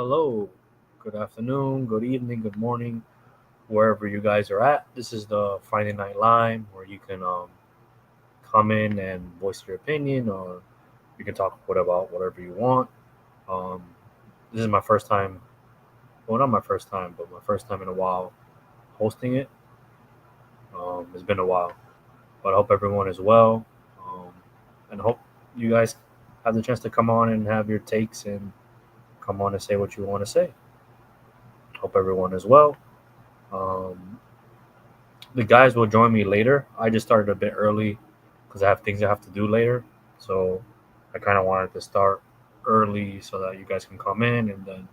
Hello, good afternoon, good evening, good morning, wherever you guys are at. This is the Friday Night Line where you can come in and voice your opinion, or you can talk about whatever you want. Um, this is my first time, well, not my first time, but my first time in a while hosting it. It's been a while, but I hope everyone is well, um, and I hope you guys have the chance to come on and have your takes and come on and say what you want to say. Hope everyone is well. Um, the guys will join me later. I just started a bit early because I have things I have to do later. So I kind of wanted to start early so that you guys can come in, and then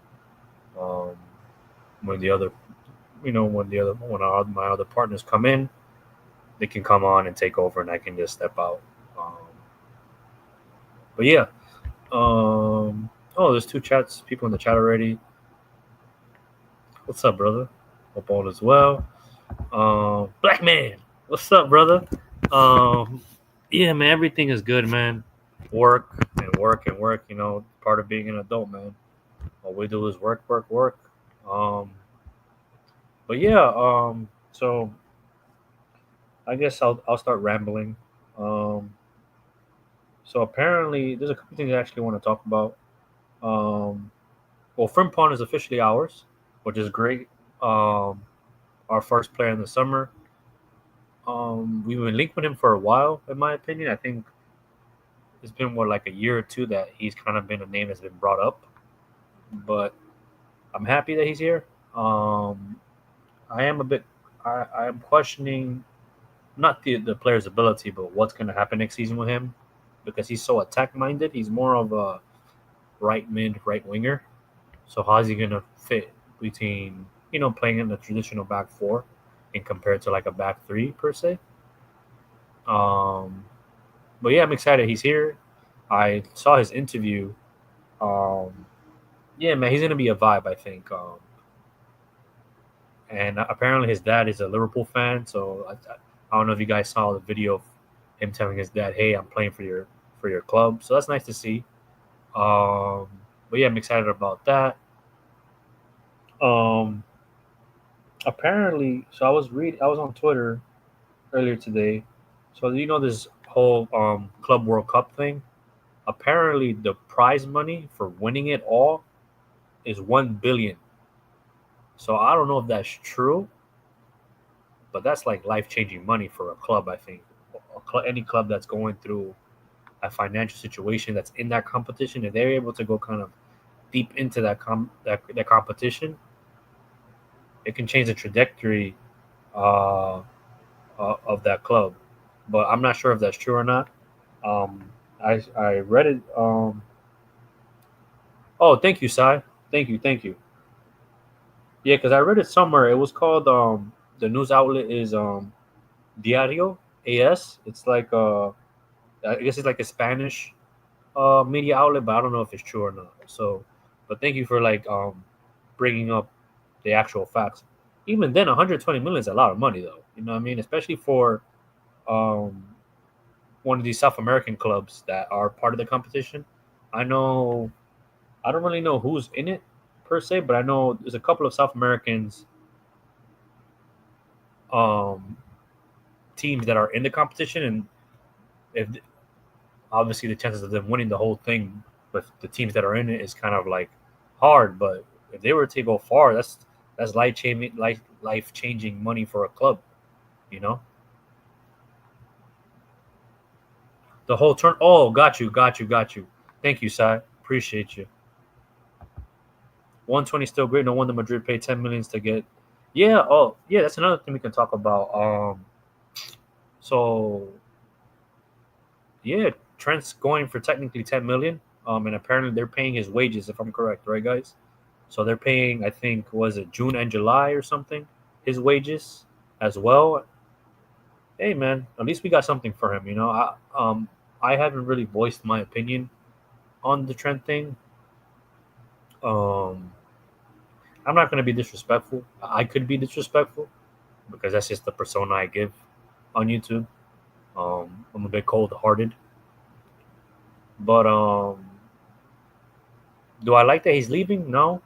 um, when the other, my other partners come in, they can come on and take over, and I can just step out. Um, but yeah, oh, there's two chats, people in the chat already. What's up, brother? Hope all is well. Black man, what's up, brother? Um, yeah, man, everything is good, man. Work and work and work. Part of being an adult, man. All we do is work, work, work. Um, but yeah, so I guess I'll start rambling. Um, so apparently, there's a couple things I actually want to talk about. Um, well, Frimpong is officially ours, which is great. Um, our first player in the summer. We've been linked with him for a while, in my opinion. I think it's been like a year or two that he's kind of been a name that's been brought up, but I'm happy that he's here. Um, I am a bit, I'm questioning not the player's ability, but what's going to happen next season with him because he's so attack minded. He's more of a right mid, right winger. So how's he going to fit between playing in the traditional back four and compared to like a back three per se? Um, but yeah, I'm excited he's here. I saw his interview. Um, yeah, man, he's gonna be a vibe, I think. And apparently his dad is a Liverpool fan, so I don't know if you guys saw the video of him telling his dad, "Hey, I'm playing for your club." So that's nice to see. Um, but yeah, I'm excited about that. Um, apparently, so I was on Twitter earlier today. So this whole Club World Cup thing. Apparently, the prize money for winning it all is 1 billion. So I don't know if that's true, but that's like life changing money for a club. I think any club that's going through a financial situation that's in that competition, if they're able to go kind of deep into that competition, it can change the trajectory uh, of that club. But I'm not sure if that's true or not. I read it. Oh, thank you, Sai. Thank you. Yeah, because I read it somewhere. It was called the news outlet is Diario AS. It's like I guess it's like a Spanish media outlet, but I don't know if it's true or not. So, but thank you for bringing up the actual facts. Even then, 120 million is a lot of money, though. You know what I mean? Especially for um, one of these South American clubs that are part of the competition. I know I don't really know who's in it per se, but I know there's a couple of South Americans um, teams that are in the competition, and if obviously the chances of them winning the whole thing with the teams that are in it is kind of like hard. But if they were to go far, that's life changing money for a club. You know, the whole turn. Oh, got you. Thank you, Sai. Appreciate you. 120 still great. No wonder Madrid paid 10 millions to get. Yeah. Oh, yeah. That's another thing we can talk about. So yeah, Trent's going for technically 10 million. And apparently they're paying his wages, if I'm correct, right, guys? So they're paying, I think, was it June and July or something, his wages as well. Hey, man, at least we got something for him. I haven't really voiced my opinion on the Trent thing. Um, I'm not going to be disrespectful. I could be disrespectful because that's just the persona I give on YouTube. I'm a bit cold-hearted, but do I like that he's leaving? No.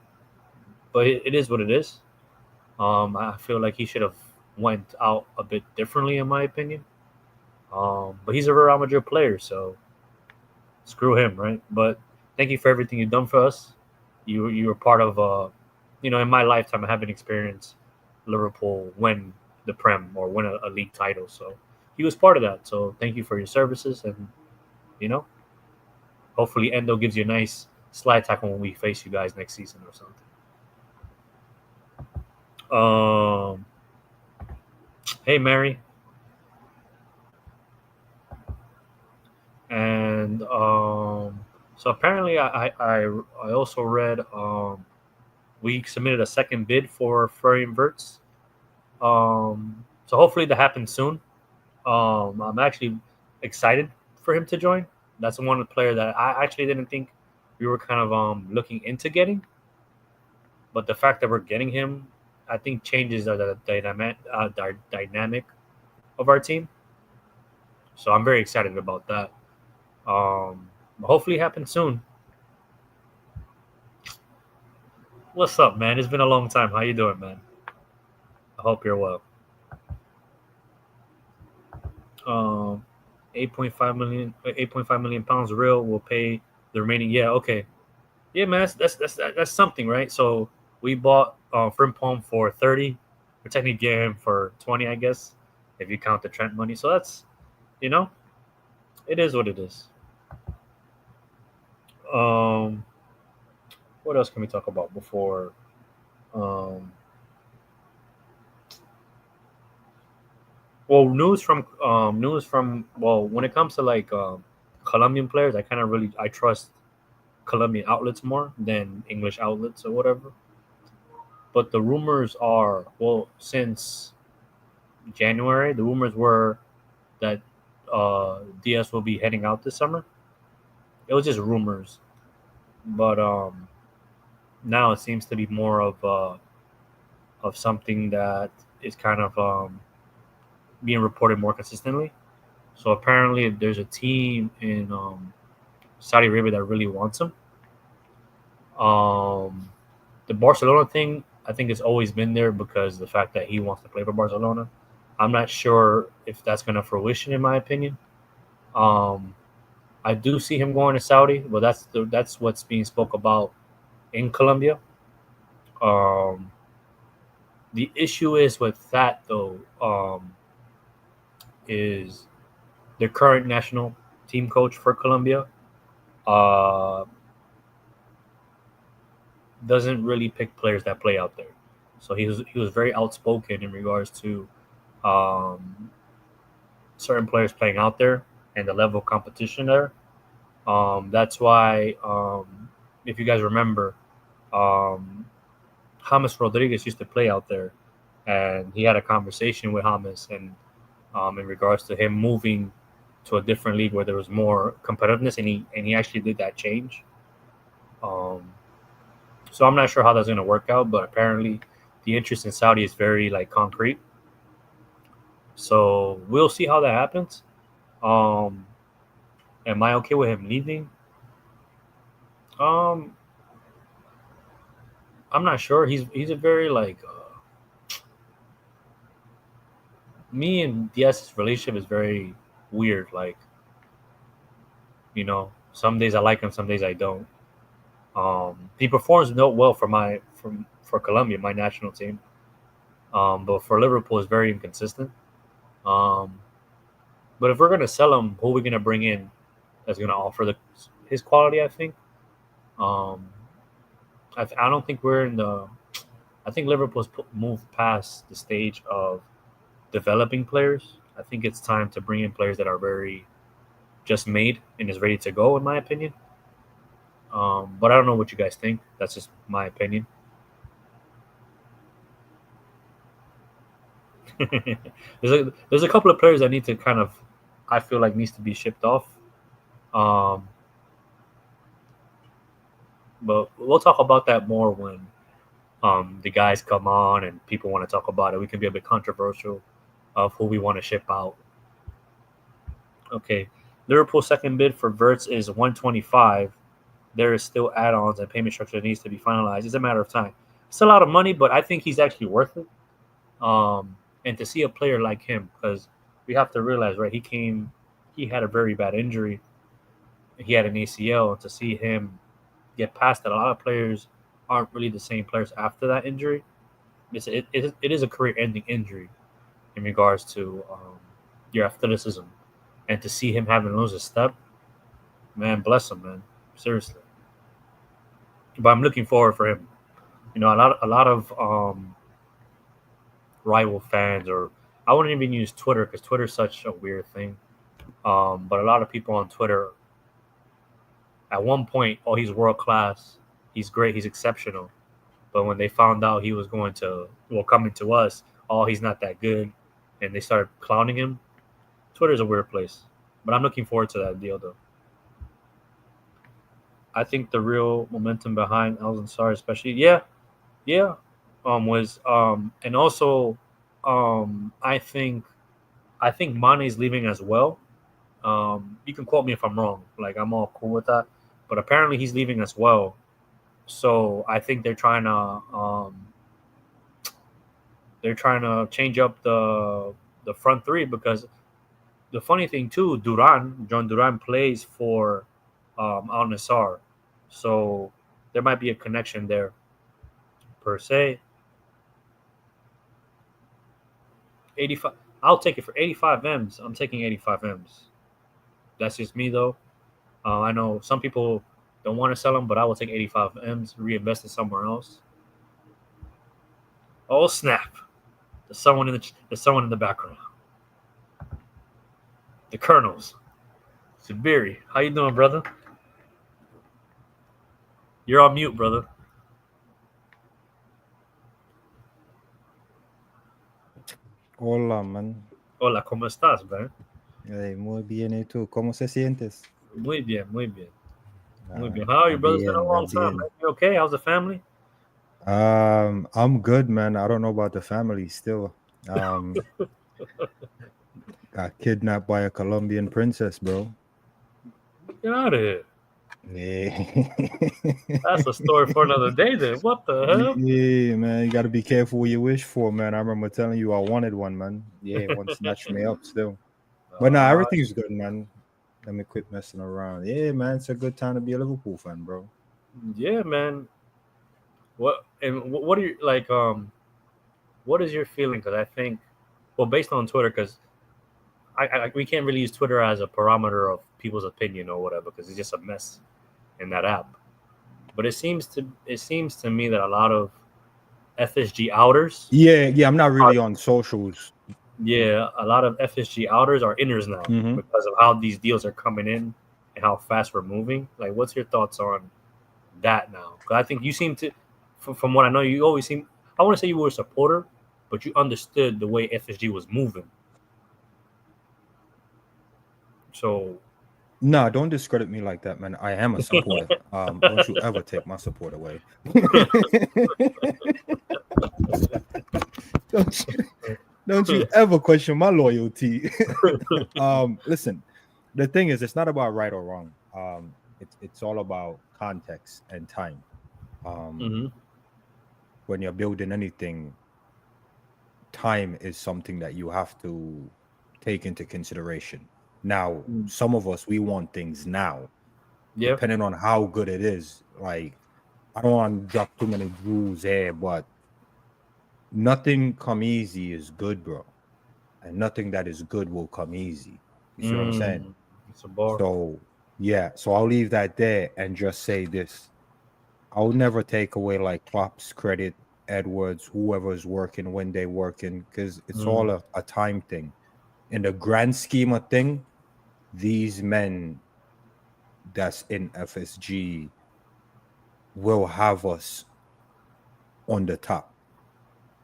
but it is what it is. I feel like he should have went out a bit differently, in my opinion. But he's a Real Madrid player, so screw him, right? But thank you for everything you've done for us. You were part of in my lifetime I haven't experienced Liverpool win the Prem or win a league title. So he was part of that. So thank you for your services, and you know, hopefully Endo gives you a nice slide tackle when we face you guys next season or something. Um, hey Mary, and so apparently I also read we submitted a second bid for Florian Wirtz. So hopefully that happens soon. I'm actually excited for him to join. That's one player that I actually didn't think we were kind of looking into getting, but the fact that we're getting him, I think changes the dynamic of our team. So I'm very excited about that. Hopefully it happens soon. What's up, man? It's been a long time. How you doing, man? I hope you're well. Um, 8.5 million pounds real will pay the remaining. Yeah, okay. Yeah, man, that's something, right? So we bought Frimpong for 30. We're technically getting him for 20, I guess, if you count the Trent money. So that's you know, it is what it is. Um, what else can we talk about before? Um, well, when it comes to like Colombian players, I trust Colombian outlets more than English outlets or whatever. But the rumors are, well, since January, the rumors were that DS will be heading out this summer. It was just rumors, but now it seems to be more of something that is kind of being reported more consistently. So apparently, there's a team in Saudi Arabia that really wants him. Um, the Barcelona thing, I think, has always been there because the fact that he wants to play for Barcelona. I'm not sure if that's going to fruition, in my opinion. Um, I do see him going to Saudi, but that's what's being spoke about in Colombia. Um, the issue is with that though is the current national team coach for Colombia uh, doesn't really pick players that play out there. So he was very outspoken in regards to um, certain players playing out there and the level of competition there. That's why, if you guys remember, um, James Rodriguez used to play out there, and he had a conversation with James and in regards to him moving to a different league where there was more competitiveness, and he actually did that change. Um, so I'm not sure how that's going to work out, but apparently the interest in Saudi is very like concrete. So we'll see how that happens. Um, am I okay with him leaving? Um, I'm not sure. He's a very like me and Diaz's relationship is very weird. Like some days I like him, some days I don't. He performs no well for Colombia, my national team. But for Liverpool, is very inconsistent. Um, but if we're gonna sell him, who are we gonna bring in that's gonna offer his quality? I think. Um, I don't think we're in the. I think Liverpool's moved past the stage of developing players. I think it's time to bring in players that are very just made and is ready to go, in my opinion. But I don't know what you guys think. That's just my opinion. there's a couple of players that need to kind of, I feel like needs to be shipped off. Um, but we'll talk about that more when the guys come on and people want to talk about it. We can be a bit controversial of who we want to ship out. Okay, Liverpool's second bid for Verts is 125. There is still add-ons and payment structure that needs to be finalized. It's a matter of time. it's a lot of money, but I think he's actually worth it. And to see a player like him, because we have to realize, right? He had a very bad injury. He had an ACL. To see him get past that, a lot of players aren't really the same players after that injury. It is a career-ending injury in regards to your athleticism, and to see him having to lose a step, man, bless him, man, seriously. But I'm looking forward for him. A lot of rival fans, or I wouldn't even use Twitter because Twitter's such a weird thing. But a lot of people on Twitter, at one point, oh, he's world class, he's great, he's exceptional. But when they found out he was coming to us, oh, he's not that good, and they started clowning him. Twitter's a weird place, but I'm looking forward to that deal though. I think the real momentum behind Elton Sar, especially, yeah, was and also, I think Mane's leaving as well. You can quote me if I'm wrong. Like I'm all cool with that, but apparently he's leaving as well. So I think they're trying to change up the front three, because the funny thing too, John Duran plays for Al Nassr, so there might be a connection there per se. 85. I'll take it for 85 M's. I'm taking 85 M's. That's just me though. I know some people don't want to sell them, but I will take 85 M's, reinvest it somewhere else. Oh snap! There's someone in the background. The Colonels. Sabiri, how you doing, brother? You're on mute, brother. Hola, man. Hola, ¿cómo estás, man? Muy bien, ¿y tú? ¿Cómo se sientes? Muy bien, muy bien, muy Ah, bien. How are you, brother? It's been a va long time, bien. man. You okay? How's the family? I'm good, man. I don't know about the family still. Got kidnapped by a Colombian princess, bro. Get out of here. Yeah. That's a story for another day, then. What the hell? Yeah, man. You got to be careful what you wish for, man. I remember telling you I wanted one, man. Yeah, one snatched me up still. But nah, Uh, everything's good, man. Let me quit messing around. Yeah, man. It's a good time to be a Liverpool fan, bro. yeah, man. What are you like? What is your feeling? Because I think, well, based on Twitter, because we can't really use Twitter as a parameter of people's opinion or whatever, because it's just a mess in that app. But it seems to me that a lot of FSG outers, Yeah. I'm not are, really on socials. yeah, a lot of FSG outers are inners now Mm-hmm. because of how these deals are coming in and how fast we're moving. Like, what's your thoughts on that now? Because I think you seem to, from what I know, you always seem. I want to say you were a supporter, but you understood the way FSG was moving. So, No, don't discredit me like that, man. I am a supporter. Don't you ever take my support away. don't you, don't you ever question my loyalty. Listen, the thing is, it's not about right or wrong. It's all about context and time. Um, hmm when you're building anything, time is something that you have to take into consideration. Now, some of us we want things now, yeah, depending on how good it is. Like, I don't want to drop too many rules here, but nothing come easy is good, bro. And nothing that is good will come easy. You see what I'm saying? it's a bar. So, yeah. So I'll leave that there and just say this. I'll never take away like Klopp's credit, Edwards, whoever's working when they're working, because it's all Mm, a time thing. In the grand scheme of thing, these men that's in FSG will have us on the top.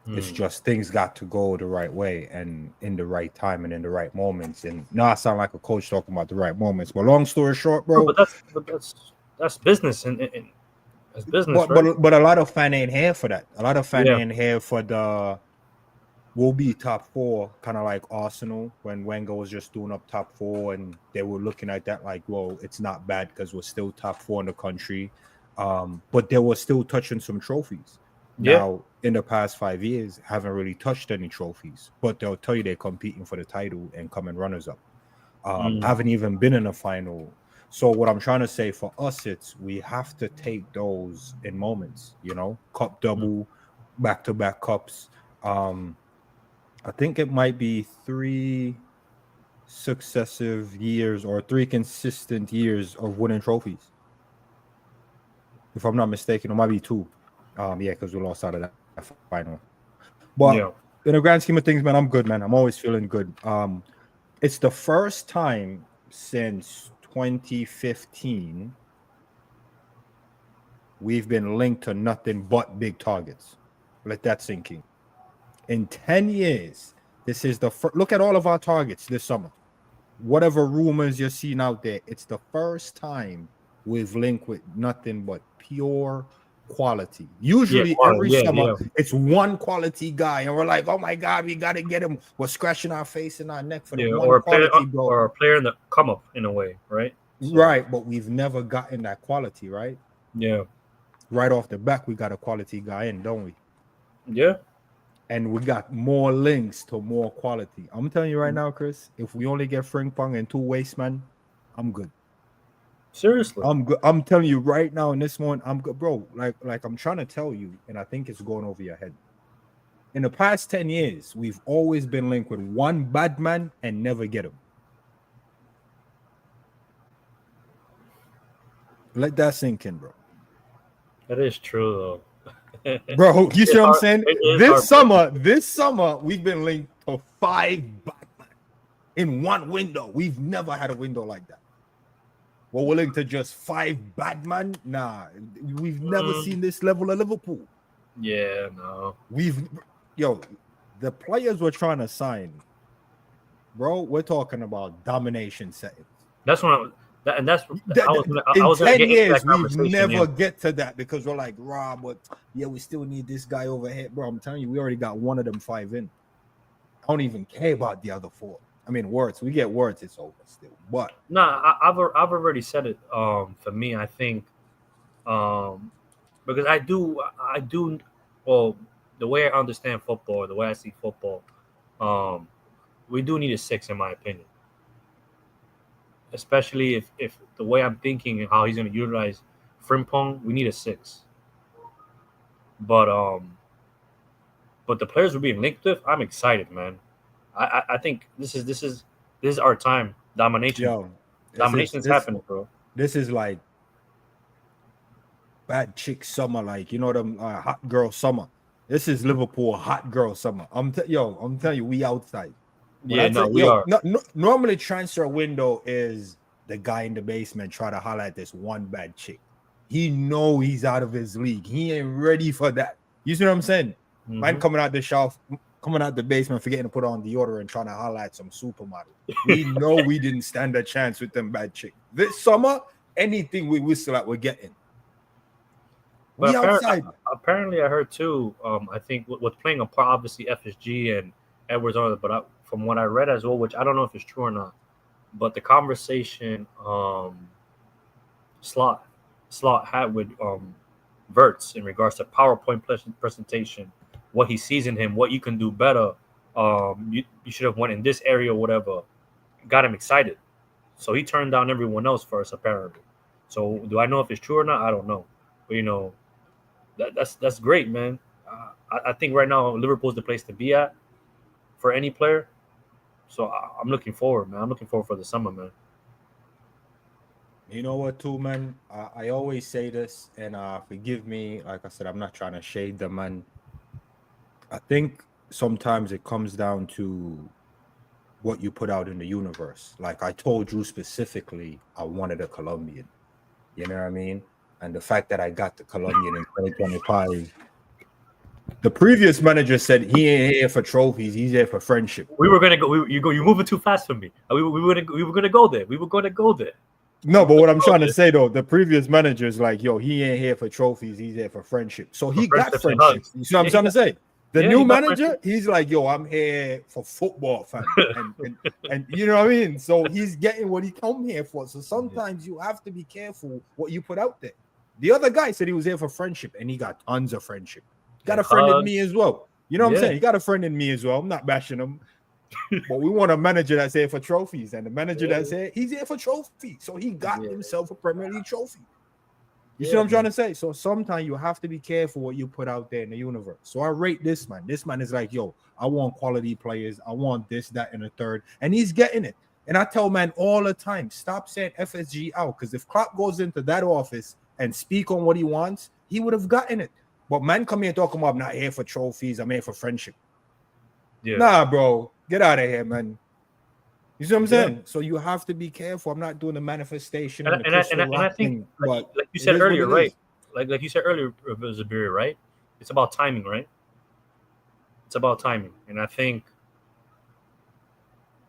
It's mm. just things got to go the right way and in the right time and in the right moments. And now I sound like a coach talking about the right moments. But long story short, No, bro, but that's business, and that's business, but right? but but a lot of fan ain't here for that. A lot of fan Yeah. ain't here for the we'll be top four, kind of like Arsenal when Wenger was just doing up top four, and they were looking at that like, well, it's not bad because we're still top four in the country. But they were still touching some trophies. Yeah. Now, in the past 5 years, haven't really touched any trophies, but they'll tell you they're competing for the title and coming runners up. Mm, Haven't even been in a final. So what I'm trying to say for us, it's we have to take those in moments, cup mm. double, back to back cups. I think it might be 3 successive years or 3 consistent years of winning trophies. If I'm not mistaken, it might be two. Yeah, because we lost out of that final. But Yeah. in the grand scheme of things, man, I'm good, man. I'm always feeling good. It's the first time since 2015 we've been linked to nothing but big targets. Let that sink in. In 10 years, this is the first. Look at all of our targets this summer. Whatever rumors you're seeing out there, it's the first time we've linked with nothing but pure quality. Yeah. Usually every Quality. Yeah. summer Yeah. it's one quality guy, and we're like, oh my God, we got to get him. We're scratching our face and our neck for the Yeah. one quality, bro. Or a player in the come up in a way, right? So Right, but we've never gotten that quality, right? yeah. Right off the back, we got a quality guy in, don't we? Yeah. And we got more links to more quality. I'm telling you right now, Chris, if we only get Frank Pong and two waste man, I'm good. Seriously. I'm good. I'm telling you right now in this moment, I'm good, bro. Like I'm trying to tell you, and I think it's going over your head. In the past 10 years, we've always been linked with one bad man and never get him. Let that sink in, bro. That is true though. Bro, you see It's what I'm hard. saying? It is This heartbreaking. summer, we've been linked to 5 Batman in one window. We've never had a window like that. We're willing to just 5 Batman. Nah, we've never seen this level of Liverpool. Yeah. No. The players we're trying to sign, bro. We're talking about domination settings. That's when I In was gonna 10 get into that years, we've conversation. Yeah. never get to that because we're like, Rob, but yeah, we still need this guy over here. Bro, I'm telling you, we already got one of them 5 in. I don't even care about the other 4. I mean, words. We get words, it's over still. But No, I've already said it. For me, I think, because I do. Well, the way I understand football, the way I see football, um, we do need a six, in my opinion. Especially if the way I'm thinking and how he's going to utilize Frimpong, we need a six. But but the players we're being linked with, I'm excited, man. I think this is our time. Domination, yo, this is domination is this happening, bro. this is like bad chick summer, like them hot girl summer. This is Liverpool hot girl summer. I'm telling you, we outside. When Yeah, I no, tell we are. normally transfer window is the guy in the basement try to highlight this one bad chick. He know he's out of his league. He ain't ready for that. You see what I'm saying? Man Mhm. coming out the shelf, coming out the basement, forgetting to put on deodorant, trying to highlight some supermodel. We know we didn't stand a chance with them bad chick. This summer, anything we whistle at, we're getting. But We outside. apparently, I heard too. I think with playing a part, obviously FSG and Edwards on it. But from what I read as well, which I don't know if it's true or not, but the conversation slot slot had with Verts in regards to PowerPoint presentation, what he sees in him, what you can do better. You should have went in this area or whatever. Got him excited, so he turned down everyone else first apparently. So do I know if it's true or not? I don't know, but that's great, man. I think right now Liverpool's the place to be at for any player. So I'm looking forward, man. I'm looking forward for the summer, man. You know what, too, man? I always say this, and forgive me. Like I said, I'm not trying to shade the man. I think sometimes it comes down to what you put out in the universe. Like I told you specifically, I wanted a Colombian. You know what I mean? And the fact that I got the Colombian in 2025. The previous manager said he ain't here for trophies. He's here for friendship. We were gonna go. You're moving too fast for me. We were gonna go there. We were gonna go there. No, but what I'm trying to say though, the previous manager is like, yo, he ain't here for trophies. He's here for friendship. So For he got friendships and friendship. hugs. You see what I'm Yeah, trying to say? The he new got manager, friendship. he's like, yo, I'm here for football, fam. And you know what I mean? So he's getting what he come here for. So sometimes you have to be careful what you put out there. The other guy said he was here for friendship, and he got tons of friendship. got and a friend in hugs. me as well. You know what I'm Yeah, saying? He got a friend in me as well. I'm not bashing him, but we want a manager that's here for trophies, and the manager yeah, that's here, he's here for trophies. So he got yeah, himself a Premier League trophy. You see yeah, what I'm trying man. to say? So sometimes you have to be careful what you put out there in the universe. So I rate this man. This man is like, yo, I want quality players. I want this, that, and a third. And he's getting it. And I tell man all the time, stop saying FSG out. Because if Klopp goes into that office and speak on what he wants, he would have gotten it. But man come here talking about I'm not here for trophies, I'm here for friendship. Yeah, Nah, bro. Get out of here, man. You see what I'm yeah. saying? So you have to be careful. I'm not doing the manifestation And and the and I, and crystal I, and I rock think thing, but like you it said is what earlier, it right? is. Like you said earlier, Zabiri, right? It's about timing, right? It's about timing, and I think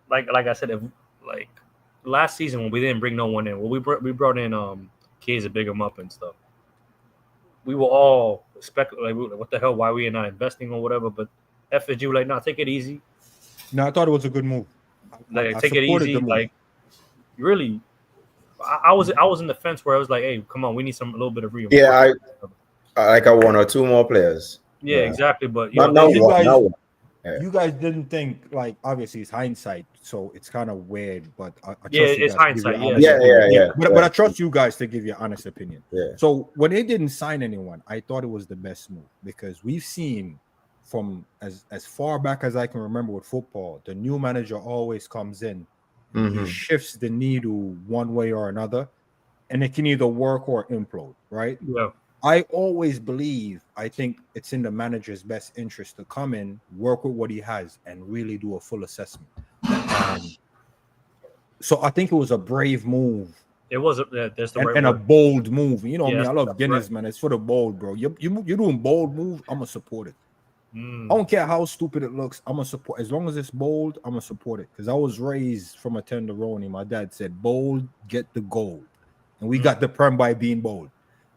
like I said, if like last season when we didn't bring no one in, well, we brought in kids to big them up and stuff. We were all like, we were like, what the hell? Why we not investing or whatever? But FSG were like, nah, take it easy. No, I thought it was a good move. Like, I take it supported the easy. move. Like, really, I was in the fence where I was like, hey, come on, we need some a little bit of Yeah, reinforcement. I like a one or two more players. Yeah, Yeah. exactly. But Not So now they you what guys, now. Yeah. you guys didn't think like obviously it's hindsight, so it's kind of weird. But I yeah, trust you it's guys to give your hindsight. Yeah, honest Yeah, yeah, opinion. yeah, Yeah, yeah, but yeah, I trust you guys to give your honest opinion. yeah. So when they didn't sign anyone, I thought it was the best move because we've seen from as far back as I can remember with football, the new manager always comes in, he Mm-hmm. shifts the needle one way or another, and it can either work or implode, right? yeah. I always believe I think it's in the manager's best interest to come in, work with what he has, and really do a full assessment. Um, so I think it was a brave move It was. That's the right and a word. bold move. You know Yeah, me, I love that's right. Guinness, man. It's for the bold, bro. You're doing bold moves. I'm gonna support it. I Mm, don't care how stupid it looks. I'm gonna support as long as it's bold. I'm gonna support it because I was raised from a tenderoni. My dad said, "Bold, get the gold," and we mm, got the prem by being bold.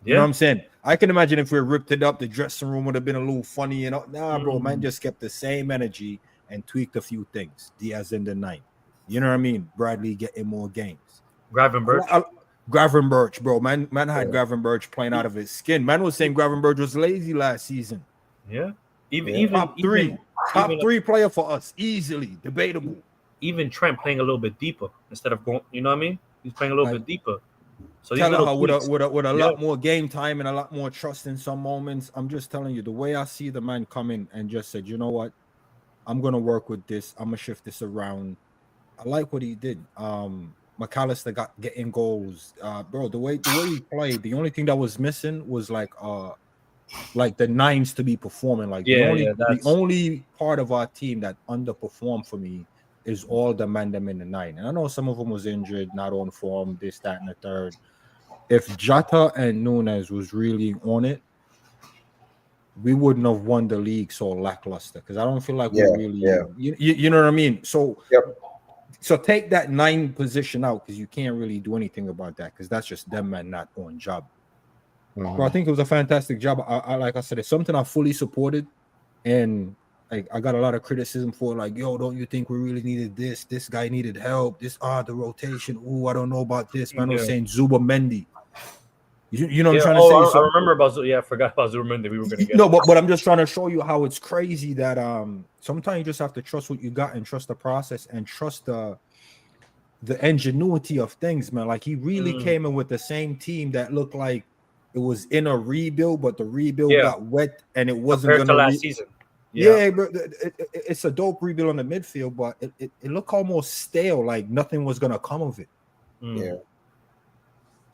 You know what yeah. I'm saying? I can imagine if we ripped it up, the dressing room would have been a little funny. You know, nah, bro, man, Mm, just kept the same energy and tweaked a few things. Diaz in the ninth. You know what I mean? Bradley getting more games. I, li- Gravenberch. I, Gravenberch, bro, man had Yeah. Gravenberch playing out E- of his skin. Man was saying Gravenberch was lazy last season. Yeah. Even Yeah. even Top even three, top even three player for us, easily debatable. even Trent playing a little bit deeper instead of going. You know what I mean? He's playing a little Like bit deeper. So these little Kelleher with a tweaks. with a with a Yeah. lot more game time and a lot more trust in some moments. I'm just telling you, the way I see the man coming and just said, you know what, I'm gonna work with this. I'm gonna shift this around. I like what he did. McAllister got getting goals. Bro, the way he played, the only thing that was missing was like the nines to be performing. Like the Yeah. Yeah. only the That's. only part of our team that underperformed for me is all the man them in the nine. And I know some of them was injured, not on form, this, that, and the third. If Jota and Nunes was really on it, we wouldn't have won the league so lackluster because I don't feel like we Yeah. really Yeah. you know what I mean. Yep. So take that nine position out because you can't really do anything about that because that's just them man not on job. So I Mm-hmm. think it was a fantastic job. I like I said, it's something I fully supported, and like I got a lot of criticism for like, yo, don't you think we really needed this? This guy needed help. This the rotation. Ooh, I don't know about this. Man was Yeah. saying Zuba Mendy. You know what I'm Yeah. trying to Oh, say? I So remember about. Yeah, I forgot about Zimmerman that we were gonna get no, him. but I'm just trying to show you how it's crazy that sometimes you just have to trust what you got and trust the process and trust the ingenuity of things, man. Like he really Mm, came in with the same team that looked like it was in a rebuild, but the rebuild yeah. got wet and it wasn't Compared to gonna last season. Yeah. yeah, but it's a dope rebuild on the midfield, but it looked almost stale, like nothing was gonna come of it. Mm, Yeah.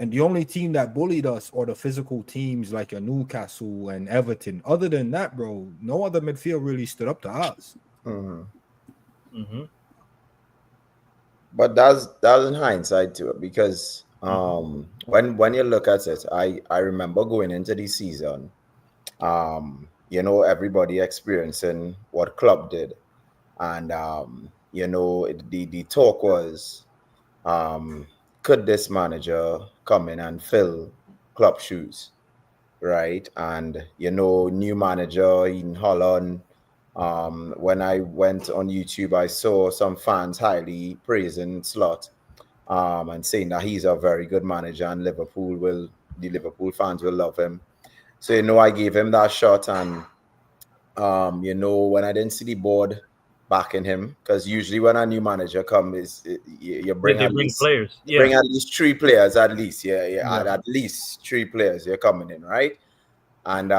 And the only team that bullied us are the physical teams like a Newcastle and Everton. Other than that, bro, no other midfield really stood up to us. Mm-hmm. mm-hmm, But that's in hindsight too, because mm-hmm. when you look at it, I remember going into the season, everybody experiencing what club did, and the talk was, could this manager come in and fill club shoes, right? And new manager in Holland. When I went on YouTube, I saw some fans highly praising Slot, and saying that he's a very good manager and the Liverpool fans will love him. So I gave him that shot, and When I didn't see the board backing him, because usually when a new manager comes, you bring They at bring least players. you Yeah. bring at least three players, at least, Yeah. at least three players you're coming in, right? And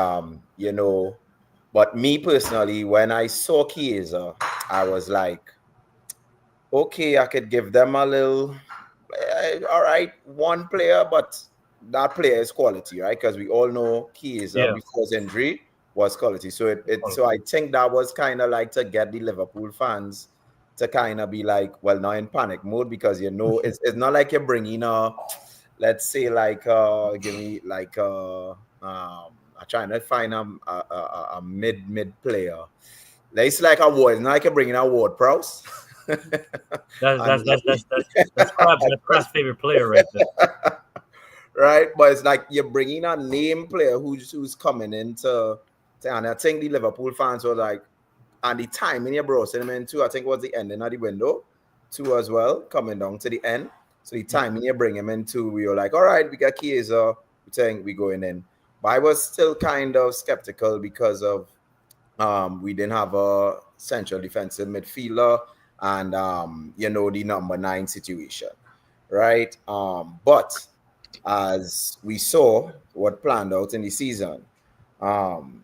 but me personally, when I saw Chiesa, I was like, okay, I could give them a little, all right, one player, but that player is quality, right? Because we all know Chiesa Yeah. before his injury was quality. So I think that was kind of like to get the Liverpool fans to kind of be like, well, now in panic mode, because it's not like you're bringing let's say like give me like I'm trying to find a mid player. It's like a Ward. It's not like you're bringing a Ward Prowse. That's And that's that's that's that's that's Crab's favorite player right there. right, but it's like you're bringing a name player who's coming and I think the Liverpool fans were like, and the timing you brought him into, I think was the ending of the window too as well, coming down to the end. So the timing you bring him into, we were like, all right, we got Chiesa, we think we going in. But I was still kind of skeptical because of we didn't have a central defensive midfielder and the number 9 situation, right? But as we saw what planned out in the season, um,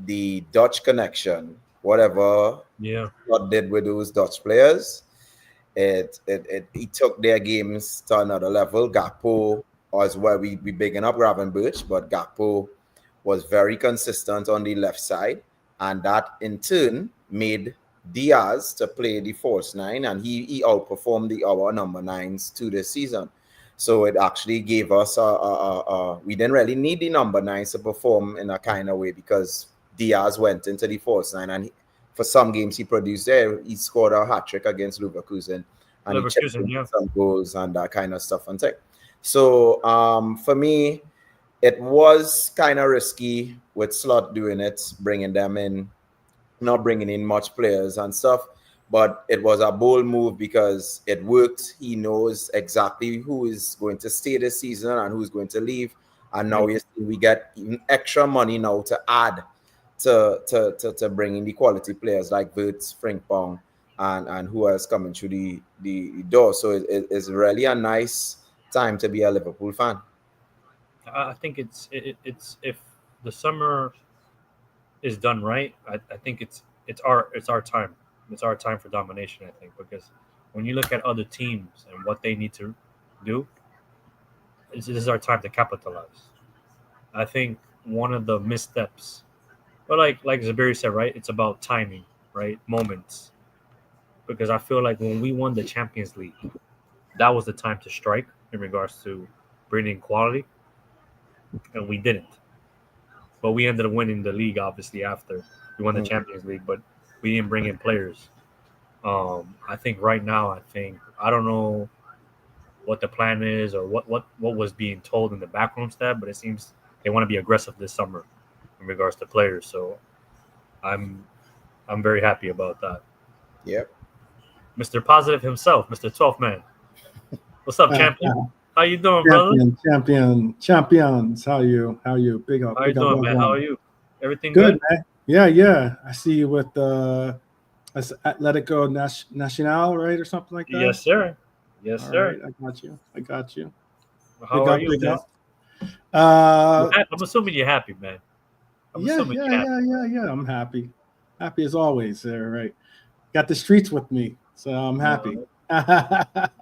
the Dutch connection, whatever Yeah. God did with those Dutch players, it took their games to another level. Gakpo as well. We bigging up Gravenberch, but Gakpo was very consistent on the left side, and that in turn made Diaz to play the false 9, and he outperformed our number 9s to this season. So it actually gave us we didn't really need the number 9s to perform in a kind of way, because Diaz went into the false 9, and for some games he produced there. He scored a hat trick against Leverkusen, and he chipped Leverkusen. in Yeah. some goals and that kind of stuff. And so for me, it was kind of risky with Slot doing it, bringing them in, not bringing in much players and stuff. But it was a bold move because it worked. He knows exactly who is going to stay this season and who's going to leave. And now we get even extra money now to add to bring in the quality players like Wirtz, Frimpong, and who else coming through the door. So it's really a nice time to be a Liverpool fan. I think it's if the summer is done right, I think it's our time. It's our time for domination. I think because when you look at other teams and what they need to do, this is our time to capitalize. I think one of the missteps, but like Zabiri said, right, it's about timing, right, moments. Because I feel like when we won the Champions League, that was the time to strike in regards to bringing quality, and we didn't. But we ended up winning the league, obviously, after we won the Mm. Champions League. But we didn't bring in players. I think right now, I don't know what the plan is or what was being told in the backroom staff, but it seems they want to be aggressive this summer in regards to players. So I'm I'm very happy about that. Yep. Mr. Positive himself, Mr. 12th Man. What's up, champion? How you doing, brother? Champions. How you? Big up, How you big up, doing, man? How are one. you? Everything Good, good? man. Yeah. I see you with Atletico Nacional, right, or something like that. Yes, sir. Yes, All sir. right, I got you. How are you, Big man? up. Uh, I'm assuming you're happy, man. I'm yeah, assuming you're happy. I'm happy as always. There, right. Got the streets with me, so I'm happy.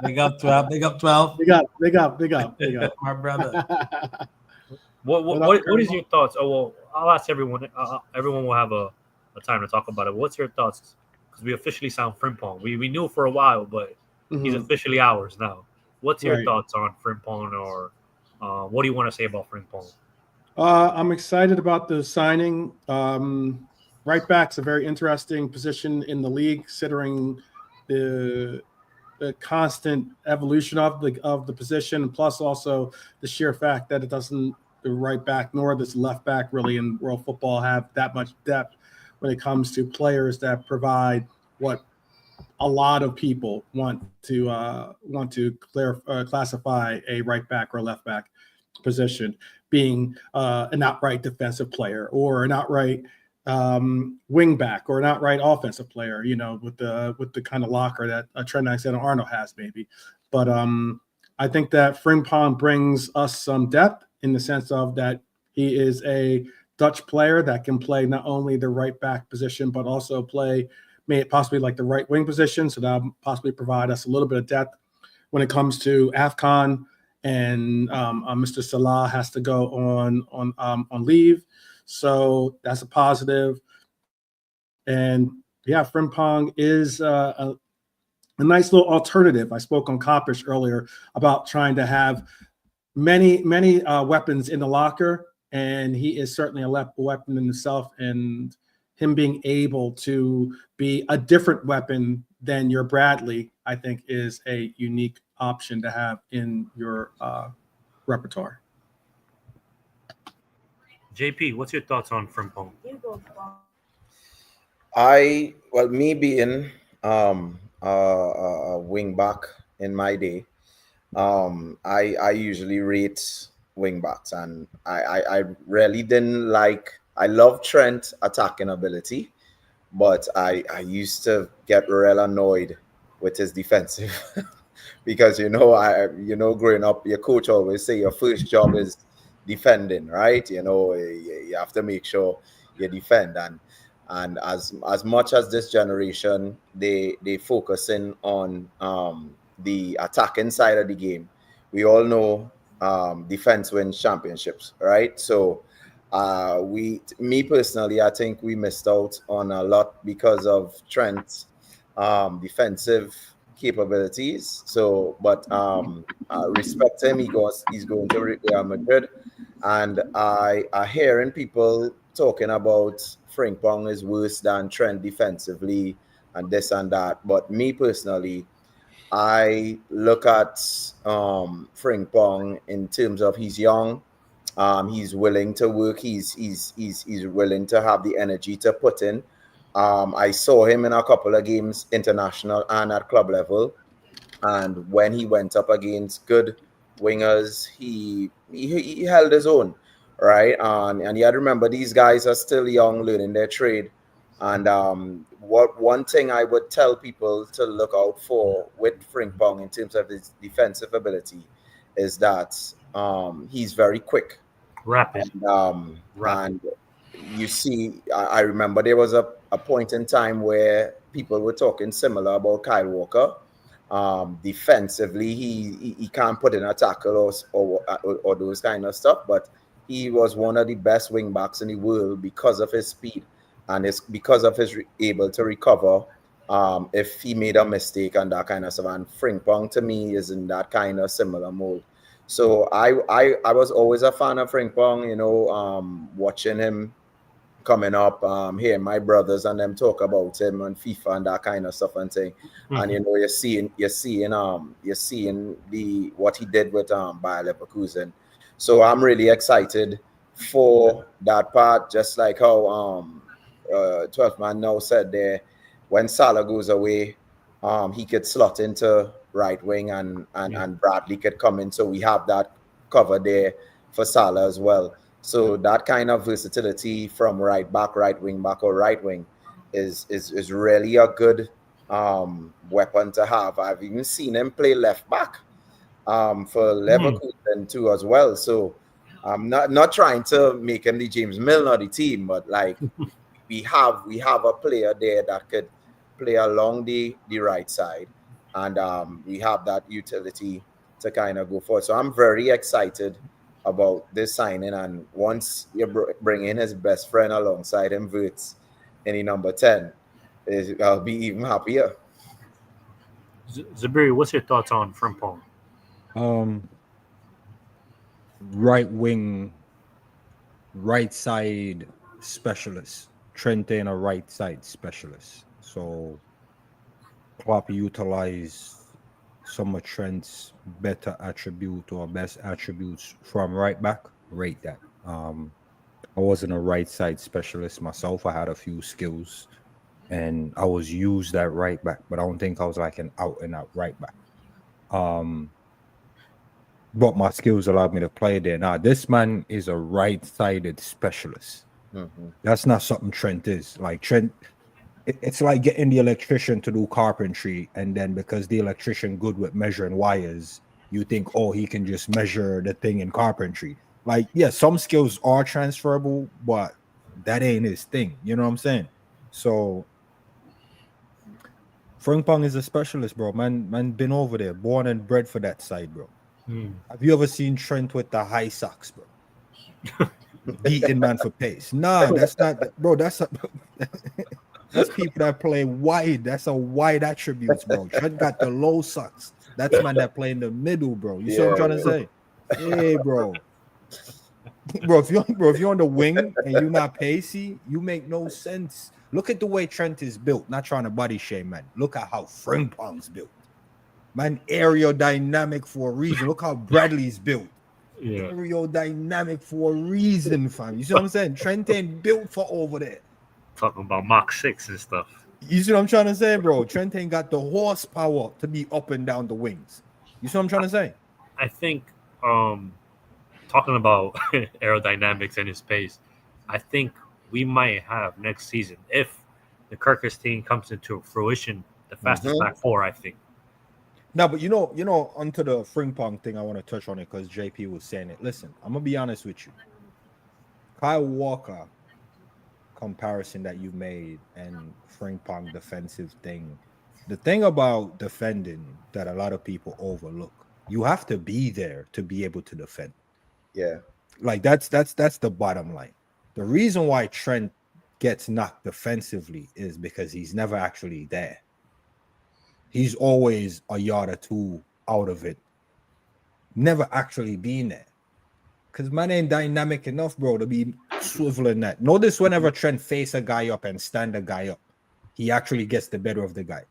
Big up 12. Big up 12. Big up. My brother. What is your thoughts? Oh well, I'll ask everyone. Everyone will have a time to talk about it. What's your thoughts? Because we officially signed Frimpong. We knew for a while, but he's Mhm. officially ours now. What's your Right. thoughts on Frimpong, or what do you want to say about Frimpong? I'm excited about the signing. Right back's a very interesting position in the league, considering the the constant evolution of the position, plus also the sheer fact that it doesn't the right back nor this left back really in world football have that much depth when it comes to players that provide what a lot of people want to classify a right back or left back position being an outright defensive player or an outright wing back or an outright offensive player, with the kind of locker that Trent Alexander-Arnold has, maybe. But I think that Frimpong brings us some depth in the sense of that he is a Dutch player that can play not only the right back position, but also may it possibly like the right wing position. So that'll possibly provide us a little bit of depth when it comes to AFCON. And Mr. Salah has to go on leave. So that's a positive. And yeah, Frimpong is a nice little alternative. I spoke on Coppish earlier about trying to have many weapons in the locker, and he is certainly a weapon in himself. And him being able to be a different weapon than your Bradley, I think, is a unique option to have in your repertoire. JP, what's your thoughts on Frimpong? Me being a wing back in my day, I usually rate wing backs, and I really didn't like. I love Trent attacking ability, but I used to get real annoyed with his defensive because growing up, your coach always say your first job is defending, right? You have to make sure you defend, and as much as this generation they focusing on the attacking side of the game, we all know defense wins championships, right? So me personally, I think we missed out on a lot because of Trent's defensive capabilities. So, but respect him. He's going to Real Madrid, and I hearing people talking about Frimpong is worse than Trent defensively and this and that. But me personally, I look at Frimpong in terms of he's young. He's willing to work. He's willing to have the energy to put in. I saw him in a couple of games, international and at club level, and when he went up against good wingers, he held his own, right? And you had to remember these guys are still young, learning their trade. And one thing I would tell people to look out for with Frimpong in terms of his defensive ability is that he's very quick. Rapid. And you see, I remember there was a point in time where people were talking similar about Kyle Walker. Defensively, he can't put in a tackle or those kind of stuff, but he was one of the best wing backs in the world because of his speed and because of his able to recover if he made a mistake and that kind of stuff. And Frimpong to me is in that kind of similar mold. So I was always a fan of Frimpong, watching him coming up, hearing my brothers and them talk about him on FIFA and that kind of stuff and thing. Mm-hmm. And you're seeing what he did with Bayer Leverkusen. So I'm really excited for that part, just like how 12th man now said there, when Salah goes away, he could slot into right wing and Bradley could come in. So we have that cover there for Salah as well. So that kind of versatility from right back, right wing back, or right wing is really a good weapon to have. I've even seen him play left back for Leverkusen too as well. So I'm not trying to make him the James Milner of the team, but like we have a player there that could play along the right side, and we have that utility to kind of go forward. So I'm very excited about this signing, and once you bring in his best friend alongside him, Wirtz, any number 10, I'll be even happier. Zabiri, what's your thoughts on Frimpong? Right wing, right side specialist. Trent ain't a right side specialist. So Klopp utilized some of Trent's better attribute or best attributes from right back. Rate that. I wasn't a right side specialist myself. I had a few skills and I was used at right back, but I don't think I was like an out and out right back. But my skills allowed me to play there. Now this man is a right-sided specialist. Mhm. That's not something Trent is. Like Trent, it's like getting the electrician to do carpentry, and then because the electrician good with measuring wires, you think, oh, he can just measure the thing in carpentry. Like, yeah, some skills are transferable, but that ain't his thing. You know what I'm saying? So Frimpong is a specialist, bro. Man, been over there, born and bred for that side, bro. Hmm. Have you ever seen Trent with the high socks, bro? Beating man for pace. Nah, that's not, bro. That's people that play wide. That's a wide attributes, bro. Trent got the low socks. That's man that play in the middle, bro. You see what I'm Yeah, trying to say? Hey, bro. Bro, if you're on the wing and you're not pacey, you make no sense. Look at the way Trent is built. Not trying to body shame, man. Look at how Frimpong's built. Man, aerodynamic for a reason. Look how Bradley's built. Yeah. Aerodynamic for a reason, fam. You see what I'm saying? Trent ain't built for over there. Talking about Mach 6 and stuff. You see what I'm trying to say, bro? Trent ain't got the horsepower to be up and down the wings. You see what I'm trying to say? I think talking about aerodynamics and his pace, I think we might have next season, if the Kirkus team comes into fruition, the fastest Mhm. back four, I think. No, but onto the Frimpong thing, I want to touch on it because JP was saying it. Listen, I'm gonna be honest with you. Kyle Walker comparison that you made and Frimpong defensive thing. The thing about defending that a lot of people overlook, you have to be there to be able to defend. Yeah. Like that's the bottom line. The reason why Trent gets knocked defensively is because he's never actually there. He's always a yard or two out of it, never actually being there. Because man ain't dynamic enough, bro, to be swiveling that. Notice whenever Trent face a guy up and stand a guy up, he actually gets the better of the guy.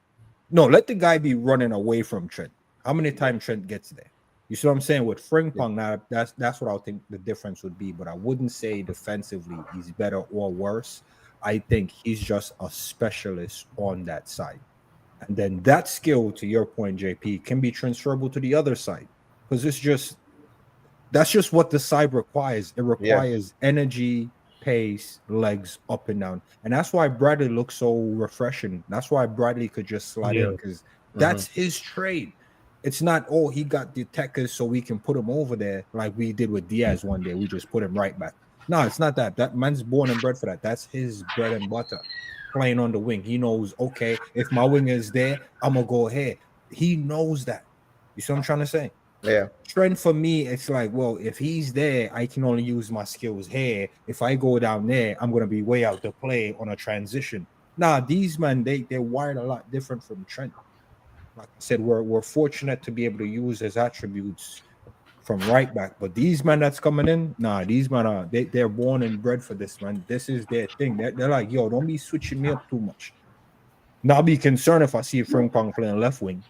No, let the guy be running away from Trent. How many times Trent gets there? You see what I'm saying? With Frimpong, now that's what I think the difference would be. But I wouldn't say defensively he's better or worse. I think he's just a specialist on that side. And then that skill, to your point, JP, can be transferable to the other side. Because that's just what the side requires. It Yeah. requires energy, pace, legs up and down. And that's why Bradley looks so refreshing. That's why Bradley could just slide in, Yeah. because that's his trade. It's not, oh, he got the attackers so we can put him over there like we did with Diaz one day. We just put him right back. No, it's not that. That man's born and bred for that. That's his bread and butter. Playing on the wing. He knows, okay, if my wing is there, I'm gonna go ahead. He knows that. You see what I'm trying to say? Yeah. Trent for me, it's like, well, if he's there, I can only use my skills here. If I go down there, I'm gonna be way out to play on a transition. Nah, these men, they're wired a lot different from Trent. Like I said, we're fortunate to be able to use his attributes from right back. But these men that's coming in, nah, these men are they're born and bred for this, man. This is their thing. They're like, yo, don't be switching me up too much. Now I'll be concerned if I see Frank Pong playing left wing,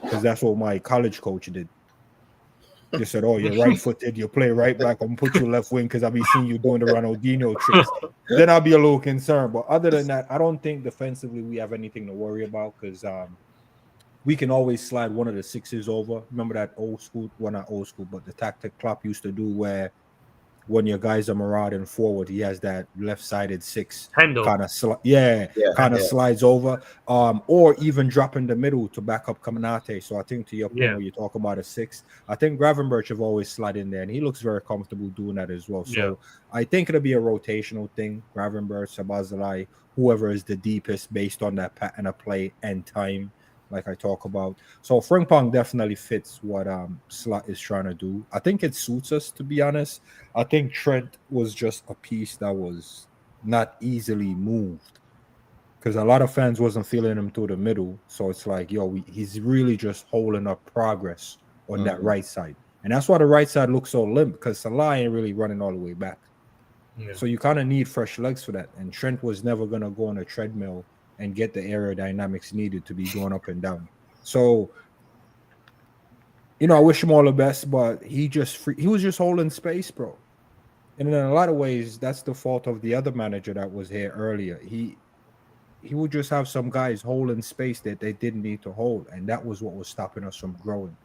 because that's what my college coach did. Just said, oh, you're right-footed, you play right back, I'm gonna put you left wing because I'll be seeing you doing the Ronaldinho tricks. Then I'll be a little concerned. But other than that, I don't think defensively we have anything to worry about, because we can always slide one of the sixes over. Remember that old school, well, not old school, but the tactic Klopp used to do where when your guys are marauding forward, he has that left-sided six Handle. kind of Yeah. slides over, or even drop in the middle to back up Caminate. So I think to your point Yeah. where you talk about a six, I think Gravenberch have always slid in there, and he looks very comfortable doing that as well. So Yeah. I think it'll be a rotational thing. Gravenberch, Sabazalai, whoever is the deepest based on that pattern of play and time, like I talk about. So Frimpong definitely fits what Slot is trying to do. I think it suits us, to be honest. I think Trent was just a piece that was not easily moved, because a lot of fans wasn't feeling him through the middle. So it's like, yo, he's really just holding up progress on that right side. And that's why the right side looks so limp, because Salah ain't really running all the way back. Yeah. So you kind of need fresh legs for that. And Trent was never going to go on a treadmill and get the aerodynamics needed to be going up and down. So, I wish him all the best, but he was just holding space, bro. And in a lot of ways, that's the fault of the other manager that was here earlier. He would just have some guys holding space that they didn't need to hold, and that was what was stopping us from growing.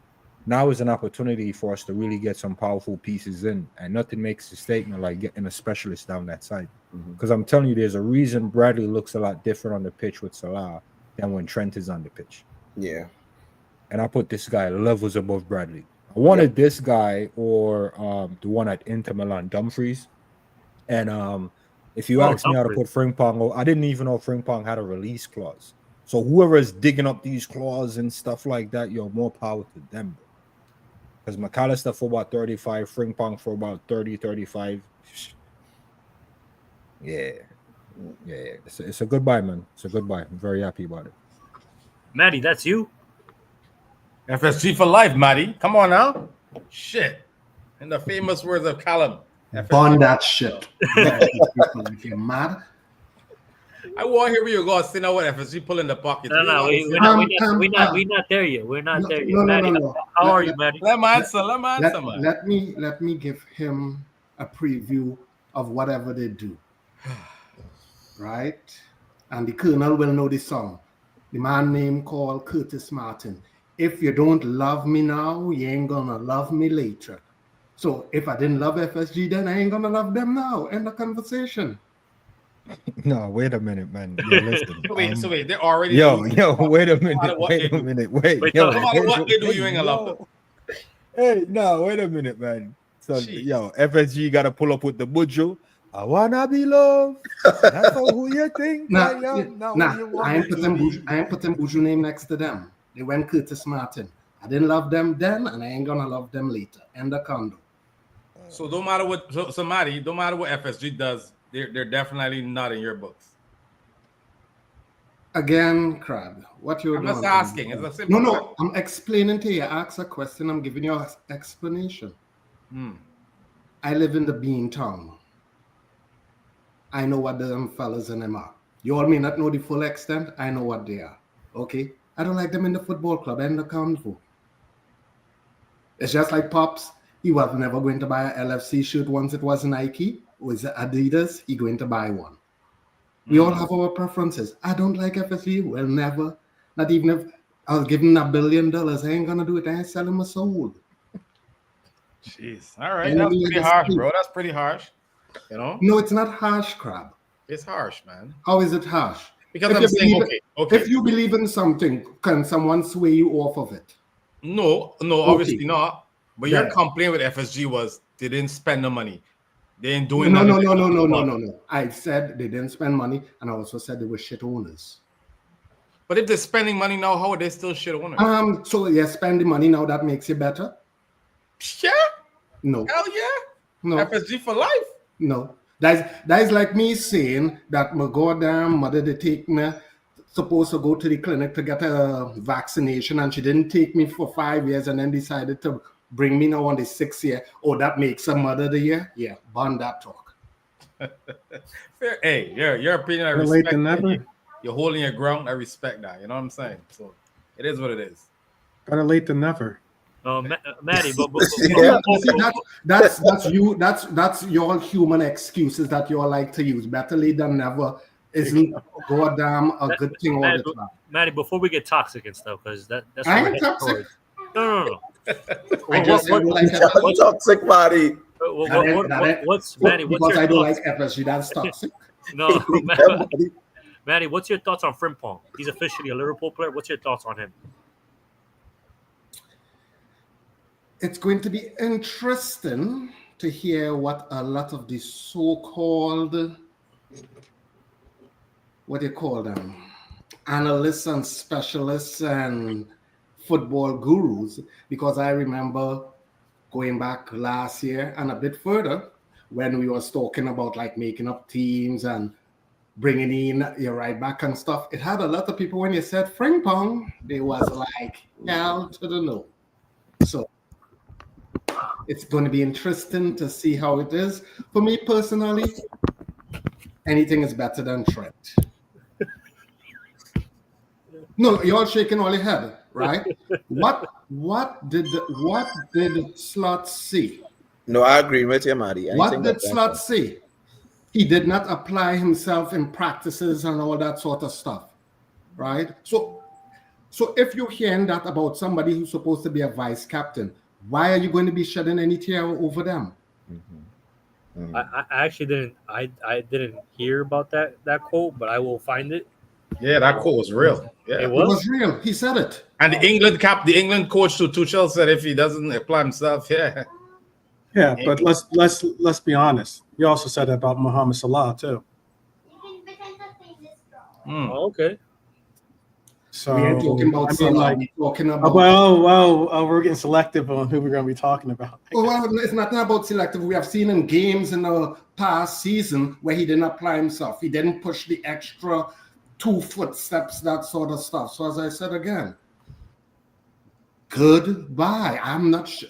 now is an opportunity for us to really get some powerful pieces in, and nothing makes a statement like getting a specialist down that side. Because I'm telling you, there's a reason Bradley looks a lot different on the pitch with Salah than when Trent is on the pitch. Yeah. And I put this guy levels above Bradley. I wanted this guy or the one at Inter Milan, Dumfries. And if you ask me how to put Frimpong, I didn't even know Frimpong had a release clause. So whoever is digging up these clauses and stuff like that, more power to them. Because McAllister for about 35, Frimpong for about 30, 35. Yeah. It's a good buy, man. It's a good buy. I'm very happy about it. Maddie, that's you? FSG for life, Matty. Come on now. Shit. In the famous words of Callum. Burn that shit. If you're mad. I want to hear where you go. See now what FSG pull in the pocket. No, we're not there yet. We're not there yet. Maddie, No. how are you, Maddie? Let me answer, man. Let me give him a preview of whatever they do. Right? And the Colonel will know the song. The man named called Curtis Martin. If you don't love me now, you ain't gonna love me later. So if I didn't love FSG, then I ain't gonna love them now. End the conversation. No, wait a minute, man. Yo, listen. Wait, they're already. Wait a minute. Wait a minute. No matter what they do, you ain't gonna love them. Hey, no, wait a minute, man. So, Jeez. FSG got to pull up with the bujo. I wanna be loved. That's all who you think I am. I ain't putting Buju name next to them. They went Curtis Martin. I didn't love them then, and I ain't gonna love them later. End the condo. So don't matter what. So Matty, don't matter what FSG does. They're definitely not in your books. Again, Crab, what you're doing? I'm just asking. It's a simple No, I'm explaining to you. Ask a question. I'm giving you an explanation. I live in the Bean Town. I know what them fellas in them are. You all may not know the full extent. I know what they are. Okay? I don't like them in the football club and the convo. It's just like Pops. He was never going to buy an LFC shirt once it was Nike. Or is it Adidas? He going to buy one. We all have our preferences. I don't like FSG. Well, never. Not even if I was giving $1 billion. I ain't going to do it. I ain't selling my soul. Jeez. All right. That's pretty harsh, bro. That's pretty harsh. You know? No, it's not harsh, Crab. It's harsh, man. How is it harsh? Because I'm saying, okay. If you believe in something, can someone sway you off of it? No, obviously not. But your complaint with FSG was they didn't spend the money. They ain't doing nothing. No. I said they didn't spend money, and I also said they were shit owners. But if they're spending money now, how are they still shit owners? So you're spending money now, that makes you better? Yeah. No. Hell yeah. No. FSG for life. No. That is like me saying that my goddamn mother they take me supposed to go to the clinic to get a vaccination, and she didn't take me for 5 years and then decided to bring me now on the 6th year. Oh, that makes a mother of the year? Yeah, burn that talk. Fair. Hey, your opinion, I respect it. You're holding your ground. I respect that. You know what I'm saying? So it is what it is. Better late than never. Maddie, that's you. That's your human excuses that you all like to use. Better late than never isn't goddamn a good thing all the time. Maddie, before we get toxic and stuff, because that's I ain't toxic. No. What's toxic, Maddie? What's Maddie? What's because your I don't thoughts? like FSG. That's toxic. No, Maddie, what's your thoughts on Frimpong? He's officially a Liverpool player. What's your thoughts on him? It's going to be interesting to hear what a lot of the so-called, what do you call them, analysts and specialists and football gurus, because I remember going back last year and a bit further when we was talking about like making up teams and bringing in your right back and stuff. It had a lot of people when you said Frimpong, they was like, hell to the no. So it's going to be interesting to see how it is. For me personally, anything is better than Trent. No, you're shaking all your head, right? What did Slot say? No, I agree with you, Maddie. What did Slot say? He did not apply himself in practices and all that sort of stuff, right? So So if you're hearing that about somebody who's supposed to be a vice captain, why are you going to be shedding any tear over them? I actually didn't. I didn't hear about that quote, but I will find it. Yeah, that quote was real. Yeah, It It was was. real. He said it. And the England coach to Tuchel said if he doesn't apply himself, yeah. Yeah, but let's be honest. He also said that about Mohamed Salah too. Oh, okay. So We ain't talking about Salah. We're talking about. We're getting selective on who we're going to be talking about. Well, it's nothing about selective. We have seen in games in the past season where he didn't apply himself. He didn't push the extra 2 footsteps, that sort of stuff. So as I said again, goodbye. I'm not sure.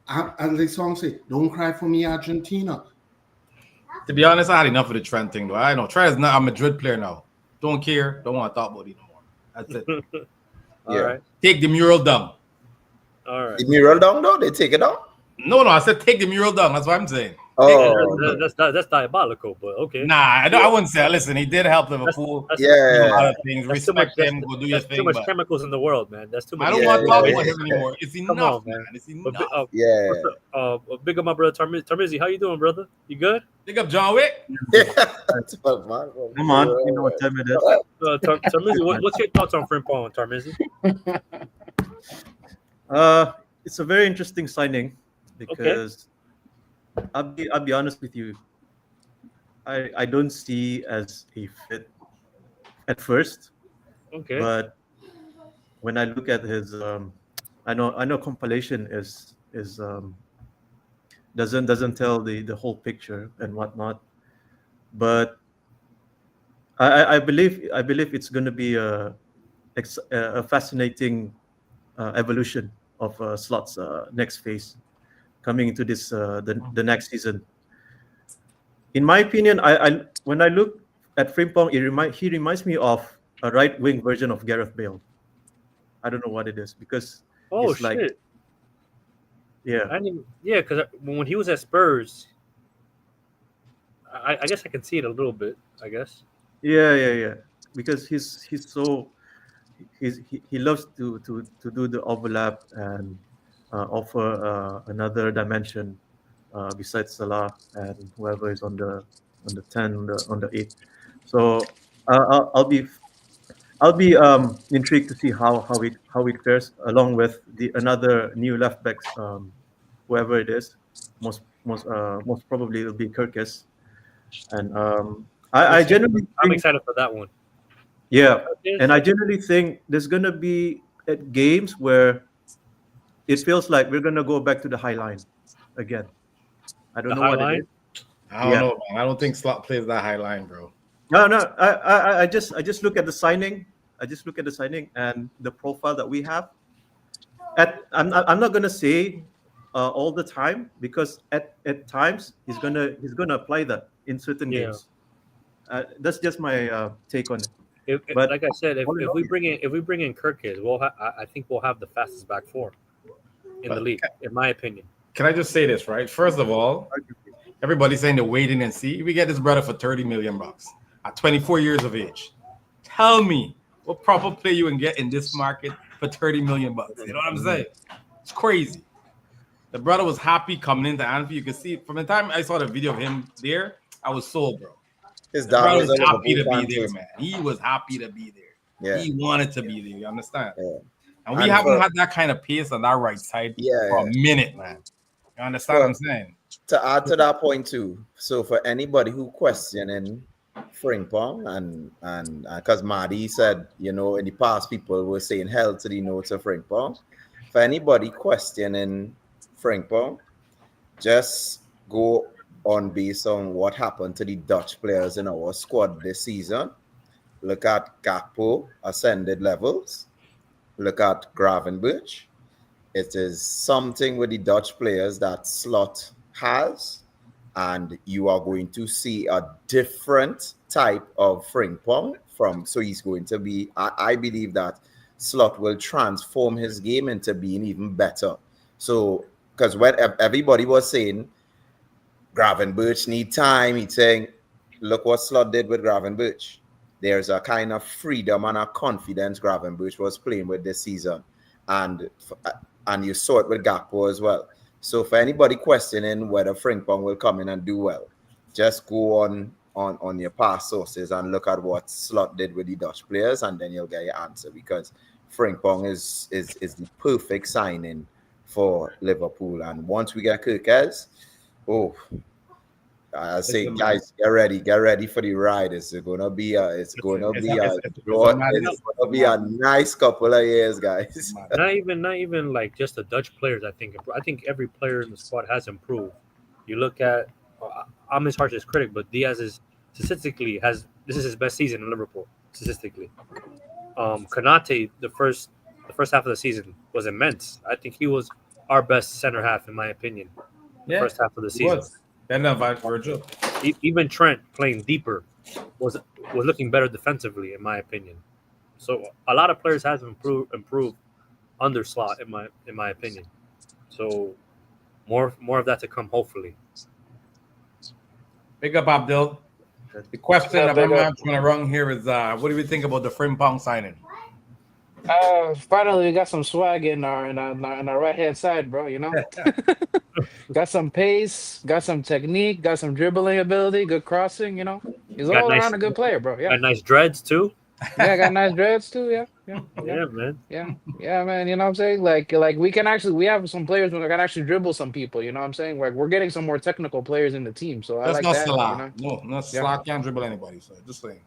As the song say, don't cry for me, Argentina. To be honest, I had enough of the Trent thing, though. I know Trent is not a Madrid player now. Don't care. Don't want to talk about it no more. That's it. All right. Take the mural down. All right. The mural down, though? They take it down? No, I said take the mural down. That's what I'm saying. Oh, That's diabolical, but okay. Nah, I wouldn't say. Listen, he did help Liverpool. That's, do a lot yeah. of things. That's too Respect much. him. Go do your That's thing. too much But chemicals in the world, man. That's too much. I don't Yeah, want to talk yeah, about yeah. him anymore. It's enough, Come on, man. man. It's But, enough. Yeah. big up my brother Tarmizi. How you doing, brother? You good? Pick up John Wick. Come on, you know what time it is. Tarmizi, what's your thoughts on Frimpong, Tarmizi? It's a very interesting signing because I'll be honest with you. I don't see as a fit at first, Okay. but when I look at his, I know compilation is doesn't tell the whole picture and whatnot, but I believe it's going to be a fascinating evolution of Slot's next phase coming into this the next season. In my opinion, I when I look at Frimpong, he reminds me of a right wing version of Gareth Bale. I don't know what it is because Oh it's like, shit! yeah, Because when he was at Spurs, I guess I can see it a little bit. I guess. yeah, because he loves to do the overlap and offer another dimension besides Salah and whoever is on the 10 on the 8. So I'll be intrigued to see how it fares along with the another new left backs, whoever it is. Most probably it'll be Kirkis. And I generally I'm think, excited for that one. yeah, and I generally think there's gonna be at games where it feels like we're gonna go back to the high line again. I don't The know high what line? it is. I don't know, man. I don't think Slot plays that high line, bro. No. I just look at the signing. I just look at the signing and the profile that we have. I'm not gonna say all the time because at times he's gonna apply that in certain games. That's just my take on it. But like I said, if all in all, we bring in Kirkis, I think we'll have the fastest back four in the league, in my opinion. Can I just say this, right? First of all, everybody's saying they're waiting and see. We get this brother for $30 million at 24 years of age. Tell me what proper play you can get in this market for $30 million. You know what I'm saying? It's crazy. The brother was happy coming into Anfield. You can see from the time I saw the video of him there, I was sold, bro. His The dad brother was was a happy Liverpool to fan be there, too. man. He was happy to be there. Yeah. He wanted to be there. You understand? Yeah. And we And haven't for- had that kind of pace on that right side for a minute, man. You understand what I'm saying? To add to that point too, so for anybody who questioning Frimpong and because Madi said, in the past people were saying hell to the no to Frimpong. For anybody questioning Frimpong, just go on based on what happened to the Dutch players in our squad this season. Look at Gakpo ascended levels. Look at Gravenberch. It is something with the Dutch players that Slot has, and you are going to see a different type of Frimpong so he's going to be, I believe that Slot will transform his game into being even better. So, because when everybody was saying Gravenberch need time, he's saying, look what Slot did with Gravenberch. there's a kind of freedom and a confidence Gravenberch was playing with this season, and you saw it with Gakpo as well. So for anybody questioning whether Frimpong will come in and do well, just go on your past sources and look at what Slot did with the Dutch players, and then you'll get your answer, because Frimpong is the perfect signing for Liverpool. And once we get Kirkes, I say, guys, get ready for the ride. It's gonna be a nice couple of years, guys. Not even like just the Dutch players. I think every player in the squad has improved. You look at, I'm his harshest critic, but Diaz is statistically this is his best season in Liverpool statistically. Konate, the first half of the season was immense. I think he was our best center half, in my opinion. The first half of the season. And Virgil. Even Trent playing deeper was looking better defensively, in my opinion. So a lot of players have improved under Slot, in my opinion. So more of that to come, hopefully. Big up, Abdul. The question that my man's going to run here is, what do we think about the Frimpong signing? Finally, we got some swag in our right hand side, bro. You know, got some pace, got some technique, got some dribbling ability, good crossing. You know, he's all around a good player, bro. Yeah, got nice dreads too. Yeah, got nice dreads too. Yeah, man. Yeah, man. You know what I'm saying? Like we have some players who can actually dribble some people. You know what I'm saying? Like we're getting some more technical players in the team. So I like that. Salah. You know? No, Salah can't dribble anybody. So just saying.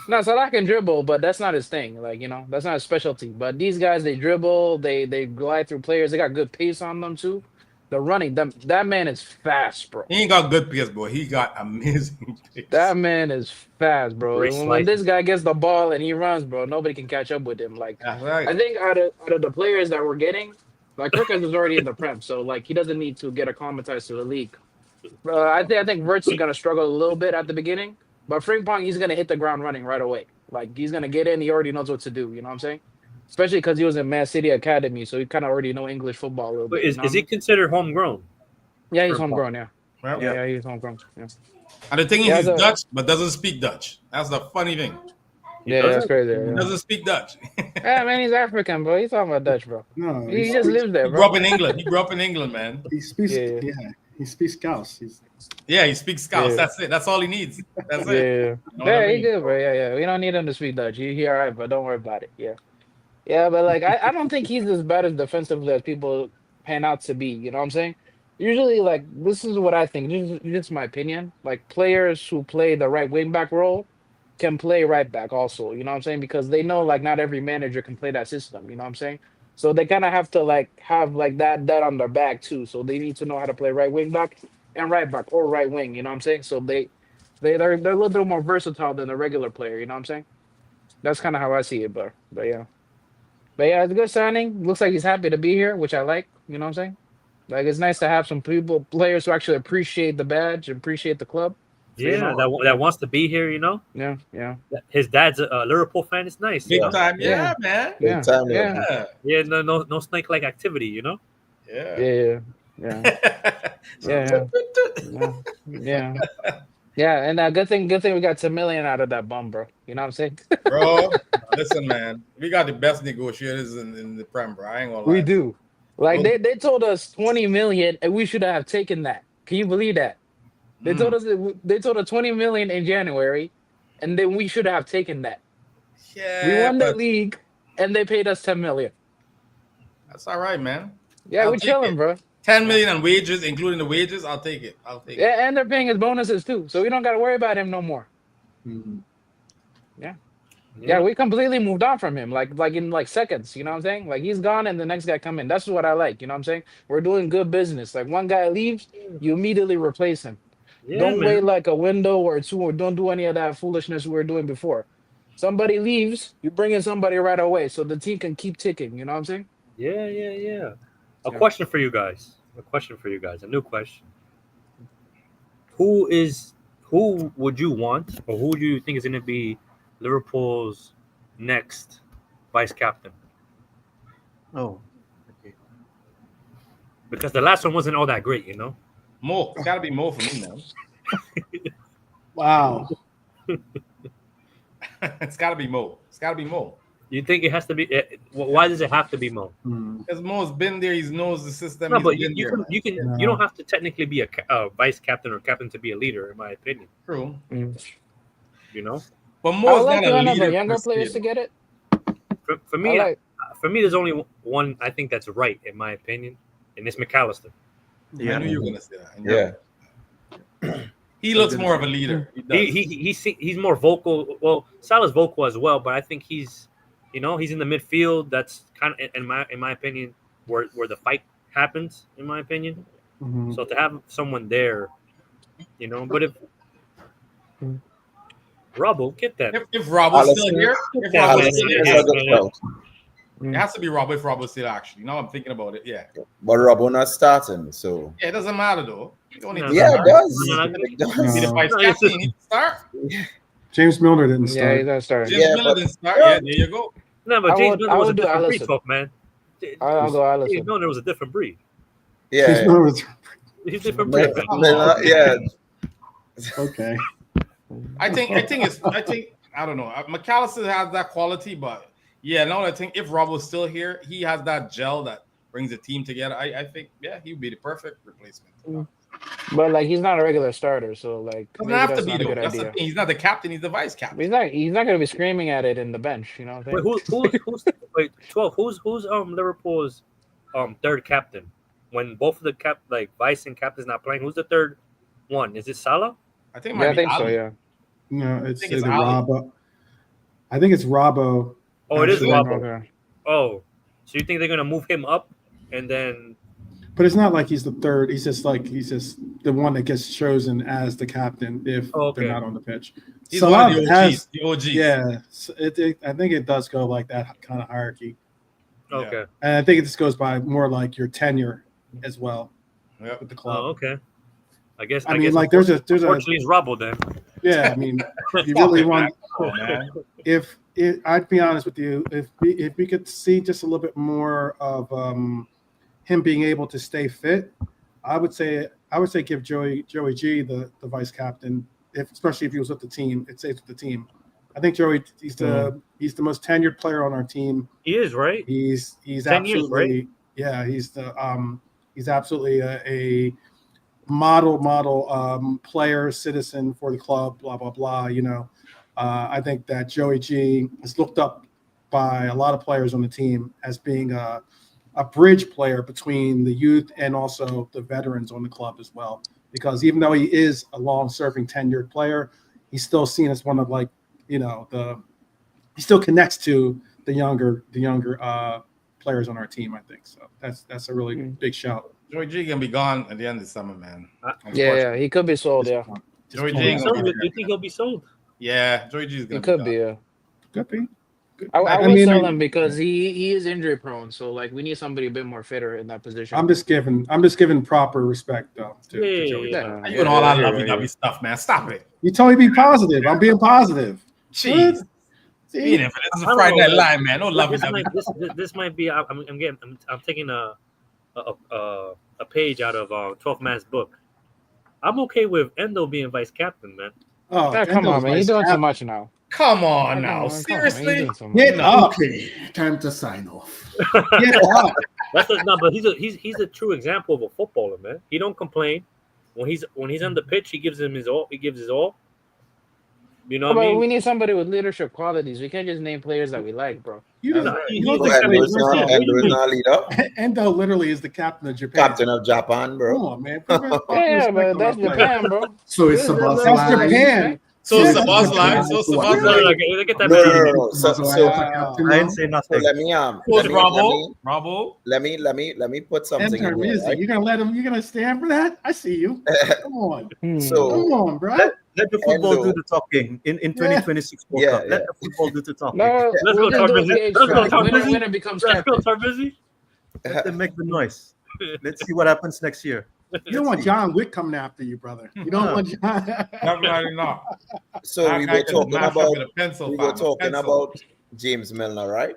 No, Salah can dribble, but that's not his thing. Like, you know, that's not his specialty. But these guys, they dribble, they glide through players. They got good pace on them too. The running, that man is fast, bro. He ain't got good pace, boy. He got amazing pace. That man is fast, bro. When this guy gets the ball and he runs, bro, nobody can catch up with him. Like, right. I think out of the players that we're getting, like Kirkes is already in the Prem, so like he doesn't need to get acclimatized to the league. I think Wirtz is gonna struggle a little bit at the beginning. But Frimpong, he's going to hit the ground running right away. Like, he's going to get in. He already knows what to do. You know what I'm saying? Especially because he was in Man City Academy, so he kind of already know English football a little bit. Is he considered homegrown? Yeah, he's homegrown, yeah. Yeah, he's homegrown, yeah. And the thing is, he's Dutch, but doesn't speak Dutch. That's the funny thing. Yeah, that's crazy. He doesn't speak Dutch. Yeah, man, he's African, bro. He's talking about Dutch, bro. No, he just lives there, bro. He grew up in England, man. He speaks, he speaks Scouse. He speaks Scouse. Yeah. That's it. That's all he needs. That's it. You know he good, bro. Yeah. We don't need him to speak Dutch. He all right, but don't worry about it. Yeah, but like I don't think he's as bad as defensively as people pan out to be. You know what I'm saying? Usually, like this is what I think. This is my opinion. Like players who play the right wing back role can play right back also. You know what I'm saying? Because they know like not every manager can play that system. You know what I'm saying? So they kind of have to like have like that on their back too. So they need to know how to play right wing back and right back or right wing. You know what I'm saying? So they're a little bit more versatile than a regular player. You know what I'm saying? That's kind of how I see it, but yeah, it's a good signing. Looks like he's happy to be here, which I like. You know what I'm saying? Like it's nice to have some players who actually appreciate the badge, appreciate the club. Yeah, that wants to be here, you know. Yeah. His dad's a Liverpool fan. It's nice. Big time, man. Big time, yeah. No snake-like activity, you know. Yeah. And good thing we got $10 million out of that bum, bro. You know what I'm saying, bro? Listen, man, we got the best negotiators in the Prem, bro. I ain't gonna lie. We do. Like they told us 20 million, and we should have taken that. Can you believe that? They told us 20 million in January, and then we should have taken that. Yeah, we won the league, and they paid us 10 million. That's all right, man. Yeah, we're chilling, bro. 10 million on wages, including the wages. I'll take it. Yeah, and they're paying us bonuses too, so we don't got to worry about him no more. Mm-hmm. Yeah, we completely moved on from him, like in like seconds. You know what I'm saying? Like he's gone, and the next guy come in. That's what I like. You know what I'm saying? We're doing good business. Like one guy leaves, you immediately replace him. Yeah, don't wait like a window or two, or don't do any of that foolishness we were doing before. Somebody leaves, you bring in somebody right away, so the team can keep ticking. You know what I'm saying? Yeah. A question for you guys. A new question. Who would you want, or who do you think is going to be Liverpool's next vice captain? Oh, okay. Because the last one wasn't all that great, you know. Mo, it's got to be Mo for me now. Wow. It's got to be Mo. It's got to be Mo. You think it has to be? Why does it have to be Mo? Because Mo's been there. He knows the system. No, He's but been you there, can you can No. you don't have to technically be a vice captain or captain to be a leader, in my opinion. True. You know, But I Mo's would like not a one of the leader. younger per se, players to though. get it. for I me, like. there's only one I think that's right, in my opinion, and it's McAllister. I knew you were gonna say that. Yeah. He looks more of a leader. He does. He's more vocal. Well, Salah's vocal as well, but I think he's in the midfield. That's kind of in my opinion where the fight happens. In my opinion, so to have someone there, but if Robbo, get that. If Rob still here, if Rob Yeah, still yeah, here, yeah. it has to be Rob if Rob still actually. Now I'm thinking about it. Yeah. But Robbo not starting, so Yeah, it doesn't matter though. You don't need No, to yeah, start. it does. No, It Be the does. vice No, captain. You need to start. James Milner didn't Yeah, start. he's gonna start. James Yeah, Miller but- didn't start. Yeah, there you go. No, but I James would- Milner I was a would do different breed, Alisson. folk, man. I'll go James Alisson. Milner was a different breed. Yeah, James Milner was He's a different breed, man. yeah. okay. I think I don't know. McAllister has that quality, but yeah, now I think if Rob was still here, he has that gel that brings the team together. I think he would be the perfect replacement. But like he's not a regular starter, so like Doesn't maybe have to that's be not a though. good That's the idea. thing. He's not the captain. He's the vice captain. He's not gonna be screaming at it in the bench. You know what I'm Wait, saying? who's wait 12? Who's Liverpool's third captain? When both of the vice and captain's not playing, who's the third one? Is it Salah? I think it Yeah, might I be think so. Ali. Yeah. No, it's think it's either Ali. Robbo. I think it's Robbo. Oh, it is Actually, Robbo. Okay. Oh, so you think they're gonna move him up and then? But it's not like he's the third. He's just the one that gets chosen as the captain if Okay. they're not on the pitch. He's Salah one of the OGs. has, The OGs. yeah. I think it does go like that kind of hierarchy, Yeah. Okay. and I think it just goes by more like your tenure as well Yep. with the club. Oh, okay. I guess. I mean, like there's a Unfortunately, it's Robbo then. yeah. I mean, you Stop really it, want. man. Come on, man. If I'd be honest with you, if we could see just a little bit more of him being able to stay fit, I would say give Joey G the vice captain, especially if he was with the team. It stays with the team. I think Joey he's the most tenured player on our team. He is, right? He's 10 years, absolutely right? yeah. He's absolutely a model player, citizen for the club. Blah blah blah. I think that Joey G is looked up by a lot of players on the team as being a bridge player between the youth and also the veterans on the club as well. Because even though he is a long-serving, tenured player, he's still seen as one of he still connects to the younger players on our team. I think so. That's a really big shout. Joey G can be gone at the end of the summer, man. Yeah, he could be sold. Yeah, Joey Do G. ain't gonna you be there. think he'll be sold? Yeah, Joey G is gonna he could gone. be. Yeah. Could be. I I would mean, sell him because he is injury prone. So like we need somebody a bit more fitter in that position. I'm just giving proper respect though to Yeah, Joey. yeah. Are you doing all that yeah, lovey-dovey stuff, man? Stop it. You told me be positive. I'm being positive. Jeez. See? Being it, this is I a don't Friday know, Night Live, man. No This lovey-dovey. this might be. I'm taking a page out of 12 Man's book. I'm okay with Endo being vice captain, man. Oh, Yeah, come on, man. He's doing too much now. Come on Come now. on, come on, he's Seriously? doing too much. Get up. Okay, time to sign off. Get up. But he's a true example of a footballer, man. He don't complain. When he's on the pitch, he gives his all. You know what I But mean? we need somebody with leadership qualities. We can't just name players that we like, bro. You don't, That's you right. don't Endo think is not leader. Endo literally is the captain of Japan. Captain of Japan, Come bro. on, man. Yeah, but that's Japan, bro. So it's about That's Japan. So Yeah, Sabah's that's live. So Sabah's No, live. look at that. No, no, no, no. So I didn't say so nothing. let me Who's Bravo? let me put something in Enter here, Mizzy. right? You're gonna let him. You're gonna stand for that? I see you. Come on. So Come on, bro. Let the football Endo. do the talking in 2026 World Yeah, Cup. yeah. Let the football do the talking. No, Let's we'll go, just do Tarbizzi. a PH Let's go, track. Tarbizzi. Winner becomes Let's go, captain. Tarbizzi. Let them make the noise. Let's see what happens next year. You don't want John Wick coming after you, brother. You don't want John. Definitely not. so That we guy were can talking mash up about with a pencil, we fam, were a talking pencil. about James Milner, right?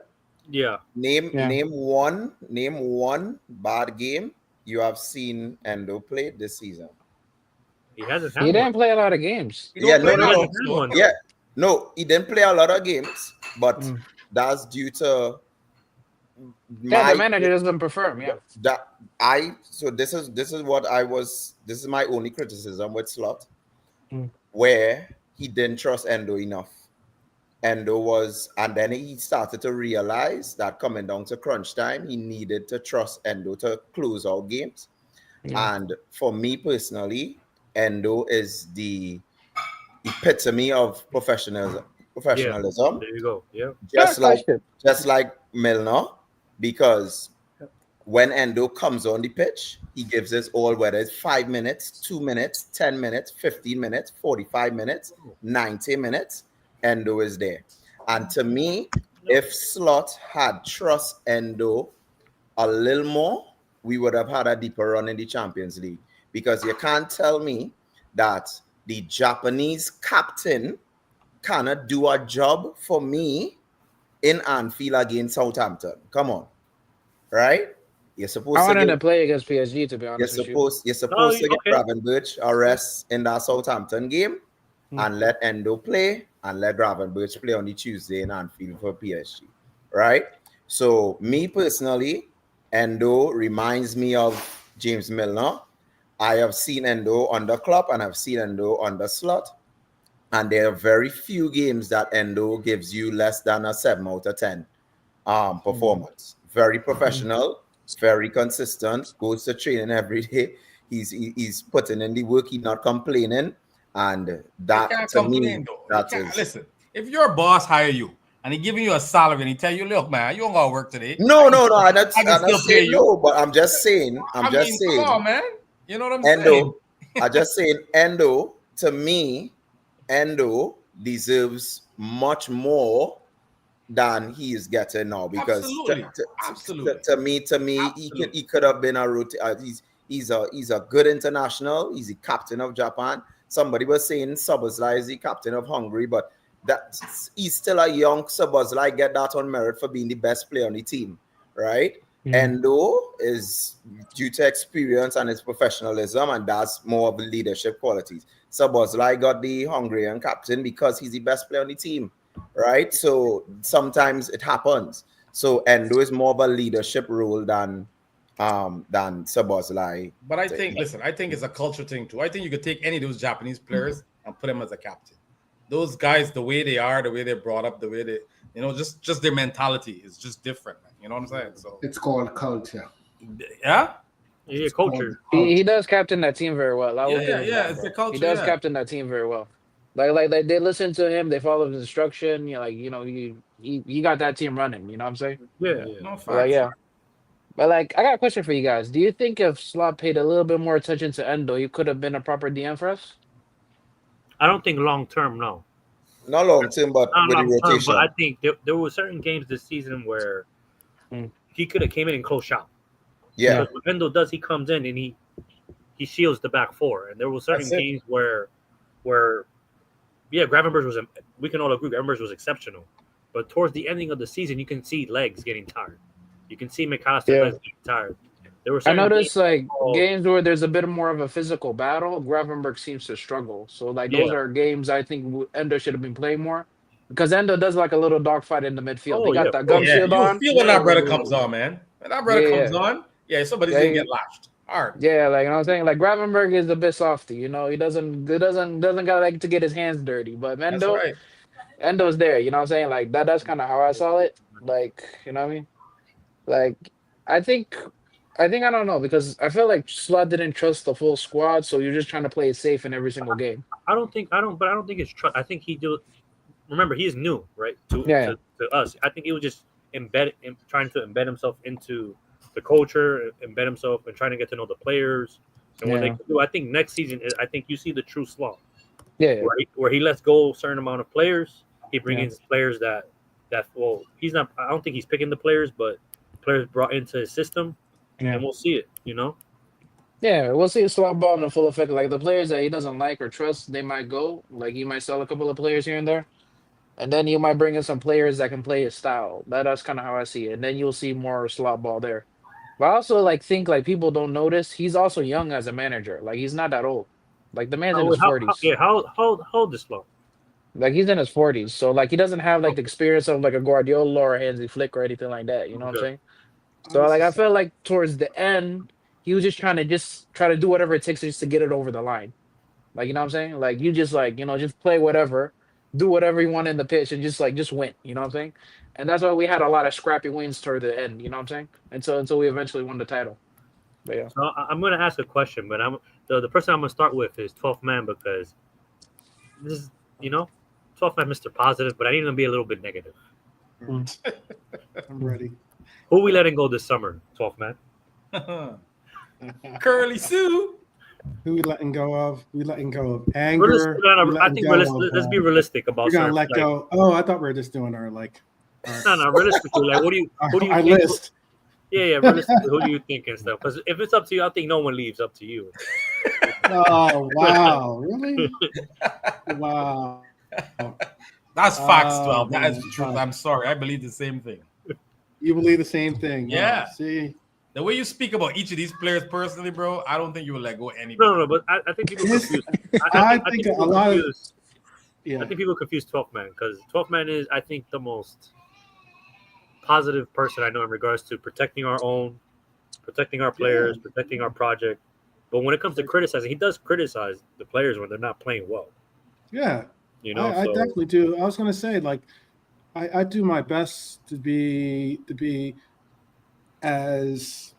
Yeah. Name Yeah. one bad game you have seen Endo play this season. He hasn't had He one. didn't play a lot of games. Yeah, no, play no, that no. He hasn't had one. Yeah, No, he didn't play a lot of games, but that's due to Yeah, the my manager doesn't perform. Yeah. that I so this is what I was this is my only criticism with Slot, where he didn't trust Endo enough. Endo was, and then he started to realize that coming down to crunch time, he needed to trust Endo to close out games. And for me personally, Endo is the epitome of professionalism. There you go. Yeah. Just like Milner, because when Endo comes on the pitch, he gives us all, whether it's 5 minutes, 2 minutes, 10 minutes, 15 minutes, 45 minutes, 90 minutes, Endo is there. And to me, if Slot had trust Endo a little more, we would have had a deeper run in the Champions League. Because you can't tell me that the Japanese captain cannot do a job for me in Anfield against Southampton. Come on, right? You're supposed I wanted to to play against PSG, to be honest with you. you're supposed to get Gravenberch a rest in that Southampton game and let Endo play and let Gravenberch play on the Tuesday in Anfield for PSG, right? So me personally, Endo reminds me of James Milner. I have seen Endo under Klopp and I've seen Endo under Slot. And there are very few games that Endo gives you less than a 7 out of 10 performance. Very professional, very consistent, goes to training every day. He's putting in the work, he's not complaining. And that to me, that is... Listen, if your boss hire you and he giving you a salary and he tell you, look, man, you don't gotta work today. No, I'm not saying no, but I'm just saying, come on, man. You know what I'm saying? Endo, I'm just saying, Endo, to me, Endo deserves much more than he is getting now, because to me he could have been a he's a good international. He's the captain of Japan. Somebody was saying Szoboszlai is the captain of Hungary, but that he's still a young Szoboszlai. Get that on merit for being the best player on the team, right? Endo is due to experience and his professionalism, and that's more of the leadership qualities. Szoboszlai got the Hungarian captain because he's the best player on the team, right? So sometimes it happens. So Endo is more of a leadership role than Szoboszlai. But I think, listen, I think it's a culture thing too. I think you could take any of those Japanese players and put them as a captain. Those guys, the way they are, the way they're brought up, the way they, just their mentality is just different, man. You know what I'm saying? So it's called culture. Yeah. Yeah, culture. He does captain that team very well. It's the culture. He does captain that team very well. Like they listen to him, they follow his instruction. He got that team running. You know what I'm saying? Yeah. But like, I got a question for you guys. Do you think if Slot paid a little bit more attention to Endo, he could have been a proper DM for us? I don't think long term, no. Not long term, but with the rotation. But I think there were certain games this season where he could have came in and closed shop. Yeah. Because what Endo does, he comes in and he shields the back four. And there were certain games where Gravenberch was, we can all agree, Gravenberch was exceptional. But towards the ending of the season, you can see legs getting tired. You can see McAllister's legs getting tired. I noticed games where there's a bit more of a physical battle, Gravenberch seems to struggle. So those are games I think Endo should have been playing more, because Endo does like a little dogfight in the midfield. He got that gum shield on. You feel when that brother comes on, man. When that brother comes on, somebody's gonna get lashed hard. Yeah, like you know what I'm saying. Like Gravenberch is a bit softy, he doesn't got like to get his hands dirty. But Endo's there, you know what I'm saying. Like that's kind of how I saw it. Like you know what I mean. Like I think I don't know, because I feel like Slot didn't trust the full squad, so you're just trying to play it safe in every single game. I don't think it's trust. I think he do. Remember, he is new, right? To us, I think he was just trying to embed himself into the culture, embed himself, and trying to get to know the players and what they can do. I think next season, I think you see the true Slot. Yeah. Where he lets go a certain amount of players, he brings in players that he's not. I don't think he's picking the players, but players brought into his system. And we'll see it, Yeah, we'll see Slot ball in the full effect. Like the players that he doesn't like or trust, they might go. Like he might sell a couple of players here and there. And then you might bring in some players that can play his style. That's kind of how I see it. And then you'll see more Slot ball there. But I also think people don't notice, he's also young as a manager. Like he's not that old. Like the man's in his 40s. How old is Slot? Like he's in his 40s, so like he doesn't have like the experience of like a Guardiola or a Hansi Flick or anything like that. You know what I'm Okay. saying? So like I felt like towards the end, he was just trying to try to do whatever it takes just to get it over the line. Like you know what I'm saying? Like you just like just play whatever, do whatever you want in the pitch, and just win. You know what I'm saying? And that's why we had a lot of scrappy wins toward the end. You know what I'm saying? Until we eventually won the title. But yeah. So I'm going to ask a question, but the person I'm going to start with is 12th man because this is 12th man, Mr. Positive, but I need to be a little bit negative. I'm ready. Who we letting go this summer, 12th man? Curly Sue. Who we letting go of? We letting go of anger. I think let's be realistic about. We're gonna let go. Oh, I thought we were just doing our like. No, realistically, like who do you our think? list. Yeah, realistically, who do you think and stuff? Because if it's up to you, I think no one leaves up to you. Oh wow! Really? Wow. That's facts, 12. That is the truth. I'm sorry. I believe the same thing. You believe the same thing? Yeah. See. The way you speak about each of these players personally, bro, I don't think you will let go anybody. No, but I think people confuse. I think a lot of. Yeah. I think people confuse 12th man because 12th man is, I think, the most positive person I know in regards to protecting our own, protecting our players, protecting our project. But when it comes to criticizing, he does criticize the players when they're not playing well. Yeah. I definitely do. I was going to say, like, I do my best to be as,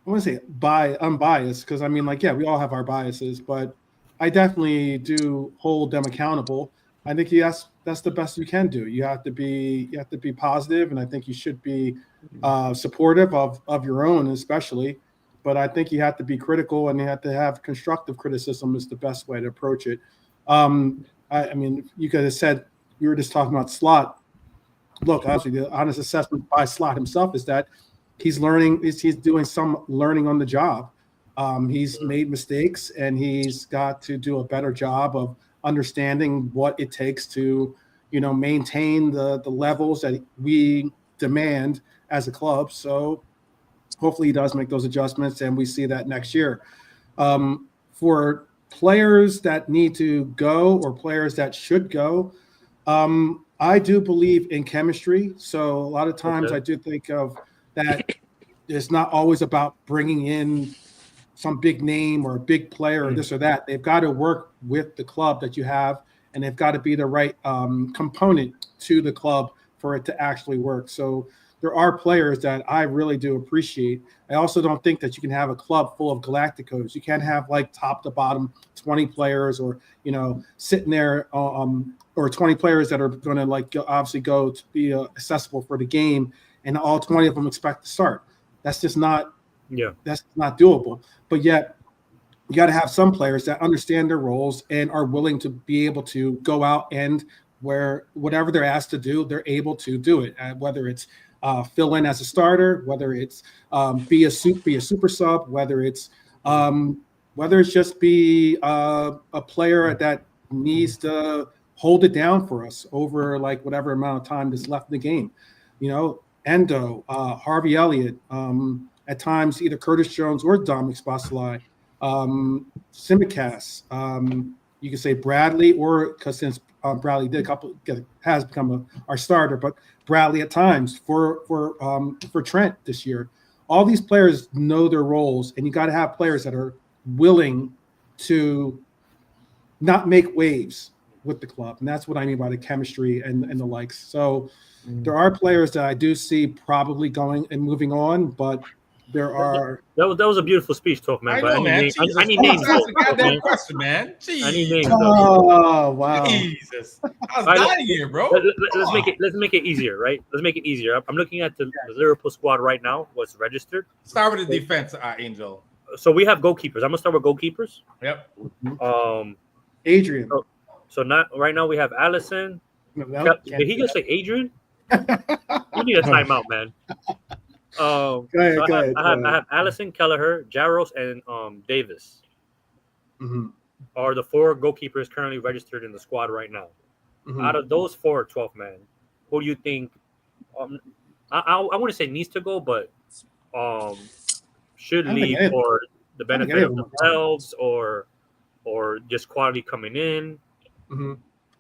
I want to say unbiased, because I mean, like, yeah, we all have our biases, but I definitely do hold them accountable. I think that's the best you can do. You have to be positive, and I think you should be supportive of your own, especially. But I think you have to be critical, and you have to have constructive criticism is the best way to approach it. I mean, you could have said we were just talking about Slot. Look, obviously, the honest assessment by Slot himself is that he's learning. He's doing some learning on the job. He's made mistakes, and he's got to do a better job of understanding what it takes to, maintain the levels that we demand as a club. So hopefully he does make those adjustments, and we see that next year. For players that need to go or players that should go, I do believe in chemistry. So a lot of times I do think of that it's not always about bringing in some big name or a big player or this or that. They've got to work with the club that you have, and they've got to be the right component to the club for it to actually work. So there are players that I really do appreciate. I also don't think that you can have a club full of Galacticos. You can't have like top to bottom 20 players or, sitting there or 20 players that are going to like obviously go to be accessible for the game, and all 20 of them expect to start. That's just not that's not doable. But yet you got to have some players that understand their roles and are willing to be able to go out and where whatever they're asked to do, they're able to do it. Whether it's fill in as a starter, whether it's be a super sub, whether it's just be a player that needs to hold it down for us over like whatever amount of time that's left in the game. Endo, Harvey Elliott, at times either Curtis Jones or Dominic Szoboszlai, Simicast, you can say Bradley, or because since Bradley has become our starter, but Bradley at times for Trent this year. All these players know their roles, and you got to have players that are willing to not make waves with the club, and that's what I mean by the chemistry and the likes. So there are players that I do see probably going and moving on, but there are. That was a beautiful speech, 12th man. I know, man. I need names. That's a goddamn question, man. Jeez. I need names. Oh wow! Jesus, I was dying here, bro. Let's make it easier, right? Let's make it easier. I'm looking at the Liverpool squad right now. What's registered? Start with the defense, Angel. So we have goalkeepers. I'm gonna start with goalkeepers. Yep. Adrian. So not right now we have Allison. Did he just say Adrian? You need a timeout, man. Go ahead. I have Allison, Kelleher, Jaros, and Davis. Are the 4 goalkeepers currently registered in the squad right now? Out of those 4, 12 man, who do you think? I want to say needs to go, but should leave for the benefit of themselves or just quality coming in.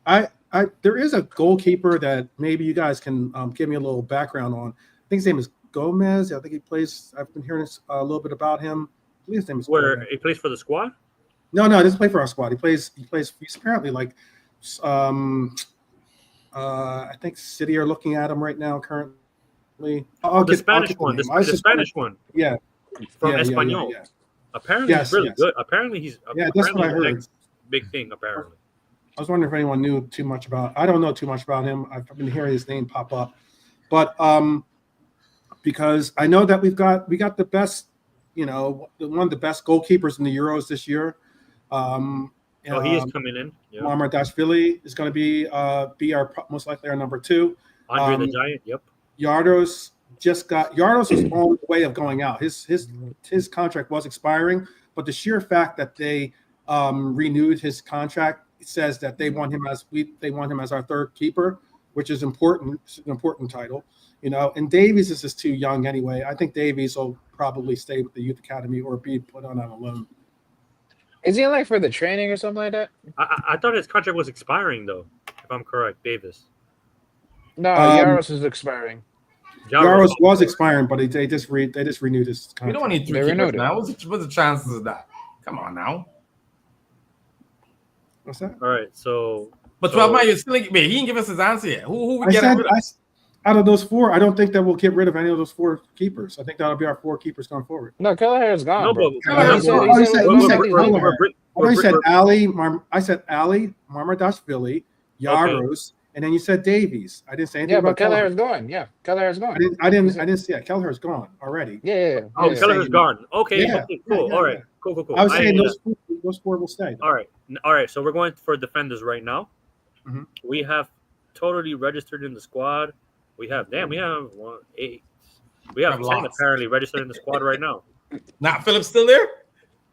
I there is a goalkeeper that maybe you guys can give me a little background on. I think his name is Gomez. I think he plays. I've been hearing a little bit about him. I believe his name is Where Gomez. he plays for the squad? No, he doesn't play for our squad. He plays. He's apparently like, I think City are looking at him right now currently. The Spanish one. The Spanish one. Yeah. From Yeah, Espanol. yeah. Apparently he's really good. Apparently he's that's what I heard. Next big thing. Apparently. I was wondering if anyone knew too much about. I don't know too much about him. I've been hearing his name pop up, but because I know that we got the best, one of the best goalkeepers in the Euros this year. He is coming in. Yeah. Mamardashvili is going to be our most likely our number 2. Andre the Giant. Yep. Yardos was on the way of going out. His contract was expiring, but the sheer fact that they renewed his contract says that they want him as our third keeper, which is important. It's an important title, And Davies is just too young anyway. I think Davies will probably stay with the youth academy or be put on a loan. Is he like for the training or something like that? I thought his contract was expiring though, if I'm correct, Davis. No, Yaros is expiring. Yaros was expiring, but they just renewed his contract. We don't need 3 keepers now. What's the chances of that? Come on now. What's that? All right, so. But 12 man, you're still he didn't give us his answer yet. Who we get rid of? Out of those 4, I don't think that we'll get rid of any of those 4 keepers. I think that'll be our 4 keepers going forward. No, Kelleher's gone. No, bro. I said Ali. I said Ali, Mamardashvili, Yaros, and then you said Davies. I didn't say anything. Yeah, but Kelleher's gone. Yeah, Kelleher's gone. I didn't see it. Kelleher's gone already. Yeah. Oh, Kelleher's gone. Okay. Yeah. Cool. All right. Cool. I was saying those 4 will stay. All right. So we're going for defenders right now. Mm-hmm. We have totally registered in the squad. We have 8. We have 10 apparently registered in the squad right now. Not Phillips still there?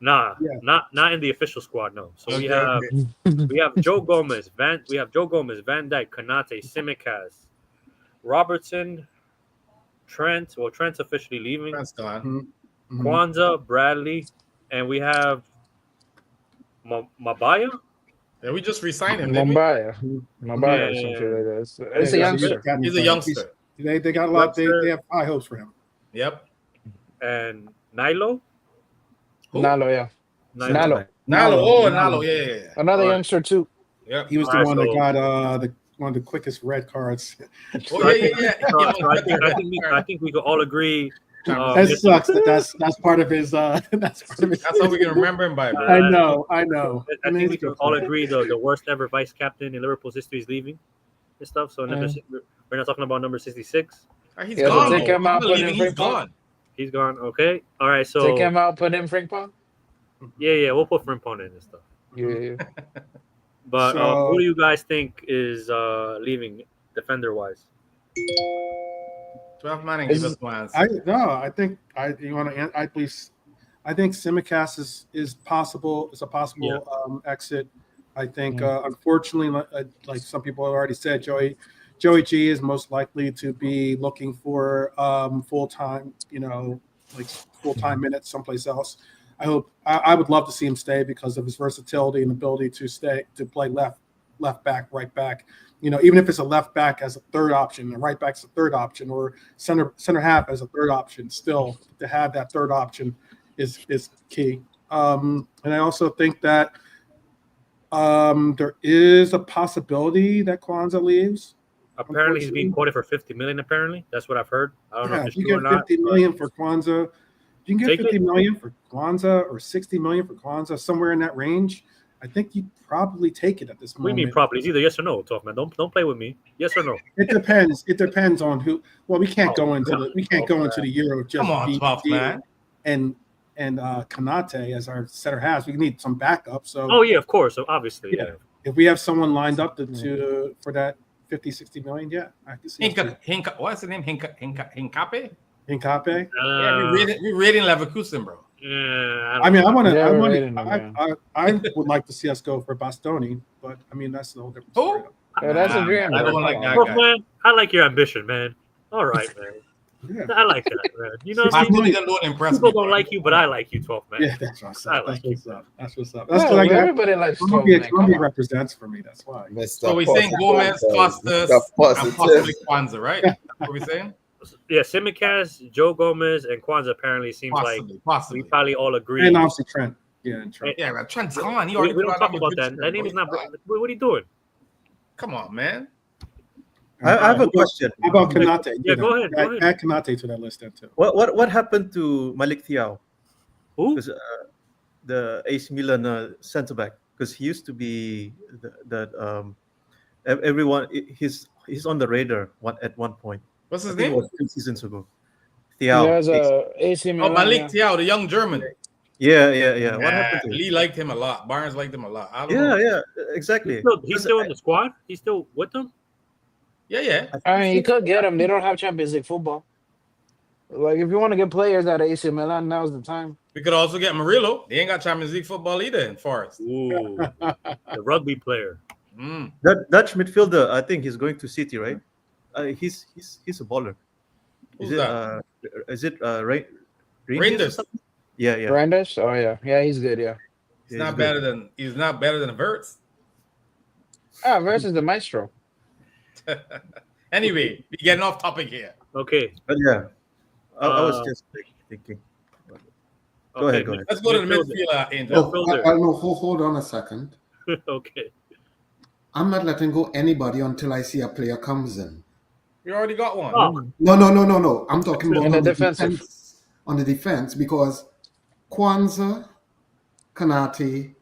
Nah, not in the official squad. No. So we have Joe Gomez, Van Dijk, Konate, Tsimikas, Robertson, Trent. Well, Trent's officially leaving. Trent's gone. Kwanzaa, Bradley, and we have Mabaya. Yeah, we just re-signed him. Mabaya, or something like that. It's a youngster. He's a youngster. They got a lot. They have high hopes for him. Yep. And Nilo. Nalo, yeah. Nalo. Oh, Nalo. Yeah. Another youngster too. Yeah. He was the one that got one of the quickest red cards. Oh, yeah. I think we could all agree. That sucks. That's part of his. That's how we can remember him by. Bro. I know. I think we can all agree though the worst ever vice captain in Liverpool's history is leaving and stuff. So we're not talking about number 66. He's gone. Take him out. He's gone. He's gone. Okay. All right. So take him out. Put in Frimpong. Yeah. We'll put Frimpong in and stuff. Yeah. But who do you guys think is leaving defender wise? 12 man and give us one answer. I think Tsimikas is possible. It's a possible exit. I think unfortunately, like some people have already said, Joey G is most likely to be looking for full-time, full-time minutes someplace else. I would love to see him stay because of his versatility and ability to play left back, right back. Even if it's a left back as a third option, a right back's a third option, or center half as a third option, still to have that third option is key. And I also think that there is a possibility that Kwanzaa leaves. Apparently, he's being quoted for $50 million. Apparently, that's what I've heard. I don't know if it's you true or get not. $50 million for Kwanzaa. You can get $50 million for Kwanzaa or $60 million for Kwanzaa, somewhere in that range. I think you'd probably take it at this moment. What do you mean probably? It's either yes or no, Talk man. Don't play with me. Yes or no? It depends. It depends on who. Well, we can't go into the Euro just come on, tough man. And Konate as our center halves. We need some backup. So of course. So obviously, yeah. If we have someone lined up for that 50-60 million, I can see. What's the name? Hincape? Hincape? Yeah, we're rating Leverkusen, bro. Yeah, I would like to see us go for Bastoni, but I mean that's the whole different story. That's a dream. I don't like that guy. Man, I like your ambition, man. All right, man. Yeah. I like that, man. You know what I Last mean? million don't impress People me. don't like you, but I like you, 12th man. Yeah, that's what's I up. like That's what's up. That's what's up. Yeah, That's like everybody likes 12, Columbia. man. Come Columbia on. represents for me. That's why. Mr. So we're saying Gomez, Costas, Mr. and Positive. possibly Kwanzaa, right? That's what we're saying? Yeah, Simicast, Joe Gomez, and Kwanzaa apparently seems like Possibly. we probably all agree. And obviously Trent. Yeah, and Trent. Yeah, but Trent's gone. He We already don't brought talk up a about good that. script, That name bro. is not. What are you doing? Come on, man. I have a question. How about Kanate? Yeah, go ahead. Go ahead. Add Kanate to that list then too. What happened to Malik Thiaw? Who? Because the AC Milan centre back, because he used to be everyone he's on the radar at one point. What's I his think it name? was 2 seasons ago. He Thiaw. has a AC Oh, Milan. Malik Yeah. Thiaw, the young German. Yeah. What happened to him? Lee liked him a lot. Barnes liked him a lot. I don't Yeah, know. yeah, exactly. He's still in the squad. He's still with them. Yeah. I mean, you could get him. They don't have Champions League football. Like, if you want to get players out of AC Milan, now's the time. We could also get Murillo. They ain't got Champions League football either in Forest. Ooh, the rugby player. That Dutch midfielder, I think he's going to City, right? He's a baller. Who's Is it Rangers? Rangers. Yeah. Brandes? Oh yeah, he's good. Yeah. He's not better than Verts. Versus the Maestro. Anyway, we're getting off topic here. Okay. But yeah, I was just thinking. Go ahead. Let's go to the midfield, Angel. No, hold on a second. Okay. I'm not letting go anybody until I see a player comes in. You already got one. Oh. No. I'm talking about In the on the defensive. defense, on the defense, because Kwanzaa, Kanate,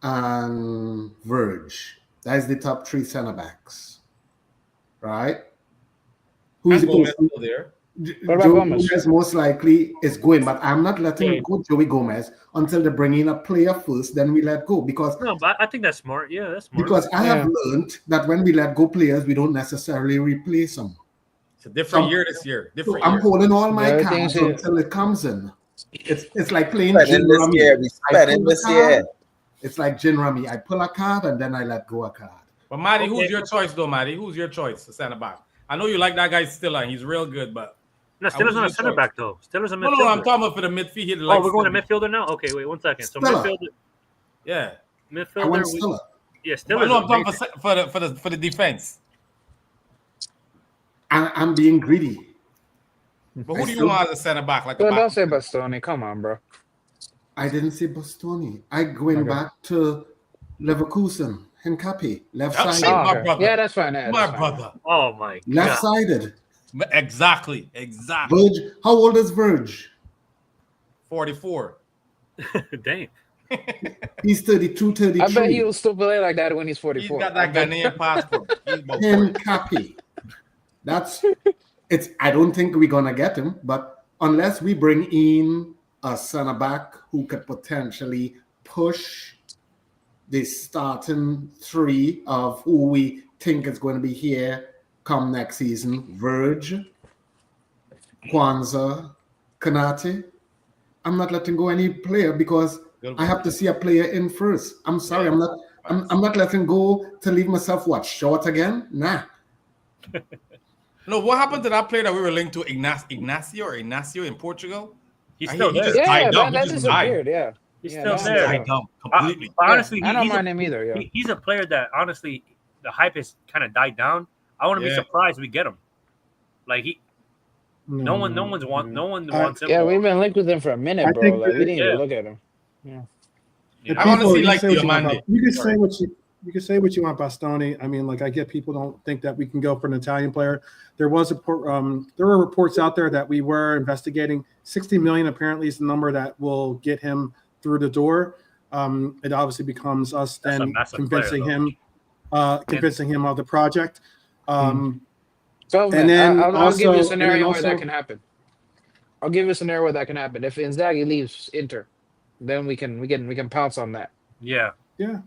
and Verge. That is the top 3 center backs. Right? Who's And the Gomez person? still there. What about Joey Gomez? Gomez most likely is going, but I'm not letting go Joey Gomez until they bring in a player first. Then we let go because No, but I think that's smart. Yeah, that's smart. because I have learned that when we let go players, we don't necessarily replace them. It's a different year this year. So I'm holding all my Yeah, I cards think so. until it comes in. It's like playing Spending gin this rummy. year. We I spending pull a this card, year. It's like gin rummy. I pull a card and then I let go a card. But Matty, who's your choice though, Matty? Who's your choice to center back? I know you like that guy Stiller. He's real good, but No, Stiller's not a center back though. Stiller's a midfielder. no, I'm talking about for the midfield. Oh, we're going to midfielder now. Okay, wait 1 second. So Stiller. midfielder. Yeah. I Midfielder. want Stiller. Yeah, Stiller's. No, I'm talking for the defense. I'm being greedy. But who do you want as a center back? Like a Don't back? say Bastoni. Come on, bro. I didn't say Bastoni. I going back to Leverkusen, Henkapi, left That's sided. my brother. Yeah, that's fine. Yeah, My that's fine. brother. Oh my Left god. sided. Exactly. Verge. How old is Verge? 44. Damn. He's 32, 33. I bet he will still play like that when he's He's 44. got that Ghanaian passport. He's about 40. Henkapi. I don't think we're gonna get him, but unless we bring in a center back who could potentially push the starting 3 of who we think is going to be here come next season, Verge, Kwanzaa, Kanate, I'm not letting go any player because I have to see a player in first. I'm sorry, I'm not letting go to leave myself short again? Nah. No, what happened to that player that we were linked to, Ignacio in Portugal? He's still there. just Yeah, died down. that He just died. disappeared. Yeah. He's Yeah, still that's there. Died down completely. But honestly, I don't he's mind him either. Yeah. he's a player that honestly the hype has kind of died down. I wouldn't be surprised we get him. Like no one wants him. Yeah, we've been linked with him for a minute, I bro. think Like we that- didn't even look at him. Yeah. I want to see You like can say what you want Diamande. about- You can say what you want about Bastoni. I mean, like I get people don't think that we can go for an Italian player. There were reports out there that we were investigating. 60 million apparently is the number that will get him through the door. It obviously becomes us That's a then massive convincing player, him of the project. So, And then I'll give you also- a scenario and then where that also- can happen. I'll give you a scenario where that can happen. If Inzaghi leaves Inter, then we can pounce on that. Yeah. Yeah.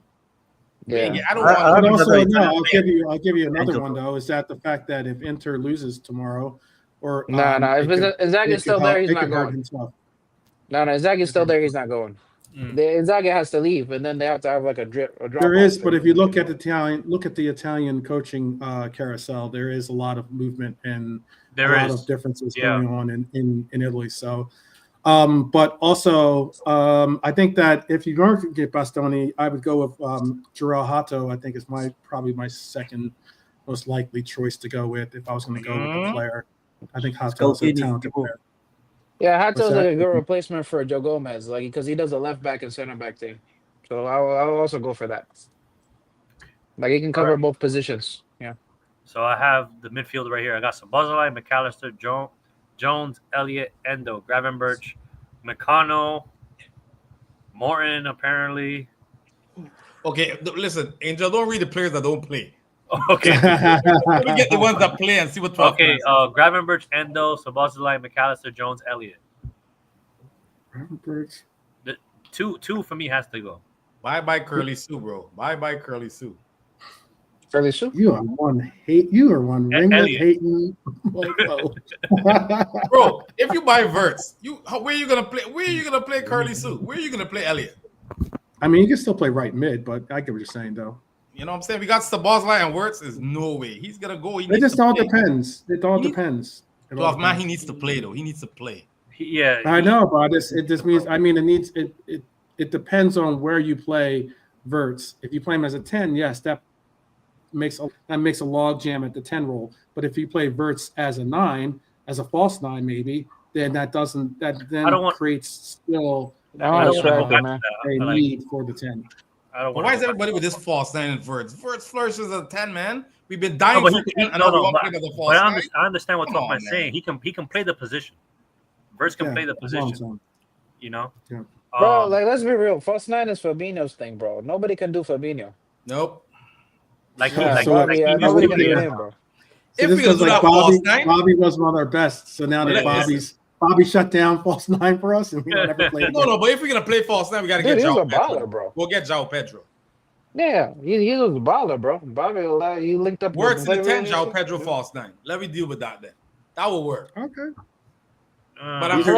Yeah. I don't I- want. I- But also, another no, I'll give you another Angel. one though. Is that the fact that if Inter loses tomorrow, or No. If it could- Inzaghi's it still could there, help- he's it not could hurt going. himself. No, Inzaghi's still there, he's not going. Inzaghi has to leave, and then they have to have like a drop. There is, but if you look at the Italian coaching carousel, there is a lot of movement and lot of differences going on in Italy. So, but also, I think that if you're going to get Bastoni, I would go with Jarrell Hato. I think is probably my second most likely choice to go with if I was going to go with the player. I think Hato is a talented player. Yeah, Hato's like a good replacement for Joe Gomez, like because he does a left back and center back thing. So I'll also go for that. Like he can cover both positions. Yeah. So I have the midfield right here. I got Szoboszlai, McAllister, Jones, Elliott, Endo, Gravenberch, McConnell, Morton apparently. Okay, listen, Angel, don't read the players that don't play. Okay. Let me get the ones that play and see what. Okay, Gravenberch, Endo, Szoboszlai, McAllister, Jones, Elliott. Gravenberch. The two for me has to go. Bye Curly Sue, bro. Bye Curly Sue. Curly Sue. You are one ringlet hating. Bro, if you buy Verts, where are you gonna play? Where are you gonna play Curly Sue? Where are you gonna play Elliott? I mean, you can still play right mid, but I get what you're saying, though. You know what I'm saying? We got Szoboszlai and Wirtz. Is no way he's gonna go. It just all depends. It all depends. 12 man, he needs to play though. He needs to play. I know, but it just means. I mean, it depends on where you play Wirtz. If you play him as a 10, yes, that makes a log jam at the 10 role. But if you play Wirtz as a 9, as a false 9, maybe then creates still a need for the 10. Why is everybody with this false 9 and Wirtz? Wirtz flourishes as a 10, man. We've been dying for 10 and now we want him as a false 9. I understand what Topman's saying. He can play the position. Wirtz can play the position. You know? Yeah. Bro, like let's be real. False 9 is Fabinho's thing, bro. Nobody can do Fabinho. Nope. Nobody can do him, bro. If we do that false 9, Bobby was one of our best. So now that Bobby shut down false 9 for us, and we never played. No, but if we're gonna play false 9, we gotta get João Pedro. Baller, bro. We'll get João Pedro. Yeah, he was a baller, bro. Bobby, you linked up. Works in the 10, João Pedro false 9. Let me deal with that then. That will work. Okay. But you're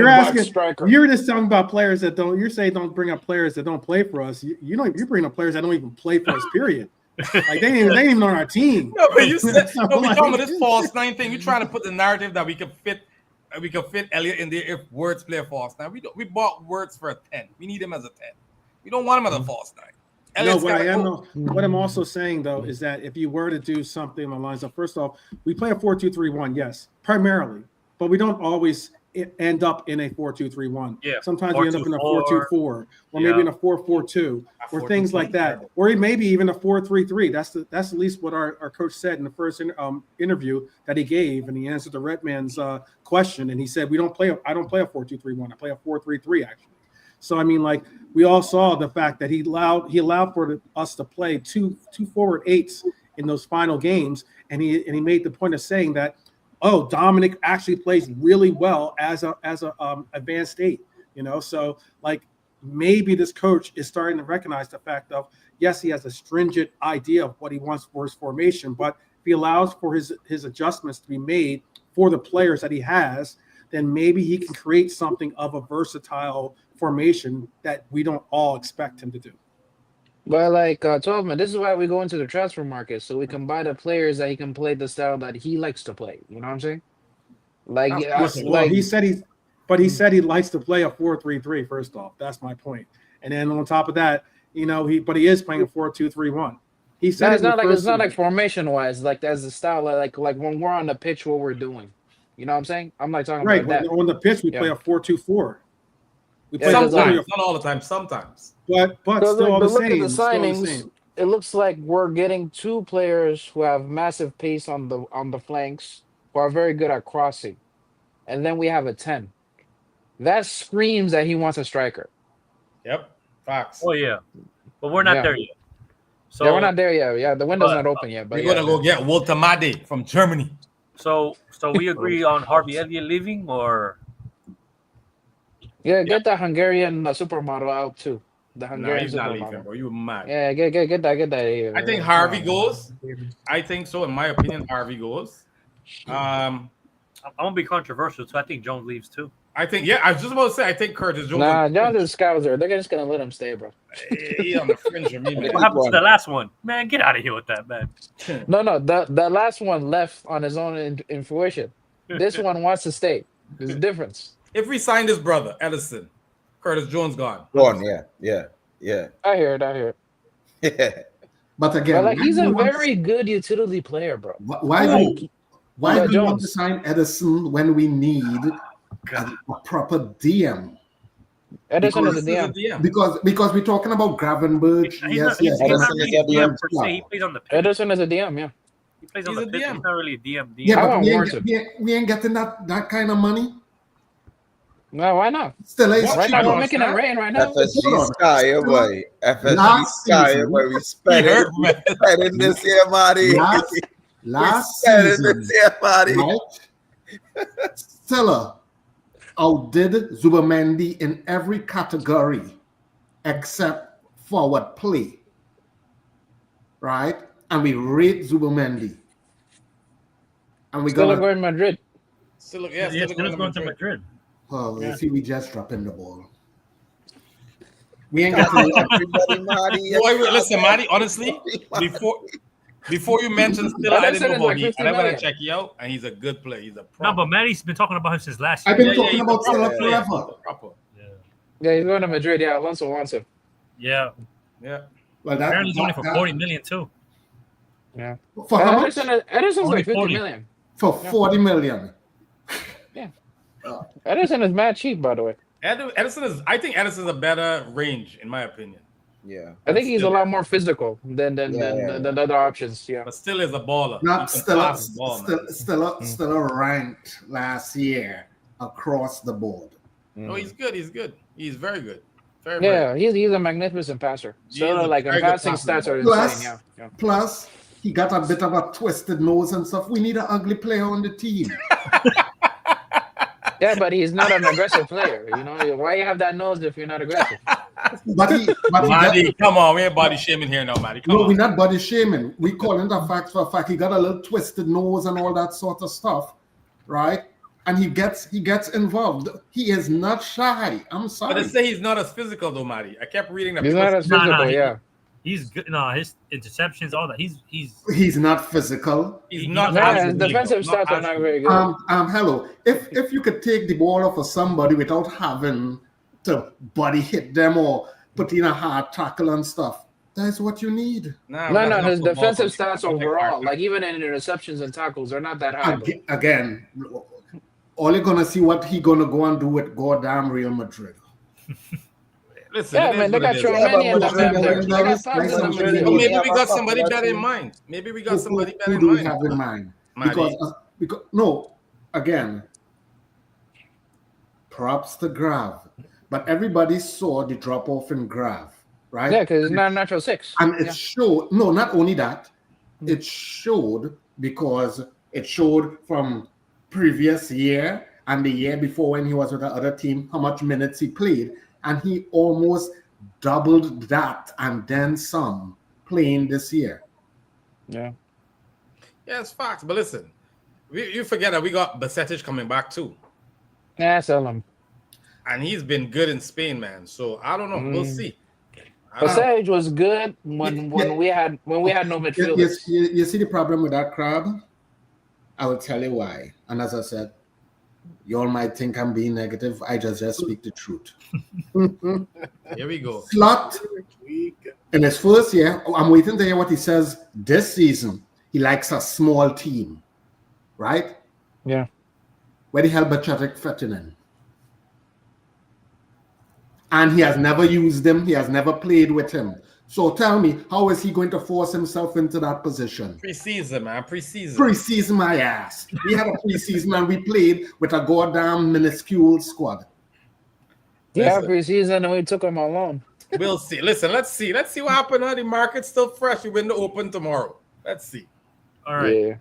asking. You're just talking about players that don't. You're saying don't bring up players that don't play for us. You know, you're bringing up players that don't even play for us. Period. Like they ain't even on our team. No, but you said we talking about this false 9 thing. You're trying to put the narrative that we can fit Elliott in there if Wirtz play a false 9. We bought Wirtz for a 10. We need him as a 10. We don't want him as a false 9. No, what I'm also saying though is that if you were to do something along the lines of, first off, we play a 4-2-3-1, yes, primarily, but we don't always end up in a 4-2-3-1. Yeah. Sometimes we end up in a 4-2-4, or maybe in a 4-4-2, or things like that, or maybe even a 4-3-3. That's at least what our coach said in the first interview that he gave, and he answered the Red Man's question, and he said I don't play a 4-2-3-1. I play a 4-3-3 actually. So I mean, like we all saw the fact that he allowed for us to play two forward 8s in those final games, and he made the point of saying that, oh, Dominic actually plays really well as a advanced 8, you know. So like maybe this coach is starting to recognize the fact of, yes, he has a stringent idea of what he wants for his formation, but if he allows for his adjustments to be made for the players that he has, then maybe he can create something of a versatile formation that we don't all expect him to do. But like 12 man, this is why we go into the transfer market, so we can buy the players that he can play the style that he likes to play. You know what I'm saying? Like, he said he likes to play a 4-3-3. First off, that's my point. And then on top of that, you know, he is playing a 4-2-3-1. He said it's not like formation wise, like as a style, like when we're on the pitch, what we're doing. You know what I'm saying? I'm like talking about that. On the pitch, we play a 4-2-4. We play sometimes, not all the time. Sometimes, but still all the same. Look at the signings. It looks like we're getting 2 players who have massive pace on the flanks, who are very good at crossing, and then we have a 10. That screams that he wants a striker. Yep, facts. Oh yeah, but we're not there yet. So we're not there yet. Yeah, the window's not open yet. But we're gonna go get Walter Made from Germany. So we agree on Harvey Elliott leaving, or get the Hungarian supermodel out too. The Hungarian he's not leaving, bro. You mad? Yeah, get that here. I think Harvey goes. I think so. In my opinion, Harvey goes. I'm gonna be controversial, so I think Jones leaves too. I think, yeah, I was just about to say, I think Curtis Jones. Nah, Jones is Scouser. They're just gonna let him stay, bro. He's on the fringe for me, man. What happened to the last one? Man, get out of here with that, man. No, the last one left on his own in fruition. This one wants to stay. There's a difference. If we sign his brother, Edison, Curtis Jones gone. Gone, yeah. I hear it. Yeah. But again, But like he's a why very good utility player, bro. why do we want to Jones. sign Edison when we need a proper DM? Edison is a This DM. Because we're talking about Gravenberg. He's Yes, not Edison really is a a DM DM. per se. He plays on the pitch. Edison is a DM, yeah. He plays on He's the a pitch. DM. He's not really a DM. Yeah, I but want we Warrington. ain't getting that kind of money. No, why not? Still, it's Right now cheaper. we're making it rain right now. FSG Sky, boy. FSG Last Sky, season- boy. We He spending hurt, man. this year, Marty. Last Spending season, this year, Marty. right? Stella outdid Zubamendi in every category except forward play, right? And we rate Zubamendi, and we Still gonna. going Madrid. Still look, Yeah, still still going to Madrid. Oh, Yeah. you see, we just dropping the ball. We ain't getting Everybody, Marty. Boy, listen, Marty, honestly, before you mention still, I Edison didn't is know like about him. 50 And I'm gonna million. check you out, and he's a good player. He's a No, proper. but Matty's been talking about him since last I've year. been talking about Stella player. He's forever. a proper. Yeah, he's going to Madrid. Yeah, Alonso wants him. Yeah. Yeah. Well, Apparently he's only for 40 million too. Yeah. For how much? Edison's Only like 50 40. million. For 40 million. Edison is mad cheap, by the way. Edison is. I think Edison's a better range, in my opinion. Yeah. I think he's a Still- lot more physical than Yeah. the other options. Yeah. But still is a baller. Not He can Stella, pass the ball, man. Stella ranked last year across the board. No, he's good. He's good. He's very good. Very, Yeah, he's a magnificent passer. He So is a like very in good passing passer. stats are Plus- insane. Yeah. Plus, he got a bit of a twisted nose and stuff. We need an ugly player on the team. Yeah, but he's not an aggressive player. You know why you have that nose if you're not aggressive? But he Marty, come on, we ain't body shaming here now, Marty. Come no, on. we're not body shaming. We calling the facts for a fact. He got a little twisted nose and all that sort of stuff, right? And he gets involved. He is not shy. I'm But sorry. they say he's not as physical though, Marty. I kept reading that. He's not as Nah, physical. he- Yeah. He's good. No, his interceptions, all that. He's He's not physical. He's not. Yeah, Yeah, as his physical, defensive not stats are as not very good. Hello. If you could take the ball off of somebody without having to body hit them or put in a hard tackle and stuff, that's what you need. Nah, No, that's his not football. defensive stats overall, like even in interceptions and tackles, are not that high. bro. Again, all you're gonna see what he gonna go and do with goddamn Real Madrid. Listen, Yeah, it man, is they what got it is. Chouameni and but them there. Madrid- They got Madrid- thugs in the Madrid- Madrid. But maybe Yeah, we got but somebody that's better in it. mind. Maybe we got somebody better Who in do we mind. have in mind? Marty. Because no, again, props to Grav, but everybody saw the drop off in Grav, right? Yeah, because it's not a natural six. And it Yeah. showed, no, not only that, it showed because it showed from previous year and the year before when he was with the other team, how much minutes he played. And he almost doubled that and then some playing this year. Yeah. Yeah, it's facts. But listen, you forget that we got Basetic coming back too. Yeah, sell him. And he's been good in Spain, man. So I don't know. We'll see. I don't know. Passage was good when we had no midfielders. You see the problem with that Crab? I will tell you why. And as I said, you all might think I'm being negative. I just speak the truth. Here we go. Slot in his first year, I'm waiting to hear what he says this season. He likes a small team, right? Yeah. Where the hell Bacetic fitting in? And he has never used him. He has never played with him. So tell me, how is he going to force himself into that position? Preseason, man. Preseason. Preseason, my ass. We had a preseason and we played with a goddamn minuscule squad. Yeah, Listen. preseason and we took him alone. We'll see. Listen, let's see. Let's see what happened. The market's still fresh. We win the open tomorrow. Let's see. all right. Yeah.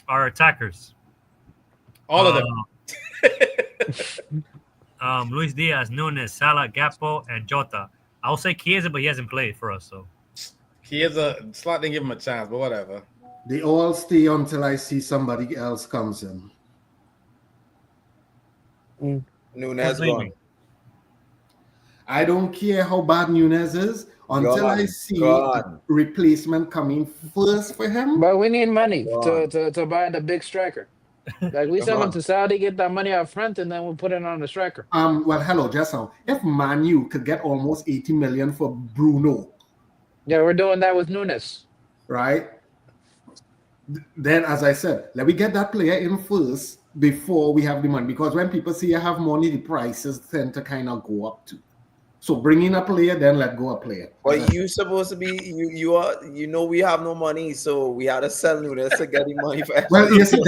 Our attackers. All of them. Luis Diaz, Nunes, Salah, Gakpo, and Jota. I'll say Chiesa, but he hasn't played for us. So He is a slot. Didn't give him a chance, but whatever. They all stay until I see somebody else comes in. Nunes gone. I don't care how bad Nunes is until I see a replacement coming first for him. But we need money to buy the big striker. Like we sell him to Saudi, get that money up front, and then we'll put it on the striker. Well, hello, just now. If Manu could get almost 80 million for Bruno. Yeah, we're doing that with Nunes. Right? Then, as I said, let me get that player in first before we have the money. Because when people see you have money, the prices tend to kind of go up too. So bring in a player, then let go a player. But you supposed to be you are we have no money, so we had to sell Nunes to get the money for. Well, yes, you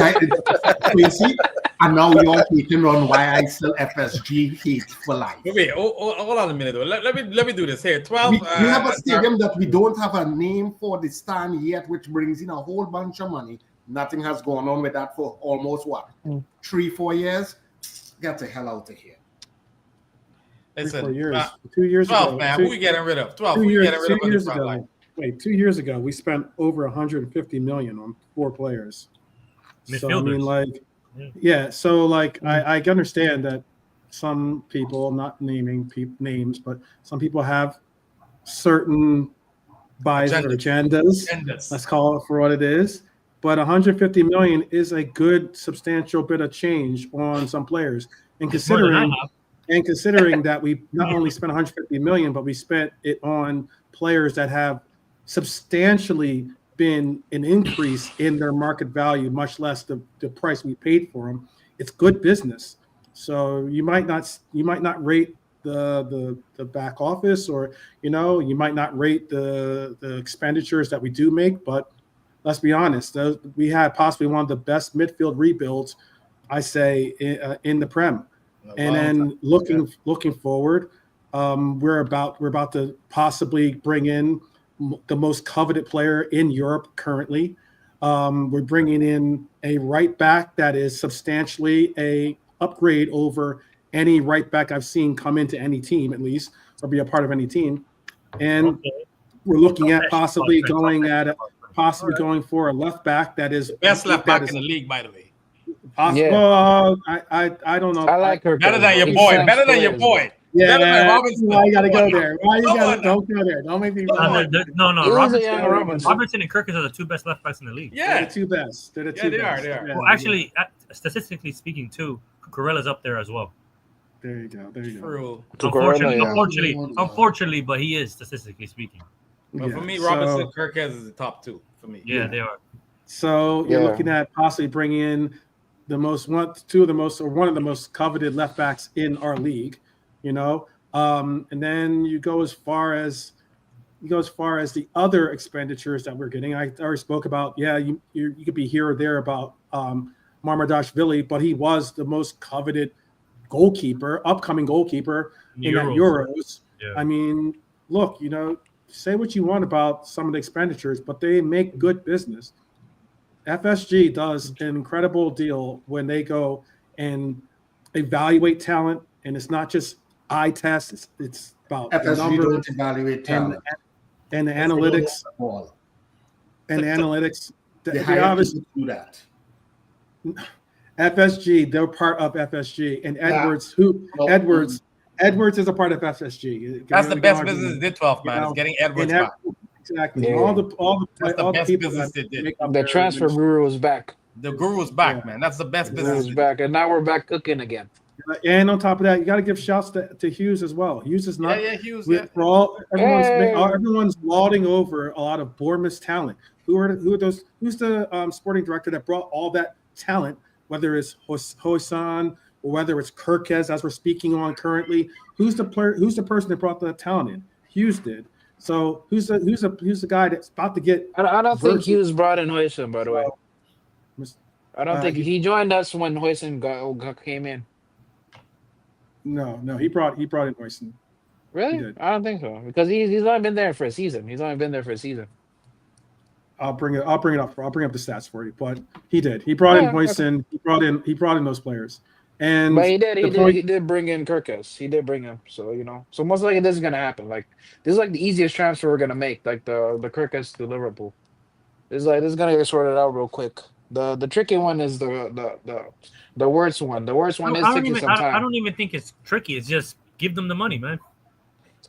see, and now you're hating on why I sell FSG hate for life. Wait, hold on a minute though. Let me do this here. 12. We have a stadium that we don't have a name for the stand yet, which brings in a whole bunch of money. Nothing has gone on with that for almost 3-4 years. Get the hell out of here. Listen, 3-4 years. 2 years 12, ago, man. Who we getting rid of? 12. 2 Who we years, getting rid 2 of on the years front ago. line? Wait, 2 years ago, we spent over 150 million on 4 players. So I mean, like, yeah. So like, I understand that some people, not naming names, but some people have certain biases or agendas. Let's call it for what it is. But 150 million is a good, substantial bit of change on some players, and considering that we not only spent 150 million, but we spent it on players that have substantially been an increase in their market value, much less the price we paid for them. It's good business. So you might not rate the back office, or you might not rate the expenditures that we do make, but let's be honest, we had possibly one of the best midfield rebuilds, I say, in the Prem. And then looking forward, we're about to possibly bring in the most coveted player in Europe currently. We're bringing in a right back that is substantially a upgrade over any right back I've seen come into any team, at least, or be a part of any team. And we're looking at possibly going for a left back that is best left back in the league, by the way. Well, I don't know. I like her better than your boy. Better than your boy. Yeah, why you gotta go there? Why you gotta don't go there? Don't make me. No. Robertson and Kirkus are the 2 best left backs in the league. Yeah, they're the 2 best. They're the 2 best. They are. Well, actually, statistically speaking, too, Cucurella's up there as well. There you go. True. Unfortunately, but he is statistically speaking. But for me, Robertson and Kirkus is the top 2 for me. Yeah, they are. So you're looking at possibly bringing in one of the most coveted left backs in our league, and then you go as far as the other expenditures that we're getting. I already spoke about. Yeah, you could be here or there about Marmardashvili, but he was the most coveted upcoming goalkeeper in that Euros. Yeah. I mean, look, say what you want about some of the expenditures, but they make good business. FSG does an incredible deal when they go and evaluate talent, and it's not just eye tests. It's about FSG numbers, don't evaluate talent, and the analytics, They obviously do that. FSG, they're part of FSG, and Edwards is a part of FSG. That's the best business did 12 man. Is getting Edwards back. Exactly. Yeah. All the best people business they did. The transfer guru was back. The guru was back, man. That's the best business. Was back, and now we're back cooking again. And on top of that, you got to give shouts to Hughes as well. Hughes is not. Hughes. Everyone's lauding over a lot of Bournemouth's talent. Who are those? Who's the sporting director that brought all that talent? Whether it's Hoisan or whether it's Kirkes, as we're speaking on currently, who's the person that brought the talent in? Hughes did. So who's the guy that's about to get? I don't think Hughes brought in Hoisan, by the way. I don't think he joined us when Hoisan came in. No, he brought in Hoisan. Really? I don't think so, because he's only been there for a season. I'll bring it up. I'll bring up the stats for you. But he did. He brought in Hoisin. Okay. He brought in those players. But he did bring in Kirkes. He did bring him. So So most likely this is gonna happen. Like this is like the easiest transfer we're gonna make. Like the Kirkes to Liverpool. This is gonna get sorted out real quick. The tricky one is the worst one. The worst one No, is taking some I time. don't even think it's tricky. It's just give them the money, man.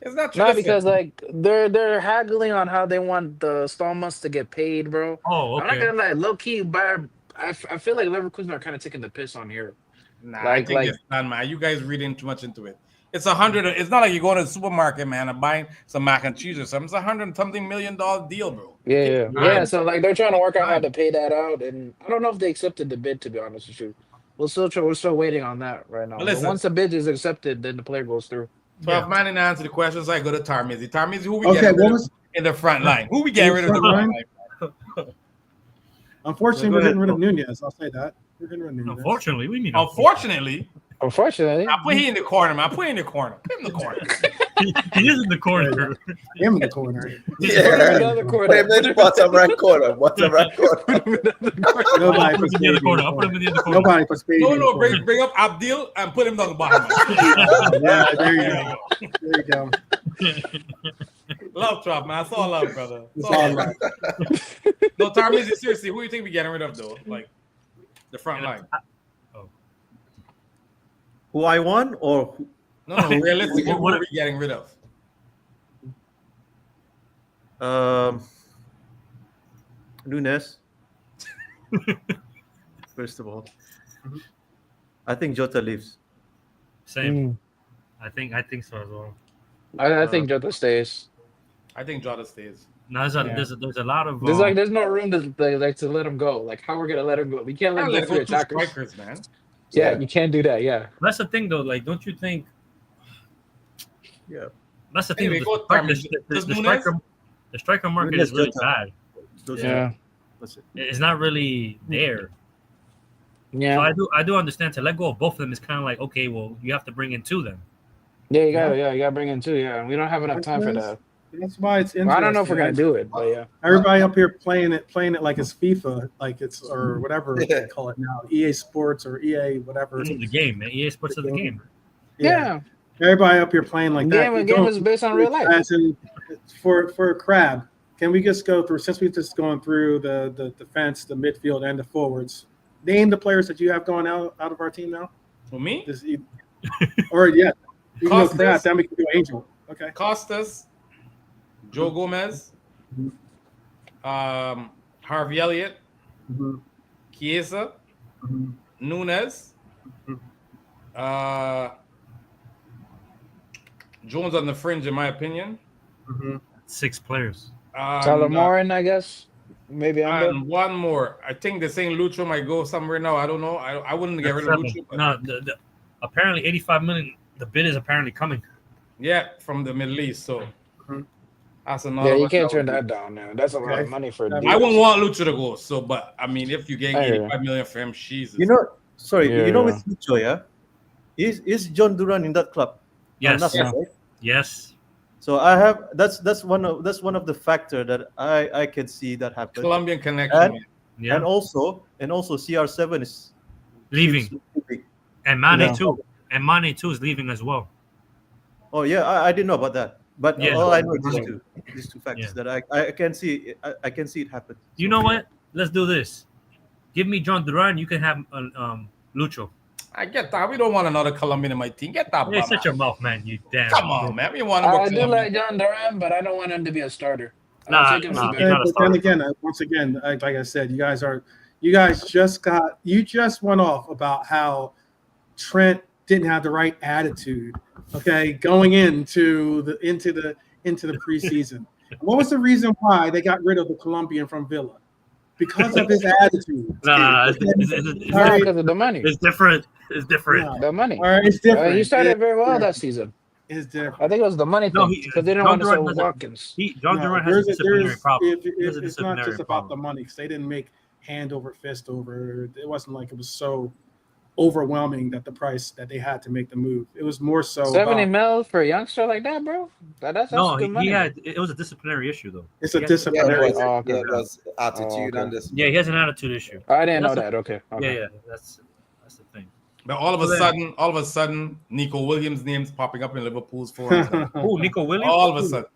It's not true. No, Listen, because like they're haggling on how they want the installments to get paid, bro. Oh, I'm not okay. gonna lie, low key, but I feel like Leverkusen are kind of taking the piss on here. nah, I Like think it's done, man. You guys reading too much into it. It's 100. It's not like you're going to the supermarket, man, and buying some mac and cheese or something. It's $100-something million deal, bro. yeah, Take yeah. time. So like they're trying to work out how Time. to pay that out, and I don't know if they accepted the bid. To be honest with you, we're still waiting on that right now. But But listen, once the bid is accepted, then the player goes through. 12 man didn't answer the questions. I go to Tarmizi. Tarmizi, who we Okay, getting rid what of was in the front line? Who we getting rid of in the front front line? line? unfortunately Go we're ahead, getting rid of bro. Nunez. I'll say that. We're getting rid of Nunez. Unfortunately, we mean Unfortunately, Unfortunately, I put him in the corner, man. I put him in the corner. Put him in the corner. he is in the corner. Him in the corner. Yeah. another Put quarter. him in the bottom right corner. Bottom right corner. Nobody I'll put puts him in the Spade in corner. the I'll put him corner. in the corner. Nobody puts Spade No, in the no, corner. bring up Abdil and put him down the bottom. Yeah, there you go. There you go. Love trap, man. It's all love, brother. It's all love. No, Tarmizi, seriously, who do you think we getting rid of though? Like the front line. Who I want or who, No, realistically, What- what are we getting rid of? Nunes? First of all, I think Jota leaves. Same. I think so as well. I think Jota stays. I think Jota stays. No, there's a lot of There's no room to let him go. Like how we're gonna let him go? We can't let Can't him let go go through two attackers. strikers, man. Yeah, you can't do that. Yeah. That's the thing though. Like, don't you think? Yeah. That's the thing. Anyway, The, go strike- Tarmizi. the, Does the Nunes? striker market Nunes, is really Jota. bad. Those Yeah. That's it. It's not really there. Yeah. So I do understand to let go of both of them is kind of like, okay, well, you have to bring in two then. Yeah, you gotta bring in two. Yeah, we don't have enough time for that. That's why it's interesting. Well, I don't know if we're gonna do it, but yeah. Everybody up here playing it like it's FIFA, like it's or whatever they call it now, EA Sports or EA whatever. It's the game, man. EA Sports is the game. Yeah. Everybody up here playing like that. You Game don't- is based on real life. As in, for Crab, can we just go through since we've just gone through the defense, the midfield, and the forwards? Name the players that you have going out of our team now. For me, Just, or yeah, you can go Costas. Crab. Then we can do Angel. Okay. Costas, Joe Gomez, Harvey Elliott, Mhm. Chiesa, Mhm. Nunes, Jones on the fringe, in my opinion. Mhm. 6 players. Salamorin, I guess. Maybe under. And one more. I think the St. Lucho might go somewhere now. I don't know. I wouldn't get rid of Lucho. But No, apparently 85 million. The bid is apparently coming. yeah, from the Middle East. So Mhm. that's another Yeah, you one can't that turn would that down now. That's a lot Okay. of money for a I deal. I wouldn't want Lucho to go. So, but I mean, if you get I hear 85 million for him, Jesus. You know, sorry, Yeah, you know yeah. with Lucho, yeah? Is John Duran in that club? Yes. Nothing, Yeah. right? Yes. So I have that's one of the factor that I can see that happen. Colombian connection. And- man. Yeah. And also CR7 is Leaving. leaving. And Mane Yeah. too. And Mane too is leaving as well. Oh yeah, I didn't know about that. But Yeah. all I know is Yeah. these two factors Yeah. that I can see I can see it happen. You So, know what? Let's do this. Give me John Duran. You can have Lucho. I get that. We don't want another Colombian in my team. Get that. Hey, bum shut out. your mouth, man. You damn. Come on, man. We want to I work do Colombian. like John Duran, but I don't want him to be a starter. Nah, I'll take him nah. to He's not a But then starter. again, once again, like I said, you guys just went off about how Trent didn't have the right attitude. Okay, going into the preseason. What was the reason why they got rid of the Colombian from Villa? Because of his attitude. No. No, because of the money. It's different. It's different. No. The money. All right, it's different. He started very well Yeah. that season. It's different. I think it was the money No, thing he- because they didn't John want to Duran sell doesn't- Watkins. John No, Duran has a disciplinary problem. He has a It's not disciplinary just about problem. the money because they didn't make hand over fist over. It wasn't like it was so overwhelming that the price that they had to make the move. It was more so 70 about, mil for a youngster like that, bro. That's No, good money. he had. It was a disciplinary issue though. it's a He had- Yeah, disciplinary. it was, Oh, okay. yeah, it was attitude Oh, okay. and this. Yeah, he has an attitude issue. I didn't know That's that. Okay. Okay. Yeah, that's the thing. But all of a sudden, Nico Williams' name's popping up in Liverpool's forums. Oh, Nico Williams. all of a sudden.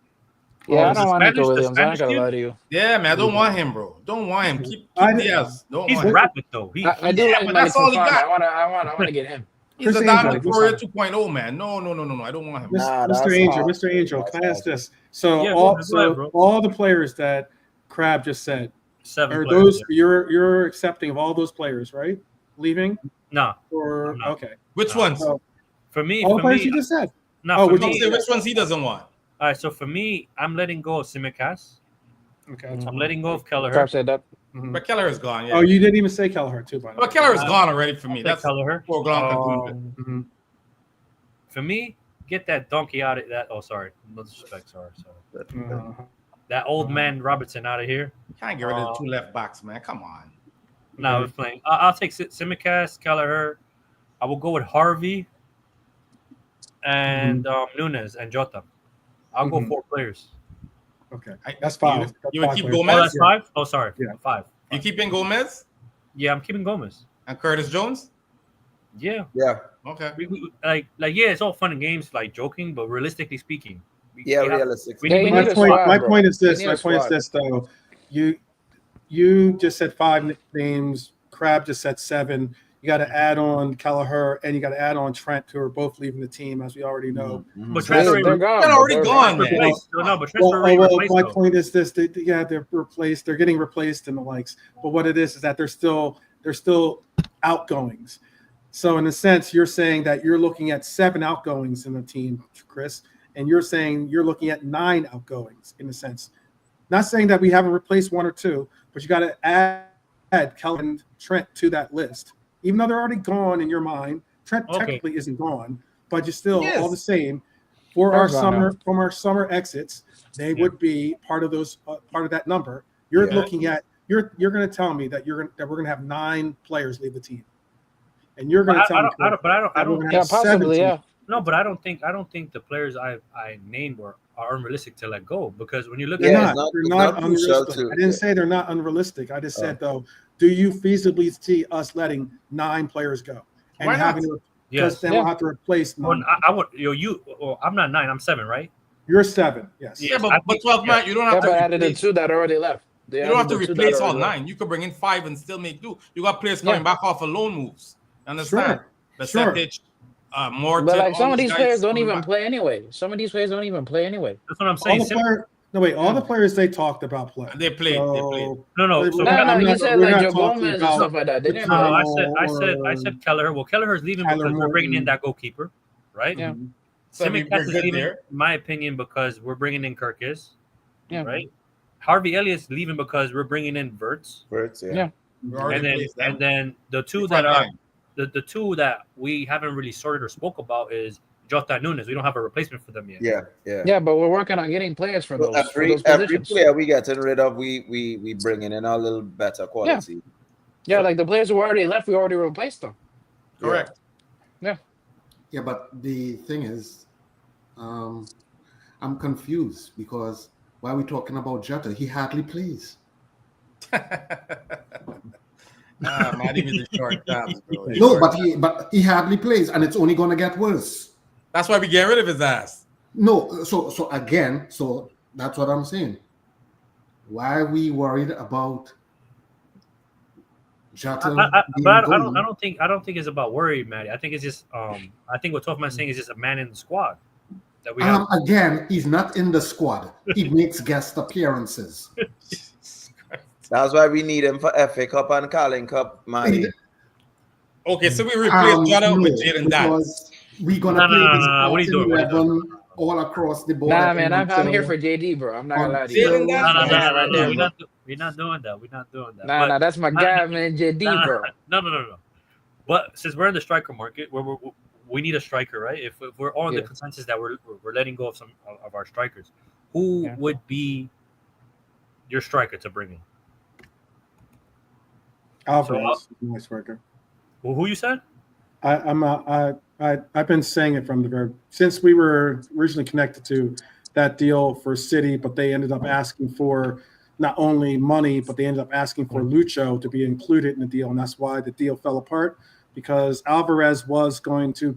Yeah, I the don't want Nico Spanish, the Williams. I'm not Spanish gonna kid? lie to you. Yeah, man, I don't want him, bro. Don't want him. Keep Diaz. Don't He's want him. rapid though. I do Yeah, like but Malik that's all he Fofana. got. I wanna get him. He's Chris a Diamond Angel, Warrior 2.0, man. No. I don't want him. Nah, Mr. that's Angel, hard. Mr. Angel, That's can I ask hard. this? So Yeah, all go ahead, bro. all the players that Crab just said, 7 are players. those you're accepting of all those players, right? Leaving No, or I'm not. okay? Which No. ones? So For me, all the players you just said. no, Oh, for which me. ones? Say which ones he doesn't want. All right, so for me, I'm letting go of Simicast. Okay. That's I'm fine. letting go of Kelleher. Crab said that. Mhm. But Keller is gone. Yeah. Oh, you didn't even say Kelleher too, by the way. But Keller is gone already for me. I'll take That's Kelleher. foregone conclusion. Mhm. For me, get that donkey out of that. Oh, sorry, no disrespect. Sorry. That old man Robertson out of here. Can't get rid of the 2 left backs, man. Come on. No, we're playing. I'll take Simicast, Kelleher. I will go with Harvey and Nunes and Jota. I'll go Mhm. 4 players. Okay, I- that's 5. You That's would keep 5 Gomez? players. Oh, that's 5. Oh, sorry, Yeah. 5. You keeping Gomez Yeah, I'm keeping Gomez. and Curtis Jones? Yeah, Yeah, Okay. like yeah, it's all fun and games, like joking, but realistically speaking, yeah, we have- realistic. we Yeah, need- you we need need a to- squad, My bro. point is You this. need My a point is squad. this, though. You just said 5 names. Crab just said 7. You got to add on Kelleher and you got to add on Trent, who are both leaving the team, as we already know. But They, Trent's already they're gone. They're bro. already They're gone, gone. man. replaced. No, but Trent's already replaced. My though. point is this: they're replaced. They're getting replaced and the likes. But what it is that they're still outgoings. So in a sense, you're saying that you're looking at 7 outgoings in the team, Chris, and you're saying you're looking at 9 outgoings in a sense. Not saying that we haven't replaced 1 or 2, but you got to add Kelly and Trent to that list, even though they're already gone in your mind. Trent Okay. technically isn't gone, but you're still Yes. all the same. For They're our gone summer, now. from our summer exits, they Yeah. would be part of those, part of that number. You're Yeah. looking at you're going to tell me that we're going to have 9 players leave the team, and you're going to But tell me I don't that we're gonna Yeah, have possibly. 17. Yeah. No, but I don't think the players I named are unrealistic to let go, because when you look They're Yeah, at it's not. not- They're it's not not crucial unrealistic. to- I didn't say they're not unrealistic. I just said though, do you feasibly see us letting 9 players go and Why not? having to, because yes, then Yeah. we'll have to replace 9. when I would well, I'm not 9, I'm 7, right? You're 7. Yes. Yeah, I but think- 12 man, you don't Yeah, have but to added the replace, 2 that already left. They you don't have added to the 2 that replace all already left. 9. You could bring in 5 and still make do. You got players Yeah. coming back off of loan moves. Understand? Sure. Percentage, Morton, But like some all of these guys players don't coming even back. play anyway. Some of these players don't even play anyway. That's what I'm All saying. the players they talked about play. They played. So, No. We're So No, not- no, I'm you not- said we're like not Joe talking Gomez and about- stuff like that. They didn't no, play. I said Kelleher. Well, Kelleher's leaving Tyler because we're bringing in Morton. that goalkeeper, right? Yeah. So we're Simicast is good leaving, there. in my opinion, because we're bringing in Kirkis, Yeah. right? Harvey Elliott's leaving because we're bringing in Verts, Birds, yeah. Yeah. We already replaced them. and then the 2 Front that are line. the 2 that we haven't really sorted or spoke about is Jota and Nunes. We don't have a replacement for them yet. Yeah. Yeah, but we're working on getting players for So those every positions. player we getting rid of, we bringing in a little better quality. Yeah, like the players who already left, we already replaced them. Correct. Yeah, but the thing is, I'm confused because why are we talking about Jota? He hardly plays. Man, even the short tabs, bro. No, but he hardly plays, and it's only going to get worse. That's why we get rid of his ass. No, so again, so that's what I'm saying. Why are we worried about Jota? But I don't think it's about worry, Matty. I think it's just I think what Tough saying is just a man in the squad that we have. Again, he's not in the squad. He makes guest appearances. That's why we need him for FA Cup and Carling Cup, man. Okay, so we replaced Jota No, with Jaden Dye. because we're gonna play this No. What are you doing? What are you starting doing? 11 all across the board. Nah, man, I'm until- here for JD, bro. I'm not gonna lie to you. until- Jaden Dye. No, right there, we're not doing that. We're not doing that. Nah, But- that's my guy, man, JD, bro. No. But since we're in the striker market, we need a striker, right? If we're all in the Yeah. consensus that we're letting go of some of our strikers, who Yeah. would be your striker to bring in? Alvarez, nice worker. Well, who you said? I've been saying it from the very since we were originally connected to that deal for City, but they ended up asking for not only money, but they ended up asking for Lucho to be included in the deal, and that's why the deal fell apart. Because Alvarez was going to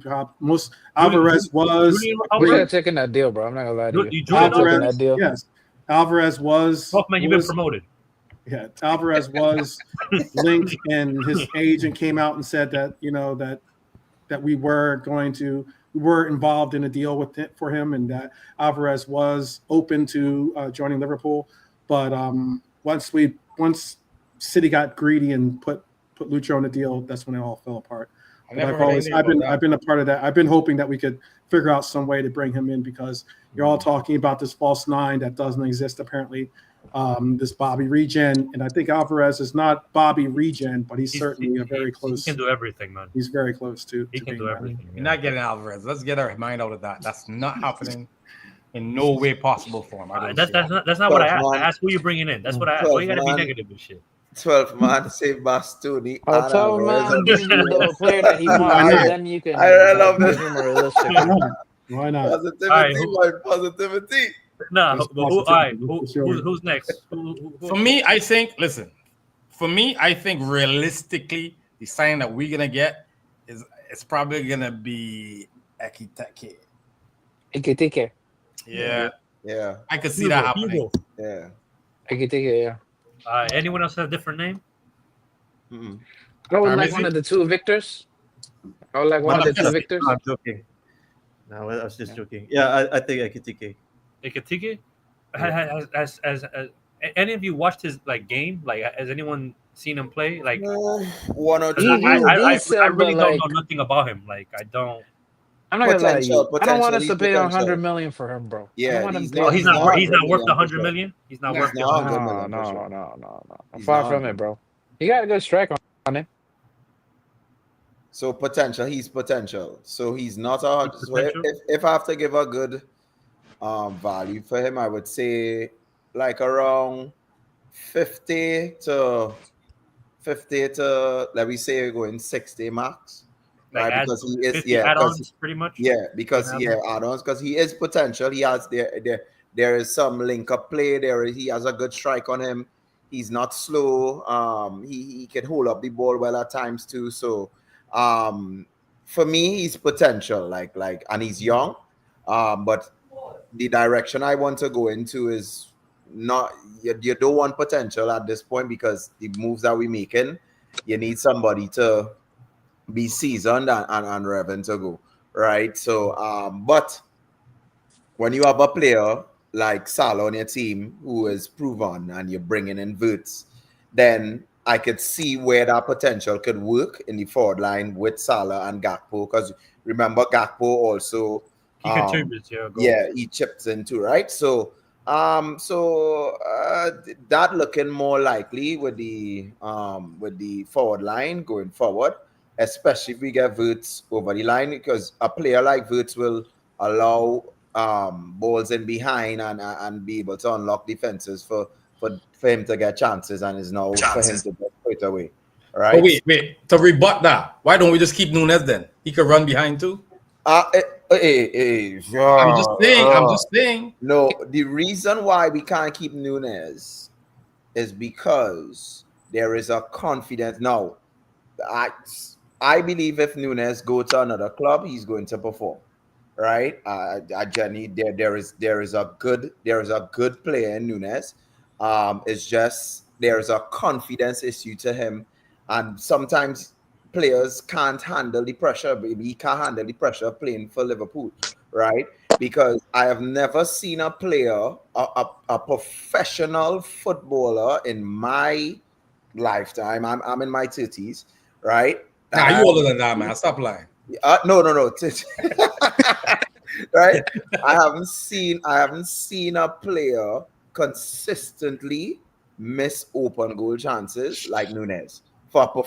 Alvarez was We should have taken that deal, bro. I'm not gonna lie to you. You joined Taking Alvarez, that deal. yes, Alvarez was. Oh man, you've been promoted. Yeah, Alvarez was linked, and his agent came out and said that that we were involved in a deal with it for him, and that Alvarez was open to joining Liverpool. But once City got greedy and put Lucho on the deal, that's when it all fell apart. I've been a part of that. I've been hoping that we could figure out some way to bring him in, because you're all talking about this false nine that doesn't exist apparently. This Bobby Regen, and I think Alvarez is not Bobby Regen, but he's certainly very close. He can do everything, man. He's very close to. He can do everything. You're not getting Alvarez. Let's get our mind out of that. That's not happening in no way possible for him. That's not what I asked. I asked who you bringing in. That's what I asked. Why you gotta be negative and shit? 12 man, say Bastoni. I'll tell him, man, bring you the player that he wants, then you can. I love this. Why not? Positivity. Nah, who's next? For me, I think. Listen, for me, I think realistically, the sign that we're gonna get is it's probably gonna be Ekitike. Ekitike. Yeah. I could see Hugo, that happening. Hugo. Yeah. Ekitike, yeah. Anyone else have a different name? I would like one of the two Victors. I would like one of the two Victors. I'm joking. No, I was just joking. Yeah, I think Ekitike. Ekitike? Has any of you watched his game? Like, has anyone seen him play? Like, one or two. I really don't know nothing about him. Like, I don't. I'm not gonna lie to you. I don't want us to pay $100 million for him, bro. Yeah, he's not worth $100 million. He's not worth $100 million. No. I'm far from it, bro. He got a good strike on him. So potential, he's potential. So he's not a. So if I have to give a good value for him, I would say like around 50 to let me say going 60 max. Like right, because he is add-ons pretty much. Yeah, because add-ons because he is potential. He has there is some link up play. He has a good strike on him. He's not slow. He can hold up the ball well at times too. So for me, he's potential. Like and he's young. But the direction I want to go into is not you don't want potential at this point, because the moves that we're making, you need somebody to be seasoned and reverent to go, right? So but when you have a player like Salah on your team who is proven and you're bringing in Wirtz, then I could see where that potential could work in the forward line with Salah and Gakpo, because remember Gakpo also he contributes, he chips in too, right? So that looking more likely with the forward line going forward, especially if we get Wirtz over the line, because a player like Wirtz will allow balls in behind and be able to unlock defenses for him to get chances, and is now for him to get straight away. Right? Oh, wait. To rebut that, why don't we just keep Nunes then? He could run behind too. I'm just saying. No, the reason why we can't keep Nunes is because there is a confidence. Now, I believe if Nunes go to another club, he's going to perform, right? Jenny, there is a good player in Nunes. It's just there is a confidence issue to him, and sometimes players can't handle the pressure. Maybe he can't handle the pressure playing for Liverpool, right? Because I have never seen a player, a professional footballer in my lifetime. I'm in my 30s, right? Nah, you older than that, man. Stop lying. No. Right? I haven't seen a player consistently miss open goal chances like Nunes for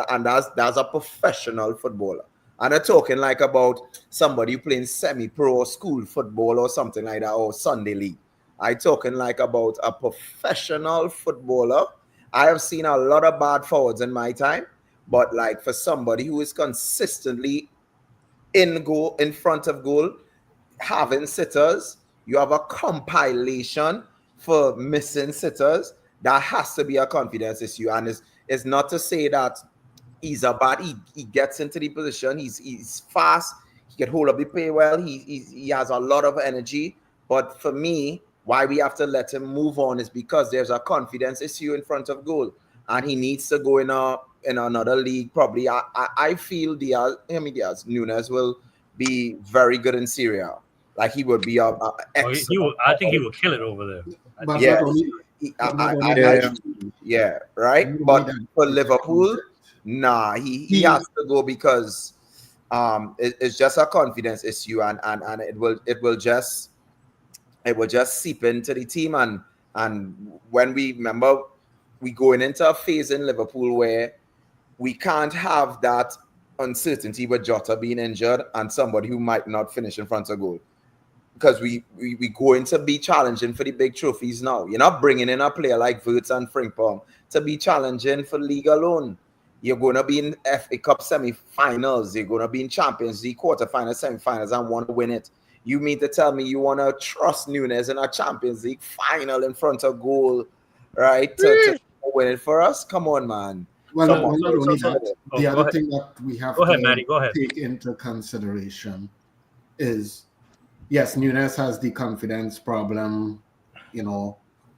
and that's a professional footballer. And I'm talking like about somebody playing semi-pro or school football or something like that, or Sunday league. I'm talking like about a professional footballer. I have seen a lot of bad forwards in my time, but like for somebody who is consistently in front of goal, having sitters, you have a compilation for missing sitters. That has to be a confidence issue, and it's not to say that he's a bad. He gets into the position. He's fast. He can hold up the play well. He has a lot of energy. But for me, why we have to let him move on is because there's a confidence issue in front of goal, and he needs to go in another league. Probably, I feel Diaz Nunes will be very good in Syria. Like he would be a excellent. I think he would kill it over there. But Yeah, not only, but not only that, yeah, right. not only But that, for it's a Liverpool, concept. nah, he has to go because it's just a confidence issue, and it will just seep into the team, and when we remember we going into a phase in Liverpool where we can't have that uncertainty with Jota being injured and somebody who might not finish in front of goal, because we going to be challenging for the big trophies now. You're not bringing in a player like Wirtz and Frimpong to be challenging for league alone. You're going to be in FA Cup semi-finals. You're going to be in Champions League quarterfinals, semi-finals, and want to win it. You mean to tell me you want to trust Nunes in a Champions League final in front of goal, right? To win it for us? Come on, man. Well, Come not on. only that, the go other ahead. thing that we have Go ahead, to Maddie. Go ahead. take into consideration is, yes, Nunes has the confidence problem,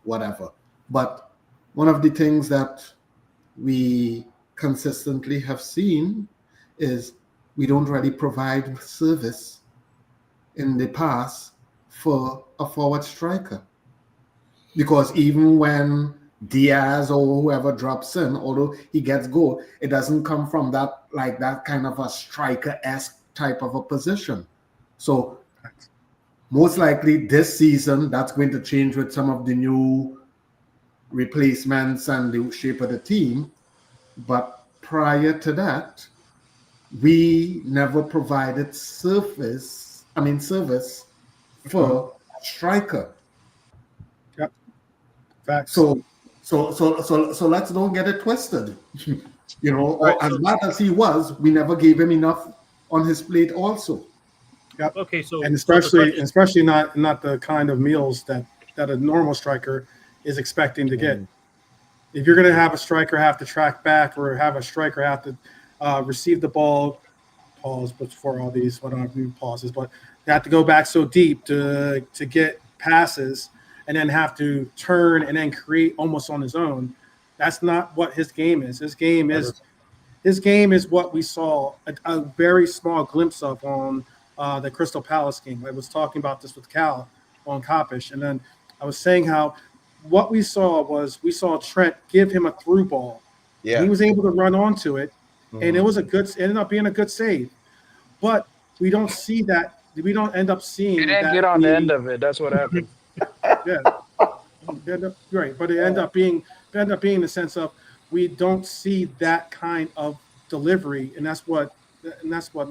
whatever. But one of the things that we consistently have seen is we don't really provide service in the past for a forward striker. Because even when Diaz or whoever drops in, although he gets goal, it doesn't come from that kind of a striker-esque type of a position. So most likely this season, that's going to change with some of the new replacements and the shape of the team. But prior to that, we never provided service for a striker. Yep. Facts. So let's don't get it twisted. Right, As bad as he was, we never gave him enough on his plate also. Yep. Okay, so And so the question- especially not the kind of meals that a normal striker is expecting to get. If you're going to have a striker have to track back, or have a striker have to receive the ball, pause before all these, what aren't even pauses, but they have to go back so deep to get passes, and then have to turn and then create almost on his own. That's not what his game is. His game is what we saw a very small glimpse of on the Crystal Palace game. I was talking about this with Cal on Kopish, and then I was saying how what we saw Trent give him a through ball. Yeah. He was able to run onto it, and it ended up being a good save. But we don't see that. We don't end up seeing He didn't that. get on the end of it. That's what happened. Yeah. Right, but it ended up being the sense of we don't see that kind of delivery, and that's what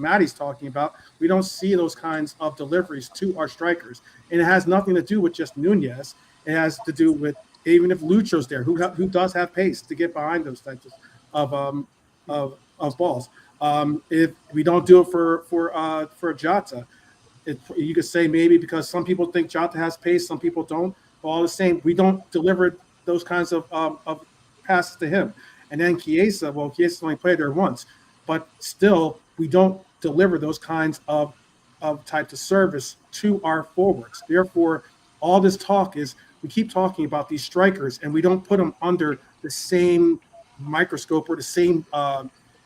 Maddie's talking about. We don't see those kinds of deliveries to our strikers, and it has nothing to do with just Nunez. It has to do with, even if Lucho's there, who does have pace to get behind those types of balls. If we don't do it for Jota, you could say maybe because some people think Jota has pace, some people don't. But all the same, we don't deliver those kinds of passes to him. And then Chiesa only played there once, but still we don't deliver those kinds of types of service to our forwards. Therefore, all this talk is we keep talking about these strikers, and we don't put them under the same microscope or the same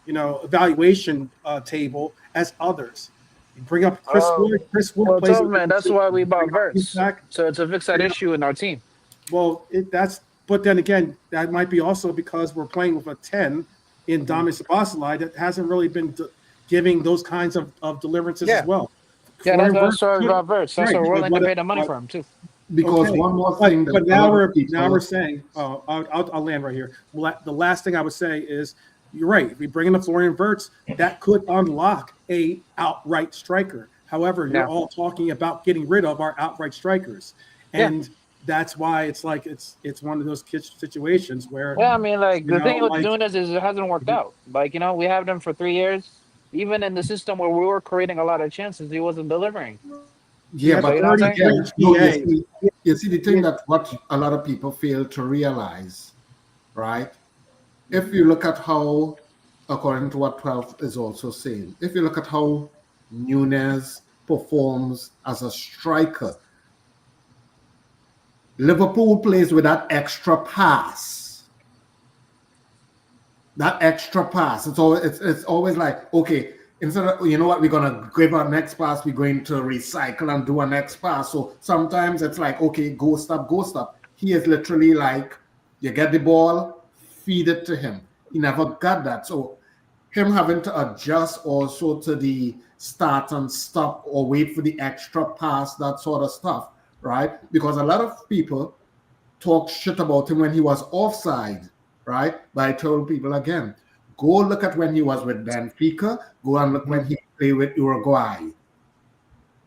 evaluation table as others. You bring up Chris Wood. Chris Wood Well, plays. tough, man. That's why we bought Verts. Back. So to fix that issue in our team. Well, but then again, that might be also because we're playing with a 10 in Damis Abasalai that hasn't really been giving those kinds of deliverances as well. Yeah, that's why we bought Verts. That's why we're willing to pay the money for him too. Because one more thing, but now we're saying, I'll land right here. The last thing I would say is, you're right. If we bring in the Florian Wirtz, that could unlock a outright striker. However, you're all talking about getting rid of our outright strikers, and that's why it's like it's one of those situations where. Yeah, I mean, like the thing with doing this is it hasn't worked out. Like we have them for 3 years. Even in the system where we were creating a lot of chances, he wasn't delivering. Yeah, but you see the thing that what a lot of people fail to realize, right? If you look at how, according to what 12 is also saying, if you look at how Nunez performs as a striker, Liverpool plays with that extra pass. That extra pass. It's always like, okay, instead of, you know what, we're gonna give our next pass, we're going to recycle and do a next pass. So sometimes it's like, okay, go stop, go stop. He is literally like, you get the ball, feed it to him. He never got that. So him having to adjust also to the start and stop or wait for the extra pass, that sort of stuff, right? Because a lot of people talk shit about him when he was offside, right? But I told people again, go look at when he was with Benfica, go and look when he played with Uruguay.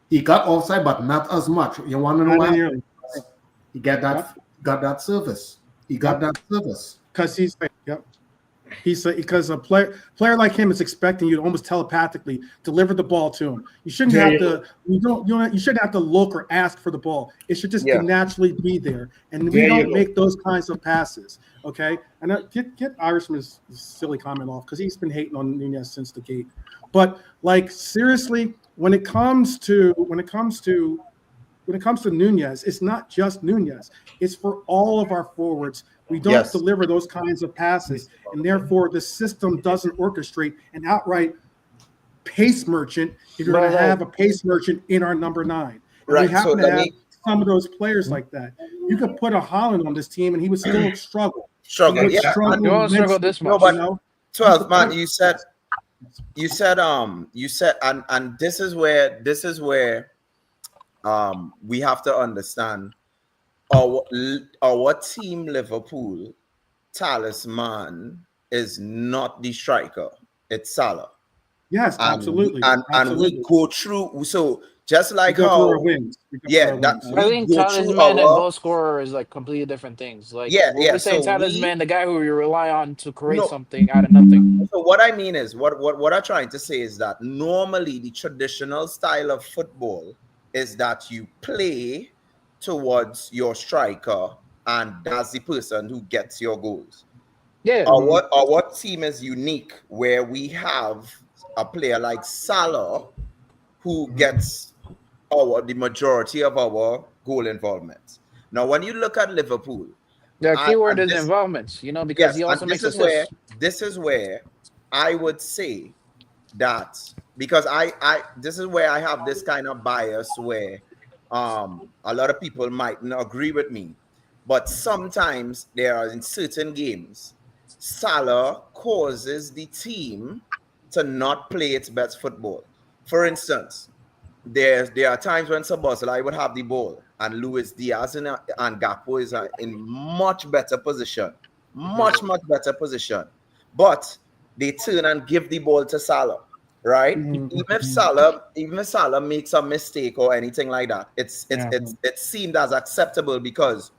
He got offside, but not as much. You want to know why? He got that service. He got that service. Because because a player like him is expecting you to almost telepathically deliver the ball to him. You shouldn't have to. You shouldn't have to look or ask for the ball. It should just naturally be there. And we don't make those kinds of passes. Okay, and get Irishman's silly comment off because he's been hating on Nunez since the gate. But like seriously, when it comes to Nunez, it's not just Nunez. It's for all of our forwards. We don't deliver those kinds of passes, and therefore the system doesn't orchestrate an outright pace merchant if you're going to have a pace merchant in our number 9. Right. We happen to have some of those players like that. You could put a Holland on this team, and he would still struggle. You won't struggle this much. No, but 12, man, you said, and this is where we have to understand our team Liverpool talisman is not the striker, it's Salah. Yes, absolutely. And we go through, so just like how I think talisman and goal scorer is like completely different things. Like we say talisman, the guy who you rely on to create something out of nothing. So what I mean is what I'm trying to say is that normally the traditional style of football is that you play towards your striker, and that's the person who gets your goals. Yeah. Our team is unique where we have a player like Salah who gets the majority of our goal involvements. Now, when you look at Liverpool, the keyword is involvements, because he also makes assists. This is where I would say that, because this is where I have this kind of bias where a lot of people might not agree with me, but sometimes there are in certain games, Salah causes the team to not play its best football. For instance, there are times when Szoboszlai would have the ball and Luis Diaz and Gakpo is in much better position, much better position, but they turn and give the ball to Salah. Right? Even if Salah makes a mistake or anything like that, it's seen as acceptable because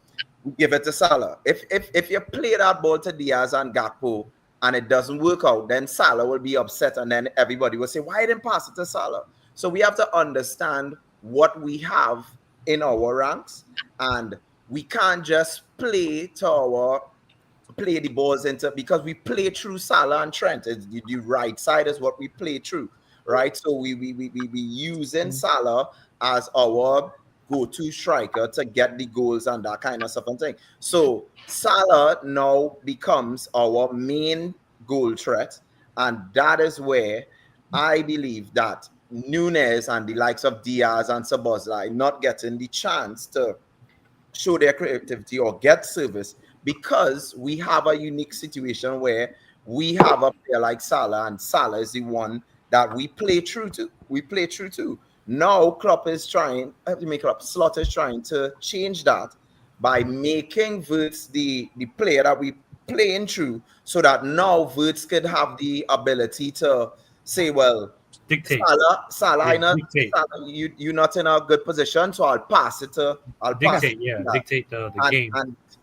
we give it to Salah. If you play that ball to Diaz and Gakpo and it doesn't work out, then Salah will be upset, and then everybody will say, "Why didn't pass it to Salah?" So we have to understand what we have in our ranks, and we can't just play the balls into, because we play through Salah and Trent. The right side is what we play through, right? So we using Salah as our go-to striker to get the goals and that kind of stuff and thing. So Salah now becomes our main goal threat, and that is where I believe that Nunez and the likes of Diaz and Szoboszlai not getting the chance to show their creativity or get service, because we have a unique situation where we have a player like Salah, and Salah is the one that we play through to. Now Slot is trying to change that by making Wirtz the player that we playing through, so that now Wirtz could have the ability to say, well, dictate. Salah, you're not in a good position, so I'll pass it to. Dictate the game.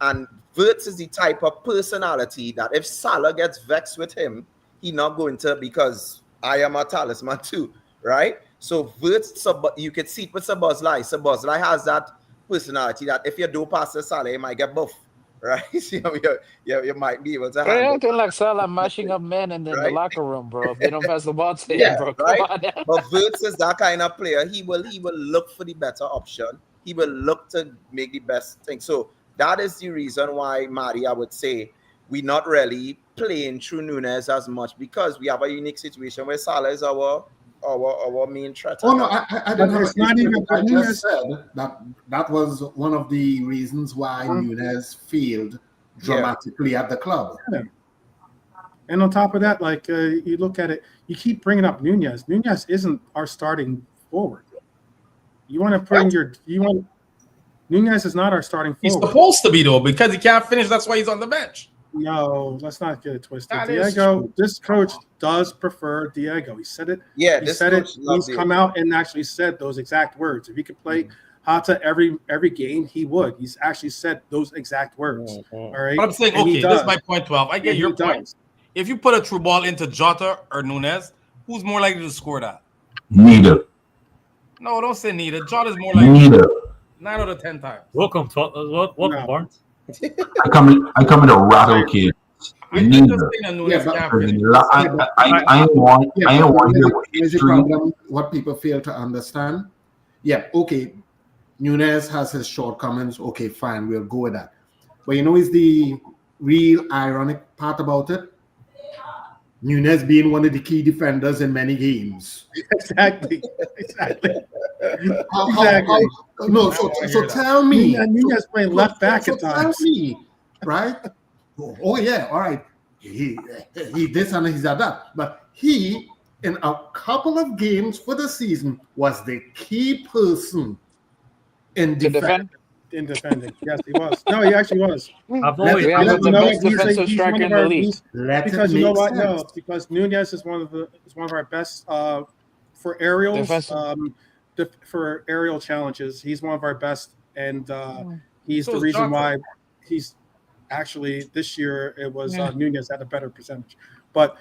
And Wirtz is the type of personality that if Salah gets vexed with him, he's not going to, because I am a talisman too, right? So Wirtz, you could see it with Szoboszlai. Szoboszlai has that personality that if you do pass to Salah, you might get buff, right? you might be able to handle. I don't think like Salah mashing up men in the locker room, bro. If they don't pass the ball to him, bro. Come on. But Wirtz is that kind of player. He will look for the better option. he will look to make the best thing. So that is the reason why, Maddie, I would say we're not really playing through Nunes as much, because we have a unique situation where Salah is our main threat. Oh no, I But didn't have it's an not issue even with it. I Nunez. just said that was one of the reasons why Nunes failed dramatically at the club. Yeah. And on top of that, like you look at it, you keep bringing up Nunez. Nunez isn't our starting forward. You want to bring Nunez is not our starting He's forward. supposed to be though, because he can't finish. That's why he's on the bench. No, let's not get it twisted. That is Diego, true. this coach does prefer Diego. He said it. Yeah, he this said it. coach loves He's come Diego. out and actually said those exact words. If he could play Hata every game, he would. He's actually said those exact words. All right. But I'm saying, And he okay, this is does. my point 12. I get And your he point. does. If you put a true ball into Jota or Nunes, who's more likely to score that? Neither. No, don't say neither. Jota's more likely. Neither. 9 out of 10 times. Welcome, No. Barnes. I come in to rattle kids. I'm just saying that Nunes can't finish. I ain't want to hear what Here's the history. problem, what people fail to understand. Yeah, okay, Nunes has his shortcomings. Okay, fine, we'll go with that. But you know, is the real ironic part about it? Nunes being one of the key defenders in many games. Exactly. No, so tell me. Nunez playing left back at times. Tell me, right? Oh yeah, all right. He this and he's at that, but he in a couple of games for the season was the key person in defense. In defending. Yes, he was. No, he actually was. I've always We have the best defensive striker in the league. Because you know what? No, because Nunez is one of our best for aerials. For aerial challenges, he's one of our best, and he's the reason why he's actually this year it was Nunez had a better percentage. But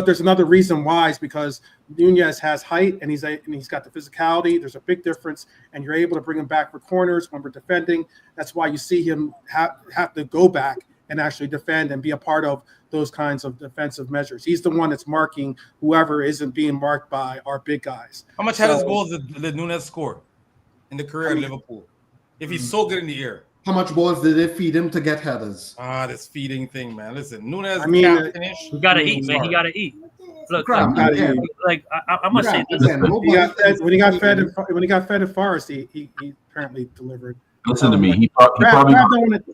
there's another reason why is because Nunez has height and he's got the physicality. There's a big difference, and you're able to bring him back for corners when we're defending. That's why you see him have to go back and actually defend and be a part of those kinds of defensive measures. He's the one that's marking whoever isn't being marked by our big guys. How much headers goals did Nunes score in the career at Liverpool? If he's so good in the air. How much balls did they feed him to get headers? This feeding thing, man. Listen, Nunes can't finish. He gotta eat, man. He gotta eat. Look, Crab, I must say this. When he got fed at Forest, he apparently delivered. Listen to me. He probably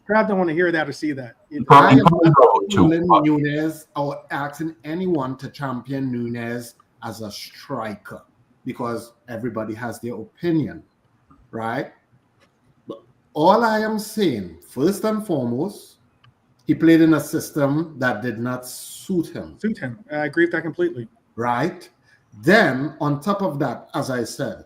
Crab don't want to hear that or see that. I am not calling Nunes or asking anyone to champion Nunes as a striker because everybody has their opinion, right? But all I am saying, first and foremost, he played in a system that did not suit him. I agree with that completely. Right? Then, on top of that, as I said,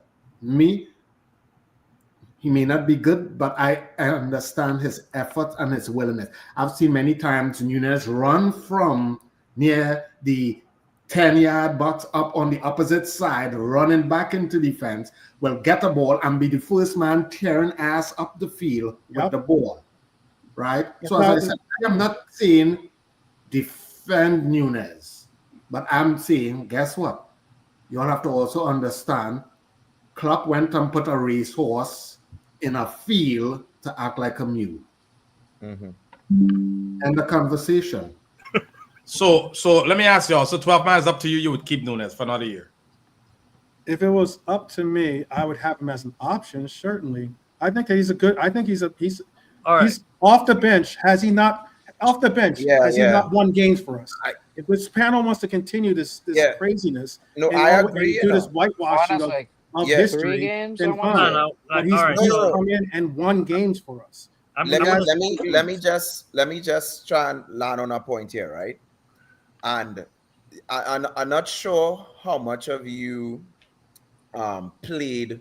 he may not be good, but I understand his effort and his willingness. I've seen many times Nunes run from near the 10-yard box up on the opposite side, running back into defense, will get a ball and be the first man tearing ass up the field with the ball. Right? So as I said, I am not saying defend Nunes, but I'm saying, guess what? You'll have to also understand Klopp went and put a racehorse in a field to act like a mule. And the conversation. So let me ask y'all. So 12 man is up to you. You would keep Nunes for another year. If it was up to me, I would have him as an option. Certainly, I think he's a good. I think he's off the bench. Has he not off the bench? He not won games for us? If this panel wants to continue this craziness, I agree. Do this whitewashing of history, then fine. But he's come in and won games for us. Let me just try and land on a point here, right? And I'm not sure how much of you played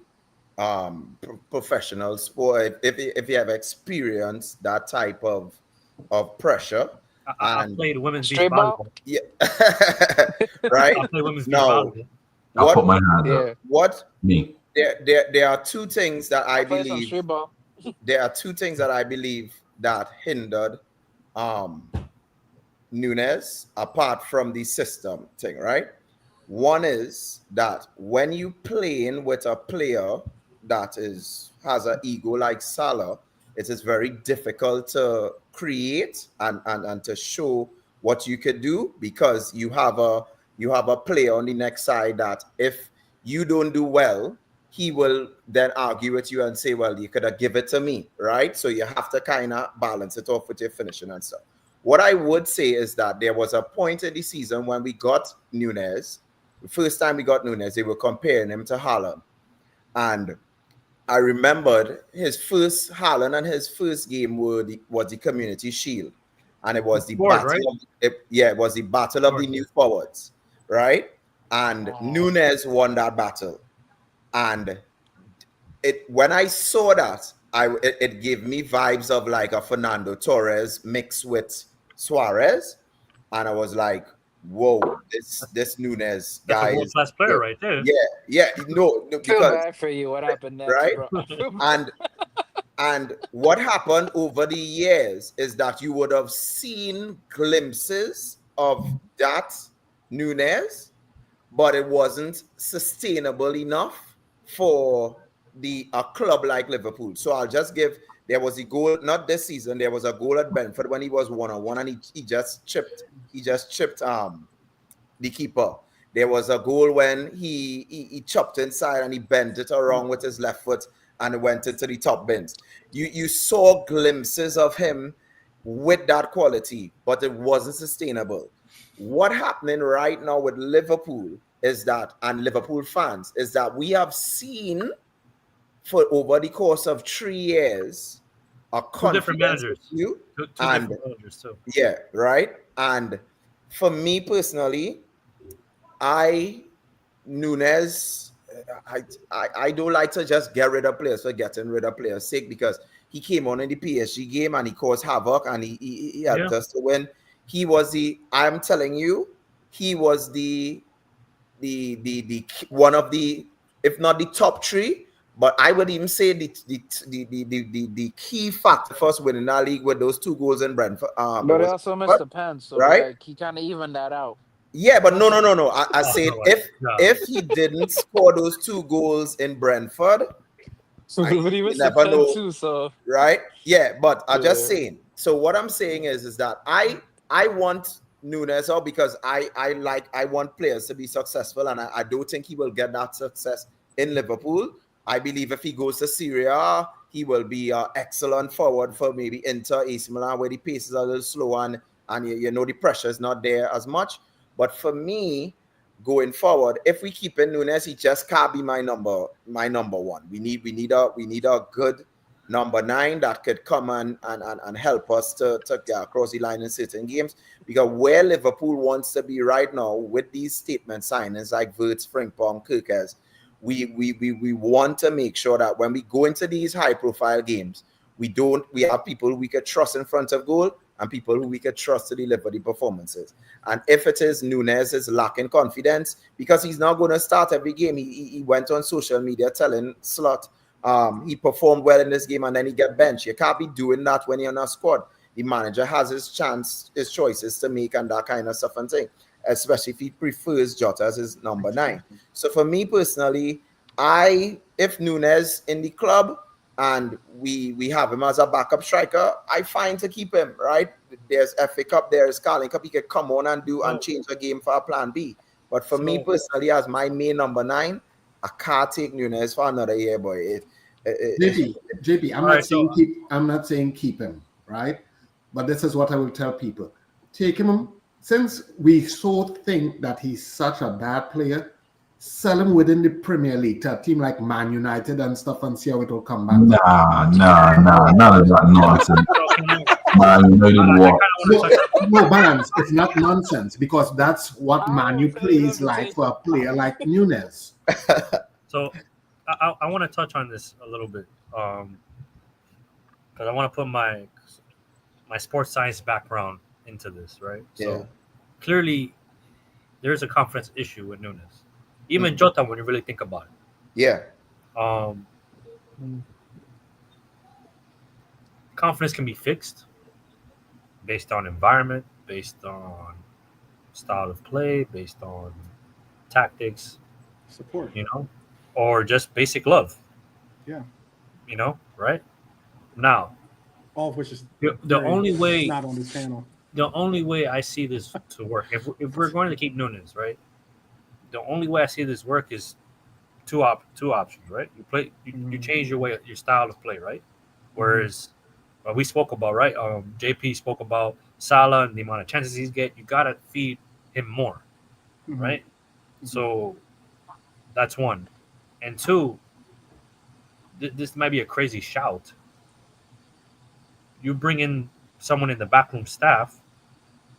professional sport, if you have experienced that type of pressure. I played women's straight ball. Yeah, right. I played women's no. I'll put my hand up. What? Me. There are two things that I believe. Straight ball. There are two things that I believe that hindered Nunes apart from the system thing, right? One is that when you playing with a player that has an ego like Salah, it is very difficult to create and to show what you could do, because you have a player on the next side that if you don't do well, he will then argue with you and say, well, you could have given it to me, right? So you have to kind of balance it off with your finishing and stuff. What I would say is that there was a point in the season when we got Nunes. The first time we got Nunes, they were comparing him to Haaland. And I remembered Haaland and his first game was the Community Shield. And it was the battle, right? It was the battle of the new forwards, right? And Nunes won that battle. And when I saw that, it gave me vibes of like a Fernando Torres mixed with Suarez. And I was like, whoa, this Nunes guy is a world-class player right there. Yeah, no, because feel bad for you. What happened next, right? Bro? and what happened over the years is that you would have seen glimpses of that Nunes, but it wasn't sustainable enough for a club like Liverpool. So I'll just give. There was a goal, not this season. There was a goal at Brentford when he was 1-on-1, and he just chipped the keeper. There was a goal when he chopped inside and he bent it around with his left foot and went into the top bins. You saw glimpses of him with that quality, but it wasn't sustainable. What happening right now with Liverpool is that, and Liverpool fans, is that we have seen for over the course of 3 years two different managers. Two different managers too. Yeah, right. And for me personally, Nunes, I don't like to just get rid of players for getting rid of players' sake, because he came on in the PSG game and he caused havoc and he helped us to win. He was I'm telling you, he was the one of the, if not the top 3, but I would even say the key factor for us winning our league with those 2 goals in Brentford. But he also missed the pen, so right? Like, he kind of evened that out. Yeah, but no. I said if he didn't score those 2 goals in Brentford, so he missed the pen too. So right, yeah. But I'm just saying. So what I'm saying is that I want Nunes out because I want players to be successful, and I don't think he will get that success in Liverpool. I believe if he goes to Syria, he will be an excellent forward for maybe Inter, AC Milan, where the pace is a little slow and the pressure is not there as much. But for me, going forward, if we keep in Nunes, he just can't be my number 1. We need a good number 9 that could come and help us to get across the line in certain games. Because where Liverpool wants to be right now with these statement signings like Wirtz, Frimpong, Kirkes, we want to make sure that when we go into these high profile games, we have people we can trust in front of goal and people who we can trust to deliver the performances. And if it is Nunes is lacking confidence because he's not going to start every game, he went on social media telling Slot he performed well in this game and then he get benched. You can't be doing that when you're in a squad. The manager has his choices to make and that kind of stuff and thing, especially if he prefers Jota as his number 9. So for me personally, if Nunes in the club and we have him as a backup striker, I find to keep him, right? There's FA Cup, there's Carling Cup, he could come on and change a game for a plan B. But for me personally, as my main number 9, I can't take Nunes for another year, boy. JP, I'm not saying keep him, right? But this is what I will tell people. Take him, since we so think that he's such a bad player, sell him within the Premier League to a team like Man United and stuff and see how it will come back. Nah, none of that nonsense. Man United no, balance. It's not nonsense because that's what Man U plays like for a player like Nunes. So I want to touch on this a little bit because I want to put my sports science background into this, right? Yeah. So clearly there's a confidence issue with Nunes. Even Jota, when you really think about it. Yeah. Confidence can be fixed based on environment, based on style of play, based on tactics, support, or just basic love. Yeah. You know, right? Now, All of which is the only way not on this panel. the only way I see this to work, if we're going to keep Nunes, right? The only way I see this work is two options, right? You change your style of play, right? Whereas we spoke about, right? JP spoke about Salah and the amount of chances he's get. You gotta feed him more, right? So that's one, and two. This might be a crazy shout. You bring in someone in the backroom staff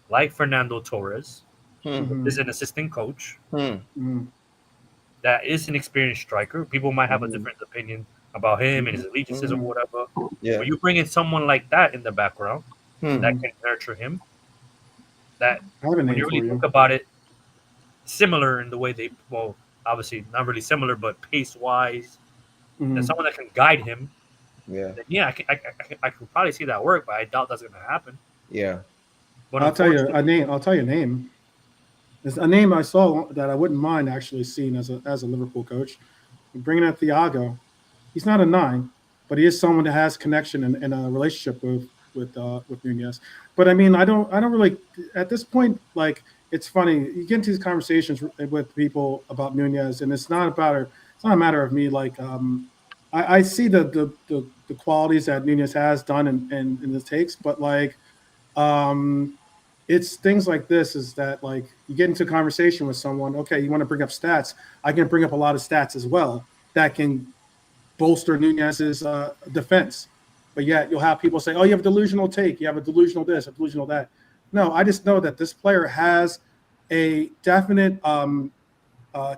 like Fernando Torres, is an assistant coach that is an experienced striker. People might have a different opinion about him and his allegiances or whatever. Yeah. But you bring in someone like that in the background that can nurture him. That when you really think about it, similar in the way they, well, obviously not really similar, but pace wise, and someone that can guide him. Yeah. Then yeah, I could probably see that work, but I doubt that's going to happen. Yeah. But I'll tell you a name. I'll tell you a name. It's a name I saw that I wouldn't mind actually seeing as a Liverpool coach. Bringing in Thiago. He's not a 9, but he is someone that has connection and a relationship with Nunez. But I mean, I don't really at this point. Like, it's funny, you get into these conversations with people about Nunez, and it's not a matter of me. Like, I see the qualities that Nunez has done and the takes, but like, it's things like this is that, like, you get into a conversation with someone. Okay, you want to bring up stats. I can bring up a lot of stats as well that can bolster Nunez's defense. But yet you'll have people say, oh, you have a delusional take. You have a delusional this, a delusional that. No, I just know that this player has a definite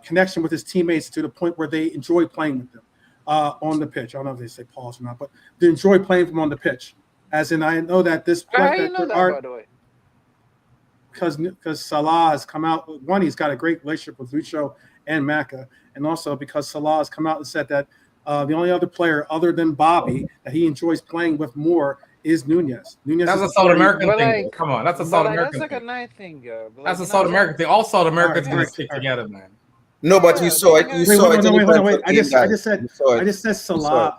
connection with his teammates to the point where they enjoy playing with them on the pitch. I don't know if they say pause or not, but they enjoy playing from on the pitch. As in, I know that this player. How do you know that, by the way? Because Salah has come out. One, he's got a great relationship with Lucho and Maka, and also because Salah has come out and said that the only other player other than Bobby that he enjoys playing with more is Nunez. That's a South American thing. Come on, that's a South American thing. That's like thing. a nice thing. That's a South American thing. All South Americans stick together, man. No, but you saw it. You saw it. Wait. I just said Salah.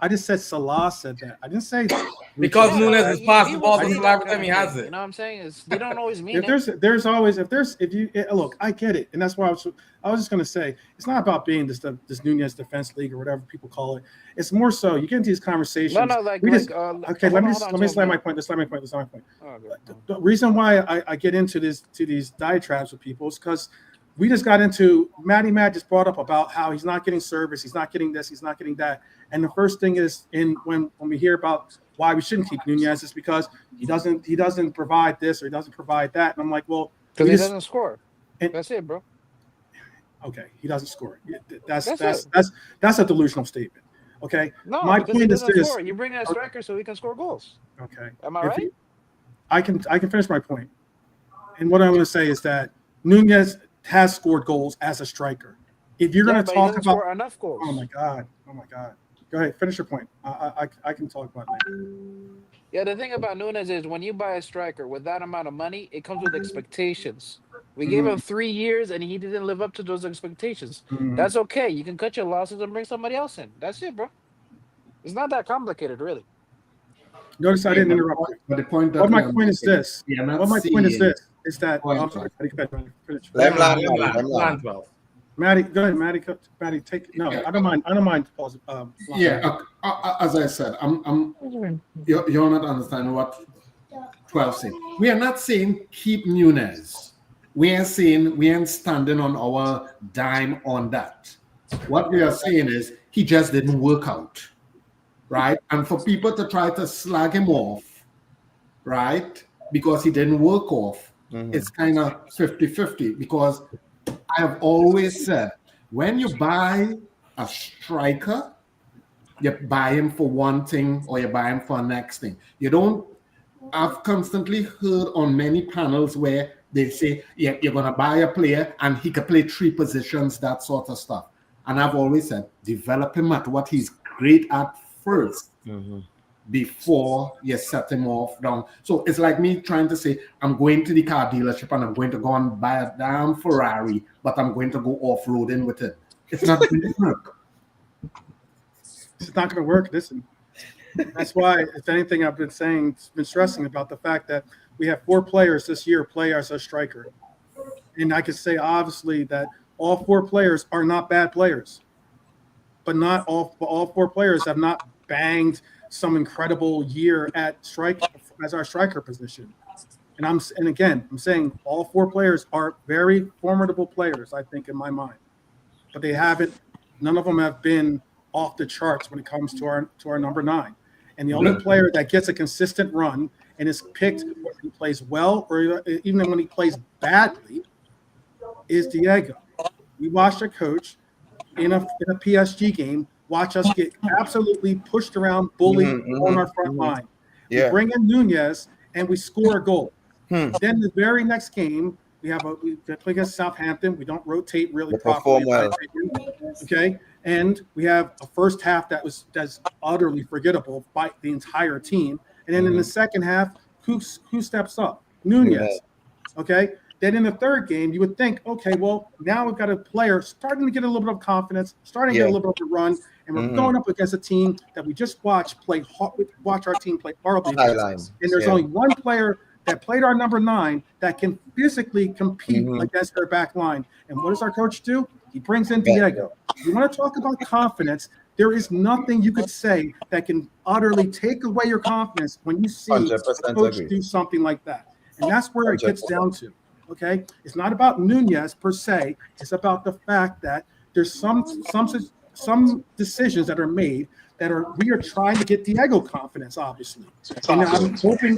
I just said Salah said that. I didn't say because Nunez is passing the ball to Salah every time he has it. You know what I'm saying? Is they don't always mean if you look, I get it, and that's why I was just gonna say it's not about being this Nunez defense league or whatever people call it. It's more so you get into these conversations. No, like okay. Let me slide my point. The reason why I get into these diatribes with people is because we just got into Matt just brought up about how he's not getting service, he's not getting this, he's not getting that. And the first thing is when we hear about why we shouldn't keep Nunez is because he doesn't provide this or he doesn't provide that. And I'm like, well, because he doesn't score. That's it, bro. Okay, he doesn't score. That's a delusional statement. Okay. No, my point is this: score. You bring in a striker so he can score goals. Okay. Am I right? I can finish my point. And what I want to say is that Nunez has scored goals as a striker. If you're going to talk about enough goals, oh my god, go ahead, finish your point. I can talk about it later. Yeah, the thing about Nunez is when you buy a striker with that amount of money, it comes with expectations. We gave him 3 years and he didn't live up to those expectations. That's okay. You can cut your losses and bring somebody else in. That's it, bro. It's not that complicated, really. Notice I didn't interrupt you. But the point what my point is this. What my point is this. Is that Let him land. Maddie, go ahead, Maddie, take no. I don't mind. Pause. As I said, you're not understanding what 12 saying. We are not saying keep Nunez. We are saying we ain't standing on our dime on that. What we are saying is he just didn't work out, right? And for people to try to slag him off, right, because he didn't work off. It's kind of 50-50 because I have always said when you buy a striker, you buy him for one thing or you buy him for the next thing. You don't. I've constantly heard on many panels where they say, yeah, you're going to buy a player and he can play 3 positions, that sort of stuff. And I've always said, develop him at what he's great at first. Before you set him off down. So it's like me trying to say, I'm going to the car dealership and I'm going to go and buy a damn Ferrari, but I'm going to go off-roading with it. It's not going to work. It's not going to work. Listen, that's why, if anything, I've been stressing about the fact that we have 4 players this year play as a striker. And I could say, obviously, that all 4 players are not bad players. But not all 4 players have not banged some incredible year at strike as our striker position. And again, I'm saying all 4 players are very formidable players, I think, in my mind. But they haven't. None of them have been off the charts when it comes to our number 9. And the only player that gets a consistent run and is picked when he plays well or even when he plays badly is Diego. We watched a coach in a PSG game watch us get absolutely pushed around, bullied on our front line. We bring in Nunez and we score a goal. Then the very next game, we play against Southampton. We don't rotate really properly. Okay. And we have a first half that's utterly forgettable by the entire team. And then in the second half, who steps up? Nunez. Okay. Then in the third game, you would think, okay, well, now we've got a player starting to get a little bit of confidence, starting to get a little bit of a run, and we're going up against a team that we just watch our team play horribly. And there's only one player that played our number 9 that can physically compete against their back line. And what does our coach do? He brings in Diego. You want to talk about confidence? There is nothing you could say that can utterly take away your confidence when you see a coach do something like that. And that's where it gets down to. Okay, it's not about Nunez per se. It's about the fact that there's some decisions that are made we are trying to get Diego confidence, obviously. And I'm hoping,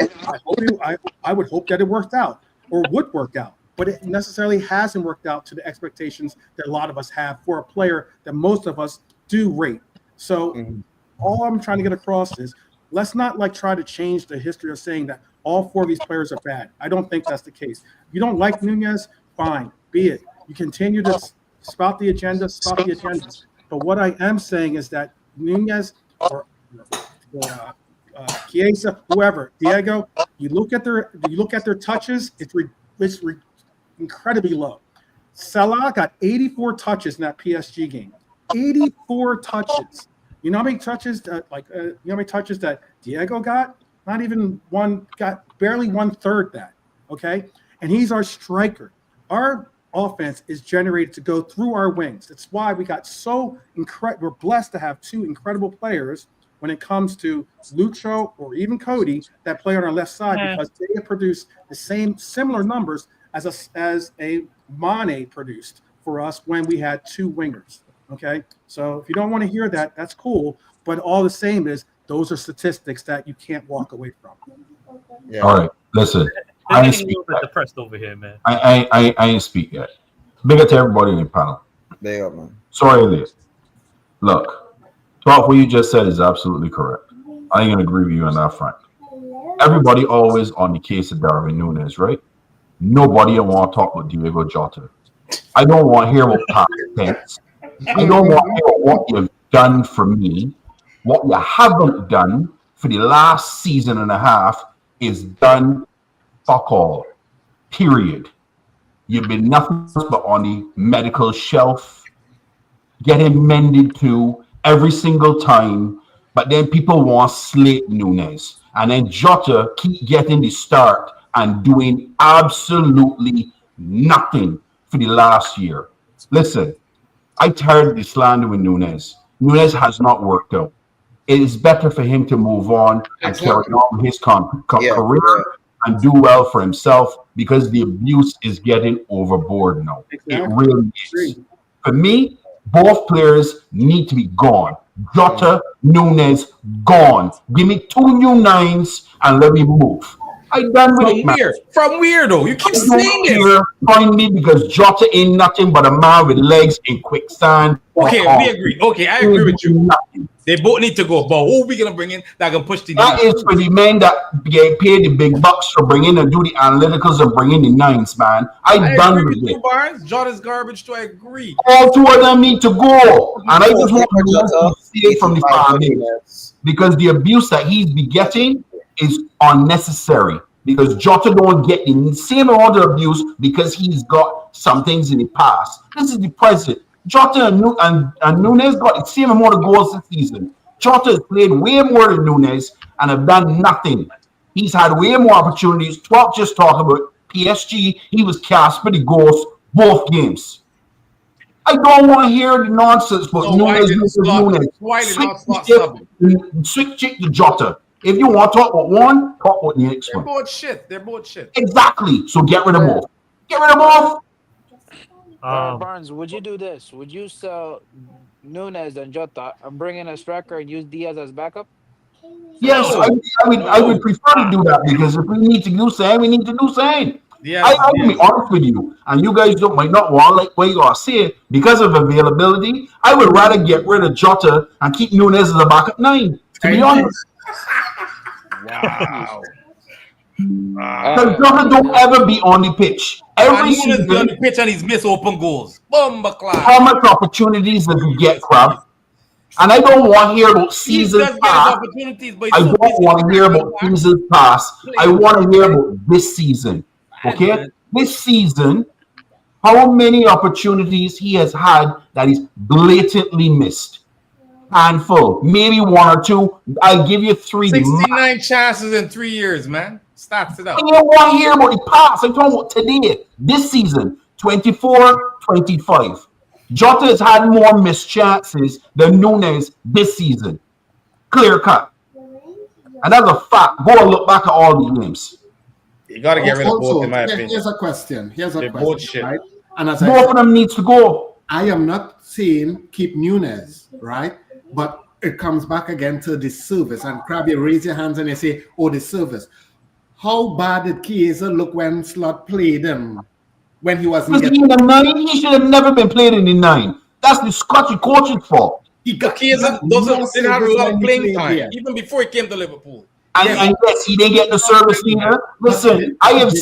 I would hope that it worked out or would work out, but it necessarily hasn't worked out to the expectations that a lot of us have for a player that most of us do rate. So all I'm trying to get across is let's not try to change the history of saying that all 4 of these players are bad. I don't think that's the case. If you don't like Nunez, fine, be it. You continue to spout the agenda. But what I am saying is that Nunez or Chiesa, whoever, Diego, you look at their touches, it's incredibly low. Salah got 84 touches in that PSG game. 84 touches. You know how many touches that Diego got? Not even one, got barely 1/3 that. Okay. And he's our striker. Our offense is generated to go through our wings. That's why we got so incredible. We're blessed to have 2 incredible players when it comes to Lucho or even Cody that play on our left side because they have produced the similar numbers as a Mane produced for us when we had 2 wingers. Okay. So if you don't want to hear that, that's cool. But all the same is those are statistics that you can't walk away from. Yeah. All right. Listen. I ain't speak yet. Depressed over here, man. I ain't speak yet. Big up to everybody in the panel. They up, man. Sorry, Liz. Look, 12, what you just said is absolutely correct. I ain't gonna agree with you on that front. Everybody always on the case of Darwin Núñez, right? Nobody want to talk about Diego Jota. I don't want to hear about past tense. I don't want to hear what you've done for me. What you haven't done for the last season and a half is done fuck all. Period. You've been nothing but on the medical shelf, getting mended to every single time. But then people want slate Núñez. And then Jota keep getting the start and doing absolutely nothing for the last year. Listen, I tired of the slander with Núñez. Núñez has not worked out. It is better for him to move on and carry on his career and do well for himself because the abuse is getting overboard now. It really is. For me, both players need to be gone. Jota, Núñez, gone. Give me 2 new 9s and let me move. I done with it, man. From where though? You keep saying this. Find me because Jota ain't nothing but a man with legs in quicksand. Okay, we agree. Okay, I agree with you. They both need to go. But who are we gonna bring in that can push the? That is for the men that get paid the big bucks for bringing and do the analyticals and bringing the 9s, man. I done with it. Barnes, Jota's garbage too. I agree. All 2 of them need to go, and I just want to see it from the family because the abuse that he's be getting is unnecessary. Because Jota don't get the same amount of abuse because he's got some things in the past. This is the present. Jota and Núñez got the same amount of goals this season. Jota has played way more than Nunes and have done nothing. He's had way more opportunities. 12 just talk about PSG. He was cast for the goals both games. I don't want to hear the nonsense about So why Nunes. did not slot sub? Switch it to Jota. If you want to talk about one, talk about the next They're one. both shit. They're both shit. Exactly. So get rid of both. Get rid of both. Barnes, would you do this? Would you sell Nunes and Jota and bring in a striker and use Diaz as backup? Yes, I would prefer to do that because if we need to do something, we need to do something. I will be honest with you, and you guys might not want like what you are saying because of availability. I would rather get rid of Jota and keep Nunes as a backup 9. To be honest, Wow. because Jota don't ever be on the pitch. Every season, on the pitch and he's missed open goals. Bomba class. How much opportunities does he get, Crab? And I don't want to hear about seasons past. I don't want to hear about seasons past. I want to hear about this season. Okay? This season, how many opportunities he has had that he's blatantly missed? Handful. Maybe one or two. I'll give you 3. 69 chances in 3 years, man. Stats it up. I don't want to hear about the past. I'm talking about today. This season. 24, 25. Jota has had more missed chances than Nunes this season. Clear cut. And that's a fact. Go and look back at all the games. You got to get rid of both, in my opinion. Here's a question. They're both shit. Right? And as both of them needs to go. I am not saying keep Nunes, right? But it comes back again to the service. And Crab, you raise your hands and you say, oh, the service. How bad did Chiesa look when Slot played him? When he was in the 9, he should have never been played in the 9. That's the Scottish coach's fault. Chiesa didn't have a lot of playing time, even before he came to Liverpool. And yes, he didn't get the service either. Listen, I have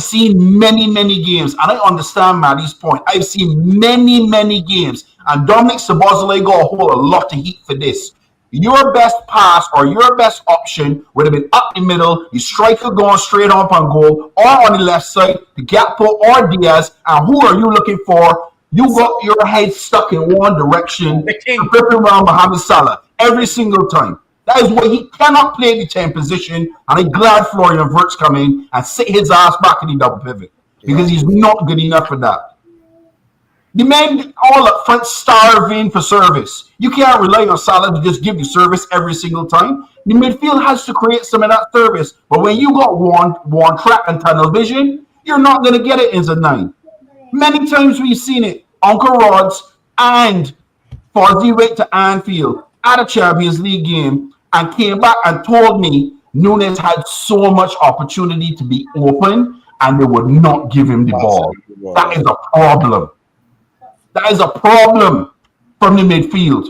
seen many games, and I understand Maddie's point. I've seen many games, and Dominic Szoboszlai got a whole lot of heat for this. Your best pass or your best option would have been up the middle, the striker going straight up on goal, or on the left side, the Gakpo or Diaz. And who are you looking for? You got your head stuck in one direction, flipping around Mohamed Salah every single time. That is why he cannot play the 10 position. And I'm glad Florian Wirtz come in and sit his ass back in the double pivot because he's not good enough for that. The men all up front starving for service. You can't rely on Salah to just give you service every single time. The midfield has to create some of that service. But when you got one track and tunnel vision, you're not going to get it as a 9. Many times we've seen it. Uncle Rods and Farzi went to Anfield at a Champions League game and came back and told me Nunes had so much opportunity to be open and they would not give him the ball. That is a problem. That is a problem from the midfield.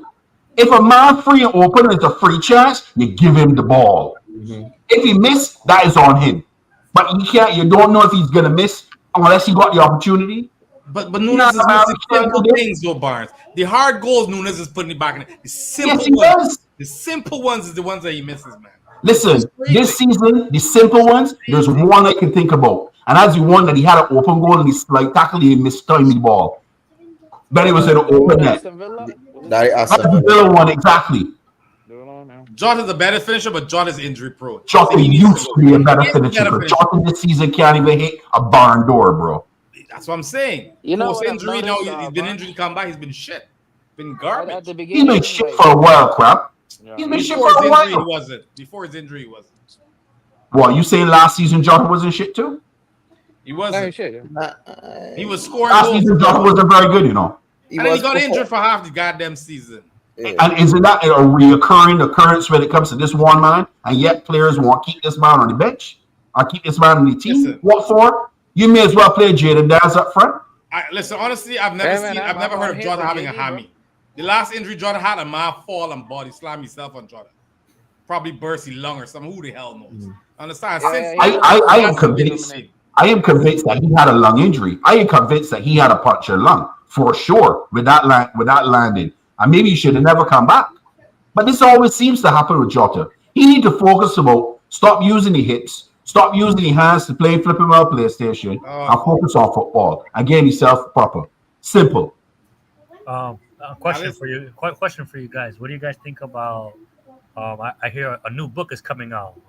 If a man free and open is a free chance, you give him the ball. Mm-hmm. If he miss, that is on him. But you don't know if he's gonna miss unless he got the opportunity. But Nunes is missing simple things though, Barnes. The hard goals Nunes is putting it back in. The simple ones is the ones that he misses, man. Listen, this season, the simple ones, there's one I can think about. And that's the one that he had an open goal and he's like tackling and mistimed the ball. But it was an open net. That's the Villa one, exactly. Jota's a better finisher, but Jota's injury prone. Jota used to be a better finisher, but Jota this season can't even hit a barn door, bro. That's what I'm saying. Post injury, now he's been injured, come back, he's been shit. Been garbage. He's been shit for a while, crap. He's been shit for a while. Before his injury, he wasn't. What, you saying last season Jota wasn't shit too? He wasn't. He was scoring. Last season Jota wasn't very good, you know. And then he got injured for half the goddamn season. Yeah. And isn't that a reoccurring occurrence when it comes to this one man? And yet players won't keep this man on the bench or keep this man on the team. Listen, what for? You may as well play Jaden Daz up front. Listen, honestly, I've never heard of Jota having a hammy. The last injury Jota had, a man fall and body slam himself on Jota. Probably burst his lung or something. Who the hell knows? Understand? I am convinced. I am convinced that he had a lung injury. I am convinced that he had a punctured lung for sure with that landing. And maybe he should have never come back. But this always seems to happen with Jota. He need to focus about stop using the hips, stop using the hands to play flipping around PlayStation, and focus on football. And get himself proper. Simple. I Question for you. Question for you guys. What do you guys think about? I hear a new book is coming out.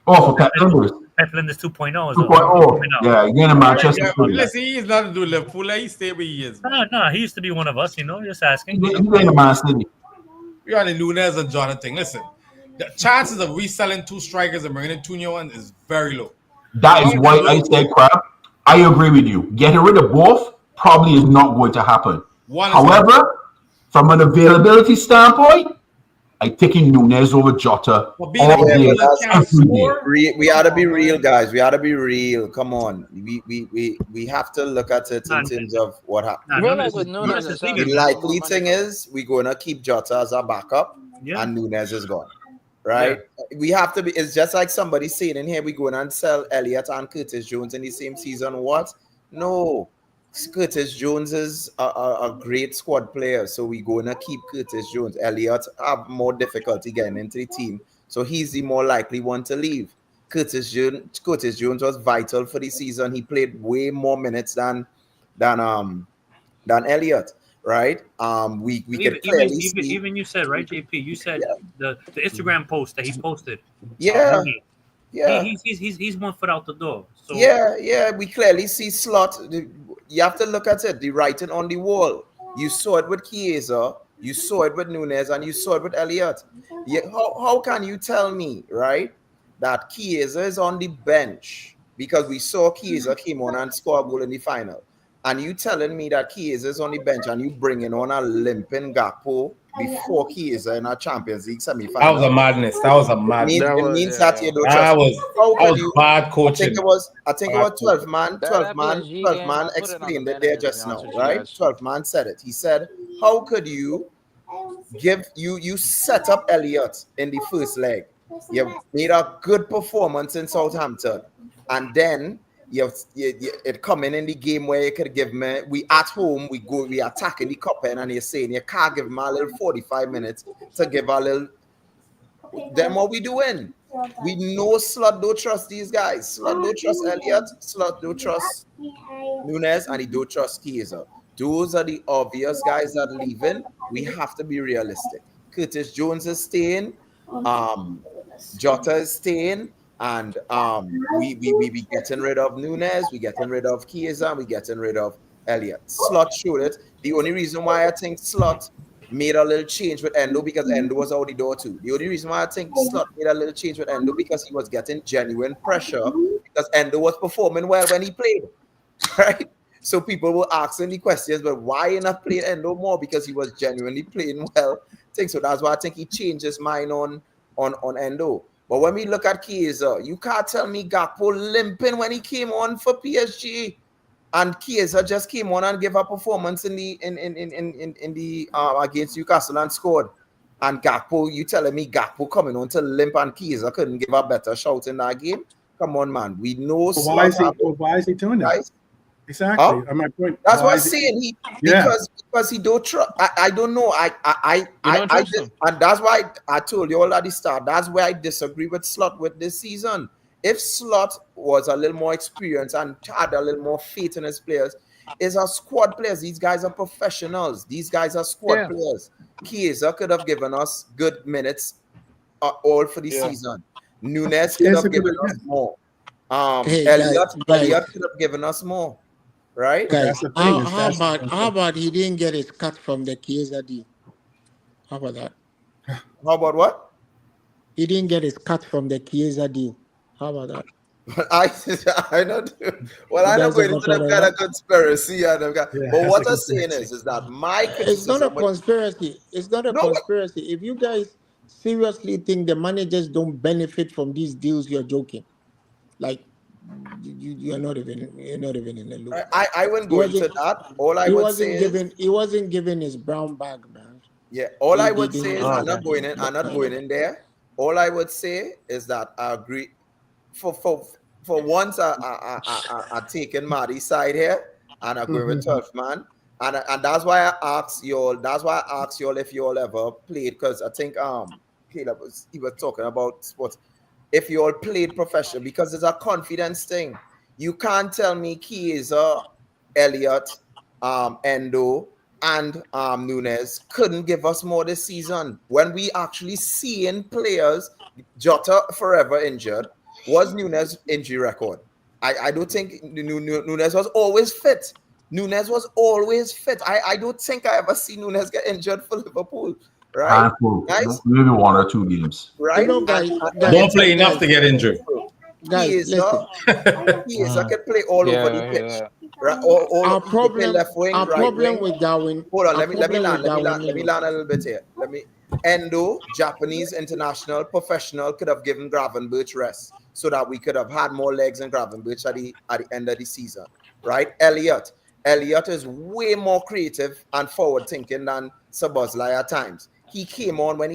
Oh, for Pep Linders. Pep Linders 2.0 is 2.0. coming out. Yeah, again in Manchester Yeah, City. listen, he's not to do Liverpool. He stay where he is. No, he used to be one of us. Just asking. He's in Man City. We're on the Nunez and Jonathan. Listen, the chances of reselling 2 strikers and bringing in 2 new ones is very low. That is why I say, Crab, I agree with you. Getting rid of both probably is not going to happen. However, from an availability standpoint, I'm taking Nunez over Jota all day, every day. We ought to be real, guys. We ought to be real. Come on. We have to look at it in terms of what happened. The likely thing is we're going to keep Jota as our backup and Nunez is gone. Right? Yeah. We have to be. It's just like somebody saying in here, we're going to sell Elliott and Curtis Jones in the same season. What? No. Curtis Jones is a great squad player, so we're going to keep Curtis Jones. Elliott have more difficulty getting into the team, so he's the more likely one to leave. Curtis Jones was vital for the season. He played way more minutes than Elliott. Right? We can clearly see. Even you said, right, JP? You said the Instagram post that he posted. Yeah. He's 1 foot out the door. So yeah, we clearly see Slot. You have to look at it, the writing on the wall. You saw it with Chiesa, you saw it with Nunez, and you saw it with Elliott. How can you tell me, right, that Chiesa is on the bench because we saw Chiesa came on and scored a goal in the final, and you telling me that Chiesa is on the bench and you bringing on a limping Gakpo before Chiesa in our Champions League semi-final? That was a madness. It means that you don't trust. That was bad coaching. I think it was 12 man explained it there just now, right? 12 man said it. He said, how could you you set up Elliott in the first leg? You made a good performance in Southampton, and then it coming in the game where you could give me, we at home, we attacking the cup end, and you're saying you can't give him a little 45 minutes to give a little. Then what we doing? We know Slot don't trust these guys. Slot don't trust Elliott. Slot don't trust Nunez, and he don't trust Chiesa. Those are the obvious guys that are leaving. We have to be realistic. Curtis Jones is staying. Jota is staying. And we be getting rid of Nunez, we getting rid of Chiesa, we getting rid of Elliott. Slot showed it. The only reason why I think Slot made a little change with Endo, because Endo was out the door too. The only reason why I think Slot made a little change with Endo, because he was getting genuine pressure, because Endo was performing well when he played, right? So people were asking the questions, but why not play Endo more? Because he was genuinely playing well. So that's why I think he changed his mind on Endo. But when we look at Chiesa, you can't tell me Gakpo limping when he came on for PSG, and Chiesa just came on and gave a performance in the against Newcastle and scored. And Gakpo, you telling me Gakpo coming on to limp and Chiesa couldn't give a better shout in that game? Come on, man. We know. Why is he doing that? Guys? Exactly. Huh? My point. That's why I'm saying because he don't trust. I don't know. And that's why I told you all at the start. That's where I disagree with Slot with this season. If Slot was a little more experienced and had a little more faith in his players, is our squad players. These guys are professionals. These guys are squad players. Chiesa could have given us good minutes all for the season. Nunez could have given us more. Elliott could have given us more. Right? Guys, how about he didn't get his cut from the Chiesa deal? How about that? How about what? He didn't get his cut from the Chiesa deal. How about that? I know. Well, I know going into that kind of conspiracy. But what I'm saying is that my criticism. It's not a conspiracy. It's not a conspiracy. If you guys seriously think the managers don't benefit from these deals, you're joking. Like, you're not even in the loop. I wouldn't go into that. All I would say is he wasn't given his brown bag, man. Yeah. All I would say is I'm not going in there. All I would say is that I agree. For once, I taken Maddie's side here, and I agree with 12 man, and that's why I asked y'all. That's why I asked y'all if y'all ever played, because I think Caleb was talking about sports. If you all played professional, because it's a confidence thing. You can't tell me Chiesa, Elliott, Endo, and Nunes couldn't give us more this season. When we actually seeing players, Jota forever injured, was Nunes' injury record. I don't think Nunes was always fit. Nunes was always fit. I don't think I ever see Nunes get injured for Liverpool, right? Handful, Guys, maybe 1 or 2 games. right? Guys, Don't play enough to get injured. He is listen. I can play all over the pitch. Right? Our He can play problem, left wing, right wing. with Darwin. Hold on, our let me problem land. with Let me land a little bit here. Endo, Japanese international professional, could have given Gravenberch rest so that we could have had more legs in Gravenberch at the end of the season. Right? Elliot is way more creative and forward thinking than Szoboszlai at times. He came on in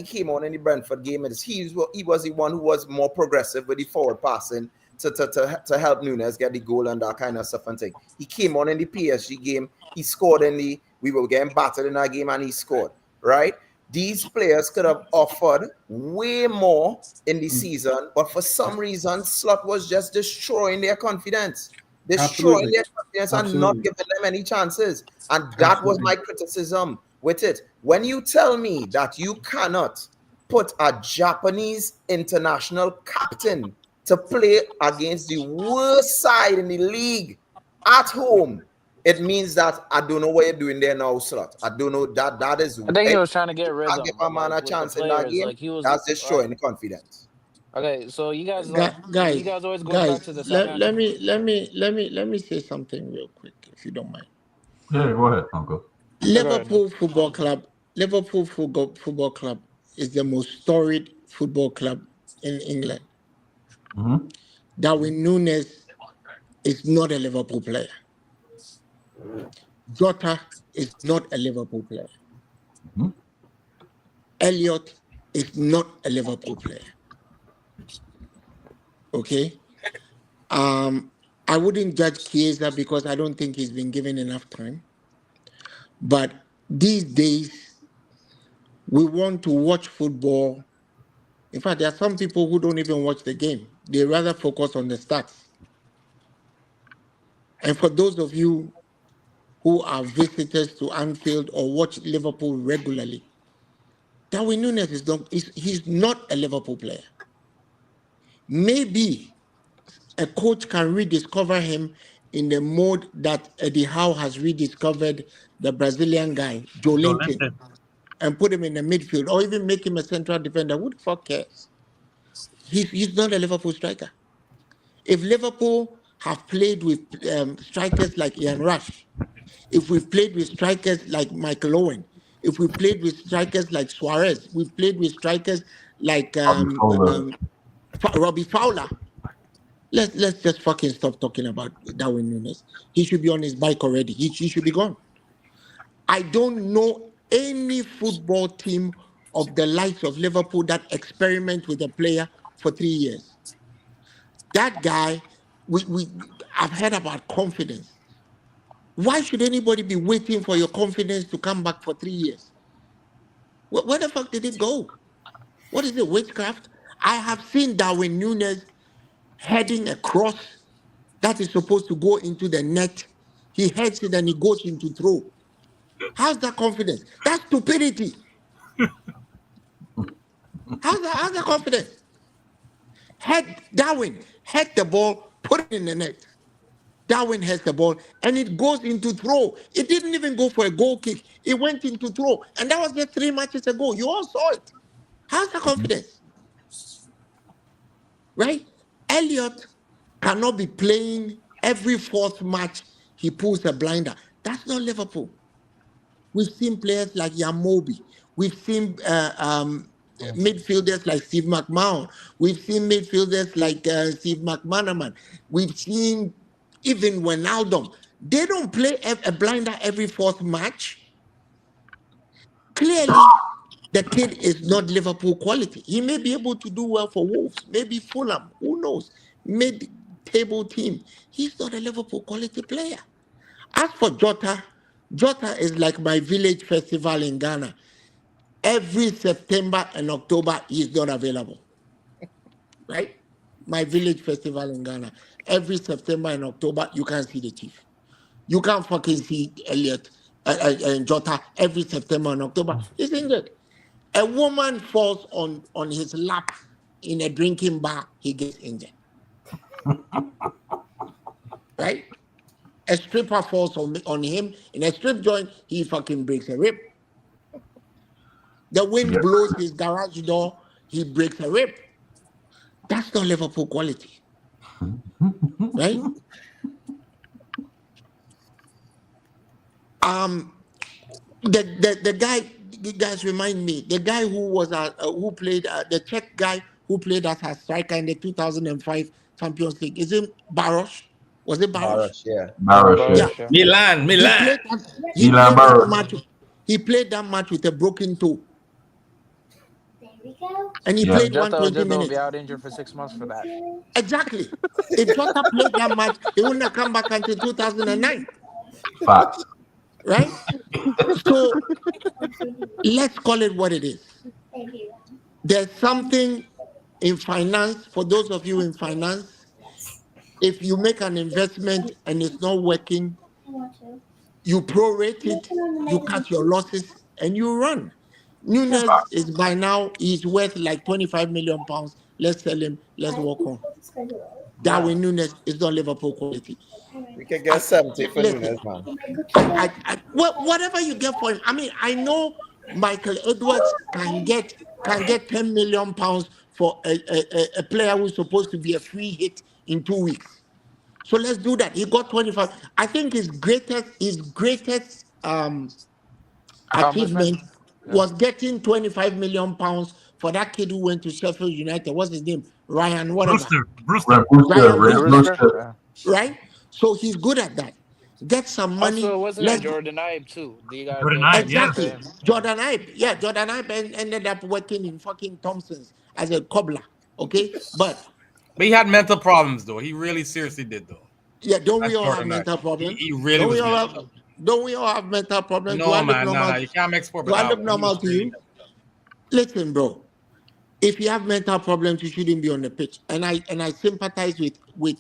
the Brentford game, and he was the one who was more progressive with the forward passing to help Nunes get the goal and that kind of stuff and thing. He came on in the PSG game. He scored we were getting battered in that game, and he scored, right? These players could have offered way more in the season, but for some reason, Slot was just destroying their confidence. Destroying their confidence and not giving them any chances. And that was my criticism with it. When you tell me that you cannot put a Japanese international captain to play against the worst side in the league at home, it means that I don't know what you're doing there now, Slot. I don't know that is. I think he was trying to get I rhythm, give a man like a with the chance in that players. game. Like he was That's destroying the confidence. Okay, so you guys Guys, you guys always going back to the let Southampton. me say something real quick, if you don't mind. Yeah, go ahead, Uncle. Liverpool Football Club is the most storied football club in England. Mm-hmm. Darwin Núñez is not a Liverpool player. Jota is not a Liverpool player. Mm-hmm. Elliot is not a Liverpool player. Okay? I wouldn't judge Chiesa because I don't think he's been given enough time. But these days, we want to watch football. In fact, there are some people who don't even watch the game. They rather focus on the stats. And for those of you who are visitors to Anfield or watch Liverpool regularly, Darwin Núñez he's not a Liverpool player. Maybe a coach can rediscover him in the mode that Eddie Howe has rediscovered the Brazilian guy, Joelinton, and put him in the midfield or even make him a central defender. Who the fuck cares? He's not a Liverpool striker. If Liverpool have played with strikers like Ian Rush, if we've played with strikers like Michael Owen, if we played with strikers like Suarez, we've played with strikers like Robbie Fowler. Let's just fucking stop talking about Darwin Núñez. He should be on his bike already. He should be gone. I don't know any football team of the likes of Liverpool that experiment with a player for 3 years. That guy, I've heard about confidence. Why should anybody be waiting for your confidence to come back for 3 years? Where the fuck did it go? What is it, witchcraft? I have seen Darwin Núñez heading a cross that is supposed to go into the net. He heads it and he goes into throw. How's that confidence? That's stupidity. How's that confidence? Darwin head the ball, put it in the net. Darwin has the ball and it goes into throw. It didn't even go for a goal kick. It went into throw. And that was just 3 matches ago. You all saw it. How's the confidence? Right? Elliot cannot be playing every fourth match. He pulls a blinder. That's not Liverpool. We've seen players like Yamobi. We've seen midfielders like Steve McMahon. We've seen midfielders like Steve McManaman. We've seen even Wijnaldum. They don't play a blinder every fourth match. Clearly, the kid is not Liverpool quality. He may be able to do well for Wolves, maybe Fulham, who knows? Mid-table team. He's not a Liverpool quality player. As for Jota is like my village festival in Ghana. Every September and October, he's not available. Right? My village festival in Ghana. Every September and October, you can't see the chief. You can't fucking see Elliot and Jota every September and October. He's injured. A woman falls on his lap in a drinking bar, he gets injured. Right? A stripper falls on him in a strip joint, he fucking breaks a rib. The wind blows his garage door, he breaks a rib. That's not Liverpool quality. Right? The guy, you guys remind me, the guy who was who played the Czech guy who played as a striker in the 2005 Champions League. Is it Baros? Was it Baros? Yeah. Baruch, Yeah. Milan. He played that match with a broken toe. There we go. And he Yeah. played Jota 120 will be minutes. out injured for 6 months for that. Exactly. If Jota played that match, he wouldn't have come back until 2009. Facts. Right? So let's call it what it is. There's something in finance, for those of you in finance, if you make an investment and it's not working, you prorate it, you cut your losses, and you run. Nunes is by now, he's worth like 25 million pounds. Let's sell him, let's walk on. Darwin Nunes is not Liverpool quality. We can get 70 for Nunes, man. Whatever you get for him. I mean, I know Michael Edwards can get 10 million pounds for a player who's supposed to be a free hit in 2 weeks. So let's do that. He got 25. I think his greatest achievement was getting 25 million pounds for that kid who went to Sheffield United. What's his name? Ryan, whatever. Brewster. Right? So he's good at that. Get some money. Also, wasn't it Jordan Ibe too? Exactly. Yes. Jordan Ibe. Yeah, Jordan Ibe ended up working in fucking Thompson's as a cobbler. Okay? But he had mental problems though. He really seriously did though. Yeah, don't we all have mental problems? He really was. Don't we all have mental problems? No, man, no, you can't make sport. Do I look normal to you? Listen, bro. If you have mental problems, you shouldn't be on the pitch. And I sympathize with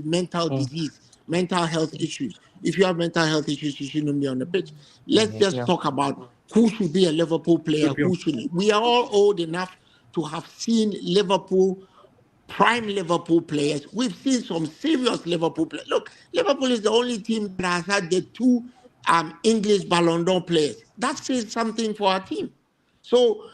mental disease, mental health issues. If you have mental health issues, you shouldn't be on the pitch. Let's just talk about who should be a Liverpool player, who shouldn't. We are all old enough to have seen prime Liverpool players. We've seen some serious Liverpool players. Look, Liverpool is the only team that has had the two English Ballon d'Or players. That says something for our team. So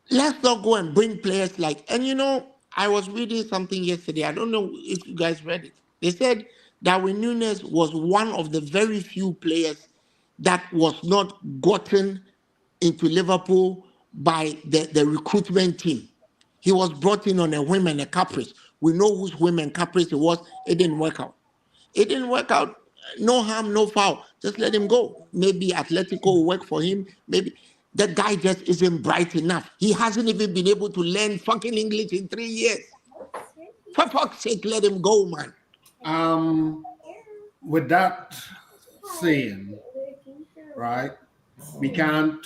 let's not go and bring players like, and you know, I was reading something yesterday. I don't know if you guys read it. They said Darwin Nunes was one of the very few players that was not gotten into Liverpool by the recruitment team. He was brought in on a whim and a caprice. We know whose whim and caprice it was. It didn't work out. No harm, no foul. Just let him go. Maybe Atletico will work for him. Maybe the guy just isn't bright enough. He hasn't even been able to learn fucking English in 3 years. For fuck's sake, let him go, man. With that saying, right, we can't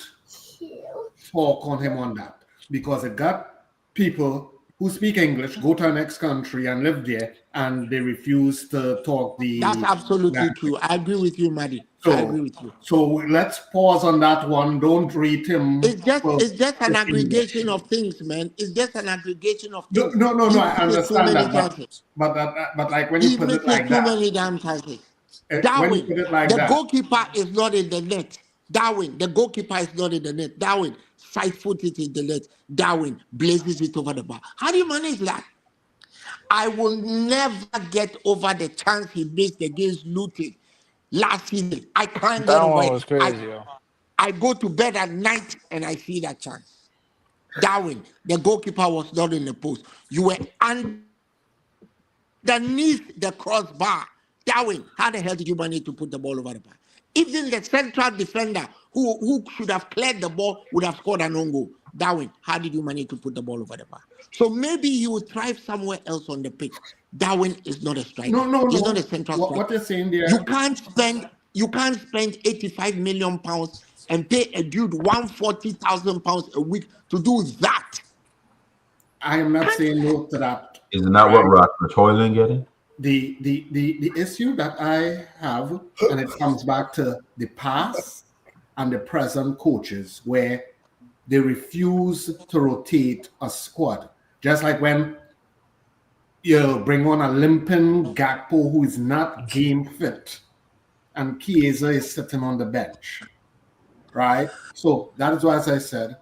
talk on him on that because it got people who speak English go to the next country and live there, and they refuse to talk the. That's absolutely true. I agree with you, Maddie. I agree with you. So let's pause on that one. Don't rate him. It's just an aggregation of things, man. It's just an aggregation of things. No. I understand that, but like when you put it like that, too many damn chances. Darwin, the goalkeeper is not in the net. Darwin, the goalkeeper is not in the net. Darwin, side-foot it in the net. Darwin blazes it over the bar. How do you manage that? I will never get over the chance he missed against Luton last season. I can't get over it. Was crazy, I go to bed at night and I see that chance. Darwin, the goalkeeper was not in the post. You were underneath the crossbar. Darwin, how the hell did you manage to put the ball over the bar? Even the central defender who should have cleared the ball would have scored an own goal. Darwin, how did you manage to put the ball over the bar? So maybe he would thrive somewhere else on the pitch. Darwin is not a striker. No. He's not a central striker. What you're saying there? You can't spend 85 million pounds and pay a dude 140,000 pounds a week to do that. I am not saying no to that. Isn't that what Rasmus Højlund getting? the issue that I have, and it comes back to the past and the present coaches, where they refuse to rotate a squad. Just like when you bring on a limping Gakpo who is not game fit, and Chiesa is sitting on the bench, right? So that is why, as I said,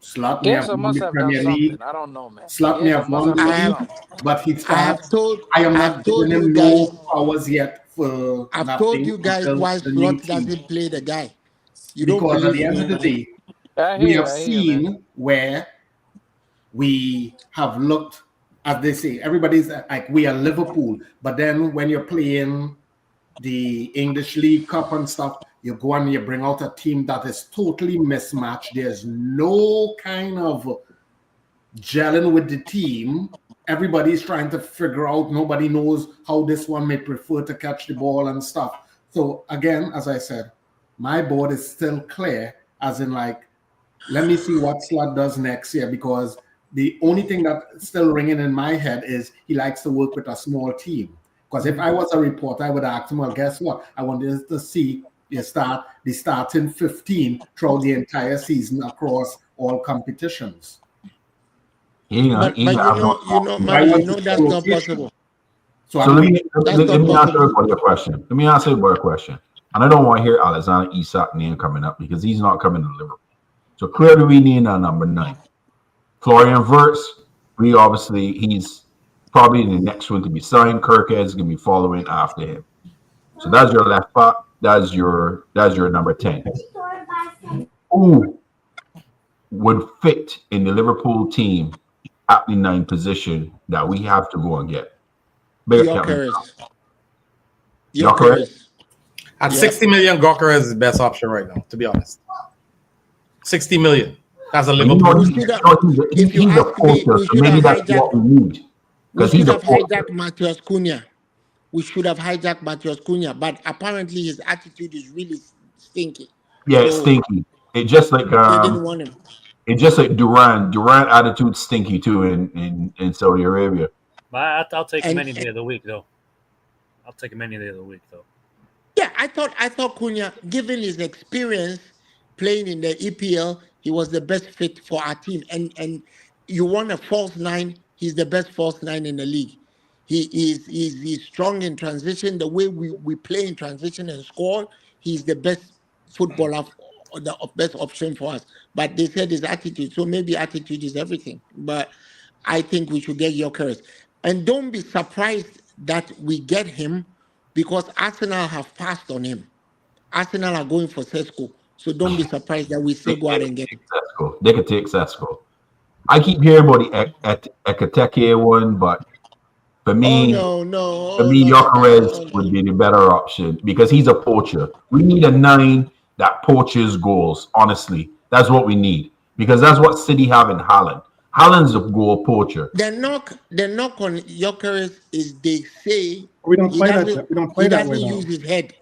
Slot may have Chiesa won must the have done Premier League. something. I don't know, man. Slot may Chiesa have must won have the done league, something. but he I have starts. told I am I not have told giving you him guys no powers yet for I've told nothing you guys until why the new Slot team. doesn't play the guy. You don't Because at believe the end me. of the day, I we hear you. have I hear you, man. seen where we have looked, as they say, everybody's like we are Liverpool, but then when you're playing the English League Cup and stuff, you go and you bring out a team that is totally mismatched. There's no kind of gelling with the team. Everybody's trying to figure out, nobody knows how this one may prefer to catch the ball and stuff. So again, as I said, my board is still clear, as in like, let me see what Slot does next year, because the only thing that's still ringing in my head is he likes to work with a small team. Because if I was a reporter, I would ask him, well, guess what? I wanted to see the starting 15 throughout the entire season across all competitions. But He have no. I Mami, want to that's not rotation. possible. So So I'm let me waiting. That's let, not let me ask possible. everybody a question. Let me ask everybody a question. And I don't want to hear Alexander Isak name coming up because he's not coming to Liverpool. So clearly we need a number 9. Florian Wirtz, he's probably the next one to be signed. Kirk is going to be following after him. So that's your left back. That's your number 10. Who would fit in the Liverpool team at the 9 position that we have to go and get? Big up, Captain. Gyökeres. At Yeah. 60 million, Gawker is the best option right now, to be honest. 60 million. That's a Liverpool. If you he's a ask me, poacher, we so should maybe have that's what we need. we Because he's should a have poacher. hijacked Matheus Cunha. We should have hijacked Matheus Cunha, but apparently his attitude is really stinky. Yeah, it's So stinky. It just like they didn't want him. It's just like Duran. Duran attitude stinky too in Saudi Arabia. But I'll take him And- any day of the week, though. I'll take him any day of the week, though. Yeah, I thought Cunha, given his experience playing in the EPL, he was the best fit for our team. And you want a false 9, he's the best false 9 in the league. He's strong in transition. The way we play in transition and score, he's the best footballer, the best option for us. But they said his attitude, so maybe attitude is everything. But I think we should get Gyökeres. And don't be surprised that we get him, because Arsenal have passed on him. Arsenal are going for Sesko. So don't be surprised that we still go out and get him. They could take Sesko. I keep hearing about the Ekateke one, but for me, Gyökeres would be the better option because he's a poacher. We need a 9 that poaches goals. Honestly, that's what we need because that's what City have in Haaland. Haaland's a goal poacher. The knock on Gyökeres is they say We don't play that way. He doesn't though. use his head.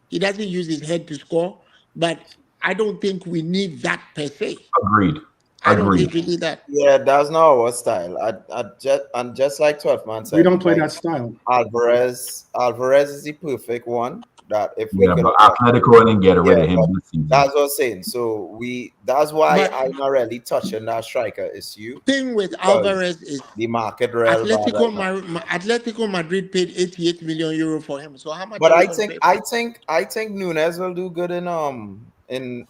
He doesn't use his head to score. But I don't think we need that per se. Agreed. I don't think we need that. Yeah, that's not our style. Just like 12 man said, We don't play that style. Alvarez is the perfect one. That if we could, but Atletico didn't get rid of him this season. That's what I'm saying. So that's why I'm not really touching that striker issue. Thing with Alvarez is the market real. Atletico Madrid paid 88 million euro for him. So how much? But I think Nunes will do good in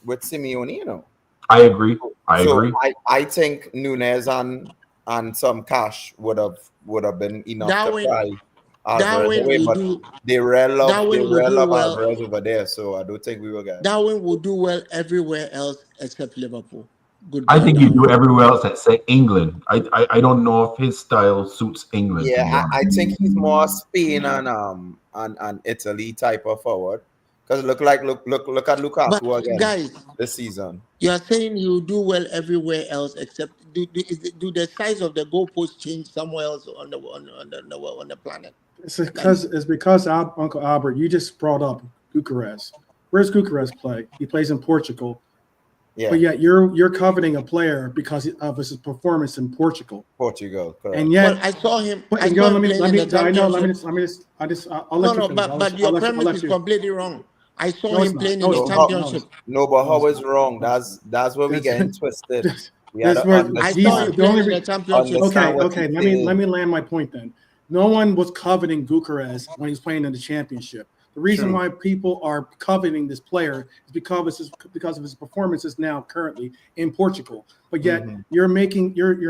with Simeone. You know. I agree. I agree. I think Nunes and some cash would have been enough to buy Alvarez away, but they rel up Alvarez over there, so I don't think we will get. Darwin will do well everywhere else except Liverpool. I think you do everywhere else except England. I don't know if his style suits England. Yeah, I think he's more Spain and Italy type of forward. Because look at Lukaku again, guys, this season. You are saying you do well everywhere else except do the size of the goalpost change somewhere else on the planet? It's because Uncle Albert, you just brought up Gyökeres. Where's Gyökeres play? He plays in Portugal. Yeah. But yet you're coveting a player because of his performance in Portugal. Portugal, correct. And yet, Well, I saw him. but I and saw yo, him playing in the I'll let you No, finish. but your premise is completely wrong. I saw No, it's him not. playing No, in it's the not. championship. No, but No, how it's is not. wrong? No. That's where we That's- getting twisted. We That's gotta where I saw him understand. playing in the championship. Understand what Okay. he's Let saying. me land my point then. No one was coveting Bucharest when he's playing in the championship. The reason True. why people are coveting this player is because of his performances now currently in Portugal. But yet you're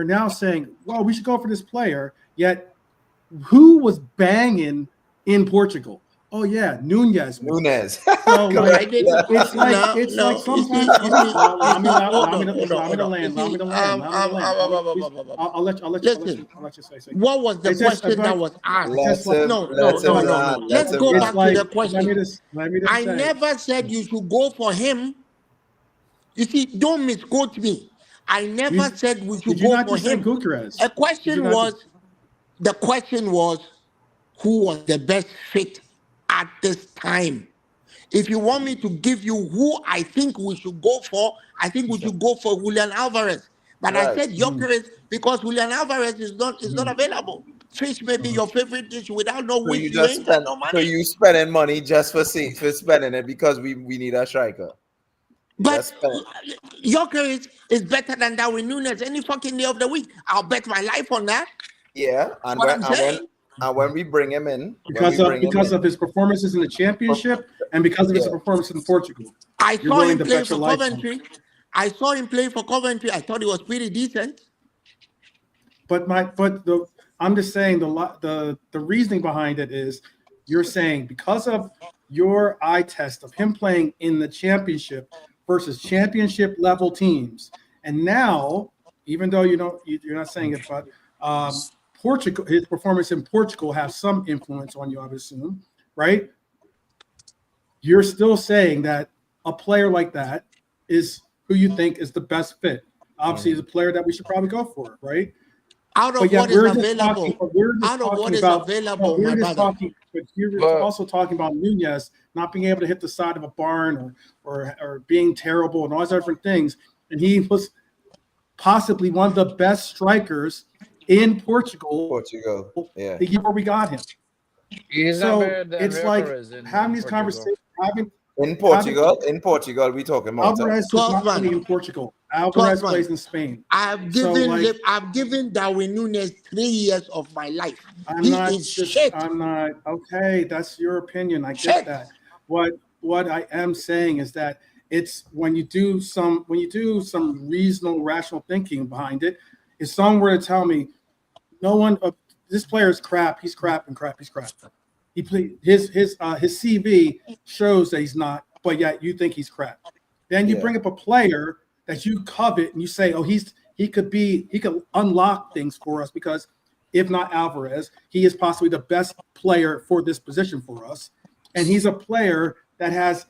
now saying, well, we should go for this player. Yet who was banging in Portugal? Oh yeah, Nunez. Nunez. So like, I didn't. it's like No. sometimes. Allow me to land. I'll let you say. What was the It's just question that like was asked? Let him No. land. Let's Let go him back land. to the question. let me just I say. never said you should go for him. You see, don't misquote me. I never said we should Did you go not for just say him. Bucharest? The question was, who was the best fit at this time? If you want me to give you who I think we should go for, I think we should go for Julian Alvarez. But I Right. said Gyökeres because Julian Alvarez is not available. Fish may be your favorite dish without no So wish. you You just ain't got spend. no So money. you spending money just for spending it because we need a striker. You But just spend. Gyökeres is better than Darwin Núñez any fucking day of the week. I'll bet my life on that. Yeah, That's what I'm saying. when we bring him in, Because of his performances in the championship and because of his performance in Portugal. I You're saw willing him to play bet your for life on it. Coventry. I saw him play for Coventry. I thought he was pretty decent. I'm just saying the reasoning behind it is you're saying because of your eye test of him playing in the championship versus championship level teams, and now even though you're not saying it, but Portugal, his performance in Portugal has some influence on you, I would assume, right? You're still saying that a player like that is who you think is the best fit. Obviously, is a player that we should probably go for, right? Out of But yet what is available. We're But also talking about Nunez not being able to hit the side of a barn or being terrible and all those different things. And he was possibly one of the best strikers in Portugal. Yeah. The year where we got him. he's not better than It's like Gyökeres in having these Portugal. conversations. In Portugal, we talking about Alvarez is not playing in Portugal. Alvarez plays in Spain. I've given Darwin Núñez 3 years of my life. Shit. I'm not okay. That's your opinion. I get that. What I am saying is that it's when you do some reasonable, rational thinking behind it. If someone were to tell me, this player is crap. He's crap and crap. He's crap. He played his CV shows that he's not, but yet you think he's crap. Then you bring up a player that you covet and you say, oh, he could unlock things for us because if not Alvarez, he is possibly the best player for this position for us, and he's a player that has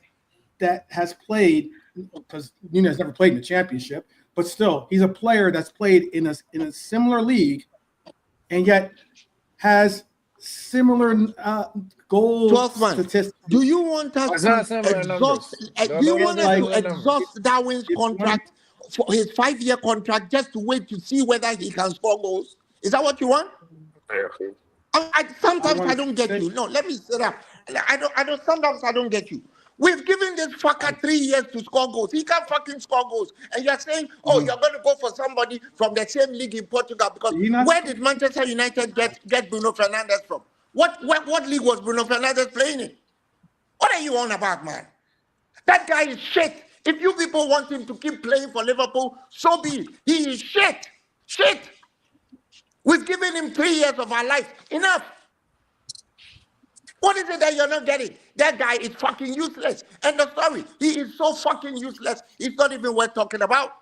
played because Nunez never played in the championship, but still he's a player that's played in a similar league, and yet has similar goal statistics. Do you want us to exhaust Darwin's contract for his 5-year contract just to wait to see whether he can score goals? Is that what you want? Sometimes I don't get you. No, let me sit up. Sometimes I don't get you. We've given this fucker 3 years to score goals. He can't fucking score goals. And you're saying, oh, you're going to go for somebody from the same league in Portugal. Because where did Manchester United get Bruno Fernandes from? What league was Bruno Fernandes playing in? What are you on about, man? That guy is shit. If you people want him to keep playing for Liverpool, so be it. He is shit. Shit. We've given him 3 years of our life. Enough. What is it that you're not getting? That guy is fucking useless. End of story. He is so fucking useless. He's not even worth talking about.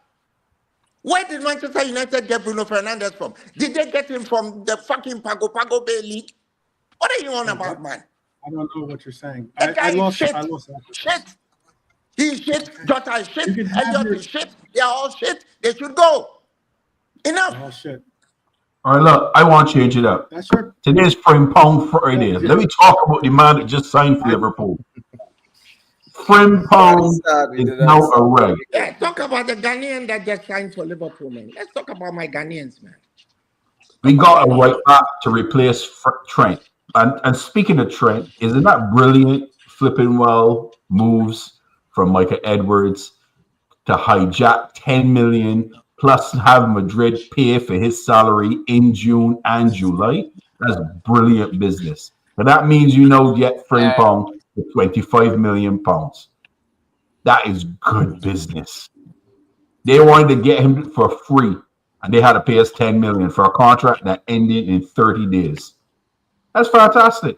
Where did Manchester United get Bruno Fernandes from? Did they get him from the fucking Pago Bay League? What are you on about, man? I don't know what you're saying. That guy I lost is shit. I lost Shit. He's shit. Jota is shit. Elliot is shit. They're all shit. They should go. Enough. Oh, shit. All right, look, I want to change it up. That's your Today's Frimpong Friday. Let me talk about the man that just signed for Liverpool. Frimpong is now a reg. Yeah, talk about the Ghanaian that just signed for Liverpool, man. Let's talk about my Ghanaians, man. We got a right back to replace Trent. And speaking of Trent, isn't that brilliant flipping well moves from Micah Edwards to hijack 10 million plus have Madrid pay for his salary in June and July? That's brilliant business. But that means get Frimpong for 25 million pounds. That is good business. They wanted to get him for free, and they had to pay us 10 million for a contract that ended in 30 days. That's fantastic.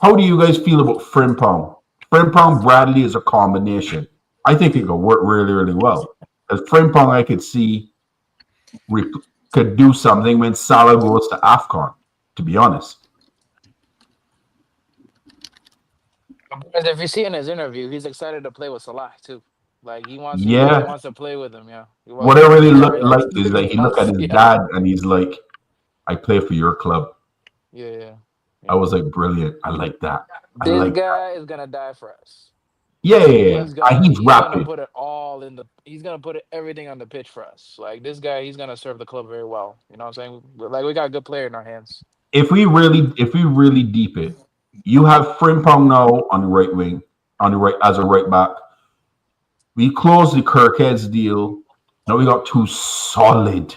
How do you guys feel about Frimpong? Frimpong Bradley is a combination. I think it could work really, really well. Because Frimpong, I could see could do something when Salah goes to AFCON, to be honest. Because if you see in his interview, he's excited to play with Salah too. Like he really wants to play with him. Yeah. What I really like is that he look at his dad and he's like, "I play for your club." Yeah. I was like, brilliant. I like that. This guy is gonna die for us. Yeah. He's rapid. gonna put it all in he's gonna put everything on the pitch for us. Like this guy, he's gonna serve the club very well. You know what I'm saying? Like we got a good player in our hands. If we really deep it, you have Frimpong now on the right wing, as a right back. We closed the Kirkhead's deal. Now we got two solid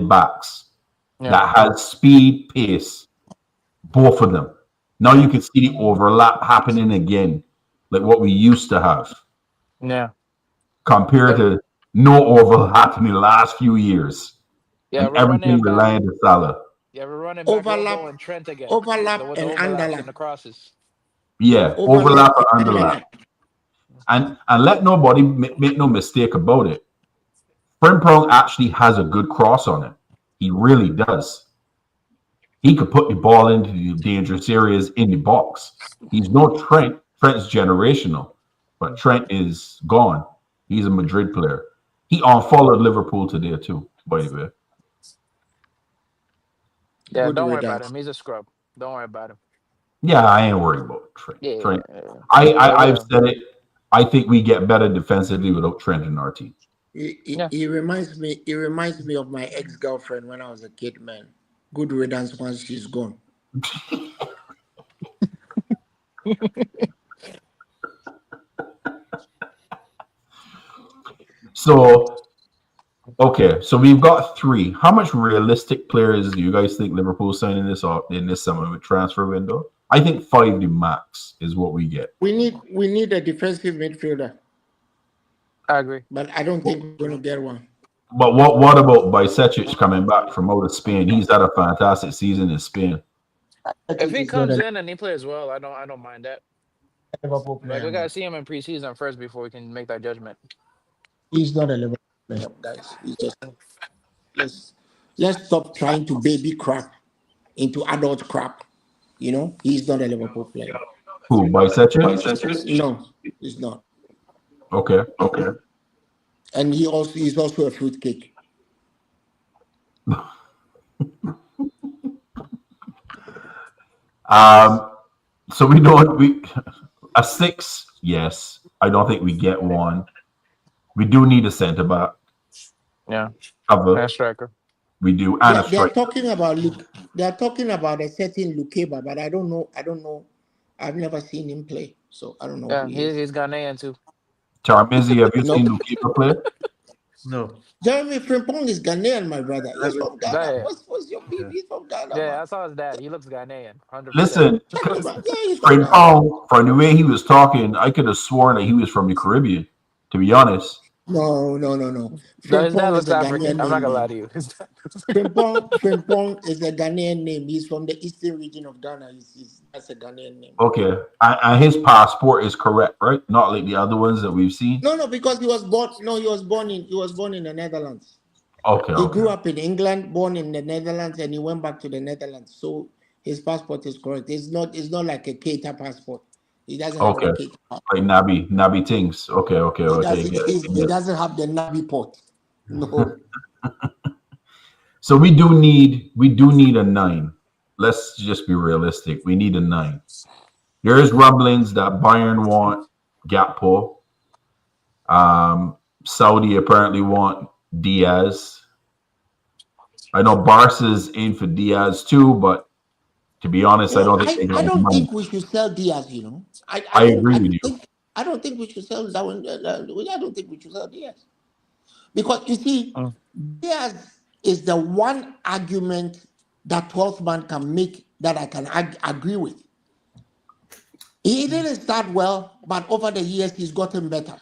backs that has speed, pace, both of them. Now you can see the overlap happening again, like what we used to have. Yeah. Compared to no overlap in the last few years. Yeah, and everything relying on Salah. Yeah, we're running back Robo and Trent again. Overlap with and underlap. and the crosses. Yeah, overlap and underlap. And let nobody make no mistake about it. Frimpong actually has a good cross on it. He really does. He could put the ball into the dangerous areas in the box. He's no Trent. Trent's generational, but Trent is gone. He's a Madrid player. He unfollowed Liverpool today too, by the way. Yeah, don't worry about him. He's a scrub. Don't worry about him. Yeah, I ain't worried about Trent. Yeah, Trent. I've said it. I think we get better defensively without Trent in our team. He reminds me of my ex-girlfriend when I was a kid, man. Good riddance once she's gone. So we've got 3. How much realistic players do you guys think Liverpool signing in this summer transfer window? I think 5 the max is what we get. We need a defensive midfielder. I agree, but I don't think we're going to get one. But what about Bajcetic coming back from out of Spain? He's had a fantastic season in Spain. If he comes in and he plays well, I don't mind that. Like we gotta see him in preseason first before we can make that judgment. He's not a Liverpool player, guys. He's just let's stop trying to baby crap into adult crap. You know, he's not a Liverpool player. Who, Bajcetic? No, he's not. Okay. And he's also a fruitcake. So a 6, yes. I don't think we get one. We do need a centre back. Yeah. A striker. We do. And a striker. They're talking about a certain Lukeba, but I don't know. I've never seen him play, so I don't know. Yeah, he's Ghanaian too. Charmizi, have you seen Lukeba play? No. Jeremy Frimpong is Ghanaian, my brother. He's from Ghana. What's your beef? He's from Ghana. Yeah, I saw his dad. He looks Ghanaian. 100%. Listen, Frimpong, from the way he was talking, I could have sworn that he was from the Caribbean, to be honest. No. His dad looks African. I'm not gonna lie to you. Frimpong is a Ghanaian name. He's from the eastern region of Ghana. That's a Ghanaian name. Okay, and his passport is correct, right? Not like the other ones that we've seen. No, because he was born. No, he was born in the Netherlands. Okay. He grew up in England, born in the Netherlands, and he went back to the Netherlands. So his passport is correct. It's not like a Keita passport. He doesn't have a Keita passport. Like Nabi things. Okay. He doesn't have the Nabi port. No. So we do need a 9. Let's just be realistic. We need a 9. There is rumblings that Bayern want Gakpo. Saudi apparently want Diaz. I know Barca's in for Diaz too, but to be honest, You I know, don't think they got I the don't money. think we should sell Diaz. You know, I agree with you. I don't think we should sell that one. I don't think we should sell Diaz because you see, Diaz is the one argument that 12th man can make that I can agree with. He didn't start well, but over the years he's gotten better.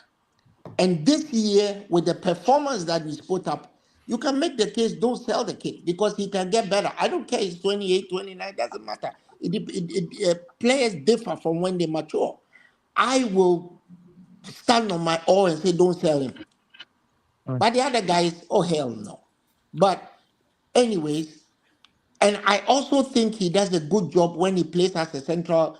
And this year, with the performance that he's put up, you can make the case, don't sell the kid because he can get better. I don't care, he's 28, 29, doesn't matter. Players differ from when they mature. I will stand on my oar and say, don't sell him. But the other guys, oh, hell no. But, anyways, and I also think he does a good job when he plays as a central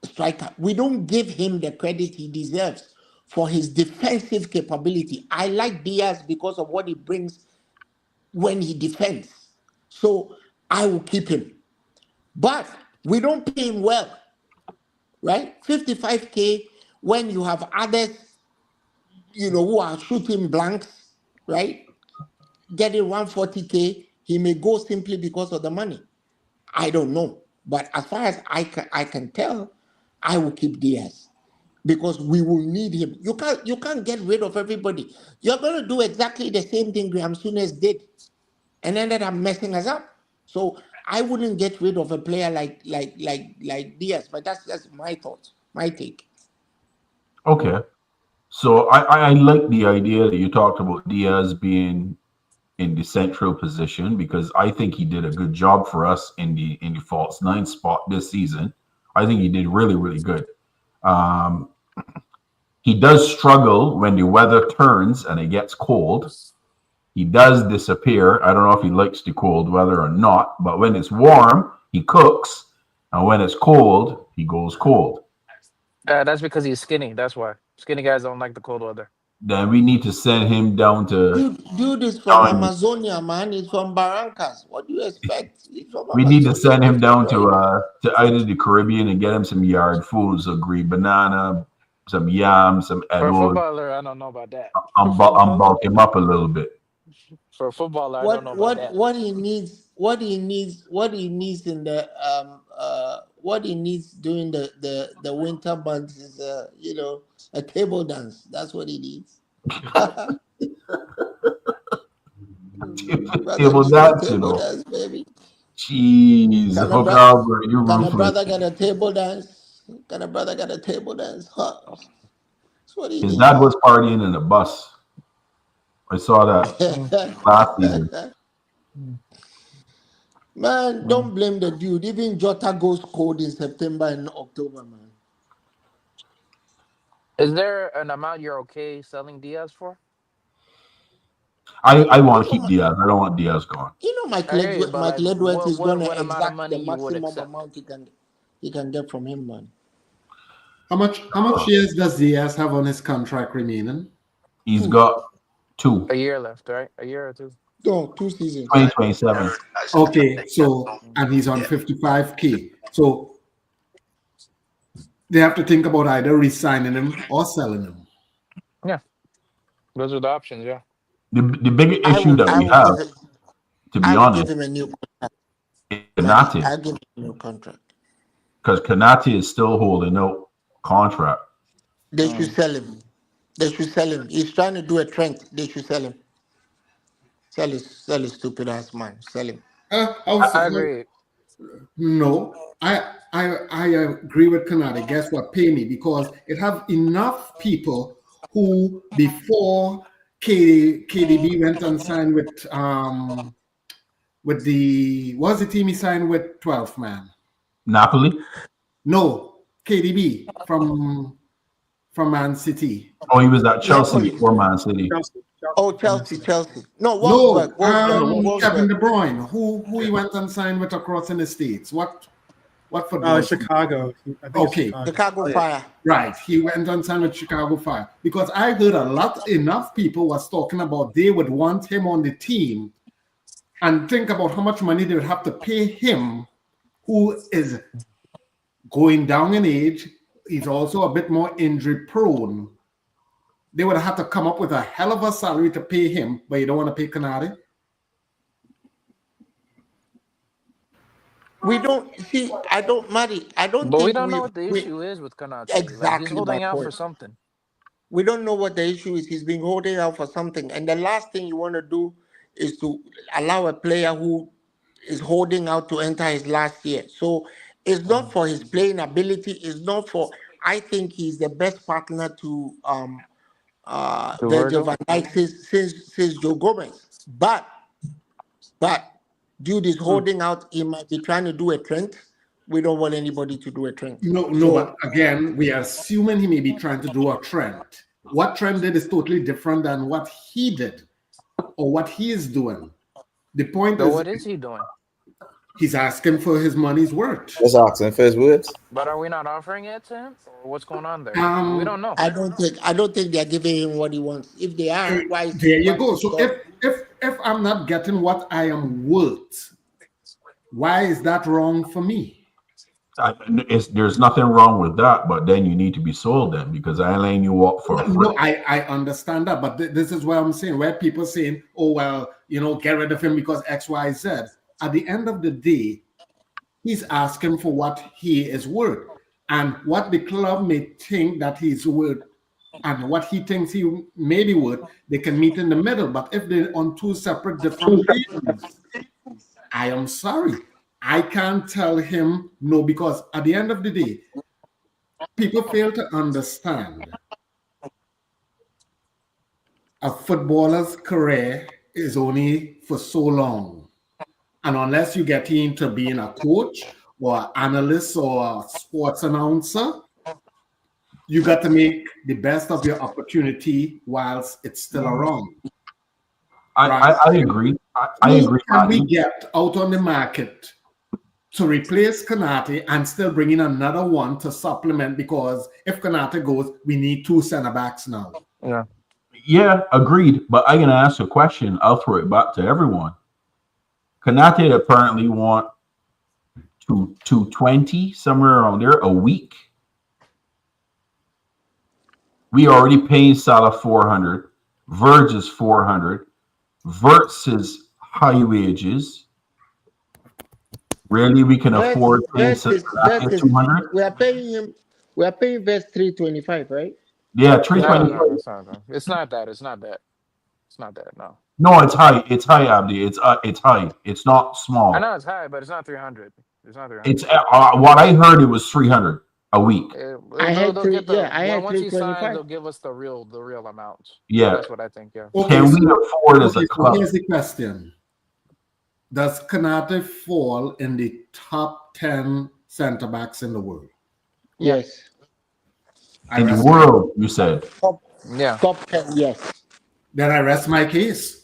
striker. We don't give him the credit he deserves for his defensive capability. I like Diaz because of what he brings when he defends. So I will keep him. But we don't pay him well, right? 55K when you have others, who are shooting blanks, right? Getting 140K, he may go simply because of the money. I don't know. But as far as I can tell, I will keep Diaz because we will need him. You can't get rid of everybody. You're going to do exactly the same thing Graham Souness did and ended up messing us up. So I wouldn't get rid of a player like Diaz, but that's my thought, my take. Okay. So I like the idea that you talked about Diaz being in the central position because I think he did a good job for us in the false nine spot this season. I think he did really, really good. He does struggle when the weather turns and it gets cold. He does disappear. I don't know if he likes the cold weather or not, but when it's warm, he cooks. And when it's cold, he goes cold. That's because he's skinny. That's why skinny guys don't like the cold weather. Then we need to send him down to. Dude is from Amazonia, man. He's from Barrancas. What do you expect? He's from We need to send him down Amazonia. to either the Caribbean and get him some yard foods, a green banana, some yam, some For a edible. footballer, I don't know about that. I'm bulk him up a little bit. For a footballer, I don't know about that. What he needs in the what he needs during the winter months is a table dance. That's what he needs. Table dance, dance, baby. Jeez, Can you're a ruthless. brother get a table dance? Can a brother get a table dance? Huh. That's what he His needs. dad was partying in the bus. I saw that last season. Man, don't blame the dude. Even Jota goes cold in September and October, man. Is there an amount you're okay selling Diaz for? I want to keep Diaz. I don't want Diaz gone. Mike I hear you, but like, Ledwell is going to what amount of exact money the you would maximum accept? amount he can get from him, man. How much years does Diaz have on his contract remaining? He's got 2. A year left, right? A year or 2? No, 2 seasons. 2027. Okay, so and he's on 55K. So they have to think about either re-signing him or selling him. Yeah, those are the options. Yeah. The bigger issue that we have, to be honest, give him a new contract. Konate. I'll give him a new contract. Because Konate is still holding out contract. They should sell him. He's trying to do a Trent. They should sell him. Sell his stupid ass man. Sell him. I agree. No, I agree with Konate. Guess what? Pay me because it have enough people who before KDB went and signed with the what's the team he signed with 12th man? Napoli? No, KDB from Man City. Oh, he was at Chelsea before Man City. Chelsea. No, Wolfsburg. Kevin De Bruyne, who he went and signed with across in the States. What football? Chicago. Okay. Chicago Fire. Right. He went and signed with Chicago Fire. Because I heard enough people was talking about they would want him on the team and think about how much money they would have to pay him, who is going down in age. He's also a bit more injury prone. They would have had to come up with a hell of a salary to pay him, but you don't want to pay Canary. We don't see. I don't, Mari. I don't But we think don't know what the issue is with Kanate. Like, he's exactly my holding out for point. something. We don't know what the issue is. He's been holding out for something, and the last thing you want to do is to allow a player who is holding out to enter his last year. So it's not for his playing ability. It's not for. I think he's the best partner to To Virgil Virgil? van Dijk since Joe Gomez. But dude is holding out. He might be trying to do a Trent. We don't want anybody to do a Trent. No. Again, we are assuming he may be trying to do a Trent. What Trent did is totally different than what he did or what he is doing. The point So is, what is he doing? he's asking for his money's worth. Just asking for his words. But are we not offering it to him? Or what's going on there? We don't know. I don't think they're giving him what he wants. If they are, why? There you go. So if I'm not getting what I am worth, why is that wrong for me? There's nothing wrong with that, but then you need to be sold then, because I ain't laying you up for free. No, I understand that, but this is what I'm saying, where people saying, oh, well, get rid of him because X, Y, Z. At the end of the day, he's asking for what he is worth. And what the club may think that he's worth and what he thinks he may be worth, they can meet in the middle. But if they're on two separate different pages, I am sorry. I can't tell him no, because at the end of the day, people fail to understand a footballer's career is only for so long. And unless you get into being a coach or an analyst or a sports announcer, you got to make the best of your opportunity whilst it's still around. I agree. I agree. Can we get out on the market to replace Kanate and still bring in another one to supplement? Because if Kanate goes, we need two center backs now. Yeah, agreed. But I'm gonna ask a question. I'll throw it back to everyone. Kanate apparently want 220 somewhere around there a week. We already paying Salah 400. Verge is 400. Verts is high wages. Really, we can afford paying 200. We are paying him. We are paying Vest 325, right? Yeah, 325. No, it's not that. It's not that. It's not that. No. No, it's high. It's high, Abdi. It's high. It's not small. I know it's high, but it's not 300. It's not 300. It's what I heard. It was 300 a week. I had once he 325. signs, they'll give us the real amount. Yeah, so that's what I think. Yeah. Okay, can we afford as a club? Here's the question: does Kanate fall in the top 10 center backs in the world? Yes. In the world, you said. Top 10, yes. Then I rest my case.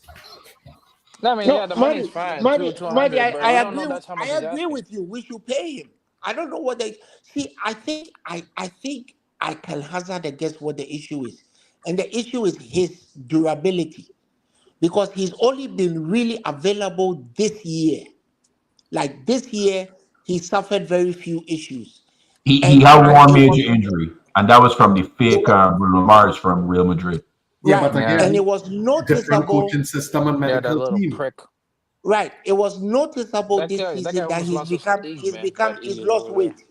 No, I mean, the money's fine. Money, 200, I agree with you. We should pay him. I don't know what they see. I think I can hazard a guess what the issue is. And the issue is his durability. Because he's only been really available this year. Like this year, he suffered very few issues. He had one major injury, and that was from the fake Bruno Mars from Real Madrid. Yeah, but again, and it was noticeable. Different coaching system and medical team. Prick. Right. It was noticeable this season that he's lost weight.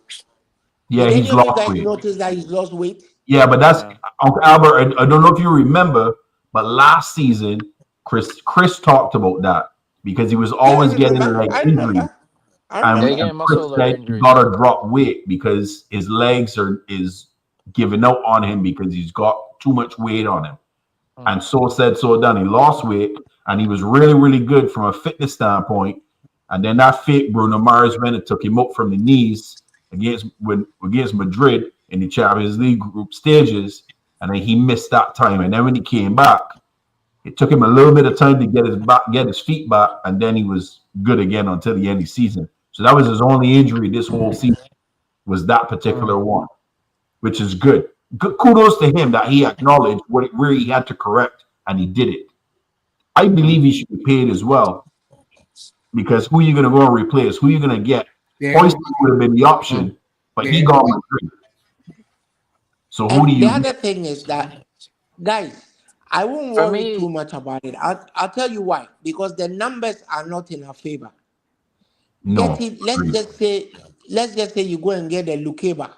Yeah, he's lost weight. Notice that he's lost weight? Yeah, but that's Uncle Albert. I don't know if you remember, but last season, Chris talked about that because he was always getting like injury. And Chris said he gotta drop weight because his legs is giving out on him because he's got too much weight on him. And so said, so done. He lost weight and he was really, really good from a fitness standpoint. And then that fake Bruno Mars went and took him up from the knees against Madrid in the Champions League group stages. And then he missed that time. And then when he came back, it took him a little bit of time to get his feet back, and then he was good again until the end of the season. So that was his only injury this whole season, was that particular one, which is good. Kudos to him that he acknowledged where he had to correct, and he did it. I believe he should be paid as well, because who are you going to go and replace? Who are you going to get? Hoisted would have been the option, but he gone Madrid. So who And do the you? other thing is that, guys, I won't For worry too me, much about it. I'll tell you why. Because the numbers are not in our favor. No, Let's agreed. just say you go and get a Lukeba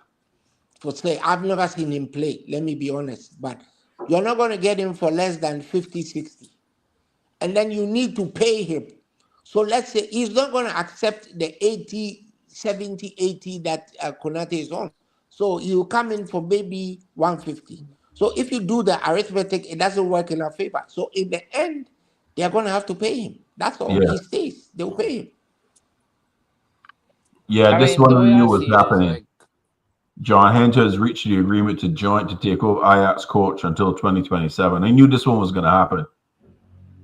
for say. I've never seen him play, let me be honest. But you're not going to get him for less than 50, 60. And then you need to pay him. So let's say he's not going to accept the 80, 70, 80 that Konate is on. So you come in for maybe 150. So if you do the arithmetic, it doesn't work in our favor. So in the end, they're going to have to pay him. That's all. Yeah, He stays. They'll pay him. yeah. I This mean, one the I way knew I was see it is happening. like, John Hunter has reached the agreement to join to take over Ajax coach until 2027. I knew this one was going to happen.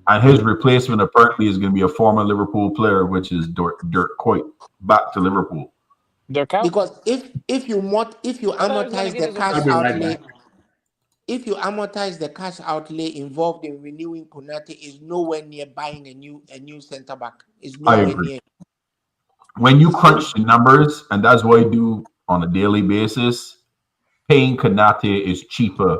And his replacement apparently is going to be a former Liverpool player, which is Dirk Kuyt, back to Liverpool. their count. Because if you I thought he was gonna amortize get the his cash I'll be investment right fee. outlay, back. if you amortize the cash outlay involved in renewing Konate, is nowhere near buying a new centre back. It's I nowhere agree. near. When you So crunch the numbers, and that's what I do on a daily basis, paying Kanate is cheaper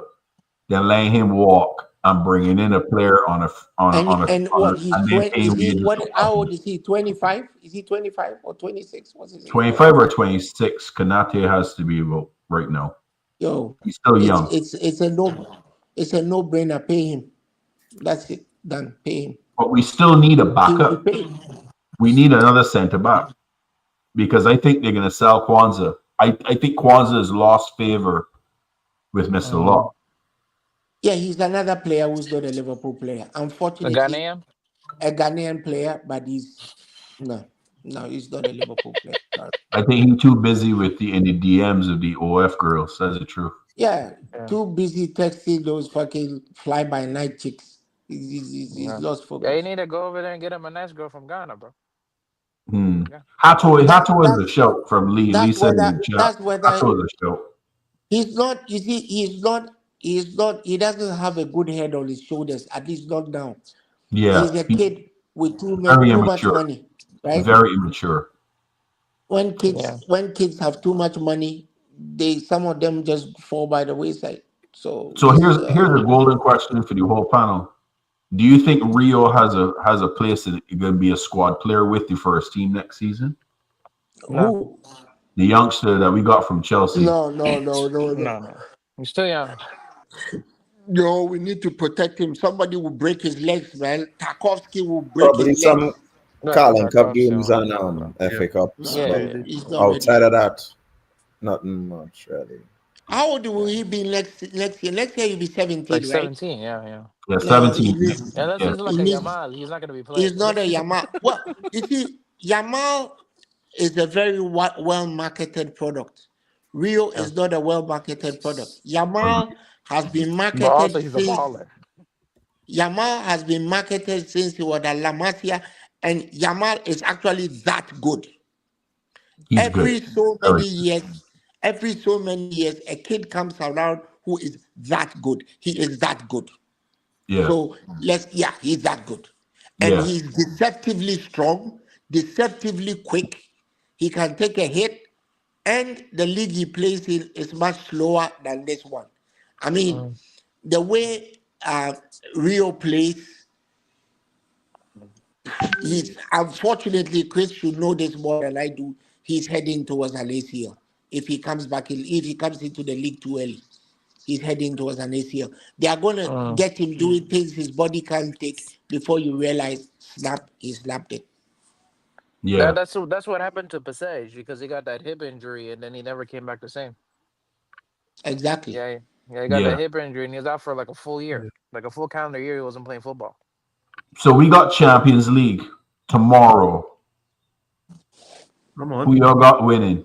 than letting him walk and bringing in a player and what he's and then 20, paying is he wages what on how top of old it. is he? 25? Is he 25 or 26? What's his age? 25 or 26, Kanate has to be about right now. Yo, He's still it's young. it's it's a no brainer. Pay him. That's it. Done. Pay him. But we still need a He will be backup. paid. We need another centre back because I think they're going to sell Kwanzaa. I think Kwanzaa has lost favor with Mr. Law. Yeah, he's another player who's not a Liverpool player. The Unfortunately, Ghanaian. a Ghanaian player, but no, he's not a Liverpool player. Sorry. I think he's too busy with in the DMs of the OF girls. That's the truth. Yeah, Yeah. too busy texting those fucking fly by night chicks. He's Yeah. lost Yeah, you focus. need to go over there and get him a nice girl from Ghana, bro. Yeah. Hato is a That's shout from Lee. Lee that's said in whether the chat. that's whether Hato is a shout. he's not. You see, he's not. He doesn't have a good head on his shoulders. At least not now. Yeah, He's a he's kid with very too much immature. money, right? Very immature. Yeah. When kids have too much money, some of them just fall by the wayside. So So here's a golden question for the whole panel. Do you think Rio has a place and going to be a squad player with the first team next season? No. who? The youngster that we got from Chelsea. No. He's still young. No, we need to protect him. Somebody will break his legs, man. Tarkovsky will break Probably his legs. some Yeah, Carling Cup Tarkovsky games won't and play, bro. FA Cups, No, but Yeah. he's not outside ready. of that, nothing much really. How old will he be next year? Next year he'll be 17, Like right? 17. Yeah. Yeah, No, 17. Unless Yeah. he's like a Yamal, he's not gonna be playing. He's not a Yamal. Well, you see, Yamal is a very well marketed product. Rio Yeah. is not a well marketed product. Yamal has been But marketed also he's a baller. since he was at La Masia, and Yamal is actually that good. He's Every good. so Very many years, a kid comes around who is that good. He is that good. Yeah. So he's that good. And Yeah. he's deceptively strong, deceptively quick. He can take a hit, and the league he plays in is much slower than this one. I mean, the way Rio plays, he's unfortunately, Chris should know this more than I do. He's heading towards an ACL. If he comes into the league too early, he's heading towards an ACL. They are going to get him doing things his body can't take before you realize, snap, he slapped it. Yeah. That's what happened to Passage because he got that hip injury and then he never came back the same. Exactly. Yeah, he got Yeah. that hip injury and he was out for like a full year, like a full calendar year. He wasn't playing football. So we got Champions League tomorrow. Come on. Who y'all got winning?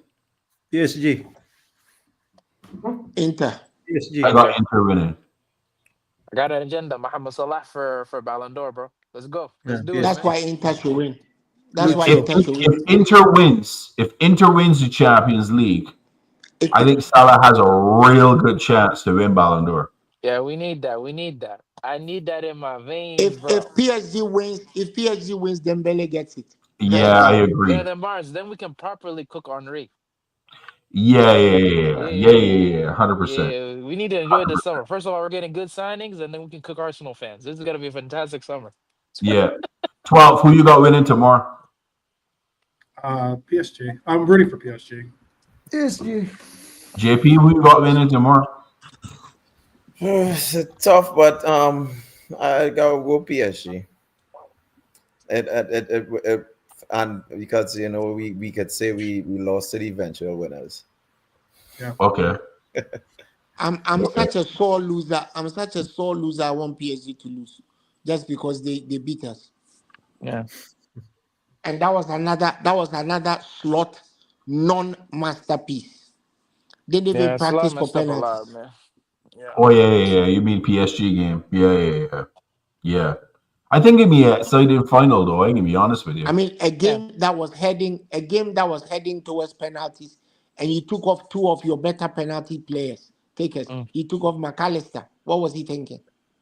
PSG. Inter. PSG. I got Inter winning. I got an agenda, Mohamed Salah for Ballon d'Or, bro. Let's go. Let's do it, That's man. why Inter should win. If Inter wins the Champions League, I think Salah has a real good chance to win Ballon d'Or. Yeah, we need that. I need that in my veins, bro. If PSG wins, Dembele gets it. Yeah, I agree. Then Mars, then we can properly cook Henri. Yeah. 100%. Yeah, we need to enjoy this summer. First of all, we're getting good signings, and then we can cook Arsenal fans. This is gonna be a fantastic summer. Yeah. 12. Who you got winning tomorrow? PSG. I'm rooting for PSG. PSG. JP, who you got winning tomorrow? It's tough, but I gotta go PSG. And because we could say we lost to the eventual winners. Yeah. Okay. I'm such a sore loser. I'm such a sore loser. I want PSG to lose just because they beat us. Yeah, And that was another slot non-masterpiece. They didn't even yeah. Slot practice for messed up a lot, penalties. man. Yeah, Oh yeah. You mean PSG game? Yeah. I think it'd be a exciting final though. I can be honest with I you. mean, yeah. a game that was heading towards penalties, and you took off two of your better penalty players, takers. Mm. He took off McAllister. What was he thinking?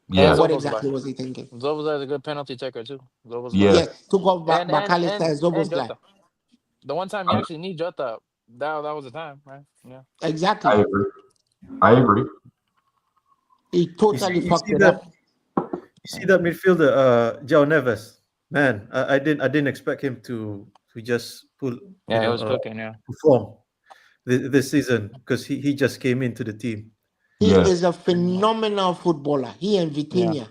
And Yeah. What Zoboslai. exactly was he thinking? Zoboslai is a good penalty taker too. Zoboslai. Yeah. Yes, took off McAllister and And Zoboslai. Jota. The one time you actually need Jota, that was the time, right? Yeah. I Exactly. agree. I agree. He totally You fucked see it that? up. You see that midfielder, João Neves. Man, I didn't expect him to just Yeah, it was cooking. Yeah. perform this season because he just came into the team. He Yeah. is a phenomenal footballer. He and Yeah. Vitinha, Yeah. Yeah.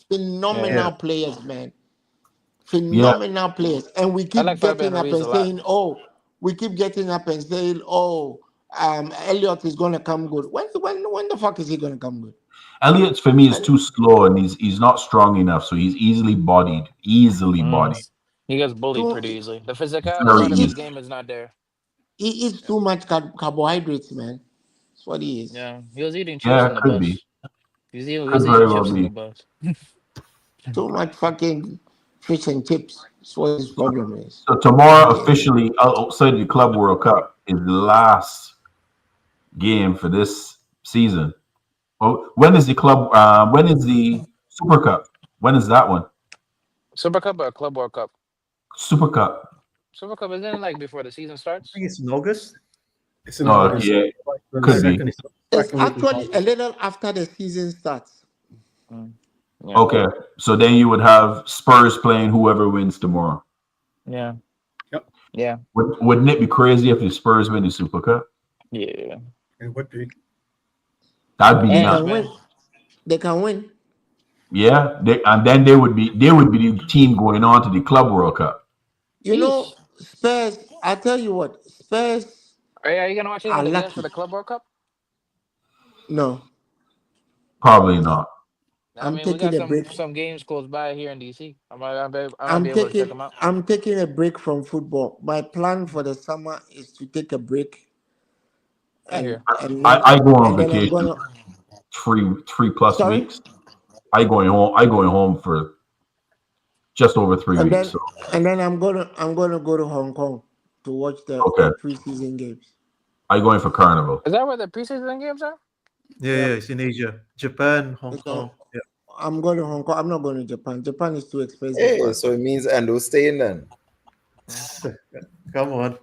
phenomenal players, man. Yeah. Phenomenal players. And we I like keep Fabian getting up Ruiz and a lot. saying, Elliot is gonna come good. When the fuck is he gonna come good? Elliot's for me is And too slow and he's not strong enough, so he's easily bodied. Easily Mm. bodied. He gets bullied too, pretty easily. The physicality Very part of he his easy. eats game is not there. he eats too much carbohydrates, man. That's what he is. Yeah, he was eating chips Yeah, on the could be. bus. He Could was eating very well chips on the be. bus. Too much fucking fish and chips. That's what his problem is. So tomorrow Yeah. officially outside the Club World Cup is the last game for this season. Oh, when is the club? When is the Super Cup? When is that one? Super Cup or Club World Cup? Super Cup. Super Cup isn't it like before the season I starts? think it's in August. It's in Oh, August. yeah, Like the could be. Second. It's second week of actually a August. little after the season starts. Mm. Yeah, Okay, so then you would have Spurs playing whoever wins tomorrow. yeah, Yep, yeah, Wouldn't it be crazy if the Spurs win the Super Cup? yeah. it would be. That'd be They And nuts. can win. man, They can win. Yeah, and then they would be the team going on to the Club World Cup. You know, eesh. Spurs, I tell you what, Spurs Are you gonna watch any are of the games for lucky. the Club World Cup? No, Probably not. I I'm mean, we taking got a break. some games close by here in DC. I might be able to check them out. I'm taking a break from football. My plan for the summer is to take a break I and hear. and I, then I go on and then I'm vacation gonna three plus sorry? weeks. I going home for just over 3 weeks. So And then I'm gonna go to Hong Kong to watch the okay, preseason games. I going for Carnival. Is that where the preseason games are? Yeah, Yep. it's in Asia, Japan, Hong So Kong. Yeah. I'm going to Hong Kong. I'm not going to Japan. Japan is too expensive. Hey, so it means Endo staying then. Come on.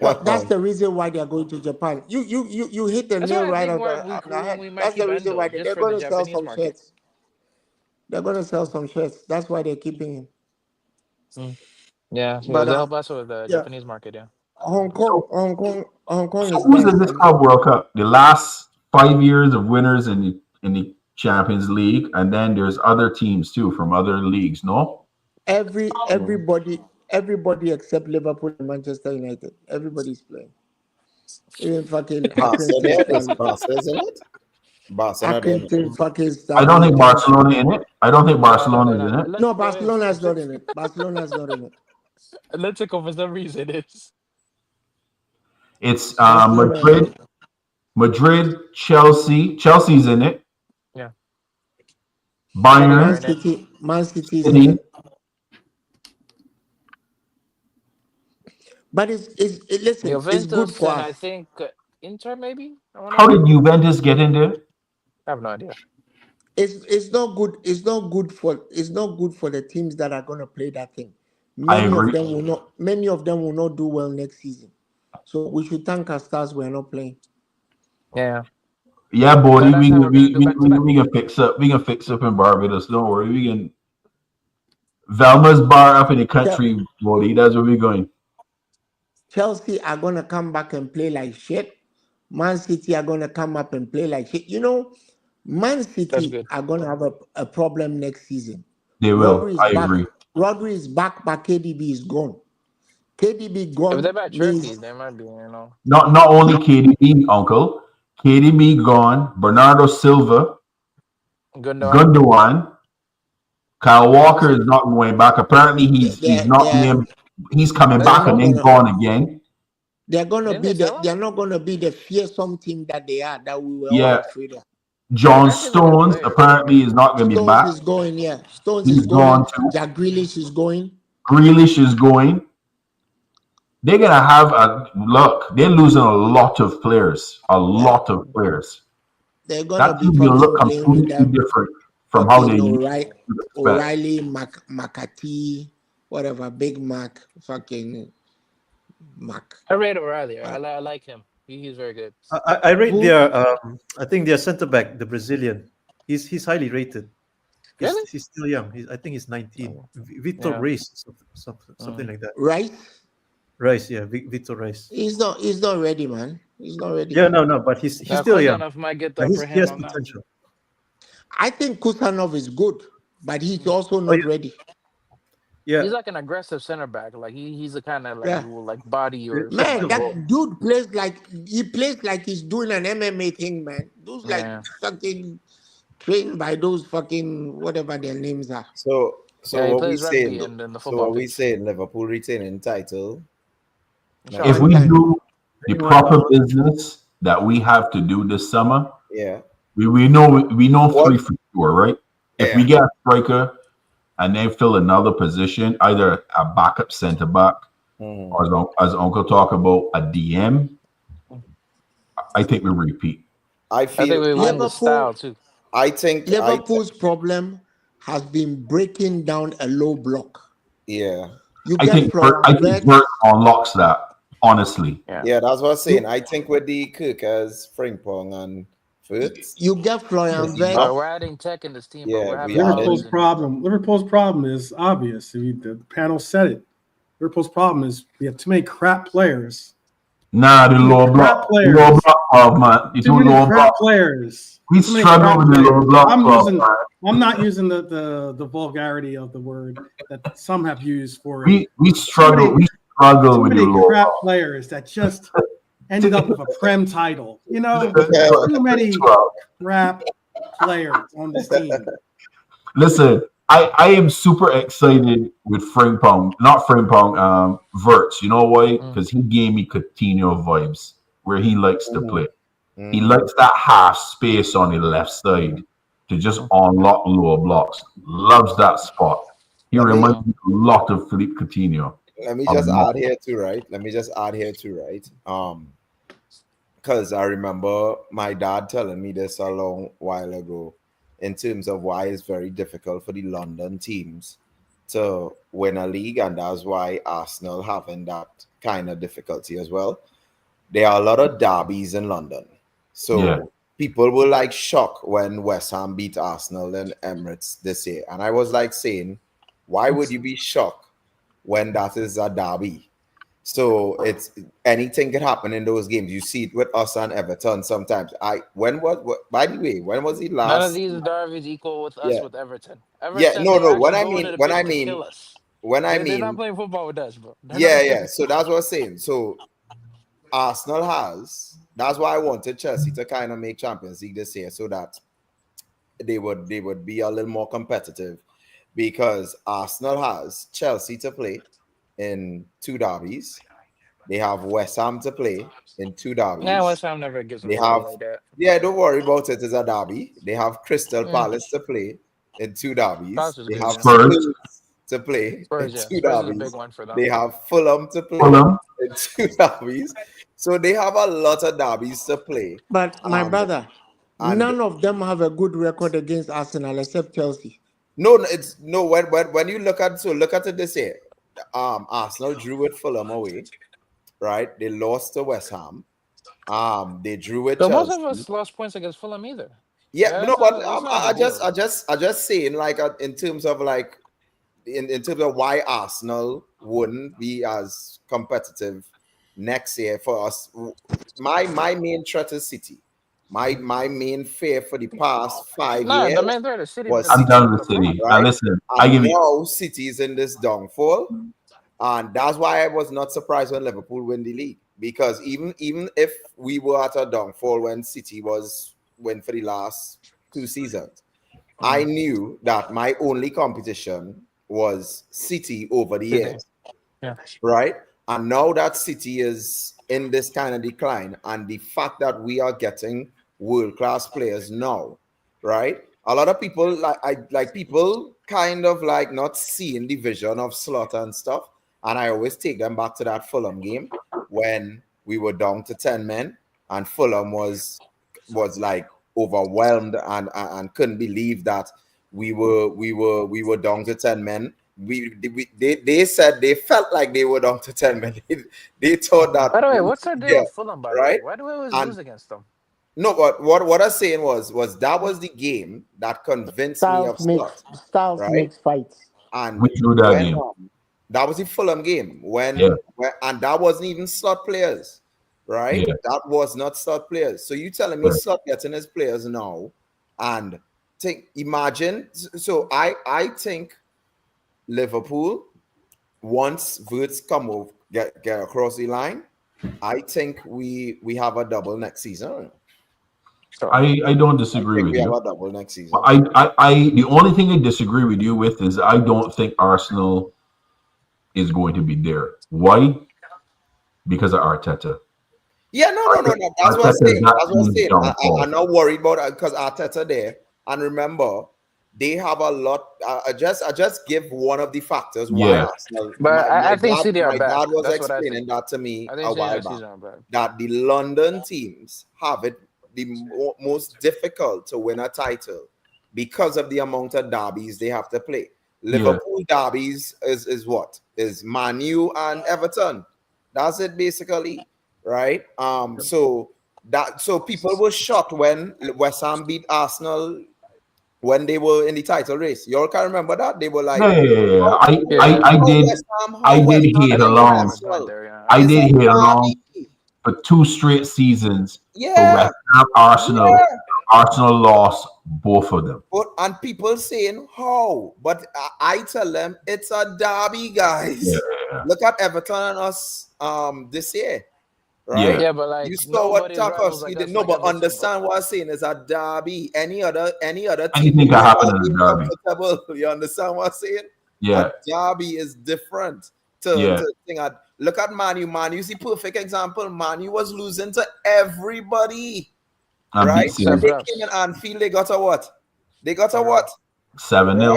Well, Come that's on. the reason why they're going to Japan. You hit the That's what nail I right think. on Where on the head. we might That's the keep reason why Endo just they're for the going to sell Japanese some market. shirts. They're going to sell some shirts. That's why they're keeping him. Mm. Yeah, But to help us with the yeah, Japanese market. Yeah. So Hong Kong so is who's nice. in this Club World Cup? The last 5 years of winners in the Champions League, and then there's other teams too from other leagues. No. Yeah. Everybody except Liverpool and Manchester United. Everybody's playing. Even fucking Barca Accrington there, this Stanley. Barca, isn't it? Barca not there. Accrington fucking I don't Stanley think playing. Barcelona in it. I don't think No, no, Barcelona no, is in no. it. No, Atletico is. Barcelona is not in it. Barcelona is not in it. Atletico for some reason is. It's Barcelona is not. Madrid, Chelsea. Chelsea's in it. Yeah. City are Man Bayern, in it. City, Man City is in City. it. But listen, it's good Juventus for and I us. think Inter maybe. I want to How say. did Juventus get in there? I have no idea. It's not good. It's not good for the teams that are going to play that thing. I Many of agree. them will not. Many of them will not do well next season. So we should thank our stars we're not playing. Yeah. Yeah, So buddy, that's how we're gonna do back to back. we can fix up. We can fix up in Barbados. Don't worry. We can Velma's bar up in the country, buddy. That's where we're going. Chelsea are gonna come back and play like shit. Man City are gonna come up and play like shit. You know, Man That's City good. are gonna have a problem next season. They will. Rodri is I back. agree. Rodri is back, but KDB is gone. KDB If gone they buy means Turkey, they might be, you know. Not only KDB, Uncle. KDB gone. Bernardo Silva, Gundogan. Gundogan, Kyle Walker is not going back. Apparently, he's not they're being. He's coming they're back and not then gonna gone again. Didn't they sell him? they're not gonna be the fearsome team that they are that we were all Yeah, afraid of. John Actually, he's a good Stones player. apparently is not going to be Stones back. is going, yeah. Stones He's is going. gone too. Jack Grealish is going. Grealish is going. They're gonna have a look. They're losing a lot of players. A lot of players. They're gonna That be team will look fucking playing with completely them. different from how they Fucking used to expect. O'Reilly, McAtee, whatever, Big Mac, fucking Mac. I rate O'Reilly. I like him. He's very good. I rate Who? their I think their center back, the Brazilian. He's highly rated. Really? He's still young. I think he's 19. Vitor Yeah. Reis, something like that. Right? Rice, yeah, Vitor Reis. He's not ready, man. He's not ready. Yeah, no, but he's Now, still young. Kusanov might get the But upper he hand has on that. potential. I think Kusanov is good, but he's also not yeah. ready. Yeah, He's like an aggressive center back. Like he's the kind of like Yeah. who will like body or Man, something. that dude plays like he's doing an MMA thing, man. Those like Yeah. fucking trained by those fucking whatever their names are. So Yeah, he what we plays rugby saying? and in the So football what we pitch. saying? Liverpool retaining title. Sure. If One we time. do the proper business that we have to do this summer, Yeah. we know What? three for sure, right? If we Yeah. get a striker and then fill another position, either a backup center back Mhm. or as Uncle talk about a DM, I think we repeat. I I think feel. we win the style Liverpool, too. I think. Liverpool's problem has been breaking down a low block. Yeah. You I get think Florian Wirtz. Bert unlocks that. Honestly, Yeah, that's what I'm saying. I think with the Kirkers, Frimpong, and Furtz, You get Florian Yes, Wirtz. enough. We're adding tech in this team, Yeah, but we're having we are. Liverpool's problems. Liverpool's problem is obvious. I mean, the panel said it. Liverpool's problem is we have too many crap players. nah, the lower block, man. It's Too many lower crap block. players. We Too many struggle crap with the lower players. block. man. I'm not using the vulgarity of the word that some have used for it. We struggle. We struggle Too with the many lower crap block. players that just ended up with a Prem title. You know, too many crap players on this team. Listen, I am super excited with not Frimpong, Verts. You know why? Because he gave me Coutinho vibes where he likes to play. He likes that half space on the left side to just unlock lower blocks. Loves that spot. He reminds me a lot of Philippe Coutinho. Let me just add here too, right? Because I remember my dad telling me this a long while ago in terms of why it's very difficult for the London teams to win a league, and that's why Arsenal having that kind of difficulty as well. There are a lot of derbies in London. So people were like shocked when West Ham beat Arsenal in Emirates this year. And I was like saying, why would you be shocked when that is a derby? So it's anything can happen in those games. You see it with us and Everton sometimes. By the way, when was the last? None of these derbies equal with us with Everton. No. When I mean, they're not playing football with us, bro. So that's what I'm saying. So Arsenal has. That's why I wanted Chelsea to kind of make Champions League this year, so that they would be a little more competitive, because Arsenal has Chelsea to play in 2 derbies. They have West Ham to play in 2 derbies. Yeah, West Ham never gives They a have like that. don't worry about it. It's a derby. They have Crystal Palace to play in 2 derbies. They have Spurs to play in 2 derbies. They have Fulham to play in 2 derbies. So they have a lot of derbies to play. But my brother, none of them have a good record against Arsenal except Chelsea. No, it's no. When you look at it this year, Arsenal drew with Fulham away. right? They lost to West Ham. They drew with So most Chelsea. of us lost points against Fulham either. Yeah, Yeah, no, but that's not a big deal. I just saying like in terms of like in terms of why Arsenal wouldn't be as competitive next year for us. My main threat is City. My main fear for the past 5 No, years the main threat is City was because I'm of City, done with the front. City. Now right? listen, I And give you. now City is in this downfall, and that's why I was not surprised when Liverpool win the league, because even if we were at a downfall when City was win for the last 2 seasons, I knew that my only competition was City over the City. years, Yeah. right? And now that City is in this kind of decline, and the fact that we are getting world-class players now, right? A lot of people like people kind of like not seeing the vision of Slaughter and stuff. And I always take them back to that Fulham game when we were down to 10 men and Fulham was like overwhelmed and couldn't believe that we were down to 10 men. They said they felt like they were down to 10 men. They thought that, By the way, what's our deal yeah, with Fulham? By the way, right. why do we always And lose against them? no, but what I was saying was that was the game that convinced me of Slot, Styles right? makes fights. And We drew that when game. that was the Fulham game Yeah. and that wasn't even Slot players, right? Yeah. That was not Slot players. So you telling me Right. Slot getting his players now, and imagine. So I think Liverpool, once Verts come over, get across the line, I think we have a double next season. I don't I disagree think with we have you. a double next season. The only thing I disagree with you with is I don't think Arsenal is going to be there. Why? Because of Arteta. Yeah, no. That's what I'm Arteta is saying. that That's what I'm team's saying. downfall. I'm not worried about it because Arteta there. And remember, they have a lot. I just give one of the factors why Yeah. Arsenal. But I think City are My back. dad was That's what I think. explaining that to me I a think City while next back. season are back. That the London teams have it the most difficult to win a title because of the amount of derbies they have to play. Yeah. Liverpool derbies is what? Is Man U and Everton. That's it basically, right? So people were shocked when West Ham beat Arsenal when they were in the title race. You all can remember that? They were like, Yeah. how, Yeah. I did West Ham, I how did West Ham I hate think beat you have along. a point Arsenal? there. Yeah. I It's did a hate along derby. for 2 straight seasons for Yeah, West Ham, Arsenal. yeah. Arsenal lost both of them. And people saying how, but I tell them it's a derby, guys. Yeah. Look at Everton and us this year, right? Yeah. Yeah, but like You saw what nobody rivals Tarkovsky like did. us No, like but every single. understand what I'm saying is a derby. Any other team Anything would can be happen in a derby. uncomfortable. You understand what I'm saying? A Yeah. derby is different Yeah. to thing. Look at Manu. Manu's the perfect example. Manu was losing to everybody, And right? beat When Except City they for came in us. Anfield, they got a what? They got a Never what? mind. 7-0.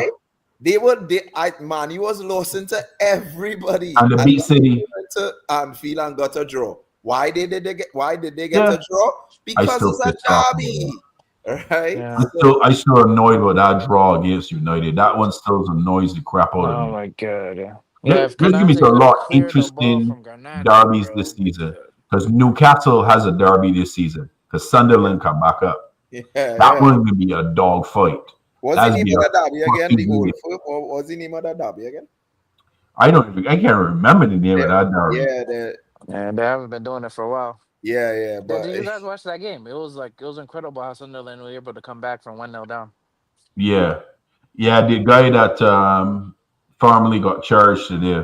Right? Manu was losing to everybody, And the and beat then they City. went to Anfield and got a draw. Why did they get? Why did they get Yeah. a draw? I Because still it's a pissed off about derby, that. right? Yeah. I still annoyed with that draw against United. That one still annoys the crap out of Oh me. my god. Yeah. Yeah. If There's gonna be a Canate could lot have cleared the ball interesting from Garnacho, derbies bro. this Oh my season god. because Newcastle has a derby this season because Sunderland come back up. Yeah, That yeah. one's gonna be a dog fight. What's the That's name be of a the derby again? The fucking old game. firm, or what's the name of the derby again? I can't remember the name of that derby. Yeah, And they haven't been doing it for a while. yeah. Yeah, But did you guys watch that game? It was incredible how Sunderland were able to come back from 1-0 down. Yeah, the guy that formerly got charged today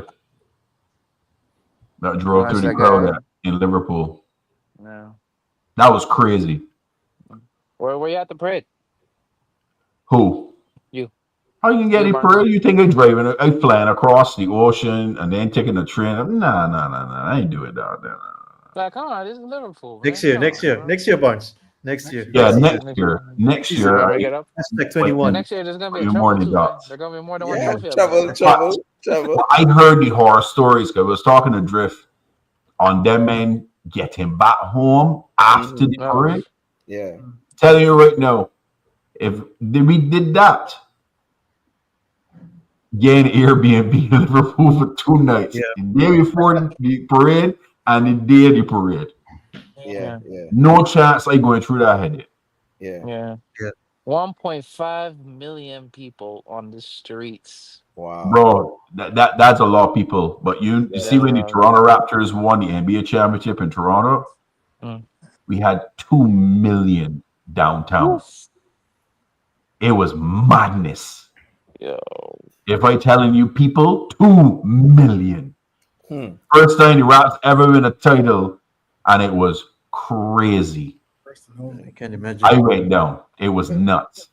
that drove Watch through the that crowd guy. in Liverpool. Yeah. That was crazy. Where were you at the parade? Who? You. How you can get You, a Barnes. parade? You think I'm driving, I flying across the ocean and then taking a train? Nah. I ain't doing that. Like, come on, this is Liverpool, man. Next year, Come next on, year, bro. next year, Barnes. Next year. Yeah, Next season. next They're year, gonna I make it up. Hashtag And 21. next year there's gonna be a you're treble more than too, man. dots. There's gonna be more than one yeah, trophy up there. trouble. I heard the horror stories. 'Cause I was talking to Drift on them men getting back home after the Oh, parade. Yeah. Telling you right now, if we did that, getting Airbnb in Liverpool for 2 nights, Yeah. the day before the parade, and the day of the parade. Yeah, yeah, No chance I going through that headache. yeah. Yeah. Yeah. 1.5 million people on the streets. Wow. Bro, that's a lot of people. But you Yeah. see That's when the wrong. Toronto Raptors won the NBA championship in Toronto, Mm. we had 2 million downtown. Oof. It was madness. Yo. If I telling you people, 2 million. Hmm. First time the Raps ever win a title, and it was crazy. First and I only. can't I imagine. went down. It was nuts.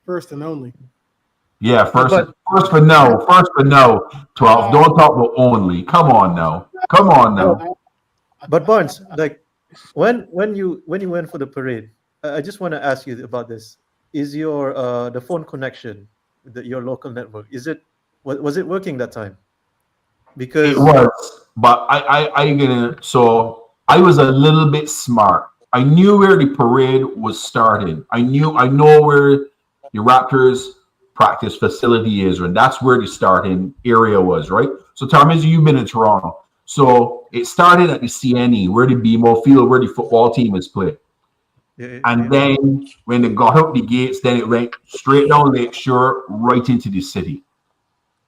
First and only. Yeah, first But for no. First for no. 12. Don't talk about only. Come on now. Come on no, now. but Barnes, like when you went for the parade, I just want to ask you about this. Is your the phone connection, your local network, was it working that time? It Because was, but I gonna so I was a little bit smart. I knew where the parade was starting. I know where the Raptors practice facility is, and that's where the starting area was, right? So Thomas, you've been in Toronto. So it started at the CNE, where the BMO field, where the football team is played. And yeah, then when they got out the gates, then it went straight down Lakeshore, right into the city.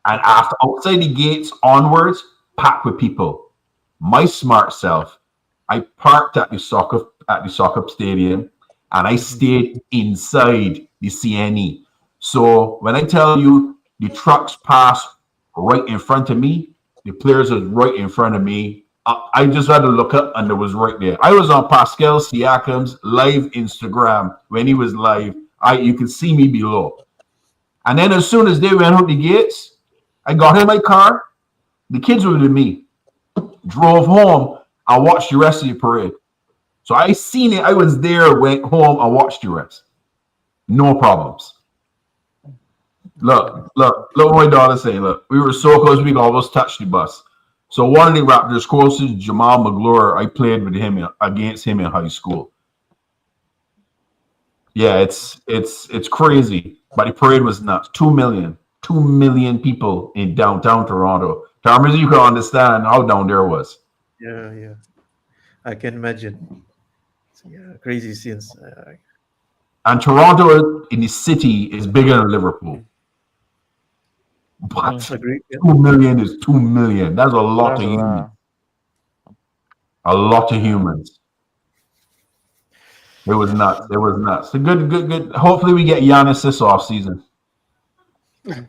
And okay, after outside the gates onwards, packed with people. My smart self, I parked at the soccer stadium, and I hmm stayed inside the CNE. So when I tell you the trucks pass right in front of me, the players was right in front of me. I just had to look up, and it was right there. I was on Pascal Siakam's live Instagram when he was live. You can see me below. And then as soon as they went out the gates, I got in my car. The kids were with me. Drove home. I watched the rest of the parade. So I seen it. I was there. Went home. I watched the rest. No problems. Look what my daughter say. Look, we were so close we could almost touch the bus. So one of the Raptors closest, Jamal McGlure, I played with him against him in high school. Yeah, it's crazy. But the parade was nuts. 2 million. 2 million people in downtown Toronto. Thomas, you can understand how down there was. yeah, I can imagine. Yeah, crazy scenes. And Toronto in the city is bigger than Liverpool. But Mm. Agree. Yeah. 2 million is 2 million. That's a lot That's of a humans. lot. A lot of humans. It was nuts. It was nuts. So good. Hopefully we get Giannis this off season. And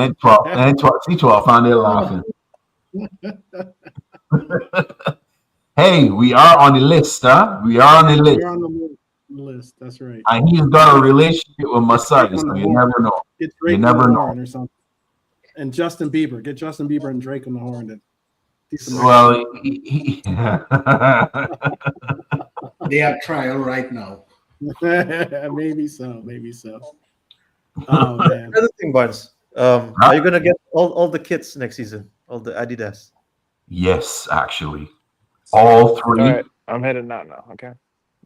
then 12. And then 12. See 12 found there laughing. Hey, we are on the list, huh? We are on the list. You're on the list. That's right. And he's got a relationship with Get Drake Masai, on so the you horn. never know. Get You Drake on never the know. horn or something. And Justin Bieber. Get Justin Bieber and Drake on the horn. And see some action. Well, They are trial right now. Maybe so. Maybe so. Oh man. Another thing, Barnes. Are you gonna get all the kits next season? All the Adidas? yes, actually. All All three right. I'm heading out now. Okay.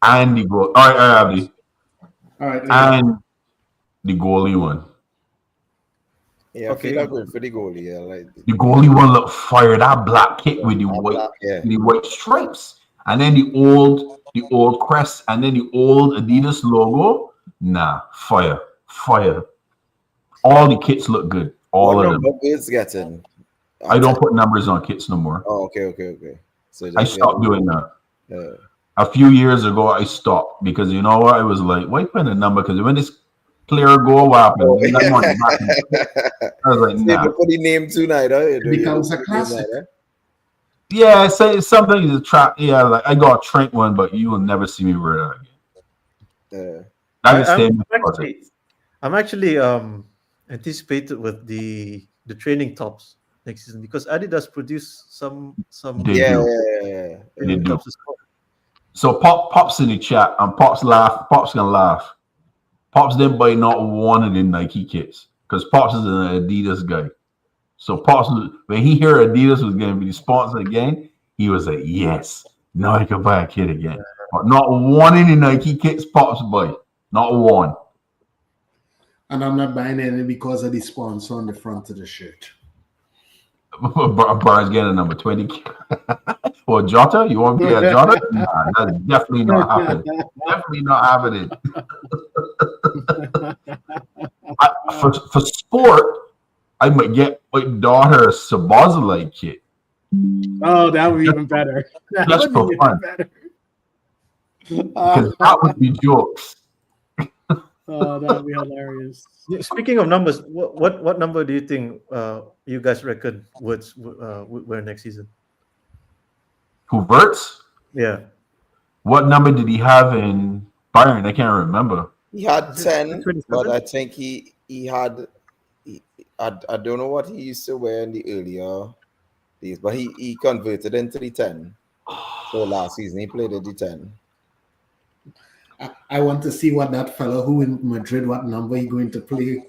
and the goal. All right, Abdi. All right. And the goalie one. Yeah, I Okay. feel good for the goalie. Yeah, like The goalie one looked fire. That black kit with yeah. the white stripes, and then the old crest, and then the old Adidas logo. Nah, fire. All the kits look good. All What of them. number is getting? I don't put numbers on kits no more. Oh, okay. So I just stopped doing that. yeah. A few years ago, I stopped because you know what? I was like, why put a number? Because when this player go, what happened? You got money back. I was like, See, nah. you put the name tonight, huh? It becomes a classic. Yeah, it's something to trap. Yeah, like I got a Trent one, but you will never see me wear that again. I can stay in the closet. I'm actually anticipated with the training tops next season because Adidas produce some They Yeah. do. They training do. tops as well. So Pop's in the chat, and Pop's gonna laugh. Pops didn't buy not one of the Nike kits because Pops is an Adidas guy. So Pops, when he heard Adidas was going to be the sponsor again, he was like, "Yes, now I can buy a kit again." But not one of the Nike kits Pops buy, not one. And I'm not buying any because of the sponsor on the front of the shirt. Barnes getting a number 20. For Jota? You want to be a Jota? Nah, that's definitely not happening. Definitely not happening. For sport, I might get my daughter a Sabazalite kit. Oh, that would be even better. That Just would be for even fun. better. Because that would be jokes. Oh, that would be hilarious. Speaking of numbers, what number do you think you guys reckon Woods wear next season? Who Verts? Yeah. What number did he have in Bayern? I can't remember. He had Is it 10, 27? but I think he had. I don't know what he used to wear in the earlier days, but he converted into the 10. So last season he played at the 10. I want to see what that fellow who in Madrid, what number he going to play.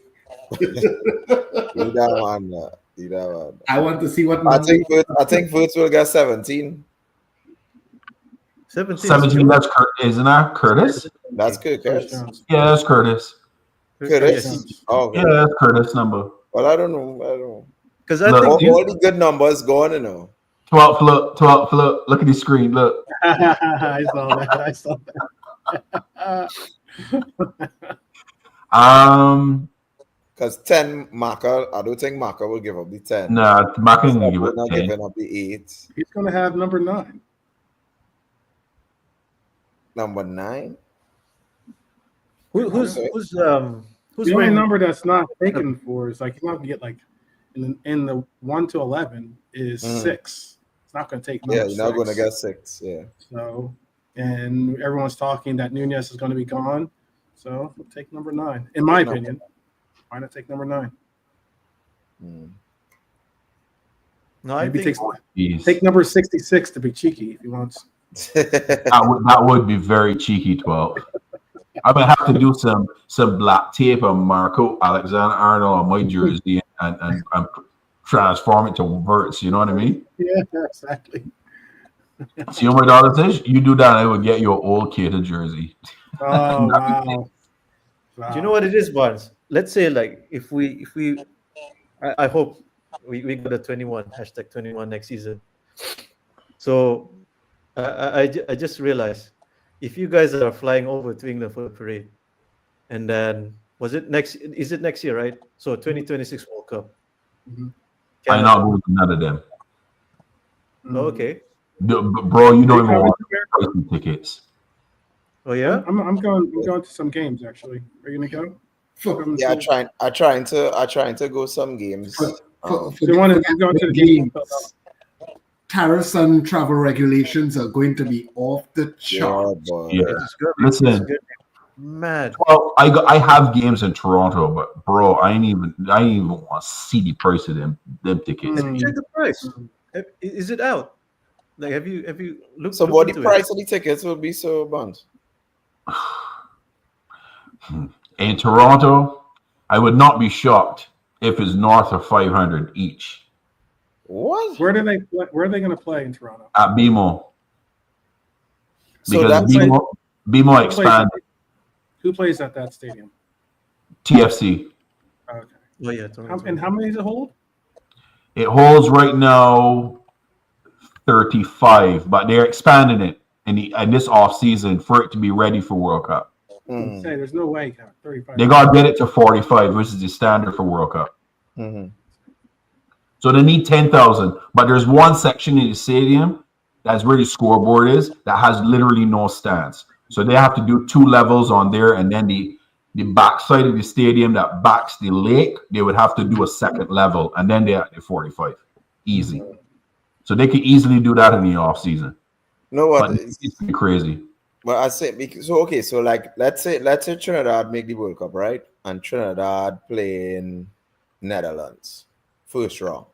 Either one. I want to see what I number. think Verts will get 17. 17, that's isn't that Curtis? That's Curtis. Yeah, that's Curtis. Curtis? Oh, okay. Yeah, that's Curtis number. Well, I don't know. Because I all, think all the good numbers gone, 12 flip. Look at the screen. Look. I saw that. Because 10 Maka, I don't think Maka will give up the 10. Nah, Maka can give not it 10. giving up the 8. He's going to have number 9. Number 9? Who's the only number that's not taken for is like you're not gonna get like in the 1 to 11 is 6. It's not gonna take number you're not 6. gonna get 6. Yeah. So and everyone's talking that Nunez is going to be gone. So we'll take number 9. In my opinion, why not take number 9? No, I maybe think take number 66 to be cheeky if he wants. that would be very cheeky. 12. I might have to do some black tape on Marco Alexander-Arnold on my jersey and transform it to Verts. You know what I mean? Yeah, exactly. See what my daughter says? You do that, I would get your old cater jersey. Oh wow. Do you know what it is, Barnes? Let's say like if we I hope we got a 21 #21 next season. So I just realized if you guys are flying over to England for the parade, and then is it next year, right? So 2026 World Cup. Mm-hmm. I'm not going to none of them. Oh, okay. Bro, you don't even want pricey tickets. Oh yeah, I'm going to some games actually. Are you gonna go? Yeah, I trying to go some games. They want to go to the game. Tariffs and travel regulations are going to be off the chart. Yeah. Listen, mad. Well, I have games in Toronto, but bro, I ain't even want to see the price of them tickets. Have you checked the price? Is it out? Like, have you looked? So, what the price of the tickets will be so much? In Toronto, I would not be shocked if it's north of 500 each. What? Where are they going to play in Toronto? At BMO. So because BMO expanded. Who plays at that stadium? TFC. Okay. Oh yeah. And how many does it hold? It holds right now 35, but they're expanding it in this off season for it to be ready for World Cup. Say there's no way 35. They gotta get it to 45, which is the standard for World Cup. So they need 10,000, but there's one section in the stadium that's where the scoreboard is that has literally no stands. So they have to do 2 levels on there, and then the back side of the stadium that backs the lake, they would have to do a second level, and then they're at the 45. Easy. So they could easily do that in the off season. No, what? It's pretty crazy. But I say so like let's say Trinidad make the World Cup, right? And Trinidad play in Netherlands first round.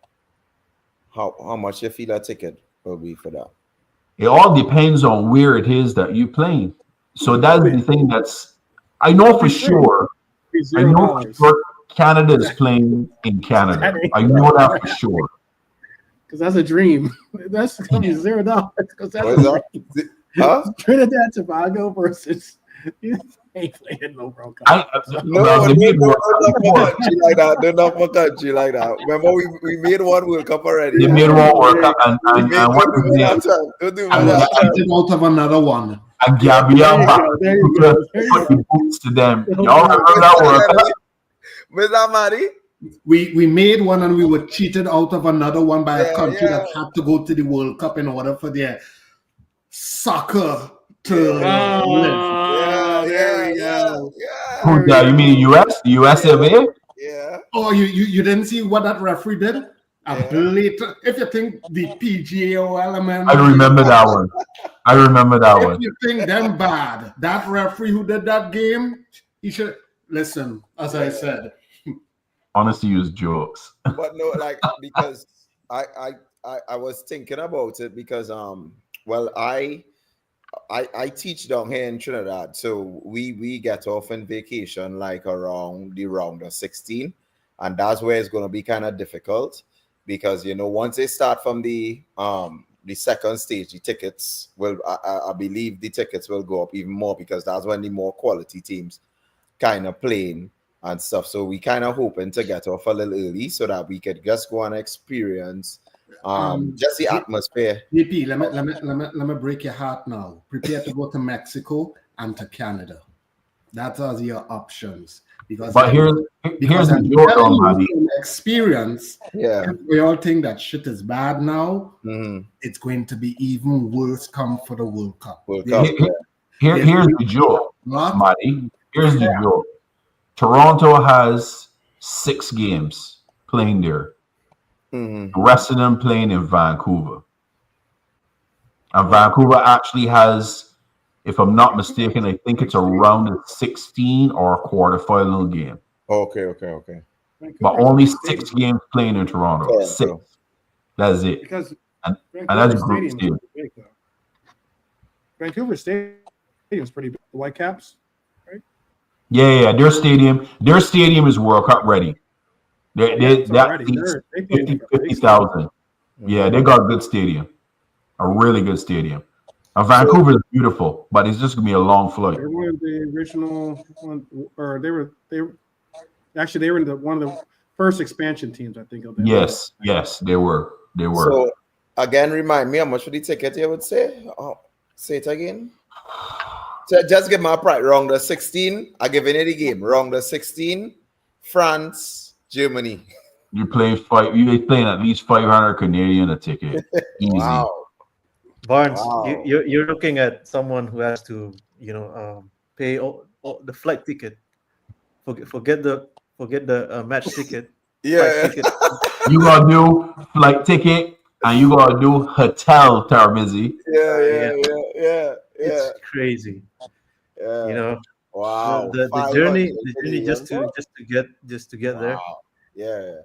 How much you feel a ticket will be for that? It all depends on where it is that you're playing. So that's the thing I know for sure. I know for sure Canada is playing in Canada. I know that for sure. Because that's a dream. That's going to be $0. Because that's Trinidad Tobago versus Ain't playing no World Cup. No, don't knock for country like that. Don't knock for country like that. Remember, we made one World Cup already. They made one World Cup, and Don't do that time. Don't do that time. Cheated out of another one. And Gabriel back There you go. put the boots to them. Y'all remember that World Cup? Mr. Maddie? We made one and we were cheated out of another one by a country that had to go to the World Cup in order for their soccer to live. There we go. Who's that? You mean the US? The US of A? Yeah. Oh, you didn't see what that referee did? A blatant. If you think the PGA element, I remember that one. If you think them bad, that referee who did that game, he should listen. As I said, Honestly, use jokes. But no, like, because I was thinking about it because well, I teach down here in Trinidad, so we get off on vacation like around the round of 16, and that's where it's going to be kind of difficult because once they start from the second stage, the tickets will I believe the tickets will go up even more because that's when the more quality teams kind of playing and stuff. So we kind of hoping to get off a little early so that we could just go and experience just the atmosphere. DP, let me break your heart now. Prepare to go to Mexico and to Canada. That are your options. But here's the joke on Maddie. Experience. Yeah. If we all think that shit is bad now, Mm-hmm. it's going to be even worse come for the World Cup. World Cup. Here's the joke, Maddie. Here's the joke. Toronto has 6 games playing there. Mm-hmm. The rest of them playing in Vancouver. And Vancouver actually has, if I'm not mistaken, I think it's a round of 16 or a quarterfinal game. Okay. But only 6 games playing in Toronto. Toronto. 6. That's it. Because And Vancouver that's group Stadium's stage. pretty big, though. Vancouver Stadium's pretty big. The Whitecaps, right? Yeah. Their stadium is World Cup ready. That seats 50,000. Yeah, they got a good stadium. A really good stadium. Vancouver is beautiful, but it's just gonna be a long flight. They're one of the original one, or they were in one of the first expansion teams, I think. Of that. Yes, they were. So again, remind me how much for the ticket you would say? Say it again. So just give my price. Round the 16, I give any game. Round the 16, France, Germany. You're playing at least 500 Canadian a ticket. Easy. Wow. Barnes, you're looking at someone who has to, pay all the flight ticket. Forget the match ticket. Yeah. Ticket. You gotta do flight ticket and you gotta do hotel, Tarmizi. Yeah. It's crazy. Yeah. Wow. The journey just to get there. Yeah.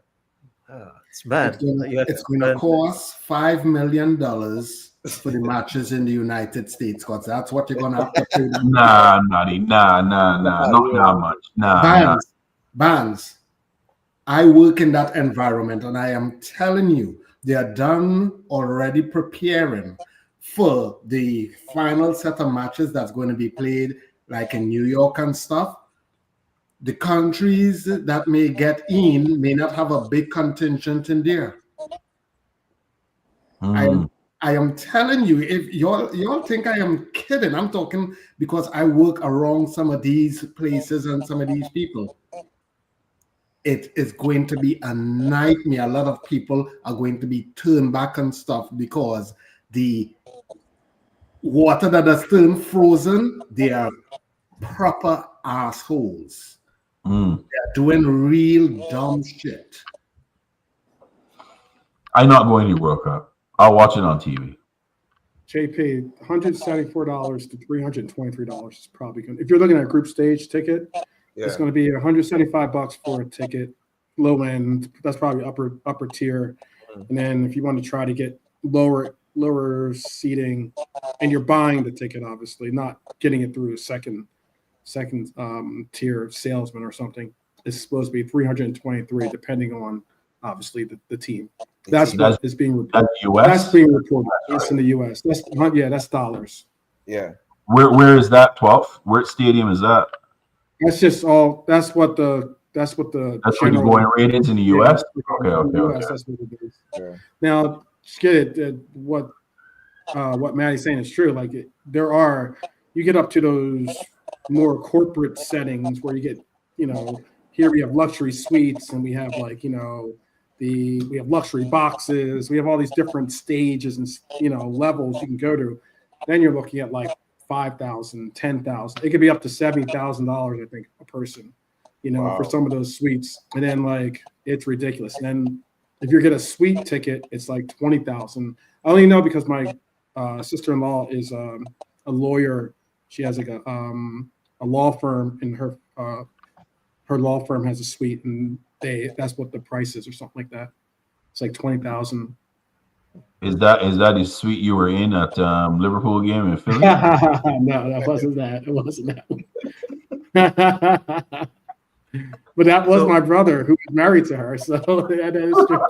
It's mad. It's going to cost $5 million for the matches in the United States, because that's what you're going to have to pay. Nah, not that much. Nah. Barnes, I work in that environment, and I am telling you, they are done already preparing for the final set of matches that's going to be played, like in New York and stuff. The countries that may get in may not have a big contingent in there. I am telling you, if y'all think I am kidding, I'm talking because I work around some of these places and some of these people. It is going to be a nightmare. A lot of people are going to be turned back and stuff because the water that is still frozen, they are proper assholes. They're doing real dumb shit. I'm not going to the World Cup. I'll watch it on TV. JP, $174 to $323 is probably going. If you're looking at a group stage ticket, it's going to be $175 for a ticket, low end. That's probably upper tier. And then if you want to try to get lower seating, and you're buying the ticket, obviously, not getting it through a second tier salesman or something, it's supposed to be $323, depending on obviously the team. That's what is being reported. That's US. That's being reported. That's in the US. That's dollars. Yeah. Where is that 12th? Where stadium is that? That's just all. That's what the That's where the general. going rate is in the U.S. Okay, In the okay, US, okay. that's what it is. Yeah. Now, just get it. What Maddie's saying is true. Like you get up to those more corporate settings where you get, here we have luxury suites and we have like, we have luxury boxes. We have all these different stages and, levels you can go to. Then you're looking at like 5,000, 10,000. It could be up to $70,000, I think, a person, Wow. for some of those suites. And then like, it's ridiculous. And then if you get a suite ticket, it's like 20,000. I only know because my sister-in-law is a lawyer. She has like a law firm, and her law firm has a suite, and that's what the price is or something like that. It's like 20,000. Is that the suite you were in at Liverpool game in Philly? No, that wasn't that. It wasn't that. But that was my brother who was married to her, so that is true.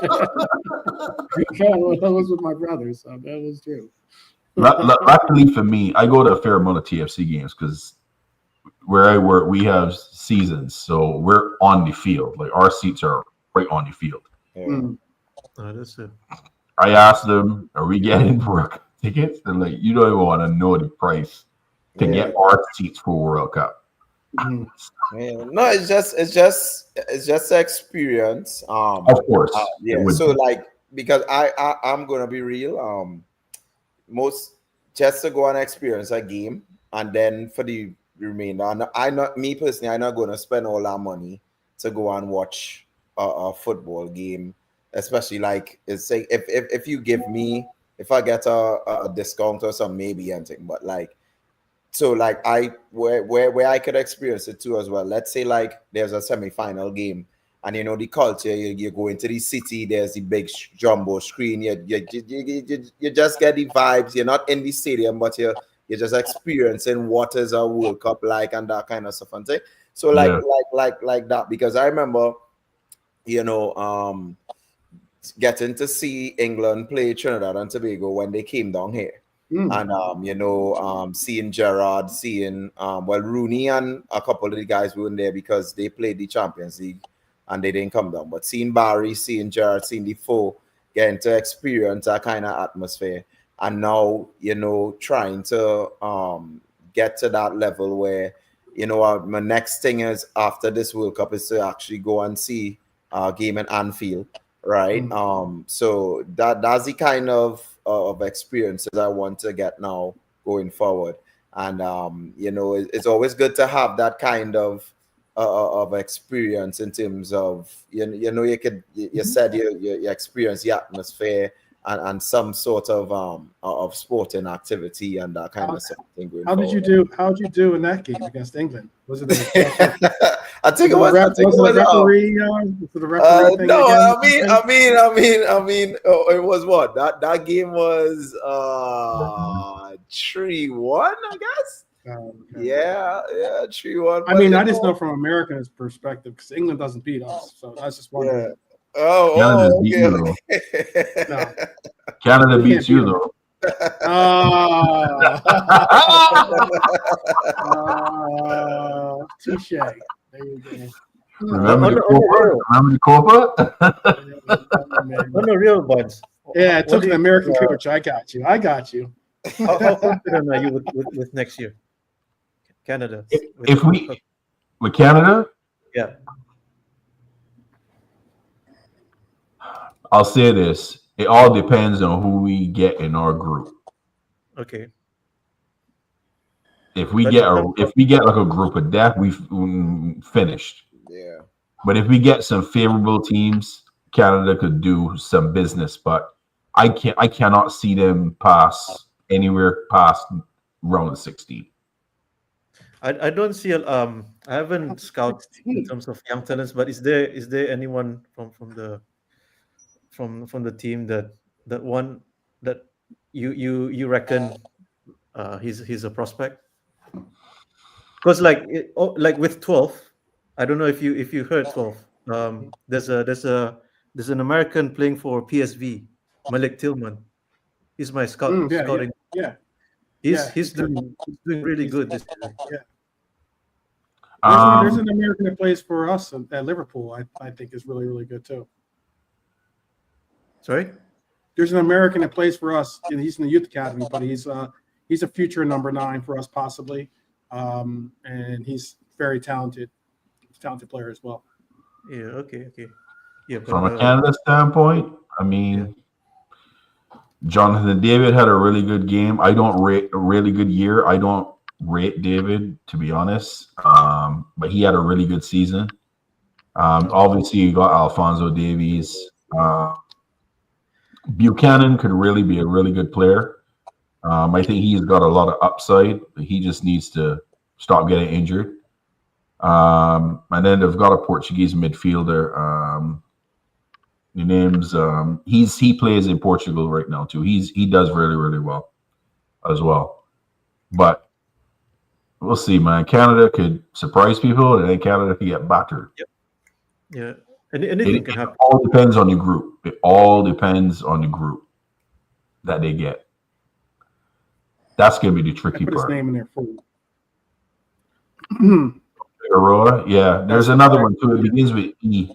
That was with my brother, so that was true. Luckily for me, I go to a fair amount of TFC games because where I work, we have seasons, so we're on the field. Like our seats are right on the field. Yeah. That's it. I asked them, "Are we getting work tickets?" They're like, "You don't even want to know the price to get our seats for World Cup." Mhm. Yeah. No, it's just experience. Of course, Yeah. So like, because I'm gonna be real. Most just to go and experience a game, and then for the remainder, me personally, I'm not gonna spend all that money to go and watch a football game, especially like it's say if you give me, if I get a discount or something, maybe anything, but like. So like where I could experience it too as well. Let's say like there's a semi-final game, and the culture, you go into the city, there's the big jumbo screen, you just get the vibes. You're not in the stadium, but you're just experiencing what is a World Cup like and that kind of stuff and thing. So like that, because I remember getting to see England play Trinidad and Tobago when they came down here. And seeing Gerrard, seeing Rooney and a couple of the guys weren't there because they played the Champions League and they didn't come down. But seeing Barry, seeing Gerrard, seeing the four, getting to experience that kind of atmosphere, and now trying to get to that level where my next thing is after this World Cup is to actually go and see a game in Anfield, right? So that's the kind of experiences I want to get now going forward. And it's always good to have that kind of experience in terms of you said you experience the atmosphere and some sort of sporting activity and that kind of something going How did you do? How did you do in that game against England? Was it I think it was. Was it a referee? Was it a referee thing? No, Again? I mean, it was what that game was 3-1, I guess. Okay. Yeah, 3-1. I mean, I just know from America's perspective because England doesn't beat us, so I was just wondering. Yeah. Oh, beat you, though. No. Canada beats you though. Touche. There you go. Remember the Copa? On the real ones. Yeah, it took an American coach. I got you. How confident are you with next year? Canada. With Canada? Yeah. I'll say this. It all depends on who we get in our group. Okay. If we get like a group of death, we've finished. Yeah. But if we get some favorable teams, Canada could do some business. But I cannot see them pass anywhere past round of 16. I don't see I haven't scouted in terms of young talents, but is there anyone from the team that you reckon he's a prospect? Because like with 12, I don't know if you heard 12. There's an American playing for PSV, Malik Tillman. He's my scouting. Yeah. He's doing really good this year. Yeah. There's an American that plays for us at Liverpool. I think is really, really good too. Sorry? There's an American that plays for us, and he's in the youth academy, but he's a future number 9 for us possibly, and he's very talented player as well. Yeah. Okay. Yeah. But, From a Canada standpoint, I mean, Jonathan David had a really good game. I don't rate a really good year. I don't rate David, to be honest, but he had a really good season. Obviously, you got Alphonso Davies. Buchanan could really be a really good player. I think he's got a lot of upside. He just needs to stop getting injured. And then they've got a Portuguese midfielder. The name's he plays in Portugal right now too. He does really, really well as well. But we'll see, man. Canada could surprise people, and then Canada could get battered. Yep. Yeah. Anything can happen. It all depends on the group. It all depends on the group that they get. That's going to be the tricky Put part. his name in there for you. Aurora, yeah. There's another one too. It begins with E.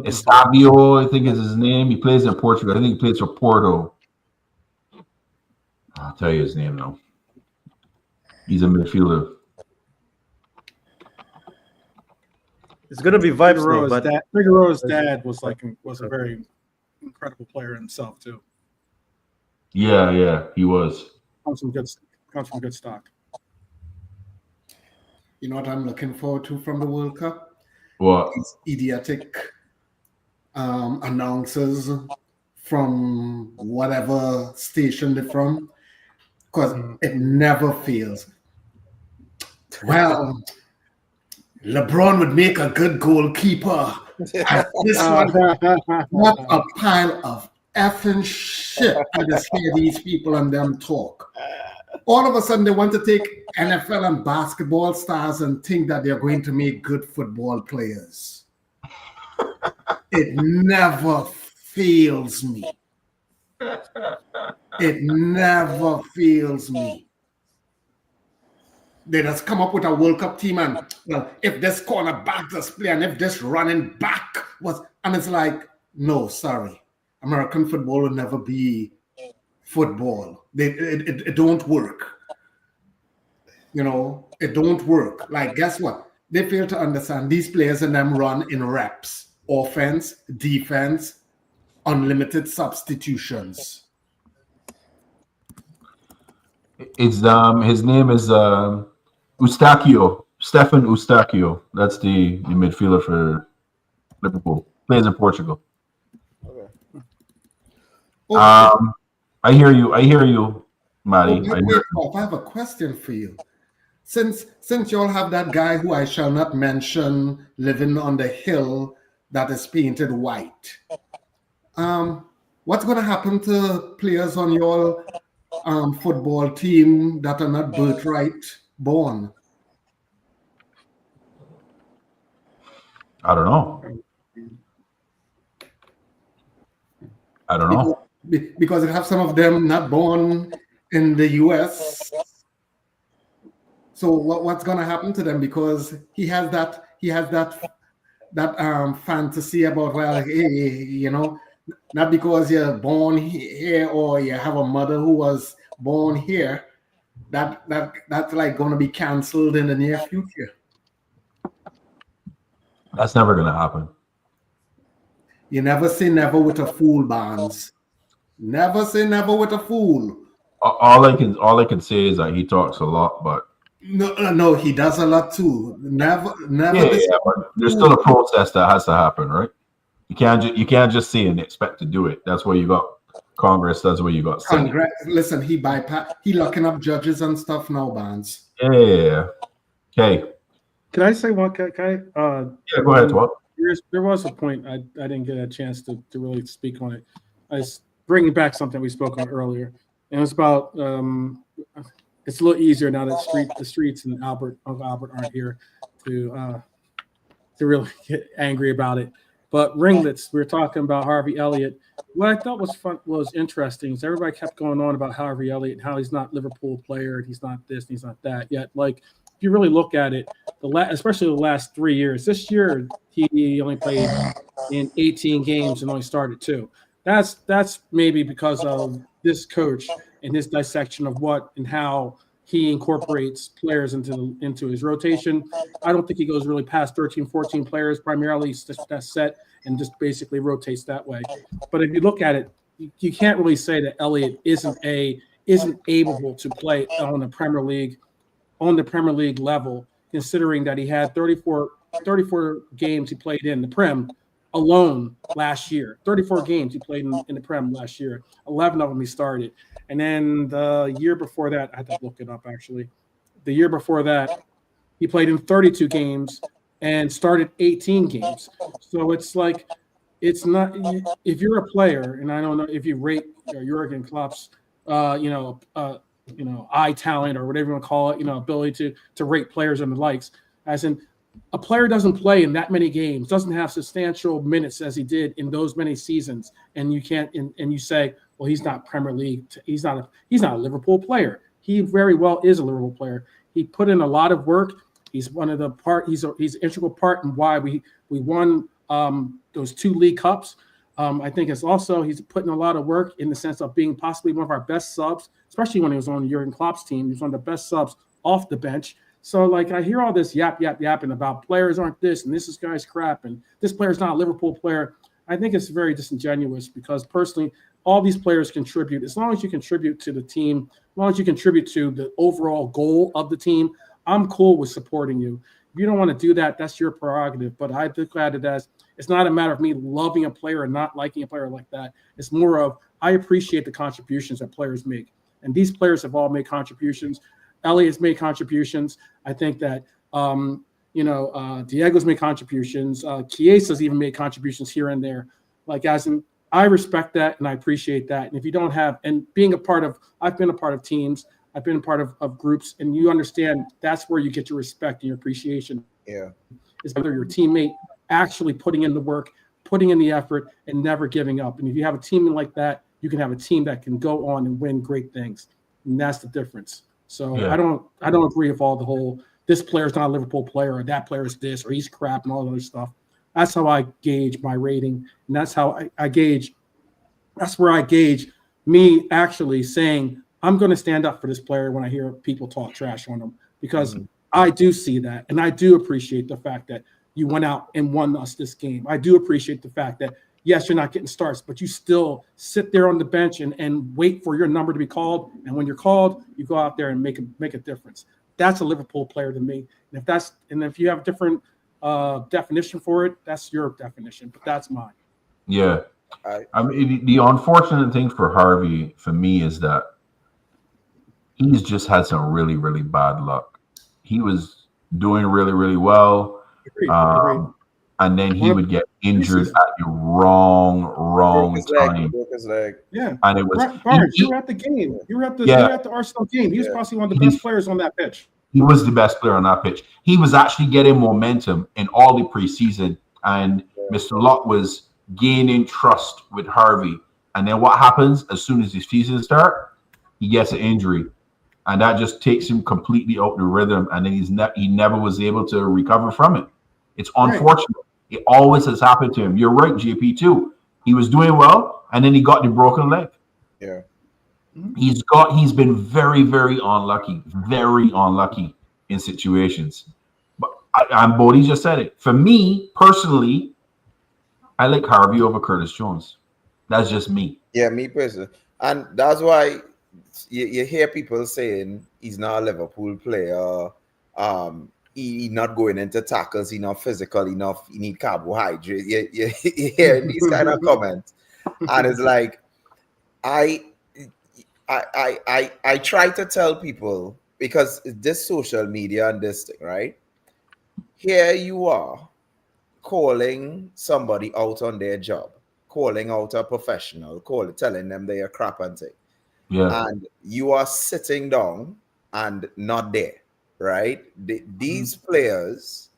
Estabio, I think is his name. He plays in Portugal. I think he plays for Porto. I'll tell you his name now. He's a midfielder. It's gonna be vibes, though, but Figueroa's dad was a very incredible player himself too. Yeah, he was. Comes from good stock. You know what I'm looking forward to from the World Cup? What? These idiotic announcers from whatever station they're from, because it never fails. Well, LeBron would make a good goalkeeper. This one, what a pile of effing shit. I just hear these people and them talk. All of a sudden, they want to take NFL and basketball stars and think that they're going to make good football players. It never fails me. It never fails me. They just come up with a World Cup team and, well, if this cornerback does play and if this running back was, and it's like, no, sorry. American football will never be football. It don't work. You know, it don't work. Like, guess what? They fail to understand these players and them run in reps. Offense, defense, unlimited substitutions. It's his name is Eustachio, Stefan Eustachio. That's the midfielder for Liverpool. Plays in Portugal. Okay. I hear you, Matty. I have a question for you. Since y'all have that guy who I shall not mention living on the hill that is painted white, what's going to happen to players on your football team that are not birthright born? I don't know. Because it have some of them not born in the US. So what's gonna happen to them? Because he has that fantasy about, well, hey, you know, not because you're born here or you have a mother who was born here, that's like gonna be canceled in the near future. That's never gonna happen. You never say never with a fool, Barnes. Never say never with a fool. All I can say is that he talks a lot, but no, he does a lot too. Never. Yeah, but there's still a process that has to happen, right? You can't just say and expect to do it. That's where you got Congress. That's where you got Senate. Congress. Listen, he locking up judges and stuff now, Barnes. Yeah. Okay. Can I say one? Can I? Yeah, go ahead, Twat. There was a point I didn't get a chance to really speak on it. I was bringing back something we spoke on earlier, and it was about it's a little easier now that the streets in Albert aren't here to really get angry about it. But ringlets, we were talking about Harvey Elliott. What I thought was interesting is everybody kept going on about Harvey Elliott and how he's not Liverpool player, and he's not this, and he's not that. Yet, like if you really look at it, especially the last 3 years. This year he only played in 18 games and only started 2. That's maybe because of this coach and his dissection of what and how he incorporates players into his rotation. I don't think he goes really past 13, 14 players, primarily that's set and just basically rotates that way. But if you look at it, you can't really say that Elliott isn't able to play on the Premier League level, considering that he had 34 games he played in the Prem alone last year. 34 games he played in the Prem last year. 11 of them he started. And then the year before that, I had to look it up actually. The year before that, he played in 32 games and started 18 games. So it's like, it's not, if you're a player, and I don't know if you rate Jurgen Klopp's, eye talent or whatever you want to call it, ability to rate players and the likes, as in a player doesn't play in that many games, doesn't have substantial minutes as he did in those many seasons, and you can't, and you say, well, he's not Premier League, he's not a Liverpool player. He very well is a Liverpool player. He put in a lot of work. He's one of the part. He's an integral part in why we won those 2 league cups. I think it's also he's putting a lot of work in the sense of being possibly one of our best subs, especially when he was on Jurgen Klopp's team. He was one of the best subs off the bench. So, like, I hear all this yapping about players aren't this and this is guy's crap and this player's not a Liverpool player. I think it's very disingenuous because personally, all these players contribute. As long as you contribute to the team, as long as you contribute to the overall goal of the team, I'm cool with supporting you. If you don't want to do that, that's your prerogative. But I look at it as it's not a matter of me loving a player or not liking a player like that. It's more of I appreciate the contributions that players make. And these players have all made contributions. Elliott's made contributions. I think that Diego's made contributions. Chiesa's even made contributions here and there. Like I respect that and I appreciate that. And if you don't have, and being a part of, I've been a part of teams, I've been a part of groups, and you understand that's where you get your respect and your appreciation. Yeah, is whether your teammate actually putting in the work, putting in the effort, and never giving up. And if you have a team like that, you can have a team that can go on and win great things. And that's the difference. So yeah. I don't agree with all the whole this player's not a Liverpool player or that player is this or he's crap and all that other stuff. That's how I gauge my rating, and that's how I gauge. That's where I gauge me actually saying I'm going to stand up for this player when I hear people talk trash on him, because I do see that, and I do appreciate the fact that you went out and won us this game. I do appreciate the fact that yes, you're not getting starts, but you still sit there on the bench and wait for your number to be called. And when you're called, you go out there and make a difference. That's a Liverpool player to me. And if you have a different definition for it, that's your definition, but that's mine. Yeah. I mean, the unfortunate thing for Harvey, for me, is that he's just had some really, really bad luck. He was doing really, really well. Agreed. And then he would get injured at the wrong time. Yeah, and it was Barnes. You were at the game. You were at the Arsenal game. He was possibly one of the best players on that pitch. He was the best player on that pitch. He was actually getting momentum in all the preseason, and Mr. Lott was gaining trust with Harvey. And then what happens as soon as his season starts? He gets an injury, and that just takes him completely out the rhythm. And then he never was able to recover from it. It's unfortunate. Right. It always has happened to him. You're right, JP, too. He was doing well, and then he got the broken leg. Yeah. He's been very, very unlucky in situations. But Bodie just said it. For me, personally, I like Harvey over Curtis Jones. That's just me. Yeah, me personally. And that's why you hear people saying he's not a Liverpool player. He not going into tackles, he not physical enough, he need carbohydrates. You hear these kind of comments. And it's like, I try to tell people, because this social media and this thing, right? Here you are calling somebody out on their job, calling out a professional, telling them they are crap and thing. Yeah. And you are sitting down and not there. Right? These players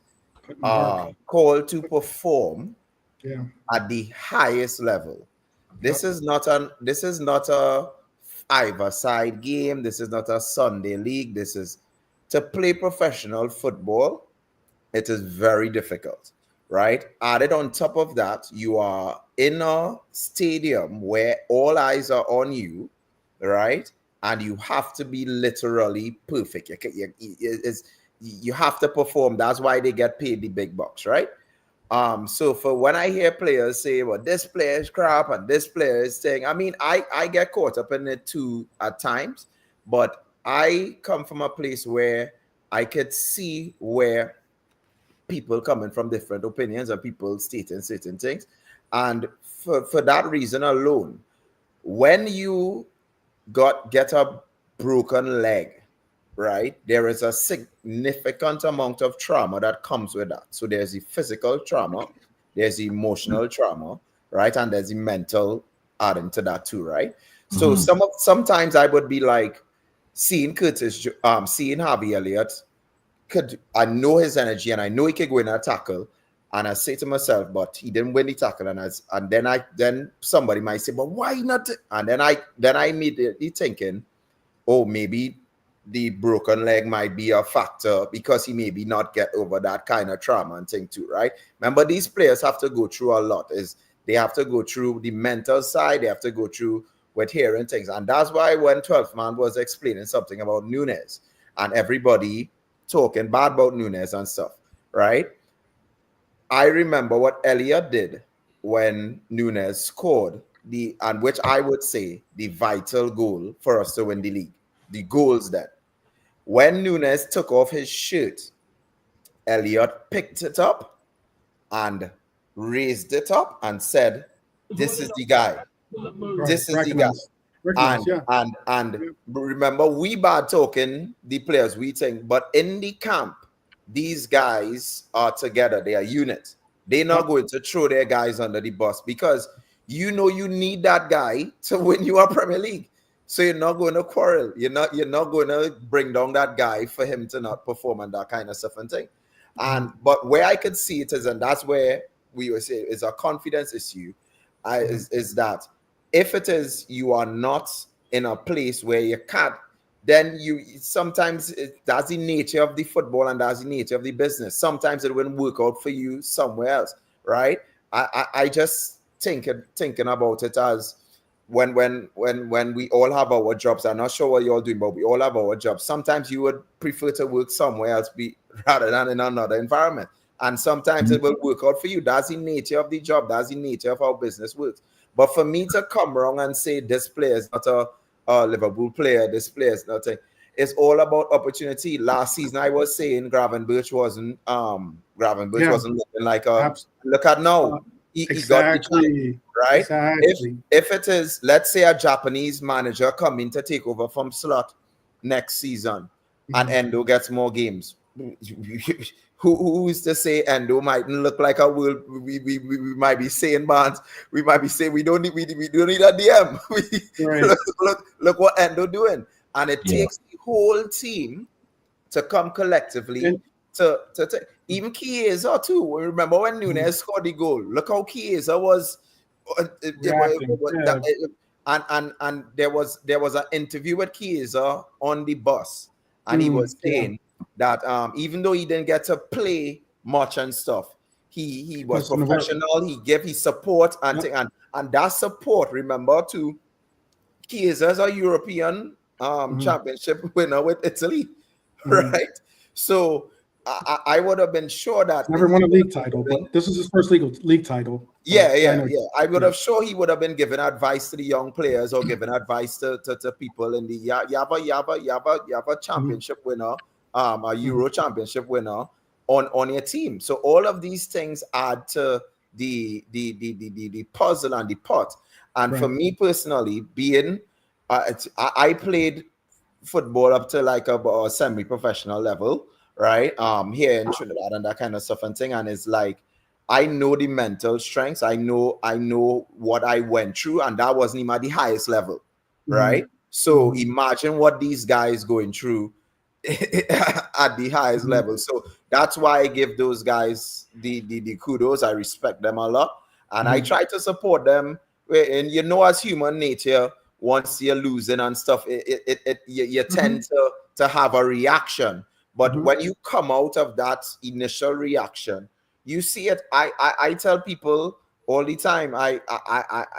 are called to perform Yeah. at the highest level. This is not a five-a-side game. This is not a Sunday league. This is to play professional football. It is very difficult, right? Added on top of that, you are in a stadium where all eyes are on you, right? And you have to be literally perfect. You have to perform. That's why they get paid the big bucks, right? So for when I hear players say, well, this player is crap and this player is saying, I mean, I get caught up in it too at times, but I come from a place where I could see where people coming from different opinions and people stating certain things. And for that reason alone, when you get a broken leg, right, there is a significant amount of trauma that comes with that. So there's the physical trauma, there's the emotional trauma, right, and there's the mental adding to that too, right? So sometimes I would be like seeing seeing Harvey Elliott, I know his energy and I know he could go in a tackle. And I say to myself, but he didn't win the tackle. And then somebody might say, but why not? And then I immediately thinking, oh, maybe the broken leg might be a factor because he maybe not get over that kind of trauma and thing too, right? Remember, these players have to go through a lot. They have to go through the mental side. They have to go through with hearing things. And that's why when 12th man was explaining something about Nunes and everybody talking bad about Nunes and stuff, right? I remember what Elliott did when Nunes scored and which I would say the vital goal for us to win the league. The goals that when Nunes took off his shirt, Elliott picked it up and raised it up and said, "This is the guy. This is the guy." And remember, we bad talking the players we think, but in the camp, these guys are together. They are unit. They're not going to throw their guys under the bus because you know you need that guy to win you a Premier League. So you're not going to quarrel. You're not going to bring down that guy for him to not perform and that kind of stuff and thing. And but where I could see it is, and that's where we would say is a confidence issue, is that if it is you are not in a place where you can't, then you sometimes that's the nature of the football and that's the nature of the business. Sometimes it wouldn't work out for you somewhere else, right? I just thinking about it as when we all have our jobs. I'm not sure what you're doing, but we all have our jobs. Sometimes you would prefer to work somewhere else rather than in another environment. And sometimes it will work out for you. That's the nature of the job. That's the nature of how business works. But for me to come wrong and say this player is not a Liverpool player, this player is not it's all about opportunity. Last season I was saying Gravenberch wasn't looking like a look at now. He got the chance, right? Exactly. If it is, let's say, a Japanese manager coming to take over from Slot next season and Endo gets more games, who's to say Endo mightn't look like a world? We might be saying Barnes. We might be saying we don't need a DM. Look what Endo doing, and it takes the whole team to come collectively to even Chiesa too. Remember when Nunes scored the goal? Look how Chiesa was. And there was an interview with Chiesa on the bus, and he was saying that even though he didn't get to play much and stuff, he was professional. He gave his support and that support. Remember too, Chiesa is a European championship winner with Italy, right? So I would have been sure that never won a league title, but this is his first league title. Yeah. I would have sure he would have been giving advice to the young players or giving advice to people in the you have a championship winner, a Euro championship winner on your team. So all of these things add to the puzzle and the pot. And for me personally, being I played football up to like a semi-professional level, right? Here in Trinidad and that kind of stuff and thing. And it's like I know the mental strengths. I know what I went through, and that wasn't even at the highest level, right? So imagine what these guys going through at the highest level. So that's why I give those guys the kudos. I respect them a lot. And I try to support them. And you know, as human nature, once you're losing and stuff, you tend to have a reaction. But when you come out of that initial reaction, you see it. I tell people all the time.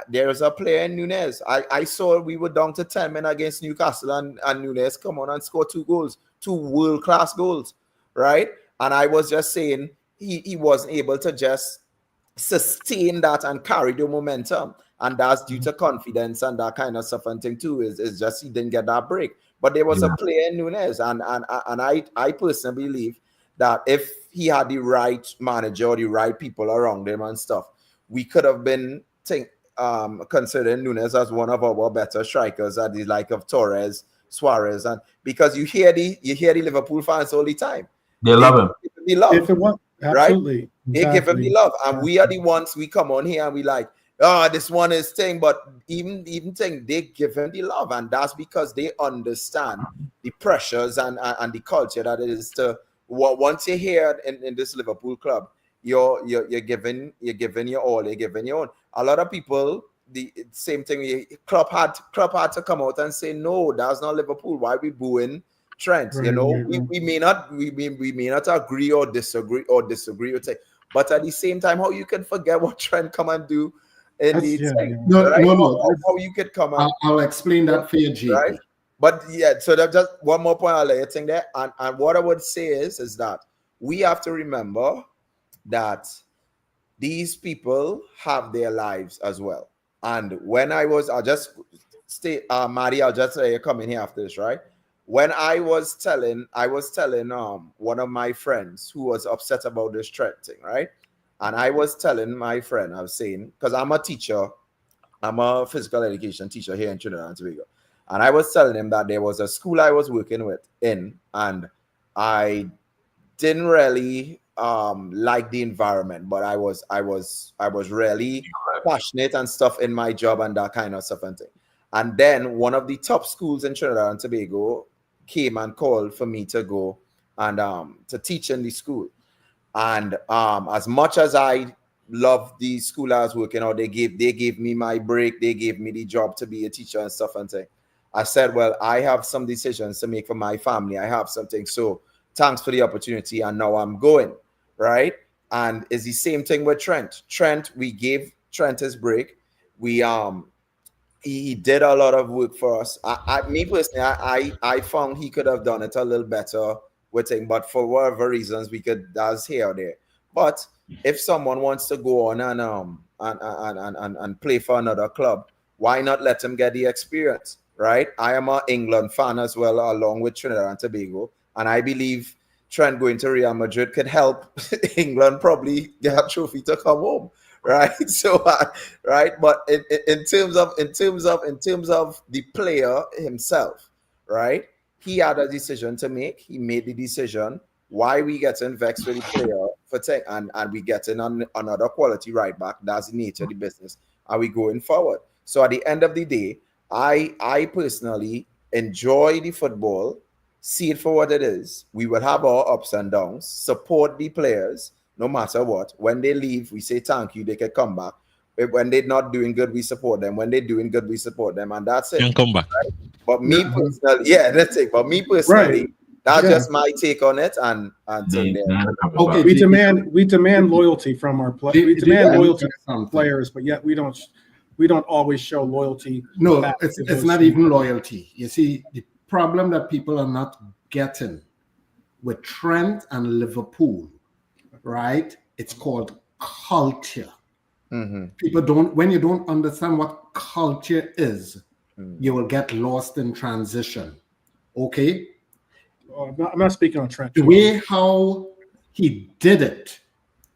There's a player in Nunes. I saw we were down to 10 men against Newcastle, and Nunes come on and score 2 goals, 2 world-class goals, right? And I was just saying he wasn't able to just sustain that and carry the momentum, and that's due to confidence and that kind of stuff and thing too. Is just he didn't get that break. But there was a player in Nunes, and I personally believe that if he had the right manager or the right people around him and stuff, we could have been considering Nunes as one of our better strikers at the like of Torres, Suarez, and because you hear the Liverpool fans all the time. They love him. They love, If it was, absolutely. right? They give him the love, and we are the ones, we come on here and we like, this one is thing, but even thing, they give him the love, and that's because they understand the pressures and the culture that it is to once you're here in this Liverpool club, you're giving your all, you're giving your own. A lot of people, the same thing. Klopp had to come out and say, no, that's not Liverpool. Why are we booing Trent? Right, You know, right. we may not agree or disagree with it, but at the same time, how you can forget what Trent come and do in the thing, No, right? no. How you could come and I'll explain that for you, JP. right? But yeah, so that's just one more point I'll lay it in there. And what I would say is that we have to remember that these people have their lives as well. And when I'll just stay, Maddie, I'll just let you come in here after this, right? When I was telling one of my friends who was upset about this Trent thing, right? And I was telling my friend, I was saying, because I'm a teacher, I'm a physical education teacher here in Trinidad and Tobago. And I was telling him that there was a school I was working in, and I didn't really like the environment, but I was really passionate and stuff in my job and that kind of stuff and thing. And then one of the top schools in Trinidad and Tobago came and called for me to go and to teach in the school. And as much as I love the school I was working out, they gave me my break, they gave me the job to be a teacher and stuff and thing. I said, well, I have some decisions to make for my family. I have something. So thanks for the opportunity. And now I'm going, right? And it's the same thing with Trent. We gave Trent his break. He did a lot of work for us. Me personally, I found he could have done it a little better with him, but for whatever reasons, that's here or there. But if someone wants to go on and play for another club, why not let him get the experience, right? I am an England fan as well, along with Trinidad and Tobago, and I believe Trent going to Real Madrid could help England probably get a trophy to come home, right? So, right, but in terms of the player himself, right? He had a decision to make. He made the decision. Why we getting vexed with the player for tech, and we getting another quality right back? That's the nature of the business. Are we going forward? So at the end of the day, I personally enjoy the football, see it for what it is. We will have our ups and downs, support the players no matter what. When they leave, we say thank you, they can come back. When they're not doing good, we support them. When they're doing good, we support them, and that's it. Can come back. Right? But me personally, that's it. But me personally, that's just my take on it. And okay, we demand loyalty from our players. We demand loyalty from players, but yet we don't always show loyalty. No, it's not even loyalty. You see, the problem that people are not getting with Trent and Liverpool, right? It's called culture. Mm-hmm. People don't, when you don't understand what culture is, you will get lost in transition. Okay? I'm not speaking on Trent. The way how he did it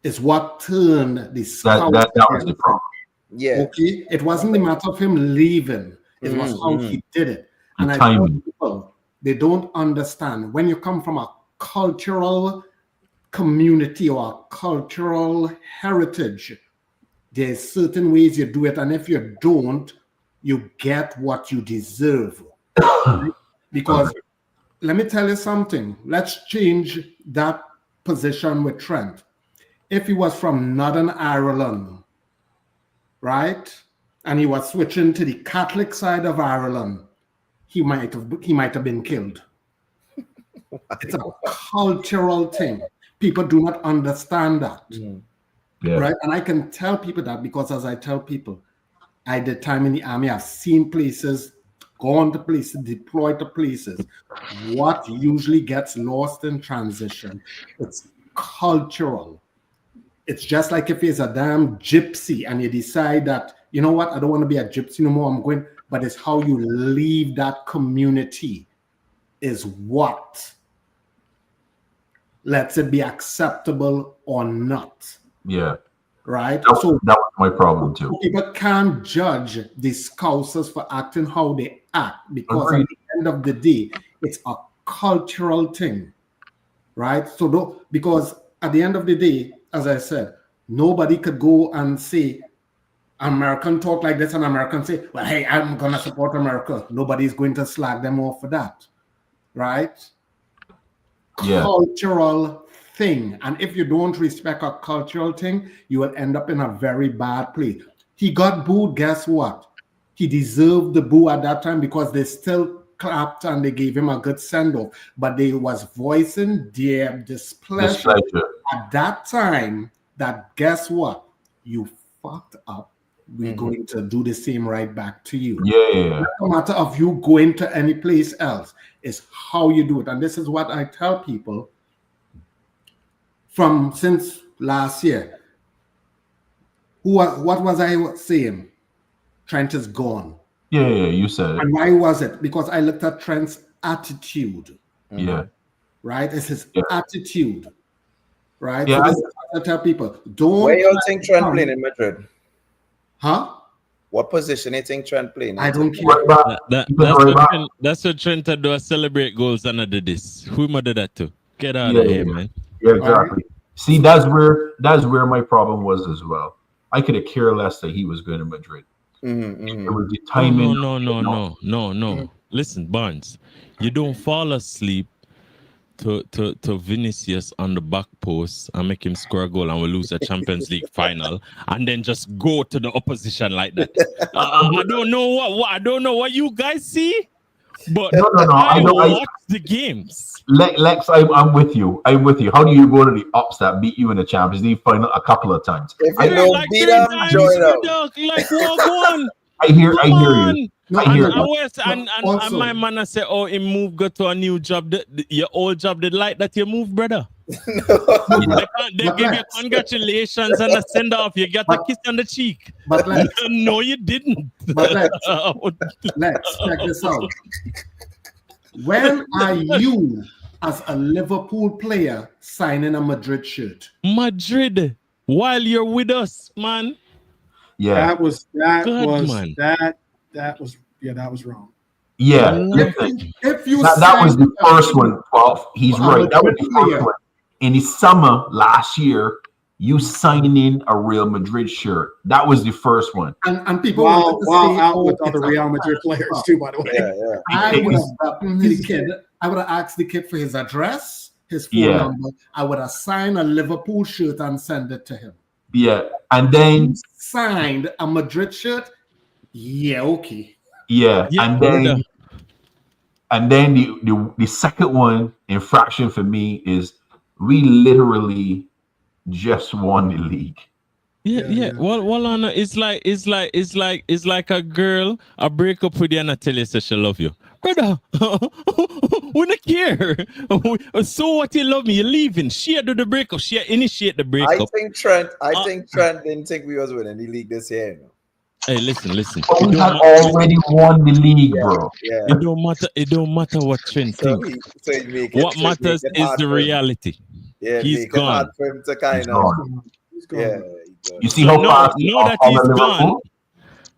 is what turned the that was the problem. Yeah. Okay? It wasn't the matter of him leaving. It was how he did it. And I tell people, they don't understand. When you come from a cultural community or a cultural heritage, there's certain ways you do it, and if you don't, you get what you deserve. Because let me tell you something. Let's change that position with Trent. If he was from Northern Ireland, right? And he was switching to the Catholic side of Ireland, he might have been killed. It's a cultural thing. People do not understand that. Right? And I can tell people that because as I tell people, I did time in the army, I've seen places, gone to places, deployed to places. What usually gets lost in transition, it's cultural. It's just like if he's a damn gypsy and you decide that, you know what, I don't want to be a gypsy no more, I'm going, but it's how you leave that community is what lets it be acceptable or not. Yeah. Right? That was my problem too. People can't judge the Scousers for acting how they act because Agreed. at the end of the day, it's a cultural thing. Right? So because at the end of the day, as I said, nobody could go and say American talk like this and American say, well, hey, I'm gonna support America. Nobody's going to slag them off for that. Right? Yeah. Cultural thing. And if you don't respect a cultural thing, you will end up in a very bad place. He got booed, guess what? He deserved the boo at that time because they still clapped and they gave him a good send-off. But they was voicing their displeasure at that time that guess what? You fucked up. We're going to do the same right back to you. Yeah. No matter if you going to any place else, it's how you do it. And this is what I tell people from since last year. What was I saying? Trent is gone. Yeah, you said it. And why was it? Because I looked at Trent's attitude. Yeah. Right? It's his attitude. Right? Yeah, So this is what I tell people. Don't. Where you think Trent playing in Madrid? Huh? What position you think Trent playing? I don't care. That's what Trent do. I celebrate goals and I did this. Who am I do that to? Get out of here, man. Yeah, exactly. Right. See, that's where my problem was as well. I could have cared less that he was going to Madrid. It was the timing. No. Listen, Barnes, you don't fall asleep to Vinicius on the back post and make him score a goal and we lose a Champions League final and then just go to the opposition like that. I don't know what you guys see, but no. I watch the games. Lex, I'm with you. How do you go to the ups that beat you in the Champions League final a couple of times? If you don't like beat them, join them. Like one. I hear you. And my man say, oh, he move go to a new job. Your old job did like that you move, brother. They give you congratulations and a send off. You get a kiss on the cheek. But no, you didn't. But let's check this out. When are you, as a Liverpool player, signing a Madrid shirt? Madrid, while you're with us, man. Yeah, that was man. That was wrong. Yeah, if you that was the first one. Well, he's right. That was the first one. In the summer last year, you signed in a Real Madrid shirt. That was the first one. And people while out with other Real Madrid players too, by the way. Yeah. I would have asked the kid for his address, his phone number. I would have signed a Liverpool shirt and send it to him. Yeah, and then signed a Madrid shirt. Yeah, okay. Yeah, and then the second one infraction for me is we literally just won the league. Yeah. Well, Anna, it's like a girl, I break up with you and I tell you she love you. Brother, we don't care. So what, you love me, you're leaving. She do the breakup. She initiate the breakup. I think Trent didn't think we was winning the league this year. Hey, listen. Oh, we had already won the league, bro. Yeah. It don't matter what Trent thinks. What matters is the reality. Yeah, he's gone. For him to kind of, yeah. You see how fast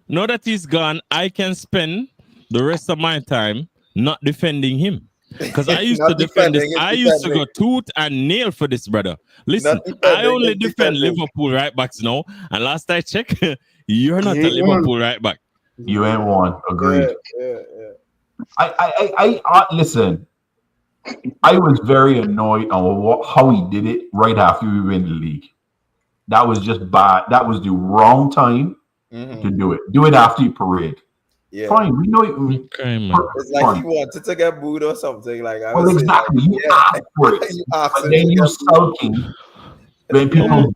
Now that he's gone, I can spend the rest of my time not defending him. Because I used to defend this. I used to go tooth and nail for this, brother. Listen, I only defend Liverpool right backs now. And last I checked, you're not a Liverpool right back. You ain't one. Agreed. Yeah. I listen. I was very annoyed on how he did it right after we win the league. That was just bad. That was the wrong time. to do it. Do it after you parade. Yeah. Fine, we know it. Okay, man. It's like he wanted to get booed or something. Like I Well, was saying, like, exactly. You yeah, asked for it, you asked but him then to you get booed. sulking when people.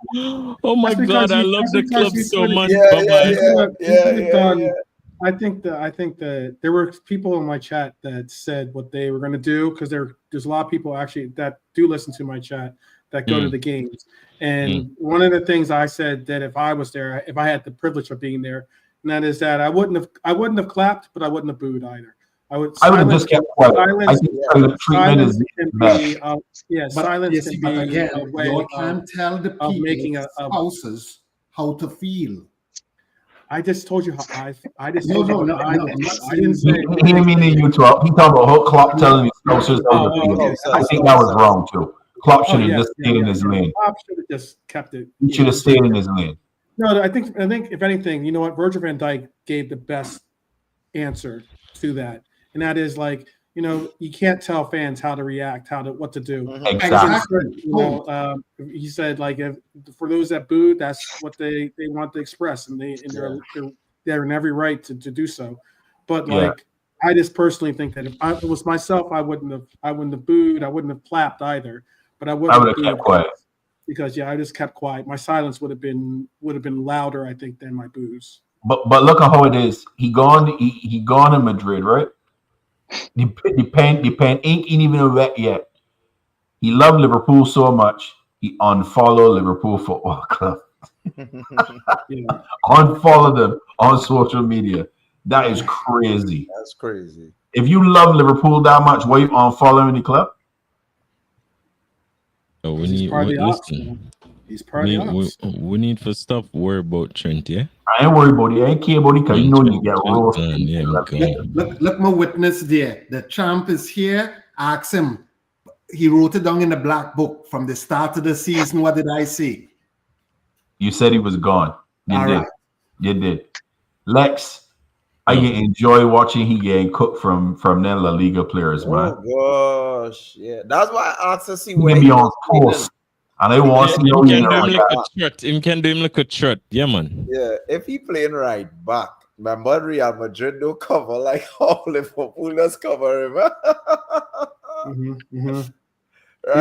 Oh my That's because God, I you- love that's the because club you so could've- much. Yeah, Bye bye. yeah. I think that there were people in my chat that said what they were going to do because there's a lot of people actually that do listen to my chat that go to the games. And one of the things I said that if I was there, if I had the privilege of being there, and that is that I wouldn't have clapped, but I wouldn't have booed either. I would have just kept quiet. I think the treatment is best. Silence can be again, a way you can't tell the of people, making spouses, how to feel. I just told you how I just No, told you no, how no, I no, felt. I'm I didn't say He didn't mean you talk. He talking about whole Klopp telling his spouses how to Oh, feel. okay. I think that was wrong too. Klopp should have yes, just stayed in his lane. Klopp should have just kept it. He should have stayed in his lane. No, I think if anything, you know what, Virgil van Dijk gave the best answer to that, and that is like, you know, you can't tell fans how to react, what to do. Exactly. You know, he said like if for those that booed, that's what they want to express, and they're in every right to do so. But like, I just personally think that if it was myself, I wouldn't have booed, I wouldn't have clapped either, but I would have kept quiet. because I just kept quiet. My silence would have been louder, I think, than my boos. But look at how it is. He gone in Madrid, right? The pen ink ain't even wet yet. He loved Liverpool so much he unfollowed Liverpool Football Club. Unfollow them on social media. That is crazy. That's crazy. If you love Liverpool that much, why you unfollowing the club? Oh, He's part of the ops. He's part of the ops. We need to stop worry about Trent, yeah? I ain't worried about it. I ain't care about it because you know you get roasted. Yeah, look, my witness there. The champ is here. Ask him. He wrote it down in the black book from the start of the season. What did I say? You said he was gone. You All did. right. You did. Lex, I can enjoy watching he getting cooked from them La Liga players, man. Oh gosh, yeah. That's why I asked to see He where can he be on was course. And I want to see him how can do him like a threat. Him can do him like a threat. Yeah, man. Yeah, if he playing right back, remember Real Madrid don't cover like all Liverpool does cover him. Right? He's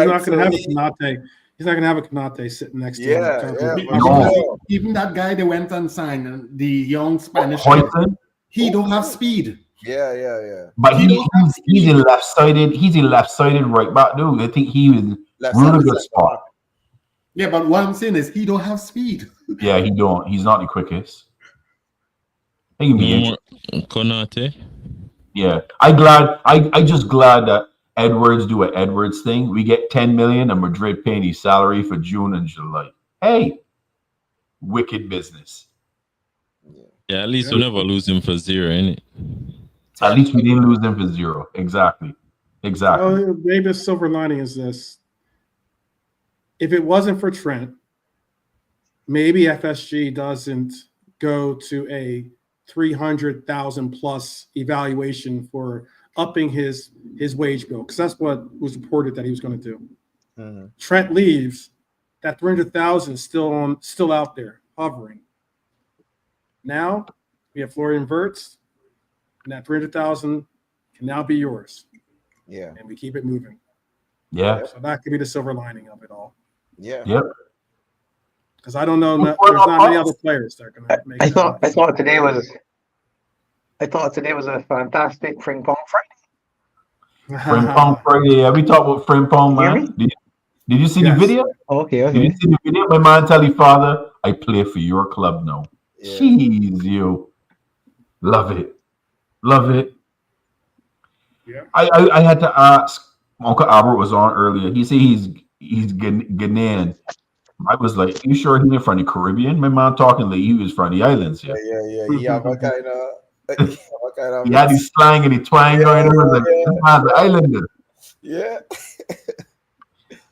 not going to have a Konate. He's not going to have a Konate sitting next to him. Even that guy they went and signed, the young Spanish kid, he don't have speed. Yeah. But he's a left-sided. He's a left-sided right back, dude. I think he was really good spot. Yeah, but what I'm saying is he don't have speed. Yeah, he don't. He's not the quickest. He can be interesting. Konate. Yeah, I just glad that Edwards do an Edwards thing. We get 10 million and Madrid paying his salary for June and July. Hey, wicked business. Yeah, at least we never lose him for zero, innit? At least we didn't lose him for zero. Exactly. Well, maybe the silver lining is this. If it wasn't for Trent, maybe FSG doesn't go to a 300,000 plus evaluation for upping his wage bill, because that's what was reported that he was going to do. Mm-hmm. Trent leaves, that 300,000 is still out there hovering. Now we have Florian Wirtz, and that 300,000 can now be yours. Yeah, and we keep it moving. Yeah, so that could be the silver lining of it all. Yeah. Yep. Because I don't know, there's not many other players that are going to make. I thought today was a fantastic Frimpong Friday. Frimpong Friday. Yeah, we talked about Frimpong, man. Did you see the video? Okay. Did you see the video? My man tell his father, I play for your club now. Yeah. Jeez, you. Love it. Yeah. I had to ask. Uncle Albert was on earlier. He said he's Ghanaian. I was like, you sure he's from the Caribbean? My mom talking like he was from the islands. Yeah. He have a kind of. He had his slang and the twang going on. Like, this man's an islander. Yeah.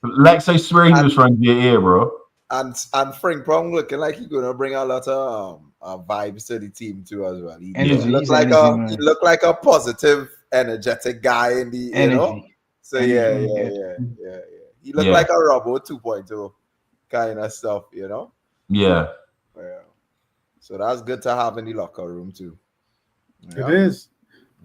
Lex, I swear he was from JA, bro. And Frimpong looking like he's gonna bring a lot of vibes to the team too as well. He looked like a positive, energetic guy in the you know. So yeah. He looked like a Robo 2.0 kind of stuff, you know. Yeah. So that's good to have in the locker room too. It is.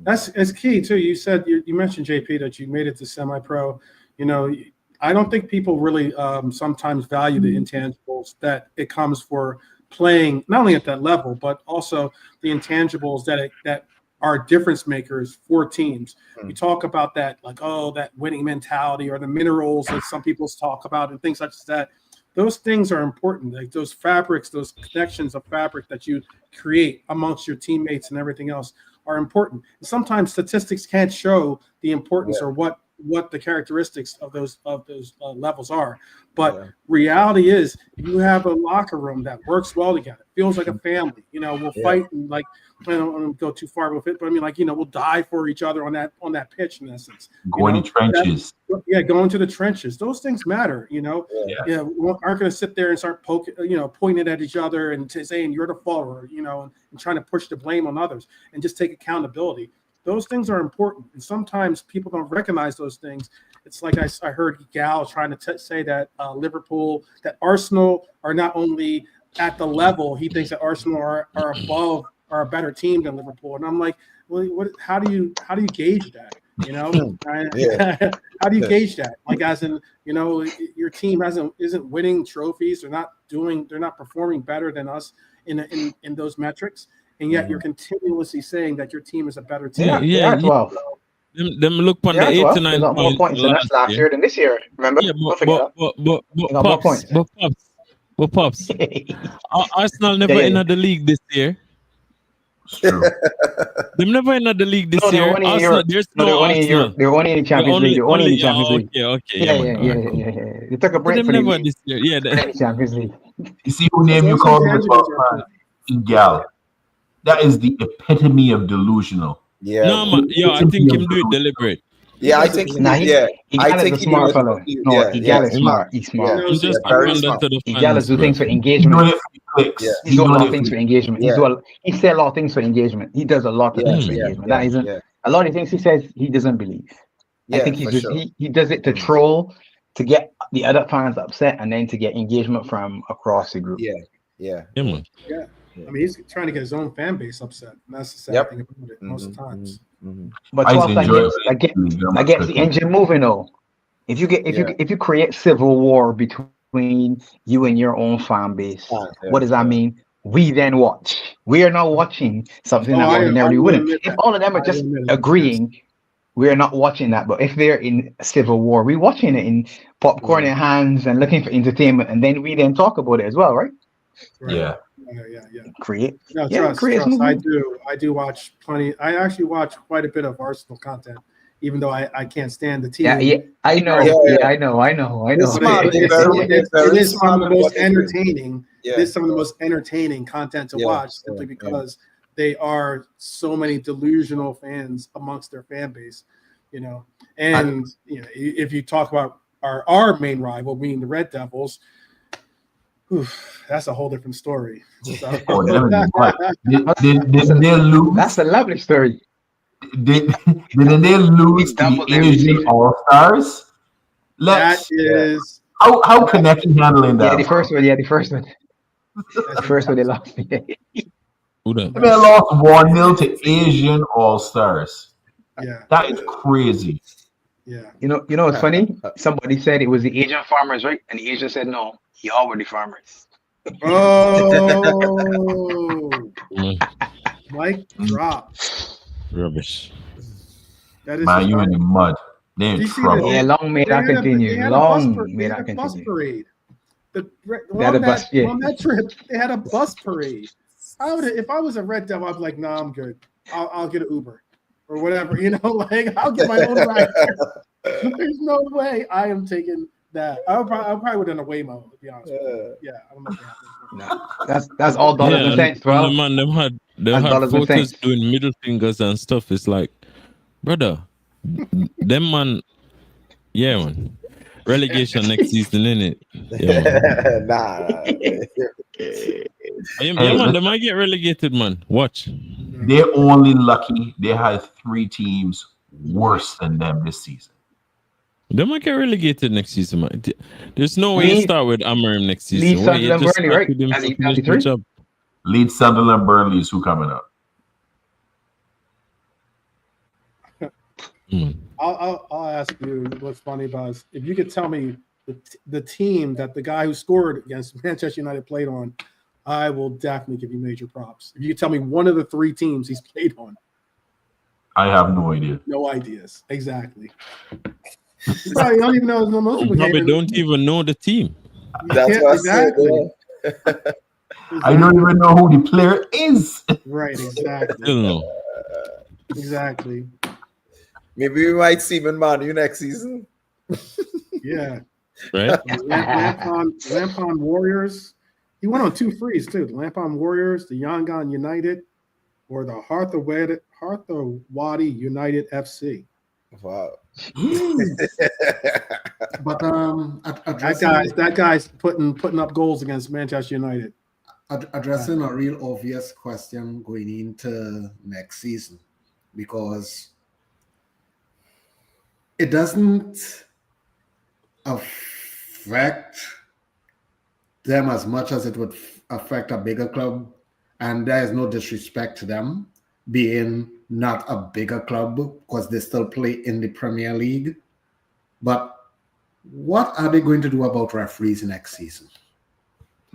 It's key too. You said you mentioned JP that you made it to semi-pro. You know, I don't think people really sometimes value the intangibles that it comes for playing not only at that level, but also the intangibles that are difference makers for teams. You talk about that, like, oh, that winning mentality or the minerals that some people talk about and things such as that. Those things are important. Like those fabrics, those connections of fabric that you create amongst your teammates and everything else are important. And sometimes statistics can't show the importance or what the characteristics of those levels are. But reality is, if you have a locker room that works well together, feels like a family. You know, we'll fight and like I don't want to go too far with it, but I mean, like, you know, we'll die for each other on that pitch in essence. Go in the trenches. Going to the trenches. Those things matter. You know, we aren't going to sit there and start pointing at each other and saying you're the fault, or and trying to push the blame on others, and just take accountability. Those things are important, and sometimes people don't recognize those things. It's like I heard Gal trying to say that Liverpool, that Arsenal are not only at the level he thinks that Arsenal are above, are a better team than Liverpool, and I'm like, well, how do you gauge that? You know, how do you gauge that? Like, as in, your team isn't winning trophies, they're not performing better than us in those metrics. And yet you're continuously saying that your team is a better team. Yeah. 12. Them look on the 8 to 9 They got more points than us last year than this year. Remember? Yeah, Don't forget that. They got more points. But pops. Arsenal never entered the league this year. It's true. They've never entered the league this No, year. Arsenal, there's no Arsenal. They're only in the Champions League. They're only in the Champions League. Okay. Yeah. They took a break But for them the never this year. Yeah. the Champions League. You see who name you called in Gal? That is the epitome of delusional. Yeah. No, man. I think him do it deliberate. Yeah, I think I think he's a smart fellow. No, Egal is smart. He's smart. He's just very smart. Egal is do things for engagement. He's doing a lot of things for engagement. He said a lot of things for engagement. He does a lot of things for engagement. That isn't a lot of things he says he doesn't believe. I think he does it to troll, to get the other fans upset, and then to get engagement from across the group. Yeah. Man. Yeah. I mean, he's trying to get his own fan base upset. And that's the sad thing about it most of the times. But that gets the engine moving though. If you create civil war between you and your own fan base, what does that mean? We then watch. We are not watching something that ordinarily wouldn't. If all of them are just agreeing, we are not watching that. But if they're in civil war, we're watching it in popcorn in hands and looking for entertainment, and then we then talk about it as well, right? Yeah. Create. No, trust. I do watch plenty. I actually watch quite a bit of Arsenal content, even though I can't stand the team. Yeah, I know. I know. It is some of the most entertaining. It is some of the most entertaining content to watch, simply because they are so many delusional fans amongst their fan base. And if you talk about our main rival, being the Red Devils. That's a whole different story. Did they lose? That's a lovely story. Did they lose the Asian All Stars? How can Neki handling that? Yeah, the first one. The first one they lost. They lost 1-0 to Asian All Stars. Yeah, that is crazy. Yeah, you know what's funny? Somebody said it was the Asian farmers, right? And the Asian said no. Y'all were the farmers. Oh, mic drop. Rubbish. That is man, you in the mud. They're in trouble. Yeah, long may that continue. Long may that continue. Bus parade. On that trip, they had a bus parade. If I was a Red Devil, I'd be like, nah, I'm good. I'll get an Uber or whatever. Like, I'll get my own ride. There's no way I am taking that. I probably would have done a Waymo, to be honest with you. Yeah, I don't know. That's all dollars and cents, bro. Man, them had photos doing middle fingers and stuff. It's like, brother, them man, man. Relegation next season, innit? Nah. Man, they might get relegated, man. Watch. They're only lucky they had 3 teams worse than them this season. They might get relegated next season, man. There's no way you start with Amarim next season. Leave some of them early, right? Leeds, Sunderland, Burnley is who coming up? I'll ask you what's funny about is if you could tell me the team that the guy who scored against Manchester United played on, I will definitely give you major props. If you could tell me one of the three teams he's played on. I have no idea. No ideas. Exactly. You probably don't even know most You people probably game. don't even know the team. That's what exactly. I said. I don't even know who the player is. Right, exactly. Still no. Exactly. Maybe we might see him in Man U next season. Yeah. Right? Lampon Warriors. He went on 2 frees too. The Lampon Warriors, the Yangon United, or the Wadi United FC. Wow. But that guy's putting up goals against Manchester United. Addressing a real obvious question going into next season, because it doesn't affect them as much as it would affect a bigger club, and there is no disrespect to them being not a bigger club because they still play in the Premier League. But what are they going to do about referees next season?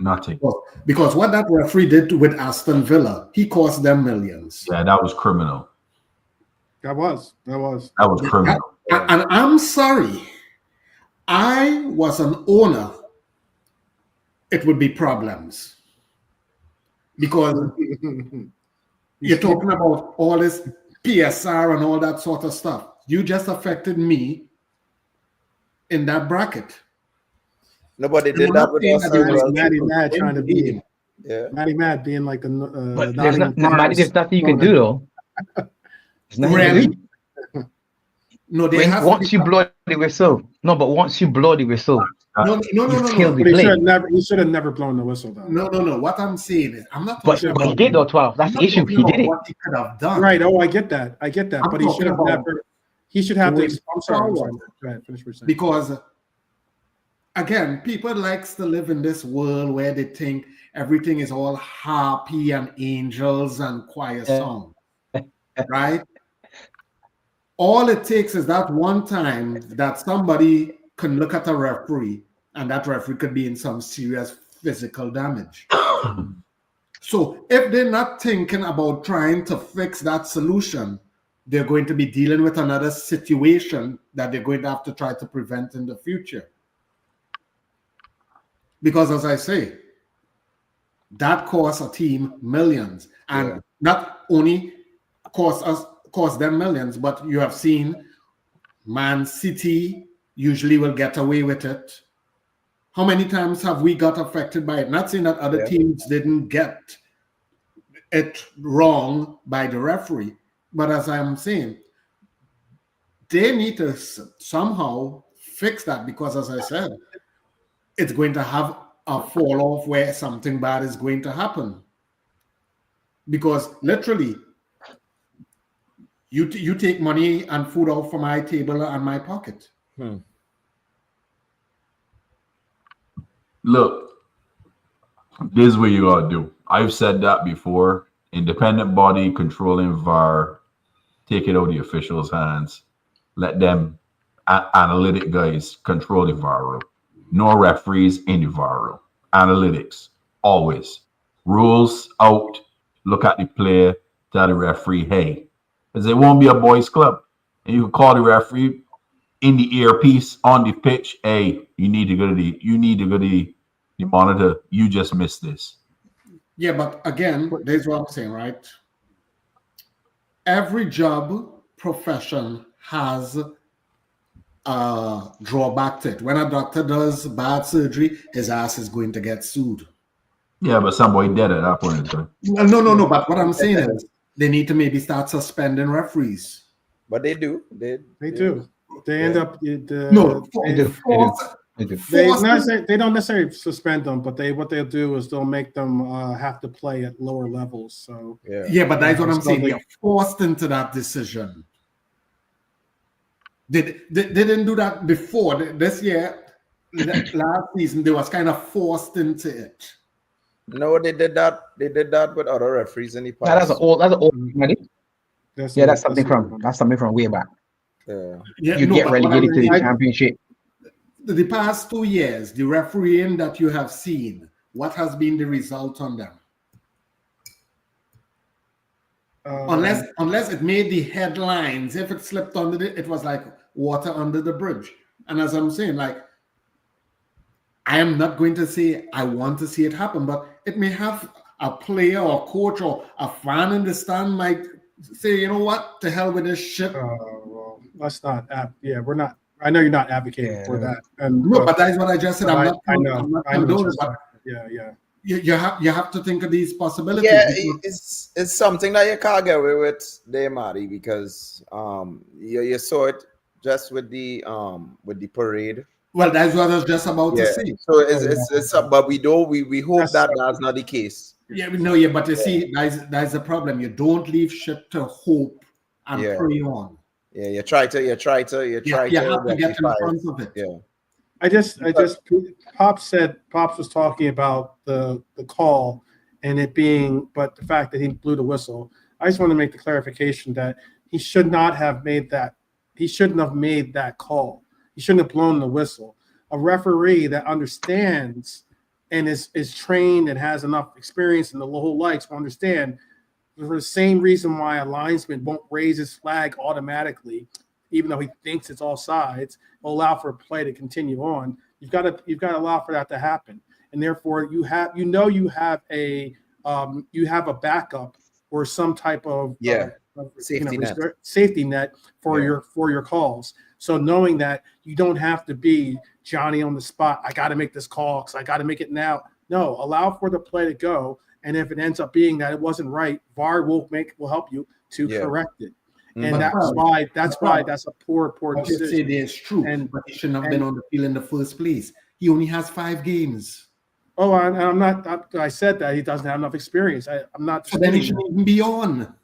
Nothing. Because what that referee did with Aston Villa, he cost them millions. Yeah, that was criminal. That was criminal. And I'm sorry, I was an owner, it would be problems. Because you're talking about all this PSR and all that sort of stuff. You just affected me in that bracket. Nobody did that with us. Matty Mad trying to be. Yeah. Matty Mad being like the. But there's nothing you can do though. Really? No, once you blow the whistle. No, but once you blow the whistle, no. He should have never blown the whistle though. No. What I'm saying is, I'm not. But he did though, 12. That's the issue. He did it. What he could have done. Right. Oh, I get that. But he should have never. He should have to. I'm sorry. Go ahead. Finish what you're saying. Because again, people likes to live in this world where they think everything is all happy and angels and choir song, right? All it takes is that one time that somebody can look at a referee and that referee could be in some serious physical damage. So if they're not thinking about trying to fix that solution, they're going to be dealing with another situation that they're going to have to try to prevent in the future. Because as I say, that costs a team millions, and not only cost them millions, but you have seen Man City usually will get away with it. How many times have we got affected by it? Not saying that other teams didn't get it wrong by the referee, but as I'm saying, they need to somehow fix that, because as I said, it's going to have a fall off where something bad is going to happen. Because literally, you take money and food out from my table and my pocket. Look, this is what you gotta do. I've said that before. Independent body controlling VAR, take it out of the officials' hands. Let them analytic guys control the VAR room. No referees in the VAR room. Analytics, always. Rules out. Look at the player. Tell the referee, hey, because it won't be a boys' club. And you can call the referee in the earpiece on the pitch. Hey, you need to go to the monitor. You just missed this. Yeah, but again, there's what I'm saying, right? Every job profession has a drawback to it. When a doctor does bad surgery, his ass is going to get sued. Yeah, but somebody dead at that point in time. No. But what I'm saying is they need to maybe start suspending referees. But they do. They do. They end up. They do. They don't necessarily suspend them, but what they'll do is they'll make them have to play at lower levels. So but that's what I'm saying. They are forced into that decision. They didn't do that before this year. Last season, they was kind of forced into it. No, they did that. They did that with other referees in the Yeah, that's past. an old remedy. Yeah, that's something from way back. Yeah. You get but what I'm relegated to the saying, championship. the past 2 years, the refereeing that you have seen, what has been the result on them? Unless it made the headlines, if it slipped under it was like water under the bridge. And as I'm saying, like, I am not going to say I want to see it happen, but it may have a player or coach or a fan in the stand might say, you know what, to hell with this shit. Well, let's not. We're not. I know you're not advocating for that. No, but that's what I just said. I'm not condoning, but yeah. You have to think of these possibilities. Yeah, it's something that you can't get away with there, Marty, because you saw it just with the parade. Well, that's what I was just about to say. So it's but we hope that that's not the case. But you see, that's the problem. You don't leave shit to hope and pray on. Yeah, you have to get in front of it. Yeah. I just Pops was talking about the call and it being, but the fact that he blew the whistle. I just want to make the clarification that he should not have made that. He shouldn't have made that call. He shouldn't have blown the whistle. A referee that understands and is trained and has enough experience in the whole likes will understand for the same reason why a linesman won't raise his flag automatically, even though he thinks it's all sides, will allow for play to continue on. You've got to allow for that to happen, and therefore you have a backup or some type of safety net for your calls. So knowing that you don't have to be Johnny on the spot. I got to make this call because I got to make it now. No, allow for the play to go, and if it ends up being that it wasn't right, VAR will help you to correct it. And that's why that's a poor decision. Say it's true, but he shouldn't have been on the field in the first place. He only has 5 games. Oh, I'm not. I said that he doesn't have enough experience. I'm not. So then he shouldn't even be on.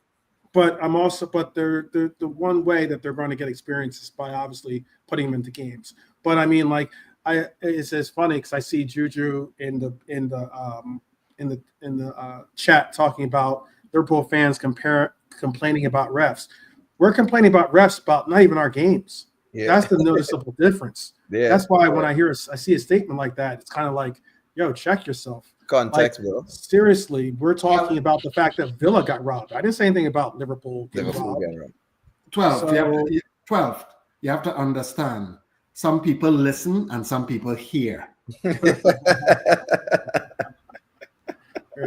But I'm also. But they're the one way that they're going to get experience is by obviously putting him into games. But I mean, like, it's funny because I see Juju in the chat talking about Liverpool fans complaining about refs. We're complaining about refs about not even our games. Yeah. That's the noticeable difference. Yeah. That's why when I see a statement like that, it's kind of like, yo, check yourself. Context, bro. Seriously, we're talking about the fact that Villa got robbed. I didn't say anything about Liverpool getting robbed. 12. So, 12. You have to understand. Some people listen and some people hear. There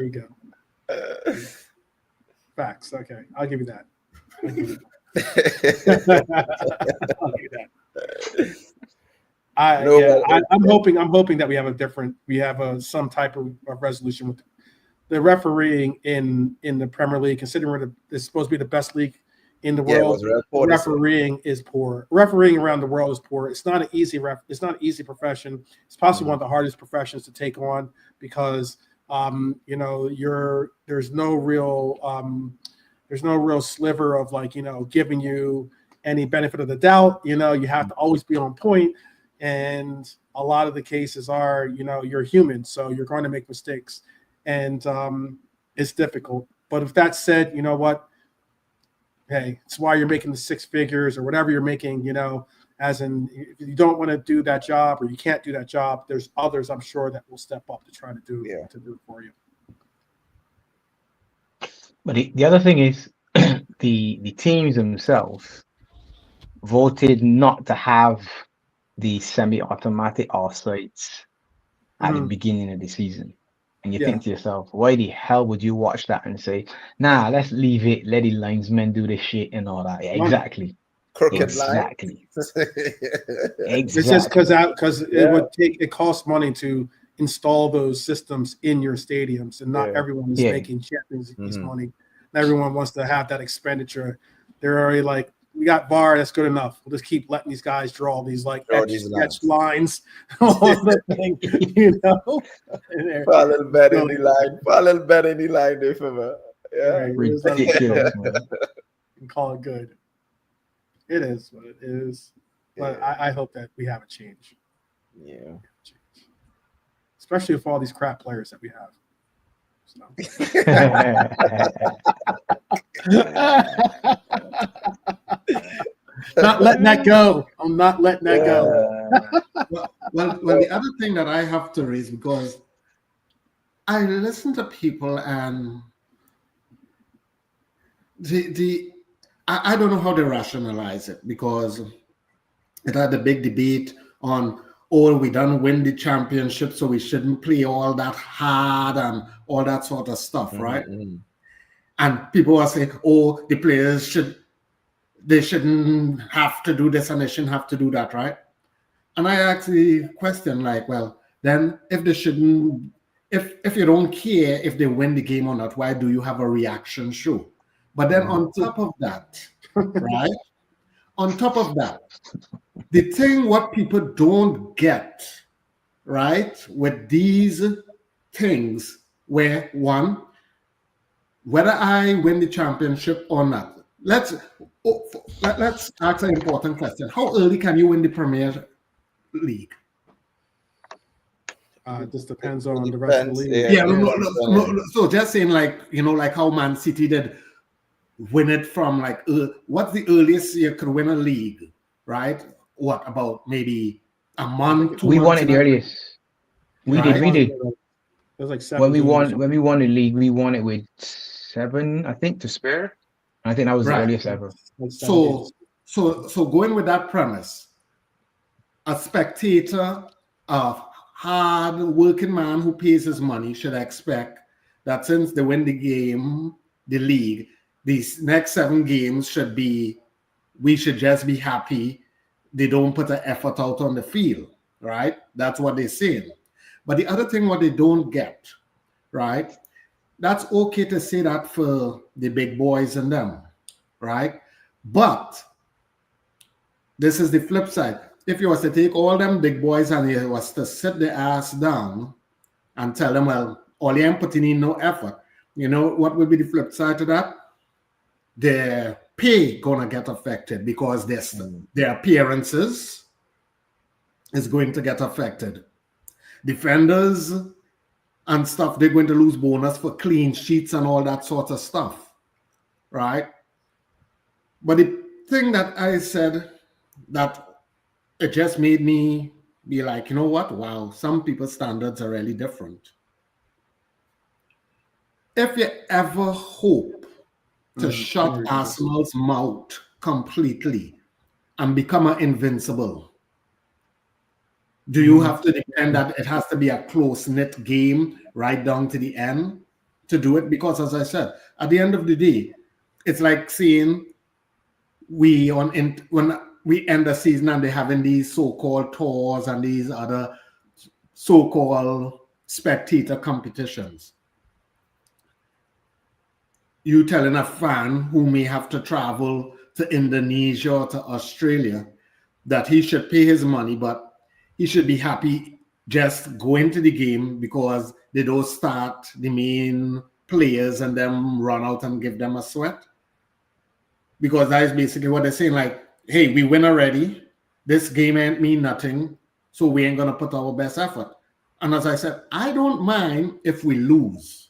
you go. Facts. Okay, I'll give you that. I'll give you that. I'm hoping that we have some type of resolution with the refereeing in the Premier League, considering it's supposed to be the best league in the world. Refereeing is poor. Refereeing around the world is poor. It's not an easy it's not an easy profession. It's possibly one of the hardest professions to take on because there's no real sliver of giving you any benefit of the doubt. You have to always be on point, and a lot of the cases are you're human, so you're going to make mistakes, and it's difficult. But if that said, you know what? Hey, it's why you're making the 6 figures or whatever you're making, as in if you don't want to do that job or you can't do that job, there's others I'm sure that will step up to try to do it for you. But the other thing is the teams themselves voted not to have the semi-automatic offsides at the beginning of the season. And you think to yourself, why the hell would you watch that and say, nah, let's leave it, let the linesmen do this shit and all that? Yeah, exactly. Crooked line. It's just because it costs money to install those systems in your stadiums, and not everyone is making Champions League money. Not everyone wants to have that expenditure. They're already like, we got VAR, that's good enough. We'll just keep letting these guys draw these sketch lines on the thing, Put a little bet in the line. Put a little bet in the line there for me. Yeah. Ridiculous, man. And call it good. It is what it is. But I hope that we have a change. Yeah. Especially with all these crap players that we have. Not letting that go. I'm not letting that go. Well, the other thing that I have to raise, because I listen to people and I don't know how they rationalize it, because it had a big debate on, oh, we don't win the championship, so we shouldn't play all that hard and all that sort of stuff, right? And people are saying, oh, the players shouldn't have to do this and they shouldn't have to do that, right? And I actually question, like, well, then if they shouldn't, if you don't care if they win the game or not, why do you have a reaction show? But then on top of that, right? On top of that, the thing what people don't get, right, with these things, where one, whether I win the championship or not, let's ask an important question. How early can you win the Premier League? It just depends on the rest of the league. Yeah, no. So just saying, like, like how Man City did win it from, like, what's the earliest you could win a league, right? What, about maybe a month? We won it the earliest. We did. It was like 7 when we won the league, we won it with 7, I think, to spare. I think that was the earliest ever. So going with that premise, a spectator, a hard working man who pays his money, should expect that since they win the game, the league, these next 7 games we should just be happy they don't put an effort out on the field, right? That's what they're saying. But the other thing what they don't get, right? That's okay to say that for the big boys and them, right? But this is the flip side. If you was to take all them big boys and you was to sit their ass down and tell them, well, all you ain't putting in no effort, you know what would be the flip side to that? Their pay gonna get affected, because their appearances is going to get affected. Defenders and stuff, they're going to lose bonus for clean sheets and all that sort of stuff, right? But the thing that I said, that it just made me be like, you know what? Wow, some people's standards are really different. If you ever hope to shut Arsenal's mouth completely and become an invincible, do you have to depend that it has to be a close-knit game right down to the end to do it? Because, as I said, at the end of the day, it's like seeing when we end the season and they're having these so-called tours and these other so-called spectator competitions. You telling a fan who may have to travel to Indonesia or to Australia that he should pay his money, but he should be happy just go into the game because they don't start the main players and then run out and give them a sweat. Because that is basically what they're saying, like, hey, we win already. This game ain't mean nothing, so we ain't going to put our best effort. And as I said, I don't mind if we lose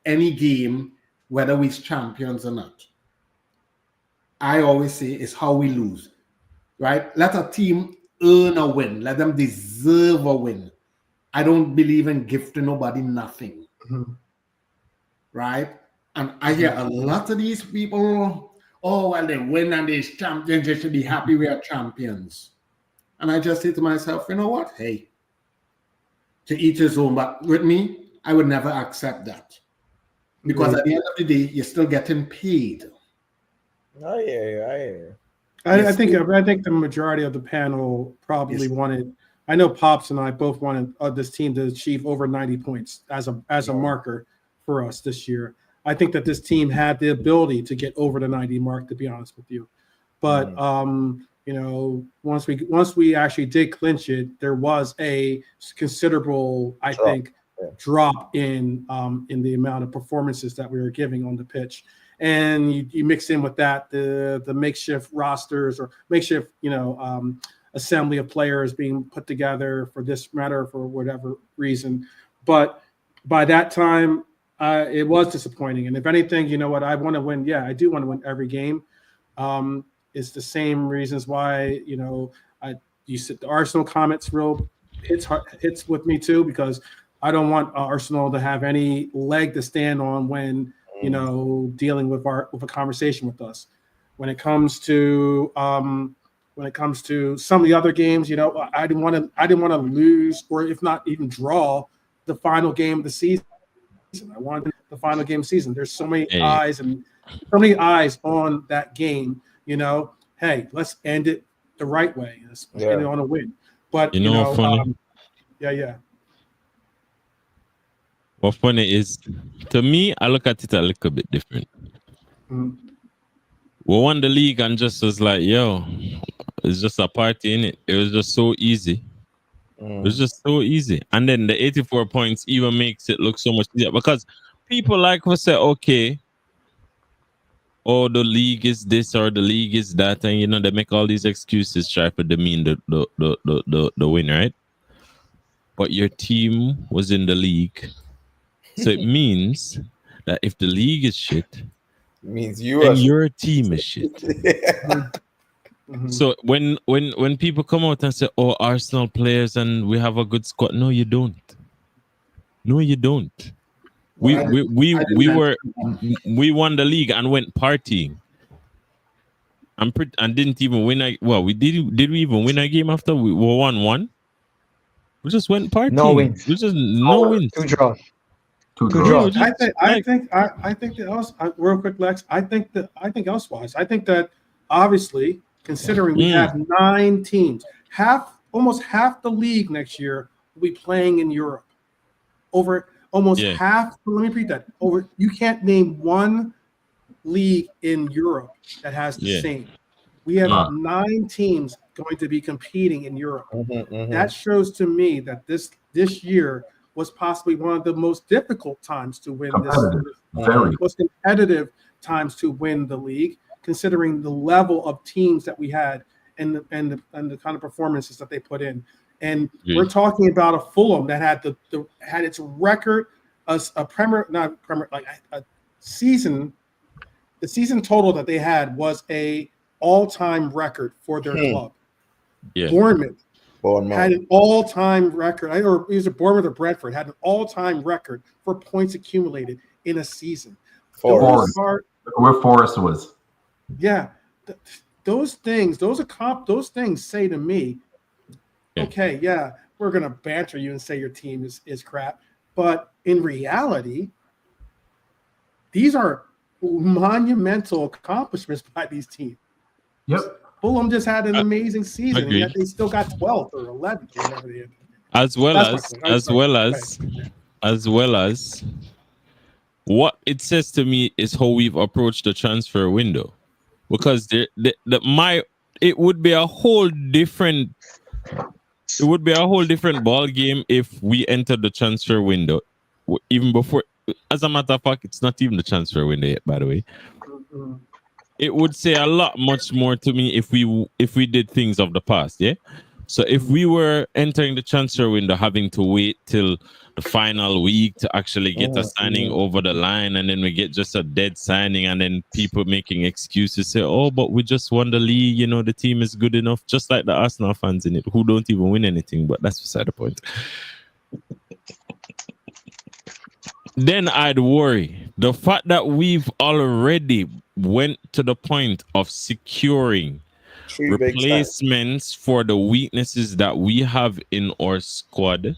any game, whether we're champions or not. I always say it's how we lose, right? Let a team earn a win. Let them deserve a win. I don't believe in gifting nobody nothing, right? And I hear a lot of these people, oh, well, they win and they're champions, they should be happy we are champions. And I just say to myself, you know what? Hey, to each his own. But with me, I would never accept that. Because at the end of the day, you're still getting paid. I hear you. I think the majority of the panel probably wanted. I know Pops and I both wanted this team to achieve over 90 points as a marker for us this year. I think that this team had the ability to get over the 90 mark, to be honest with you. But you know, once we actually did clinch it, there was a considerable, I think, drop in the amount of performances that we were giving on the pitch. And you mix in with that the makeshift rosters or makeshift, assembly of players being put together for this matter for whatever reason. But by that time, It was disappointing, and if anything, you know what? I want to win. Yeah, I do want to win every game. It's the same reasons why you said the Arsenal comments real hits with me too, because I don't want Arsenal to have any leg to stand on when dealing with a conversation with us. When it comes to some of the other games, I didn't want to lose, or if not even draw the final game of the season. I wanted the final game of the season. There's so many eyes on that game. Hey, let's end it the right way. Let's end it on a win. But funny? Yeah. What funny is, to me, I look at it a little bit different. Mm. We won the league and just was like, yo, it's just a party in it. It was just so easy. It was just so easy. And then the 84 points even makes it look so much easier, because people like to say, okay, oh, the league is this or the league is that, and they make all these excuses try to demean the win, right? But your team was in the league. So it means that if the league is shit, it means your team is shit. So when people come out and say, "Oh, Arsenal players and we have a good squad," no, you don't. No, you don't. We won the league and went partying. And didn't even win. We did we even win a game after we were 1-1? We just went partying. No wins. We just no wins. 2 draws. Two draws. I think that else. Real quick, Lex. I think elsewise. I think that obviously, considering we have 9 teams, almost half the league next year will be playing in Europe. Over almost half. Let me repeat that. You can't name one league in Europe that has the same. We have 9 teams going to be competing in Europe. That shows to me that this year was possibly one of the most difficult times to win most competitive times to win the league, considering the level of teams that we had and the kind of performances that they put in. And we're talking about a Fulham that had its record as a season. The season total that they had was a all-time record for their club. Yeah. Bournemouth had an all-time record, or either Bournemouth or Brentford had an all-time record for points accumulated in a season. Forest. Where Forest was. Yeah, those things say to me, okay, yeah, we're gonna banter you and say your team is crap, but in reality, these are monumental accomplishments by these teams. Yep. Fulham just had an amazing season, and yet they still got 12th or 11th or whatever they had. As well as what it says to me is how we've approached the transfer window, because it would be a whole different ball game if we entered the transfer window even before. As a matter of fact, it's not even the transfer window yet, by the way. It would say a lot much more to me if we did things of the past, yeah? So if we were entering the transfer window having to wait till the final week to actually get a signing over the line, and then we get just a dead signing, and then people making excuses, say, oh, but we just won the league, the team is good enough, just like the Arsenal fans in it, who don't even win anything, but that's beside the point. Then I'd worry. The fact that we've already went to the point of securing replacements for the weaknesses that we have in our squad,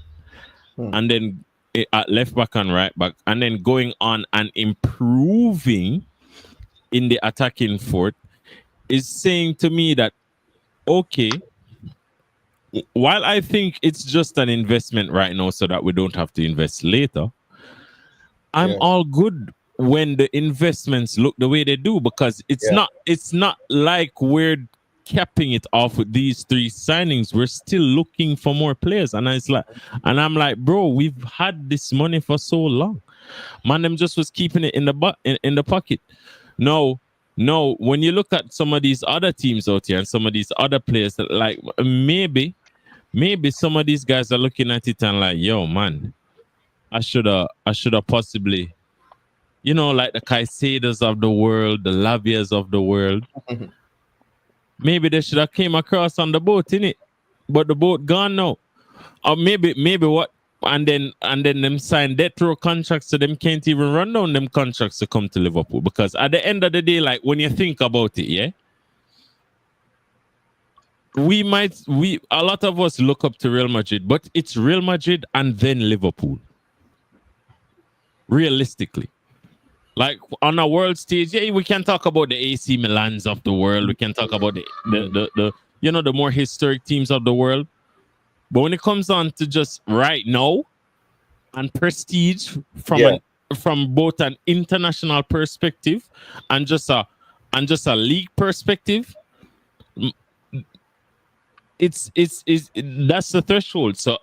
and then at left back and right back, and then going on and improving in the attacking fourth, is saying to me that, okay, while I think it's just an investment right now so that we don't have to invest later, I'm all good when the investments look the way they do, because it's not like we're capping it off with these 3 signings. We're still looking for more players, and I'm like, bro, we've had this money for so long. Man, them just was keeping it in the pocket. No, when you look at some of these other teams out here and some of these other players, that like maybe some of these guys are looking at it and like, yo, man, I should have possibly you know, like the Caicedos of the world, the Lavias of the world. Maybe they should have came across on the boat, innit? But the boat gone now. Or maybe what, and then them sign death row contracts, so them can't even run down them contracts to come to Liverpool. Because at the end of the day, like when you think about it, yeah, a lot of us look up to Real Madrid, but it's Real Madrid and then Liverpool. Realistically. Like on a world stage, yeah, we can talk about the AC Milans of the world. We can talk about the you know, the more historic teams of the world. But when it comes on to just right now and prestige from both an international perspective and just a league perspective, it's that's the threshold. So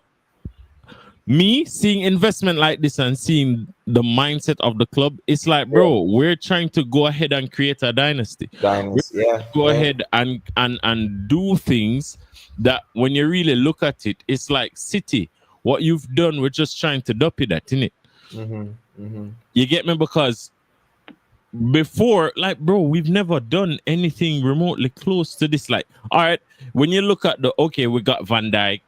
me seeing investment like this and seeing the mindset of the club, it's like, bro, we're trying to go ahead and create a dynasty. Go ahead and do things that when you really look at it, it's like City. What you've done, we're just trying to dupe that, innit? You get me? Because before, like, bro, we've never done anything remotely close to this. Like, all right, when you look at we got Van Dijk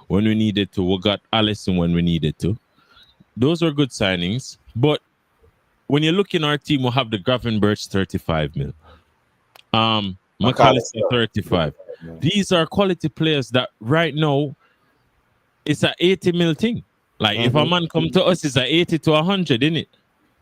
when we needed to, we got Alisson when we needed to. Those were good signings. But when you look in our team, we'll have the Gravenberch 35 mil. McAllister 35. These are quality players that right now it's an 80 mil thing. Like if a man come to us, it's an 80 to 100, innit?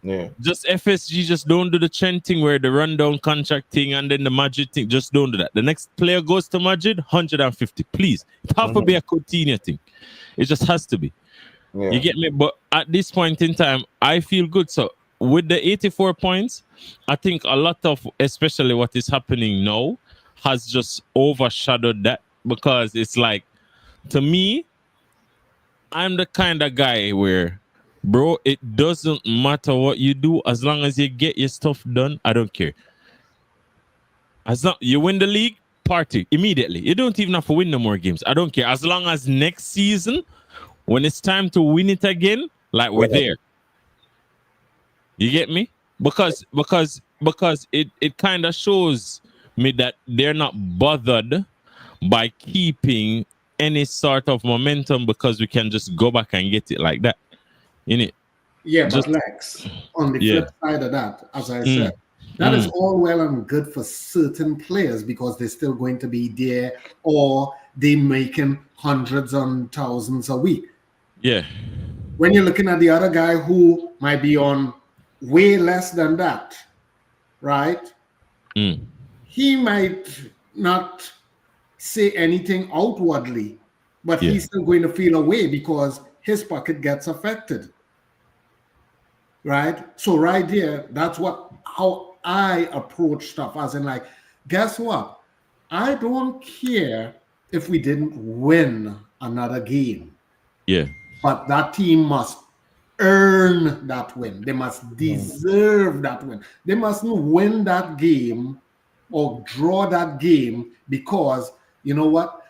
Yeah. Just FSG just don't do the trend thing where the rundown contract thing and then the Madrid thing. Just don't do that. The next player goes to Madrid, 150. Please. It has to be a Coutinho thing. It just has to be. Yeah. You get me? But at this point in time, I feel good. So with the 84 points, I think a lot of, especially what is happening now, has just overshadowed that, because it's like, to me, I'm the kind of guy where, bro, it doesn't matter what you do as long as you get your stuff done. I don't care. As long you win the league, party immediately. You don't even have to win no more games. I don't care. As long as next season, when it's time to win it again, like we're there. You get me? Because it kind of shows me that they're not bothered by keeping any sort of momentum, because we can just go back and get it like that. Innit? Yeah, Just, but Lex, on the flip side of that, as I said, that is all well and good for certain players because they're still going to be there, or they're making hundreds and thousands a week. Yeah. When you're looking at the other guy who might be on way less than that, right? He might not say anything outwardly, but he's still going to feel away because his pocket gets affected. Right? So right there, that's how I approach stuff, as in like, guess what? I don't care if we didn't win another game. Yeah. But that team must earn that win. They must deserve that win. They mustn't win that game or draw that game because, you know what?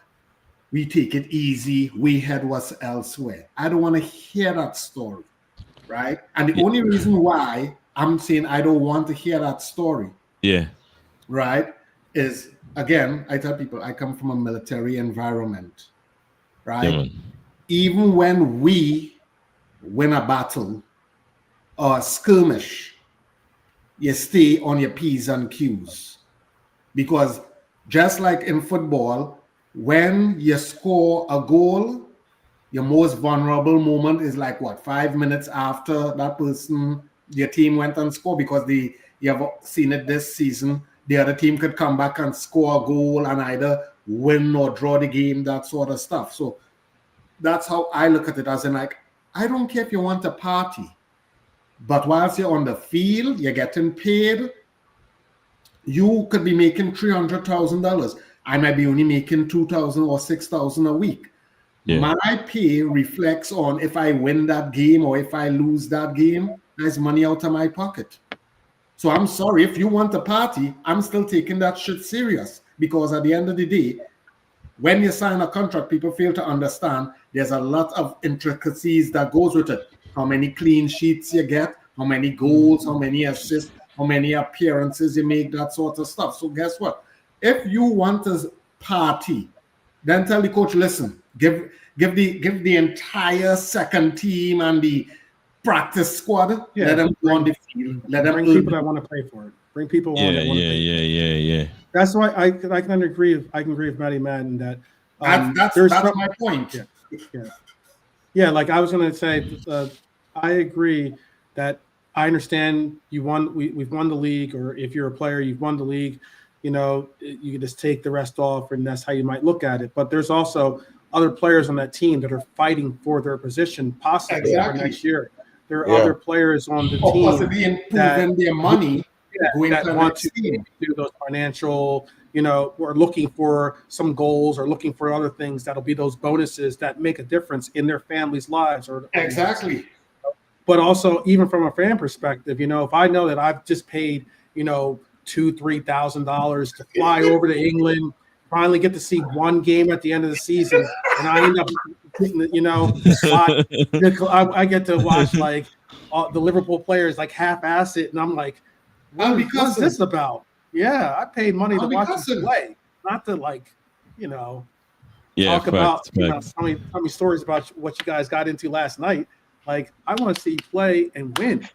We take it easy. We head was elsewhere. I don't want to hear that story. Right? And the only reason why I'm saying I don't want to hear that story, right, is, again, I tell people I come from a military environment, right? Even when we win a battle or a skirmish, you stay on your P's and Q's. Because just like in football, when you score a goal, your most vulnerable moment is like what, 5 minutes after that person, your team went and scored, because you have seen it this season. The other team could come back and score a goal and either win or draw the game, that sort of stuff. So that's how I look at it, as in like, I don't care if you want to party, but whilst you're on the field, you're getting paid. You could be making $300,000. I might be only making $2,000 or $6,000 a week. My pay reflects on if I win that game or if I lose that game, there's money out of my pocket. So I'm sorry, if you want to party, I'm still taking that shit serious, because at the end of the day, when you sign a contract, people fail to understand there's a lot of intricacies that goes with it. How many clean sheets you get, how many goals, how many assists, how many appearances you make, that sort of stuff. So guess what? If you want to party, then tell the coach, listen, give the entire second team and the practice squad, let them go on the field, let them bring people that want to play for it. Bring people on that want to play. Yeah. That's why I can agree. I can agree with Matty Madden that that's my point. Yeah. Like I was going to say, I agree that I understand you won. We've won the league, or if you're a player, you've won the league. You know, you can just take the rest off, and that's how you might look at it. But there's also other players on that team that are fighting for their position, possibly for next year. There are other players on the team possibly improving their money, that want to do those financial, or looking for some goals or looking for other things that'll be those bonuses that make a difference in their families' lives. Exactly. But also, even from a fan perspective, if I know that I've just paid, $2,000-$3,000 to fly over to England, finally get to see one game at the end of the season, and I end up, I get to watch like the Liverpool players like half-ass it, and I'm like, what is this about? Yeah, I paid money to watch you play, not to talk about tell me stories about what you guys got into last night. Like, I want to see you play and win.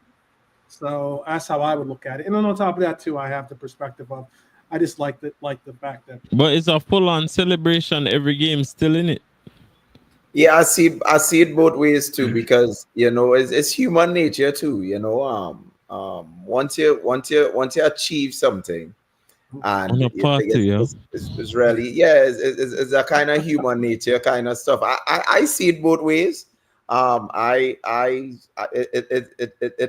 So that's how I would look at it. And then on top of that too, I have the perspective of I just like the fact that. But it's a full-on celebration. Every game still in it. Yeah, I see it both ways too, because it's human nature too. Once you achieve something, and it's really it's a kind of human nature kind of stuff. I see it both ways. It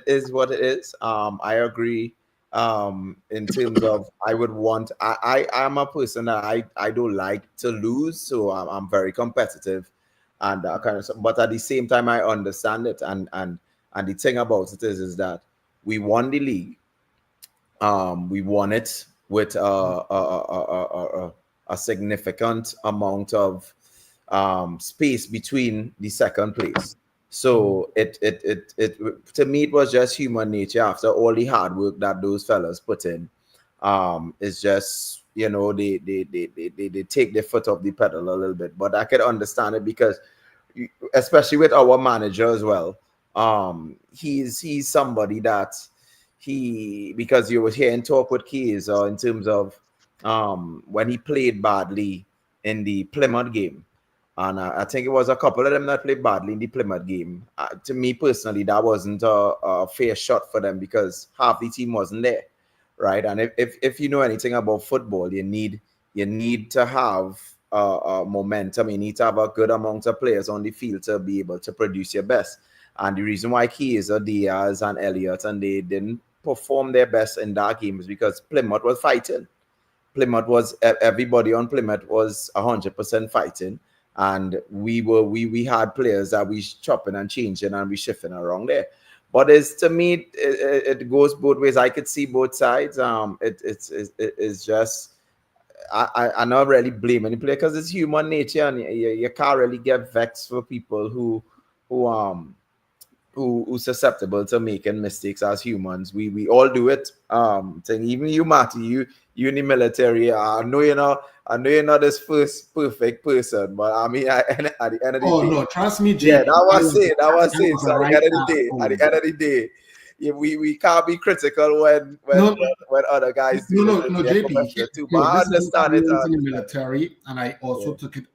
is what it is. I agree. In terms of I'm a person that I don't like to lose, so I'm very competitive, and kind of. But at the same time, I understand it, and the thing about it is that we won the league. We won it with a significant amount of space between the second place. So it to me, it was just human nature after all the hard work that those fellas put in. It's just they take their foot off the pedal a little bit, but I could understand it because especially with our manager as well. He's somebody that because you were here and talk with Keys in terms of when he played badly in the Plymouth game. And I think it was a couple of them that played badly in the Plymouth game. To me personally, that wasn't a fair shot for them because half the team wasn't there, right? And if you know anything about football, you need to have momentum. You need to have a good amount of players on the field to be able to produce your best. And the reason why Keys, Diaz, and Elliott, and they didn't perform their best in that game is because Plymouth was fighting. Everybody on Plymouth was 100% fighting. And we had players that we chopping and changing and we shifting around there. But to me, it goes both ways. I could see both sides. It's just I not really blame any player because it's human nature, and you can't really get vexed for people who susceptible to making mistakes as humans. We all do it. Even you, Matty, you in the military. I know you're not this first perfect person, but I mean, at the end of the day, no, trust me, Jay. Yeah, that was it. So at the end of the day, we can't be critical when other guys do. No, JP. Too, but I understand it. In the military, and I also took it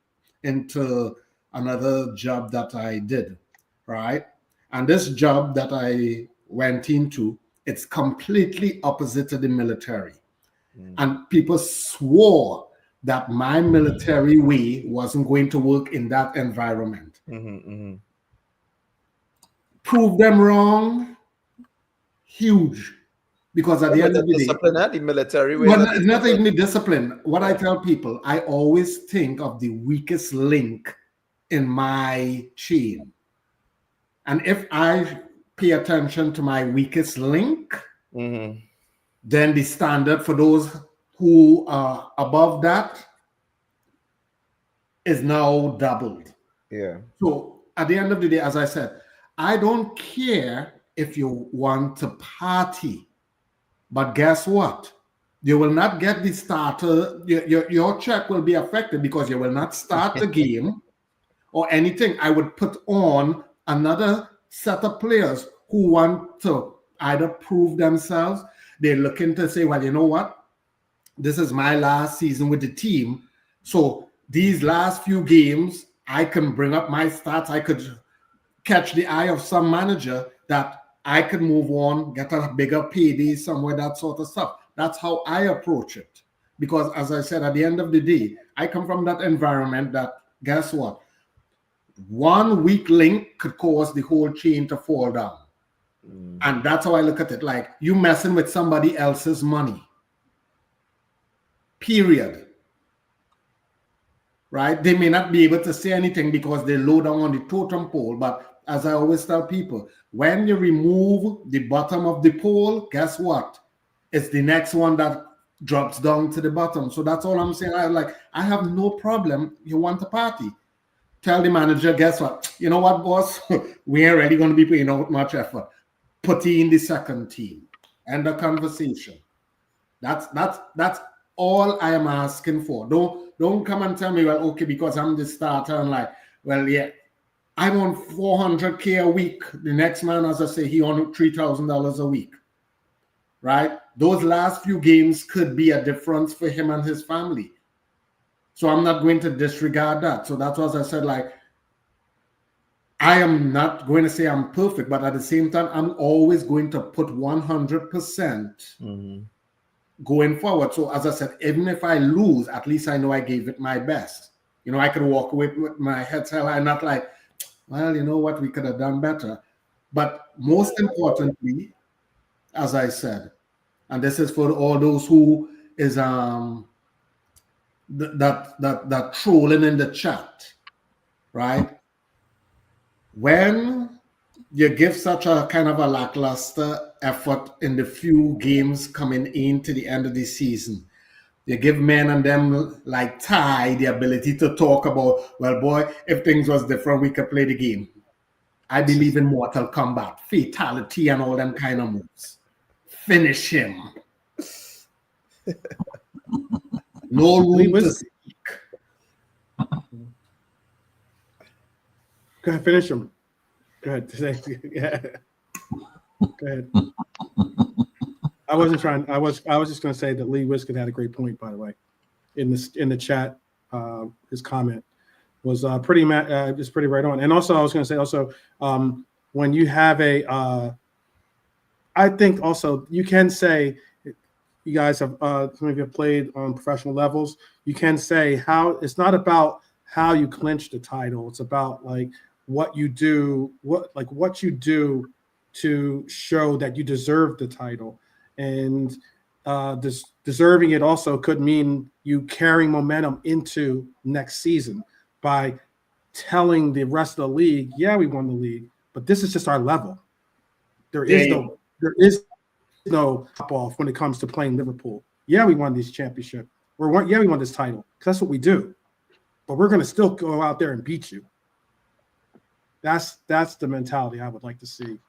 into another job that I did, right? And this job that I went into, it's completely opposite to the military. And people swore that my military way wasn't going to work in that environment. Prove them wrong, huge. Because at the end of the day, the military way. Well, not even the discipline. What I tell people, I always think of the weakest link in my chain. And if I pay attention to my weakest link, then the standard for those who are above that is now doubled. Yeah. So at the end of the day, as I said, I don't care if you want to party. But guess what? You will not get the starter. Your check will be affected because you will not start the game or anything. I would put on another set of players who want to either prove themselves. They're looking to say, well, you know what? This is my last season with the team. So these last few games, I can bring up my stats. I could catch the eye of some manager that I could move on, get a bigger payday somewhere, that sort of stuff. That's how I approach it. Because as I said, at the end of the day, I come from that environment that, guess what? One weak link could cause the whole chain to fall down. And that's how I look at it. Like, you messing with somebody else's money. Period. Right? They may not be able to say anything because they're low down on the totem pole, but as I always tell people, when you remove the bottom of the pole, guess what? It's the next one that drops down to the bottom. So that's all I'm saying. I have no problem. You want a party. Tell the manager, guess what? You know what, boss? We ain't really going to be putting out much effort. Put in the second team. End of conversation. That's all I am asking for. Don't come and tell me, well, okay, because I'm the starter, and like, well, yeah, I'm on $400K a week. The next man, as I say, he on $3,000 a week, right? Those last few games could be a difference for him and his family. So I'm not going to disregard that. So that's what I said, like, I am not going to say I'm perfect, but at the same time, I'm always going to put 100% going forward. So as I said, even if I lose, at least I know I gave it my best. You know, I could walk away with my head held high, not like, well, you know what, we could have done better. But most importantly, as I said, and this is for all those who is that trolling in the chat, right? When you give such a kind of a lackluster effort in the few games coming into the end of the season, you give men and them like Ty the ability to talk about, well, boy, if things was different, we could play the game. I believe in Mortal Kombat, fatality, and all them kind of moves. Finish him. No room to speak. Go ahead, finish him. Go ahead. Yeah. Go ahead. I wasn't trying. I was just going to say that Lee Wiskin had a great point, by the way, in the chat. His comment was pretty right on. And also, I was going to say also, when you have I think also you can say, you guys have some of you have played on professional levels. You can say how it's not about how you clinch the title. It's about like what you do, what you do to show that you deserve the title. And deserving it also could mean you carrying momentum into next season by telling the rest of the league, yeah, we won the league, but this is just our level. There is no top off when it comes to playing Liverpool. Yeah, we won this championship. We won this title because that's what we do. But we're going to still go out there and beat you. That's the mentality I would like to see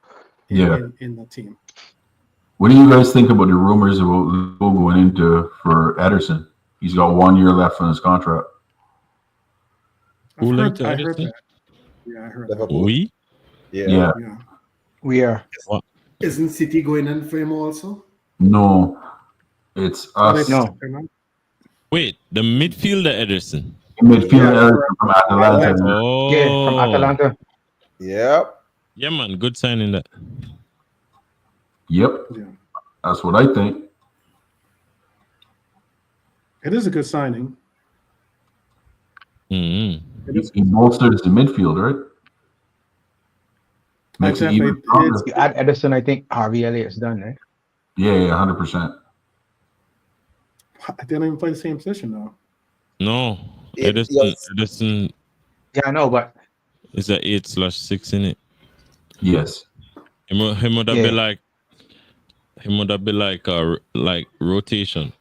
in the team. What do you guys think about the rumors about Liverpool going into for Ederson? He's got 1 year left on his contract. I heard that. Yeah, I heard that. We? Yeah. We are. What? Isn't City going in for him also? No, it's us. No. Wait, the midfielder Ederson. Midfielder from Atalanta. Oh, Yeah, from Atalanta. Yep. Yeah, man, good signing that. Yep. Yeah. That's what I think. It is a good signing. Mm-hmm. He bolsters the midfield, right? Makes it even stronger. You add Ederson, I think Harvey Elliott's done, right? Yeah, 100%. They don't even play the same position, though. No, Ederson. Yeah, I know, but is a 8/6 in it. Yes. He would be like. Him would be like rotation.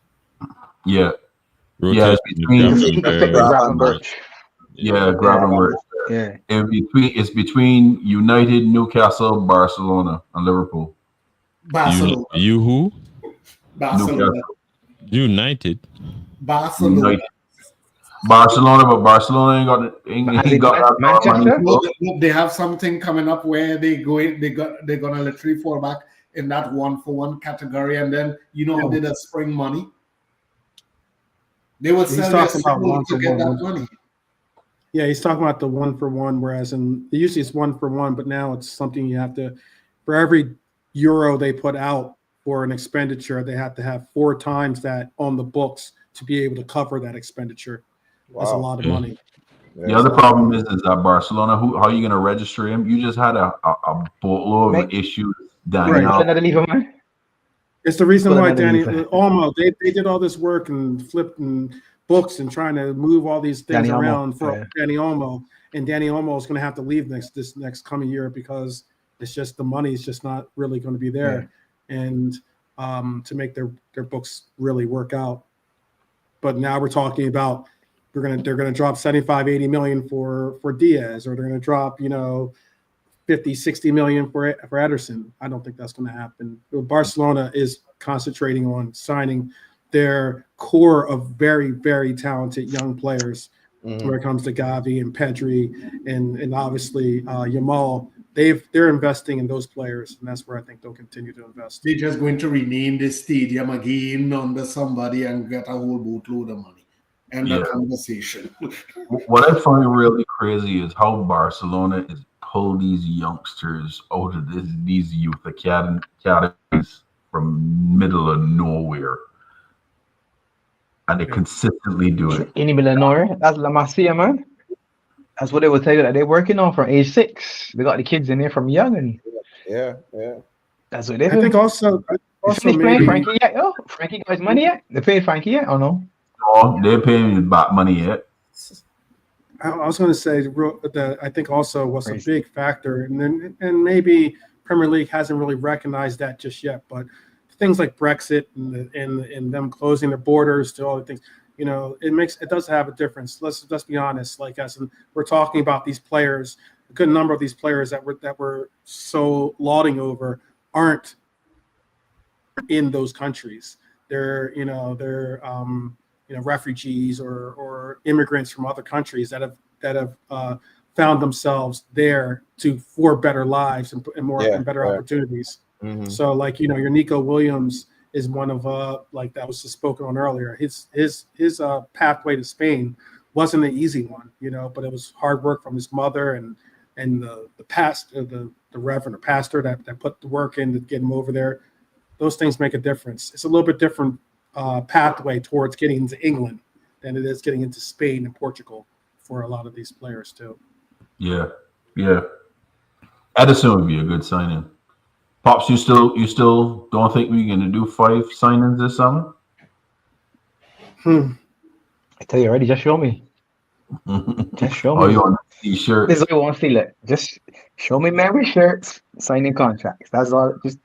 Yeah. Rotation. Yeah, Gravenberch. Yeah, Gravenberch. Yeah. It's between United, Newcastle, Barcelona, and Liverpool. Barcelona. You who? Barcelona. Newcastle. United. Barcelona. United. Barcelona, but Barcelona ain't got that money. Manchester? Look, they have something coming up where they're gonna literally fall back in that 1-for-1 category, and then how they the spring money. They will sell their soul to get that money. Yeah, he's talking about the 1-for-1, whereas usually it's 1-for-1, but now it's something you have to, for every euro they put out for an expenditure, they have to have 4 times that on the books to be able to cover that expenditure. Wow. That's a lot of money. The other problem is that Barcelona, how are you going to register him? You just had a boatload of issues. It's the reason why Danny Olmo, they did all this work and flipped and books and trying to move all these things around for Danny Olmo, and Danny Olmo is going to have to leave this next coming year because it's just the money is just not really going to be there, and to make their books really work out. But now we're talking about they're gonna drop 75-80 million for Diaz, or they're gonna drop 50-60 million for Ederson. I don't think that's going to happen. Barcelona is concentrating on signing their core of very, very talented young players. When it comes to Gavi and Pedri and obviously Yamal, they're investing in those players, and that's where I think they'll continue to invest. They're just going to rename the stadium again under somebody and get a whole boatload of money. End the conversation. What I find really crazy is how Barcelona is pull these youngsters out of these youth academies from middle of nowhere, and they consistently do it. In the middle of nowhere, that's La Masia, man. That's what they will tell you that they're working on from age 6. They got the kids in there from young, and that's what they do. I think also they paying Frankie yet? Oh, Frankie got his money yet? They paid Frankie yet or no? No, they're paying his back money yet. I was going to say that I think also what's a big factor, and maybe Premier League hasn't really recognized that just yet, but things like Brexit and them closing their borders to all the things, it does have a difference. Let's be honest. Like as we're talking about these players, a good number of these players that we're so lauding over aren't in those countries. They're refugees or immigrants from other countries that have found themselves there for better lives and better opportunities. Mm-hmm. So your Nico Williams is one of that was just spoken on earlier. His pathway to Spain wasn't an easy one, but it was hard work from his mother and the reverend or pastor that put the work in to get him over there. Those things make a difference. It's a little bit different pathway towards getting into England than it is getting into Spain and Portugal for a lot of these players too. Yeah. Edison would be a good signing. Pops, you still don't think we're gonna do 5 signings this summer? I tell you already. Just show me. Just show me. Oh, you want these shirts? This is what you want to see. It. Just show me memory shirts, signing contracts. That's all. Just.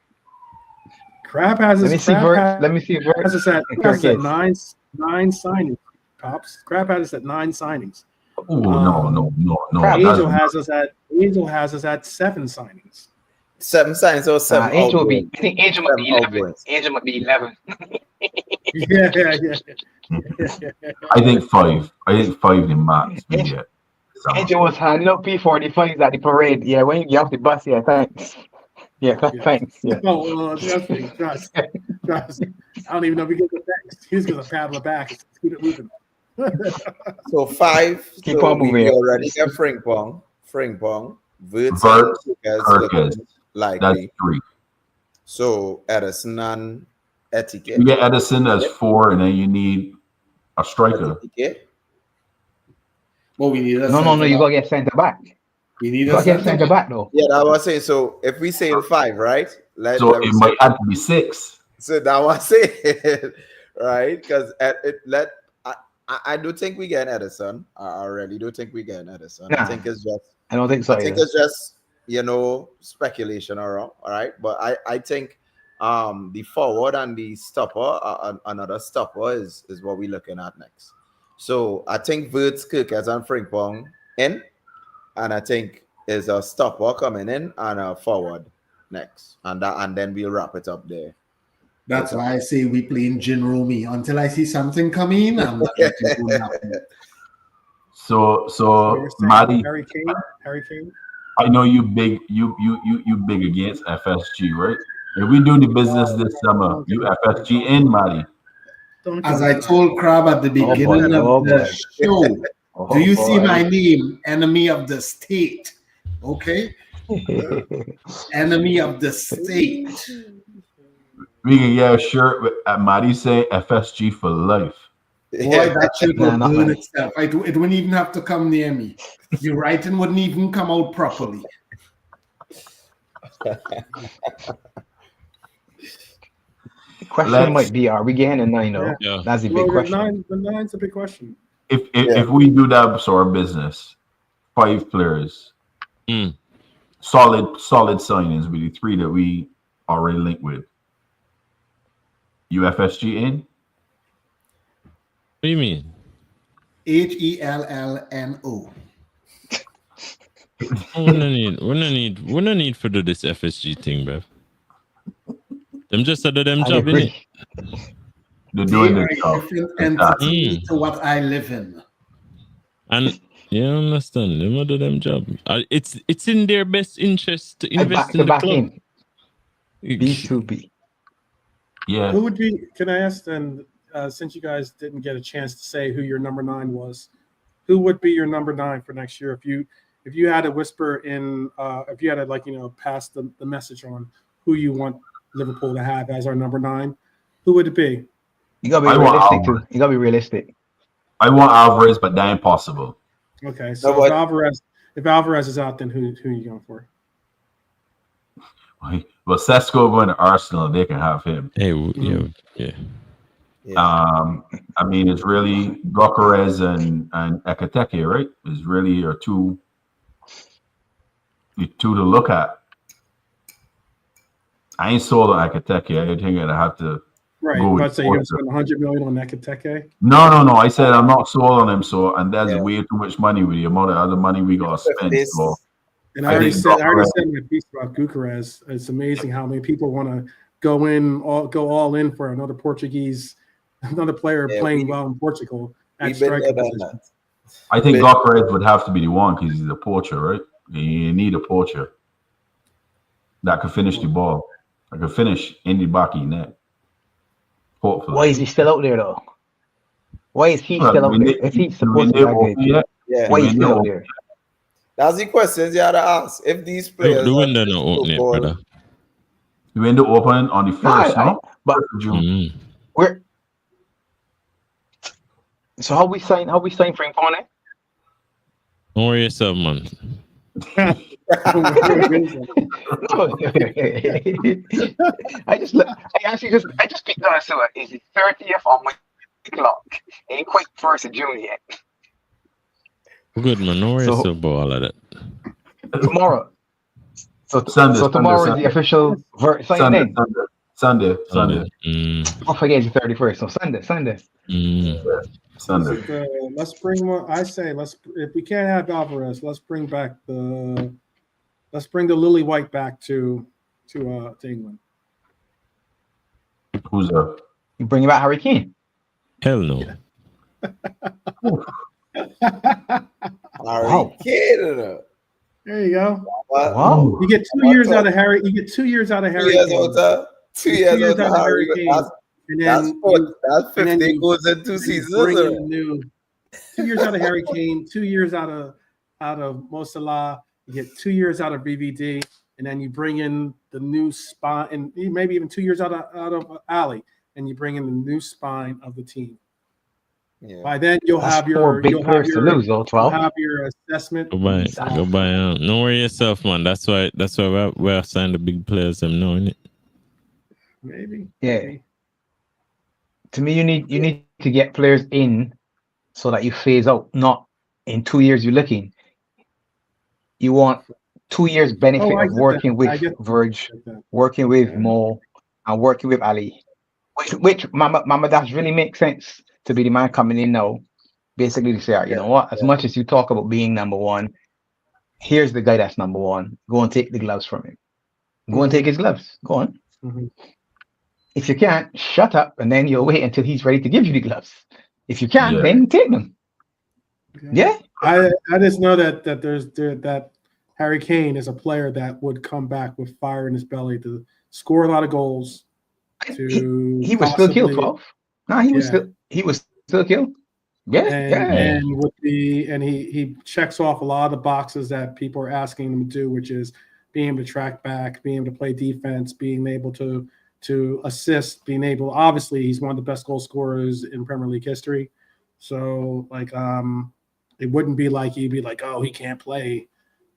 Crab has Let me see Vert. Has us at 9 signings. Pops. Crab has us at 9 signings. Oh no. Angel has us at 7 signings. 7 signings or 7. Angel I think Angel might be 11. Angel might be 11. Yeah. I think 5. I think 5 in max. Angel was handing out P45s at the parade. Yeah, when you get off the bus, thanks. Yeah, thanks. Yeah. Oh, trust. I don't even know if he gets the thanks. He's going to paddle it back and keep it moving. So 5. Keep on moving. We already got Frimpong. Vert likely. That's 3. So Edison and Etiquette. You get Edison as 4, and then you need a striker. Well, we need No. You gotta get center back. We need a center back though. Yeah, I was saying. So if we say 5, right? It might have to be 6. So that was it, right? Because I do think we get Edison. I really do think we get Edison. Nah, I think it's just. I don't think so. I think it's just speculation around. All right, but I think the forward and the stopper, another stopper is what we're looking at next. So I think Verts, Kirkes, and Frimpong in. and I think is a stopper coming in and a forward next, and then we'll wrap it up there. That's why I say we playing Gin Romy. Until I see something coming, I'm not letting go nothing. So Maddie, Harry Kane. I know you big against FSG, right? If we do the business this summer, you FSG in, Maddie. As I told Crab at the beginning of the show, do you see my name? Enemy of the state. Okay? Enemy of the state. We can get a shirt with Maddie saying FSG for life. Boy, that shit will burn itself. It wouldn't even have to come near me. Your writing wouldn't even come out properly. The question might be, are we getting a 9-0? Yeah. That's the big question. The nine's a big question. If we do that sort of business, 5 players, solid signings with the 3 that we already linked with. UFSG in? What do you mean? HELLNO. We no need for this FSG thing, bruv. Them just do them job, innit? They're doing their job. Different entity to what I live in. And you understand, them do them job. It's in their best interest to invest in the club. B2B. Yeah. Who would be? Can I ask then? Since you guys didn't get a chance to say who your number 9 was, who would be your number 9 for next year? If you had to whisper in, if you had to pass the message on who you want Liverpool to have as our number 9, who would it be? You gotta be realistic too. You gotta be realistic. I want Alvarez, but that ain't possible. Okay, so if Alvarez is out, then who are you going for? Well, Sesko going to Arsenal, they can have him. Hey, yeah. I mean, it's really Gokares and Ekateke, right? Is really your two to look at. I ain't sold on Ekateke. I think I'd have to. Right, go but say you're going to spend 100 million on Ekateke? No. I said I'm not sold on him. So, and that's way too much money with the amount of other money we got to spend. So, and I already said my piece about Gokares. It's amazing how many people want to go all in for another player playing well in Portugal at striker position. I think Gokares would have to be the one because he's a poacher, right? You need a poacher that could finish the ball. I could finish in the back of net. Hopefully. Why is he still out there though? Why is he still out there? If he's supposed to be why is he still out there? That's the questions you had to ask. If these players the window not open yet, brother. The window open on the 1st, no? But June. We're so how we sign for him for now? Don't worry yourself, man. I just picked on so is it 30th on my clock? Ain't quite 1st of June yet. Good man, don't worry yourself about all of that. Tomorrow. Sunday, tomorrow is the official signing. Sunday. Don't forget the 31st. So Sunday. Sunday. Let's bring one. I say if we can't have Alvarez, let's bring the Lily White back to England. Who's that? You bring back Harry Kane? Hell no. Harry Kane. There you go. Wow. You get 2 years out of Harry. You get 2 years out of Harry. 2 years out of Harry Kane. And then that's 50 goes in 2 seasons. 2 years out of Harry Kane, 2 years out of Mo Salah. You get 2 years out of BVD, and then you bring in the new spine, and maybe even 2 years out of Ali, and you bring in the new spine of the team. Yeah. By then you'll have your assessment. Goodbye. Don't worry yourself, man. That's why we're signing the big players. I'm knowing it. Maybe. Yeah. Maybe. To me, you need to get players in so that you phase out. Not in 2 years you're looking. You want 2 years benefit of working with Verge, working with Mo, and working with Ali. Which Mama that really makes sense to be the man coming in now. Basically to say, you know what, as much as you talk about being number 1, here's the guy that's number one. Go and take the gloves from him. Go and take his gloves. Go on. If you can't, shut up, and then you'll wait until he's ready to give you the gloves. If you can, then take them. Yeah. I just know that Harry Kane is a player that would come back with fire in his belly to score a lot of goals. He was still killed, 12. No, he was still killed. Yeah, and he checks off a lot of the boxes that people are asking him to do, which is being able to track back, being able to play defense, being able to assist, being able. Obviously, he's one of the best goal scorers in Premier League history. So, like, it wouldn't be like he'd be like, oh, he can't play,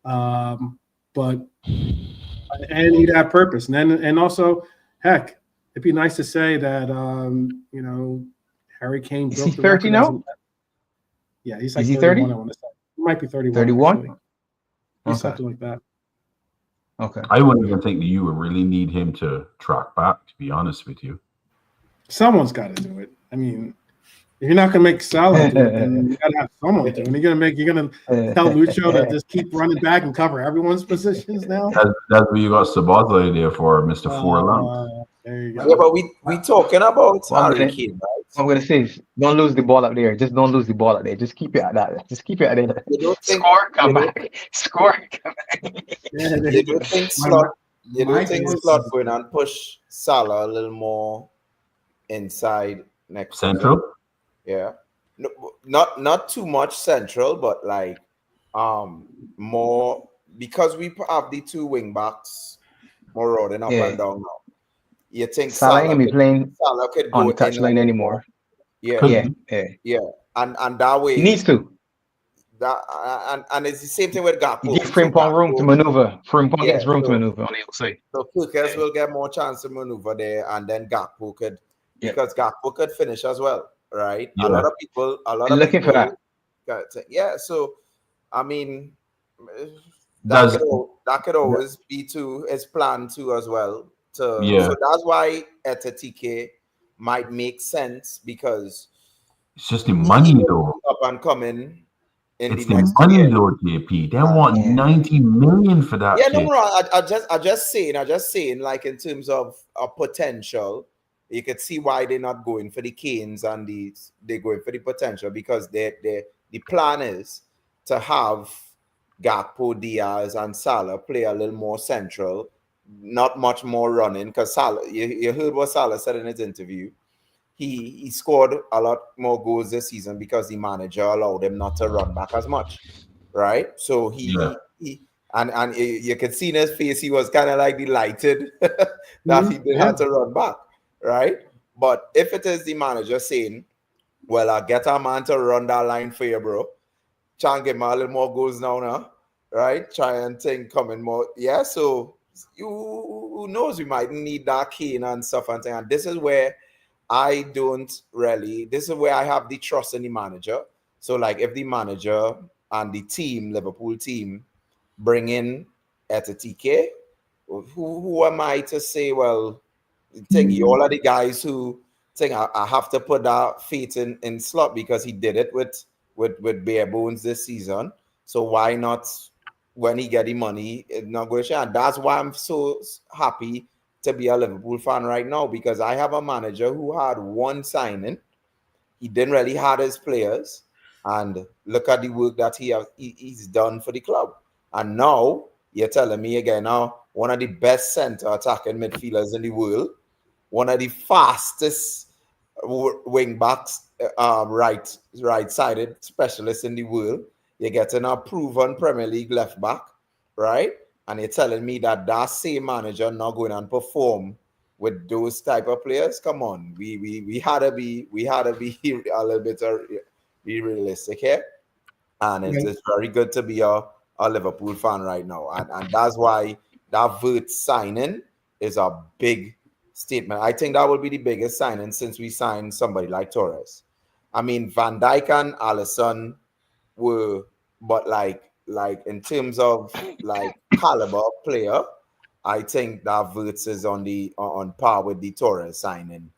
but he'd have purpose, and also, heck, it'd be nice to say that Harry Kane broke the 30 now? Yeah, he's like 31. I want to say he might be 31. 31. He's something like that. Okay. I wouldn't even think that you would really need him to track back, to be honest with you. Someone's got to do it. I mean, if you're not going to make Salah do it, then you got to have someone do it. And you're going to tell Lucho to just keep running back and cover everyone's positions now? That's what you got Sabazza there for, Mr. Forlan. There you go. Yeah, but we talking about Harry Kane, right? I'm going to say, don't lose the ball up there. Just don't lose the ball up there. Just keep it at that. Just keep it at there. Score, come back. Score, come back. You do think Slot going and push Salah a little more inside next central? Season? Yeah. No, not too much central, but like more because we have the two wing backs more rolling up and down now. You think Salah ain't gonna be playing could on go the touchline anymore? Yeah, and that way he needs to. That and it's the same thing with Gakpo. Give Frimpong room to maneuver. Frimpong gets room to maneuver. So Kukes will get more chance to maneuver there, and then Gakpo could because Gakpo could finish as well, right? Yeah. A lot of people looking for that. Yeah, so I mean, that could always be his plan too as well. So that's why Etatike might make sense because it's just the money though. Up and coming in it's the next money year. though, JP. They want 90 million for that. Yeah, no. I just saying, like in terms of a potential, you could see why they're not going for the Canes and they're going for the potential because the plan is to have Gakpo, Diaz, and Salah play a little more central. Not much more running because Salah, you heard what Salah said in his interview. He scored a lot more goals this season because the manager allowed him not to run back as much, right? So he and you could see in his face he was kind of like delighted that he didn't have to run back, right? But if it is the manager saying, "Well, I'll get a man to run that line for you, bro," try and get my little more goals now, right? Try and think coming more, yeah. So. Who knows? We might need that Kane and stuff and thing. And this is where I don't really. This is where I have the trust in the manager. So, like, if the manager and the team, Liverpool team, bring in Etatike, who am I to say? Well, think you all are the guys who think I have to put that faith in Slot because he did it with bare bones this season. So why not? When he get the money, not going to share. And that's why I'm so happy to be a Liverpool fan right now because I have a manager who had one signing. He didn't really have his players. And look at the work that he's done for the club. And now you're telling me again now, one of the best center attacking midfielders in the world, one of the fastest wing backs, right-sided specialists in the world. You're getting a proven Premier League left back, right? And you're telling me that same manager not going and perform with those type of players. Come on, we had to be a little bit be realistic here, and it's very good to be a Liverpool fan right now, and that's why that Wirtz signing is a big statement. I think that will be the biggest signing since we signed somebody like Torres. I mean, Van Dijk and Alisson were, but like in terms of like caliber player, I think that Wirtz is on par with the Torres signing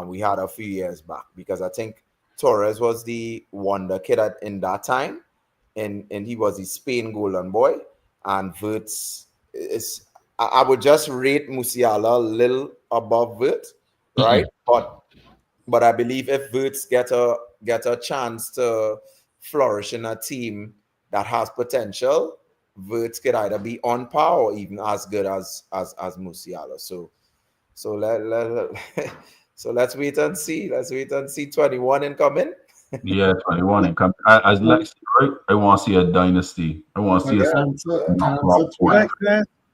we had a few years back because I think Torres was the wonder kid in that time, and he was the Spain golden boy, and Wirtz is. I would just rate Musiala a little above Wirtz, right? But I believe if Wirtz get a chance to flourish in a team that has potential, Wirtz could either be on par or even as good as Musiala. So so let's wait and see. Let's wait and see 21 incoming. Yeah, 21 incoming. As Lex, right? I want to see a dynasty. I want to see a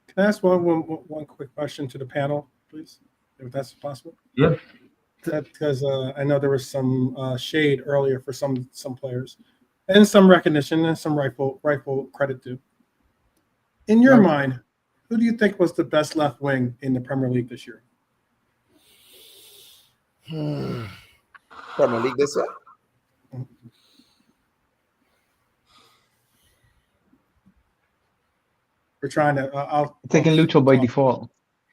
Can I ask one quick question to the panel, please, if that's possible? Yeah. Because I know there was some shade earlier for some players, and some recognition and some rightful credit due. In your mind, who do you think was the best left wing in the Premier League this year? Premier League this year? We're trying to. I'll taking Lucho by default.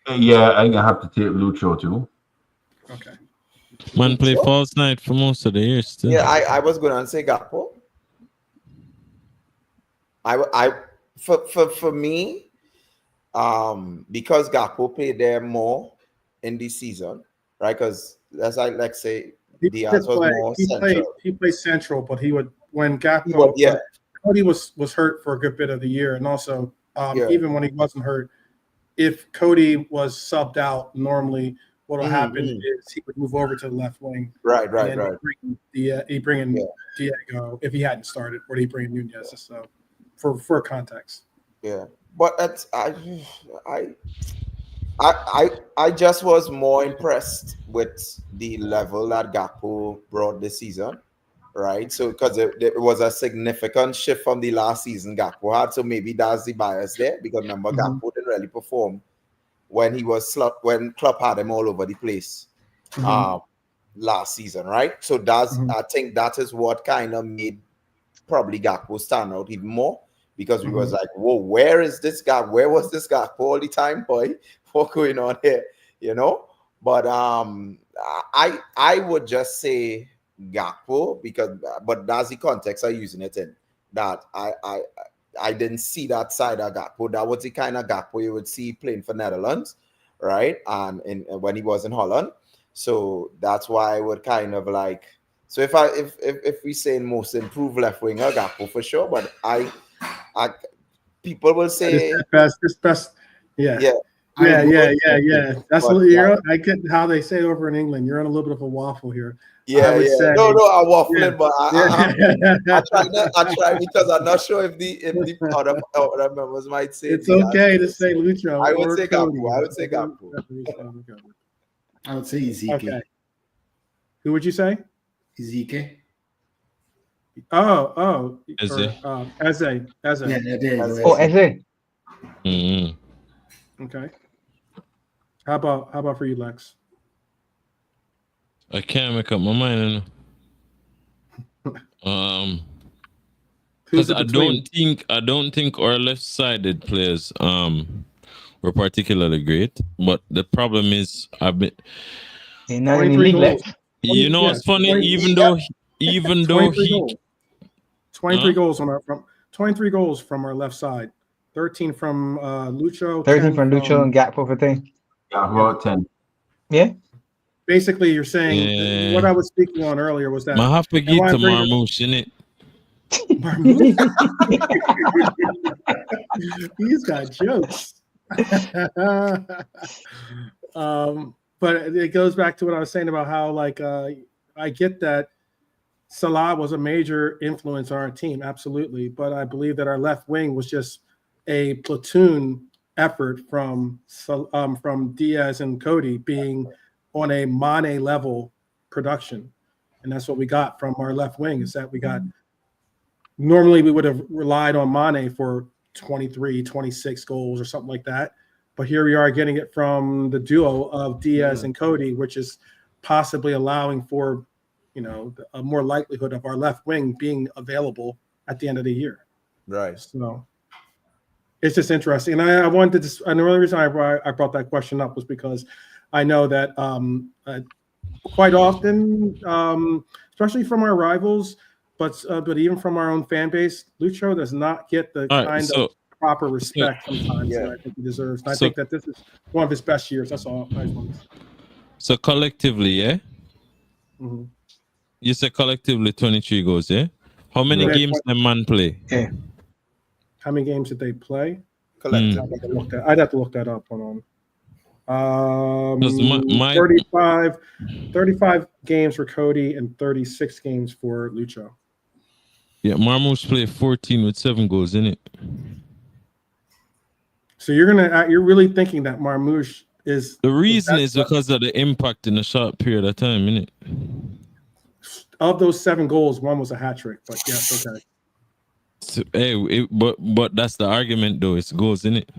Yeah, I'm gonna have to take Lucho too. Okay. Man play false night for most of the year still. Yeah, I was gonna say Gakpo. For me, because Gakpo played there more in this season, right? Because as I like say, Diaz was more central. He played central, but he would when Gakpo. Cody was hurt for a good bit of the year, and also even when he wasn't hurt, if Cody was subbed out, normally what will happen is he would move over to the left wing. Right. He bring in Diego if he hadn't started, or he bring in Nunez. So for context. Yeah, but I just was more impressed with the level that Gakpo brought this season, right? So because it was a significant shift from the last season Gakpo had, so maybe that's the bias there. Because remember, Gakpo didn't really perform when when Klopp had him all over the place last season, right? So I think that is what kind of made probably Gakpo stand out even more, because we was like, whoa, where is this guy? Where was this guy all the time, boy? What's going on here? You know? But I would just say Gakpo, but that's the context I'm using it in. That I didn't see that side of Gakpo. That was the kind of Gakpo you would see playing for Netherlands, right? And when he was in Holland. So that's why I would kind of like. So if we say most improved left winger, Gakpo for sure. But I people will say this best. Yeah. That's what I get how they say over in England. You're on a little bit of a waffle here. Say, no, I'm waffling, but I try because I'm not sure if the other members might say it's okay to say Lucho. I would say Gakpo. I would say Ezike. Okay. Who would you say? Ezike. Eze. Eze. Oh, Eze. Okay. How about for you, Lex? I can't make up my mind. Because I don't think our left-sided players were particularly great. But the problem is, I've been. You know what's funny? Even though he 23 goals from 23 goals from our left side, 13 from Lucho, 13 from Lucho and Gakpo for 10. About 10. Yeah. Basically, you're saying what I was speaking on earlier was that I have to get to Marmouche, innit? Marmouche? He's got jokes. But it goes back to what I was saying about how, like, I get that Salah was a major influence on our team, absolutely. But I believe that our left wing was just a platoon effort from Diaz and Cody being on a Mane level production. And that's what we got from our left wing, is that we got – normally we would have relied on Mane for 23, 26 goals or something like that. But here we are getting it from the duo of Diaz and Cody, which is possibly allowing for, a more likelihood of our left wing being available at the end of the year. Right. So it's just interesting. And I wanted to – and the only reason I brought that question up was because I know that quite often, especially from our rivals, but even from our own fan base, Lucho does not get the kind of proper respect sometimes that I think he deserves. And I think that this is one of his best years. That's all I just want to say. So collectively, yeah? Mm-hmm. You said collectively 23 goals, yeah? How many games the man play? Yeah. How many games did they play? Collectively. I'd have to look that up. Hold on. 35 games for Cody and 36 games for Lucho. Yeah, Marmouche played 14 with 7 goals, in it. So you're really thinking that Marmouche is the reason is because of the impact in a short period of time, innit? Of those 7 goals, 1 was a hat trick, but yes, okay. So, but that's the argument though. It's goals, innit?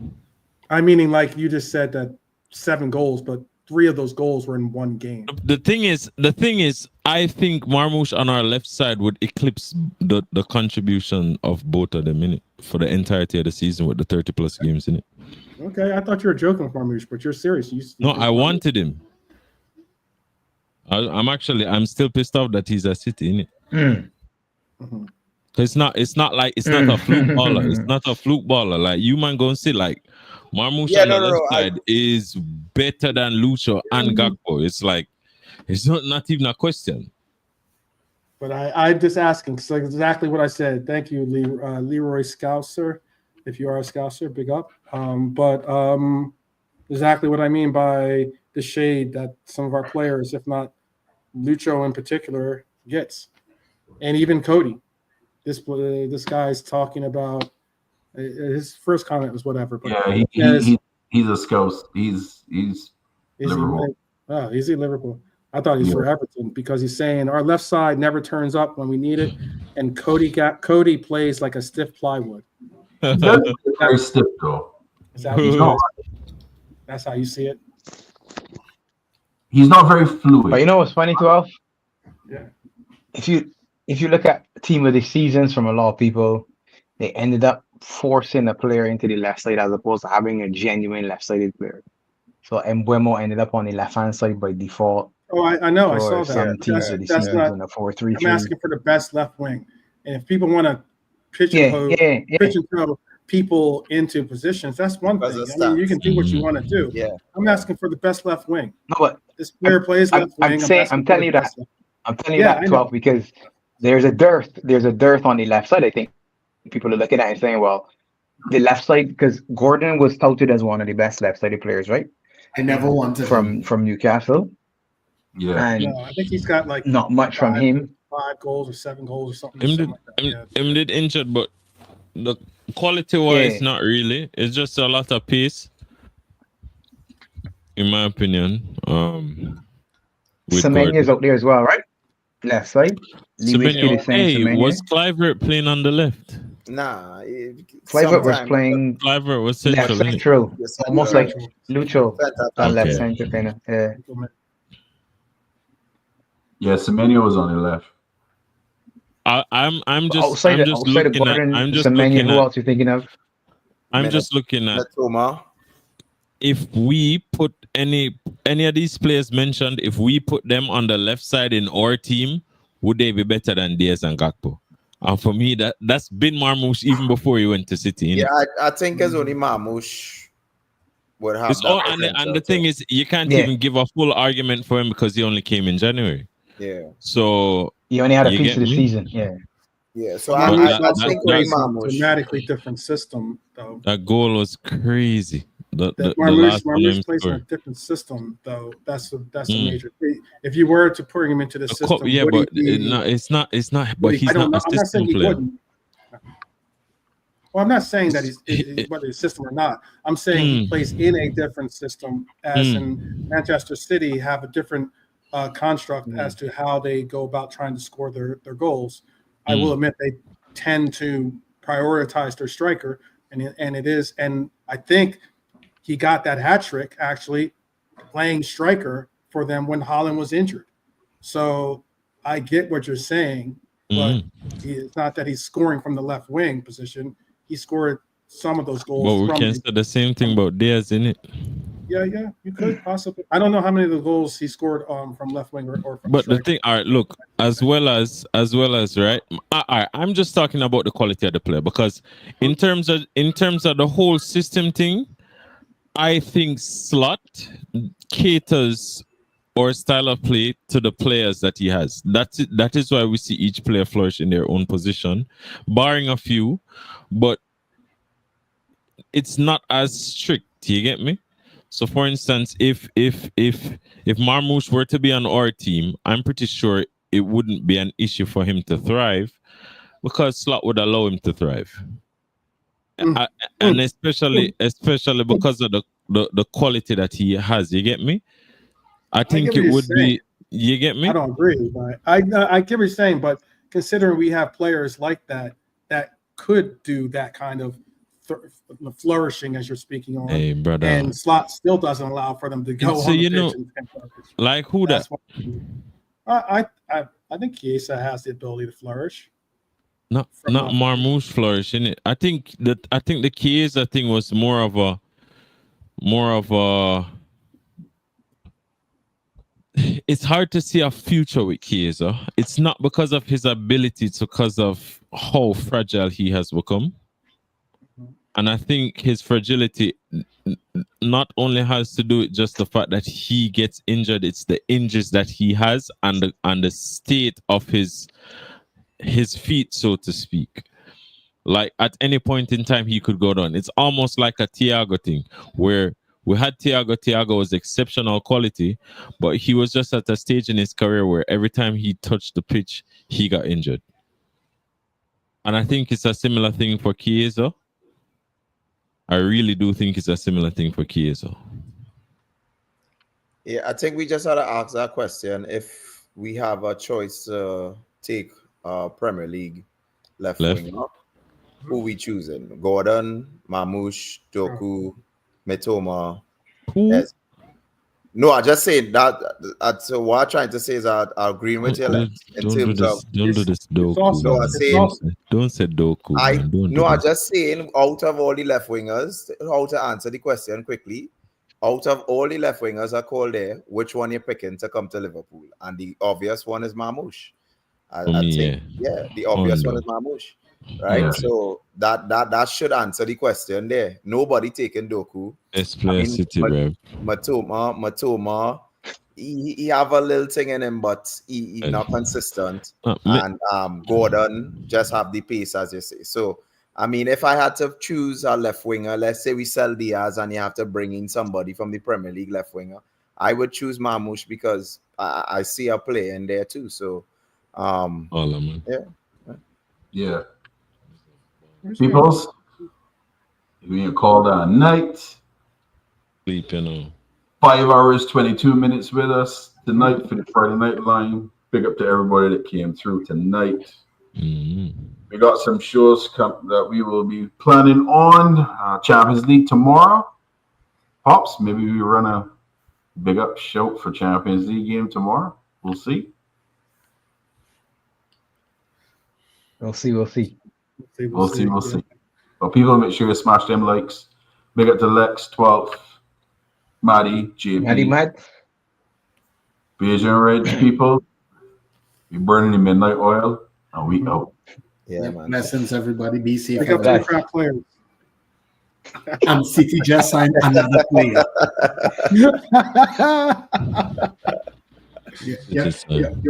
I meaning like you just said that 7 goals, but 3 of those goals were in 1 game. The thing is, I think Marmouche on our left side would eclipse the contribution of both of them, innit? For the entirety of the season with the 30 plus games, innit? Okay, I thought you were joking with Marmouche, but you're serious. No, I wanted him. I'm still pissed off that he's at City, innit? Mm-hmm. It's not a fluke baller. It's not a fluke baller. Like you man go and see like Marmouche on the left side is better than Lucho and Gakpo. It's like it's not even a question. But I'm just asking. So exactly what I said. Thank you, Leroy Scouser. If you are a Scouser, big up. But exactly what I mean by the shade that some of our players, if not Lucho in particular, gets, and even Cody. This guy's talking about his first comment was whatever. But yeah, he's a scout. He's Liverpool. He's in Liverpool. I thought he's for Everton because he's saying our left side never turns up when we need it, and Cody plays like a stiff plywood. Very stiff though. That's how you see it. He's not very fluid. But you know what's funny, 12? Yeah. If you look at team of the seasons from a lot of people, they ended up forcing a player into the left side as opposed to having a genuine left-sided player. So Mbuemo ended up on the left-hand side by default. Oh, I know. I saw that. Some teams of the seasons in a 4-3-3. I'm asking for the best left wing, and if people want to pitch and throw people into positions, that's one thing. I mean, you can do what you want to do. Yeah. I'm asking for the best left wing. No, but this player plays left wing. I'm telling you that. I'm telling you that 12 because there's a dearth on the left side. I think people are looking at it and saying, well, the left side, because Gordon was touted as one of the best left-sided players, right? I never wanted from Newcastle. Yeah, and I think he's got like not much from him. 5 goals or 7 goals or something. Him did injured, but the quality-wise, not really. It's just a lot of pace, in my opinion. Semenya's out there as well, right? Left side. Hey, was Clivert playing on the left? Nah, Clivert was playing. Clivert was central. Almost like Lucho on left center, kind of. Yeah, Semenya was on the left. I'm just outside of Gordon, Semenya. Who else you thinking of? I'm just looking at if we put any of these players mentioned, if we put them on the left side in our team, would they be better than Diaz and Gakpo? And for me, that's been Marmouche even before he went to City. Yeah, I think it's only Marmouche would have. And the thing is, you can't even give a full argument for him because he only came in January. Yeah. So he only had a piece of the season. Yeah. Yeah. So I think it's a dramatically different system, though. That goal was crazy. Marmouche plays in a different system, though. That's a major thing. If you were to put him into the system, but it's not. But he's not a system player. Well, I'm not saying that he's whether his system or not. I'm saying he plays in a different system, as in Manchester City have a different construct as to how they go about trying to score their goals. I will admit they tend to prioritize their striker, and I think he got that hat trick actually playing striker for them when Haaland was injured. So I get what you're saying, but it's not that he's scoring from the left wing position. He scored some of those goals. But we can say the same thing about Diaz, innit? Yeah, you could possibly. I don't know how many of the goals he scored from left wing or from But striker. the thing, all right, look, as well as right. I'm just talking about the quality of the player because in terms of the whole system thing, I think Slot caters or style of play to the players that he has. That is why we see each player flourish in their own position, barring a few, but it's not as strict. You get me? So, for instance, if Marmoush were to be on our team, I'm pretty sure it wouldn't be an issue for him to thrive because Slot would allow him to thrive, and especially because of the quality that he has. You get me? I think it would be. You get me? I don't agree, but I get what you're saying. But considering we have players like that could do that kind of flourishing as you're speaking on, hey, brother. And Slot still doesn't allow for them to go so on the you pitch know, and flourish. Like who that? I think Chiesa has the ability to flourish. Not Marmoush flourishing it. I think the Chiesa thing was more of a it's hard to see a future with Chiesa. It's not because of his ability, it's because of how fragile he has become. And I think his fragility not only has to do with just the fact that he gets injured, it's the injuries that he has and the state of his feet, so to speak. Like at any point in time, he could go down. It's almost like a Thiago thing where we had Thiago. Thiago was exceptional quality, but he was just at a stage in his career where every time he touched the pitch, he got injured. And I think it's a similar thing for Chiesa. I really do think it's a similar thing for Chiesa. Yeah, I think we just had to ask that question if we have a choice to take Premier League left wing up. Who we choosing? Gordon, Marmoush, Doku, Mitoma. No, I just saying that. So what I'm trying to say is I'm agreeing with you. Like, in terms of don't do this Doku. No, I'm saying don't say Doku. I'm just saying out of all the left wingers, how to answer the question quickly. Out of all the left wingers are called there, which one you're picking to come to Liverpool? And the obvious one is Marmoush. I think, the obvious one is Marmoush. Right, yeah. So that should answer the question there. Nobody taking Doku. City, Matoma, he have a little thing in him, but he's not consistent. And Gordon just have the pace, as you say. So I mean, if I had to choose a left winger, let's say we sell Diaz and you have to bring in somebody from the Premier League left winger, I would choose Marmoush because I see a play in there too. So yeah. Peoples, we called a night. Sleeping on 5 hours, 22 minutes with us tonight for the Friday Night Line. Big up to everybody that came through tonight. Mm-hmm. We got some shows that we will be planning on. Champions League tomorrow. Pops, maybe we run a big up show for Champions League game tomorrow. We'll see. We'll see. We'll see. But people, make sure you smash them likes. Big up to Lex, 12th, Maddie, JP. Matt. Beijing Reg, people. We burning the midnight oil and we out. Yeah, man. Blessings, everybody. Be safe. Pick up the crap players. And City just signed another player. You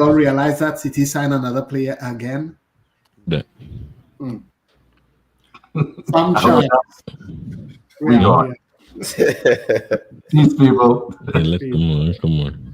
all realize that City signed another player again? Yeah. Some chance. We got. These people. Come on.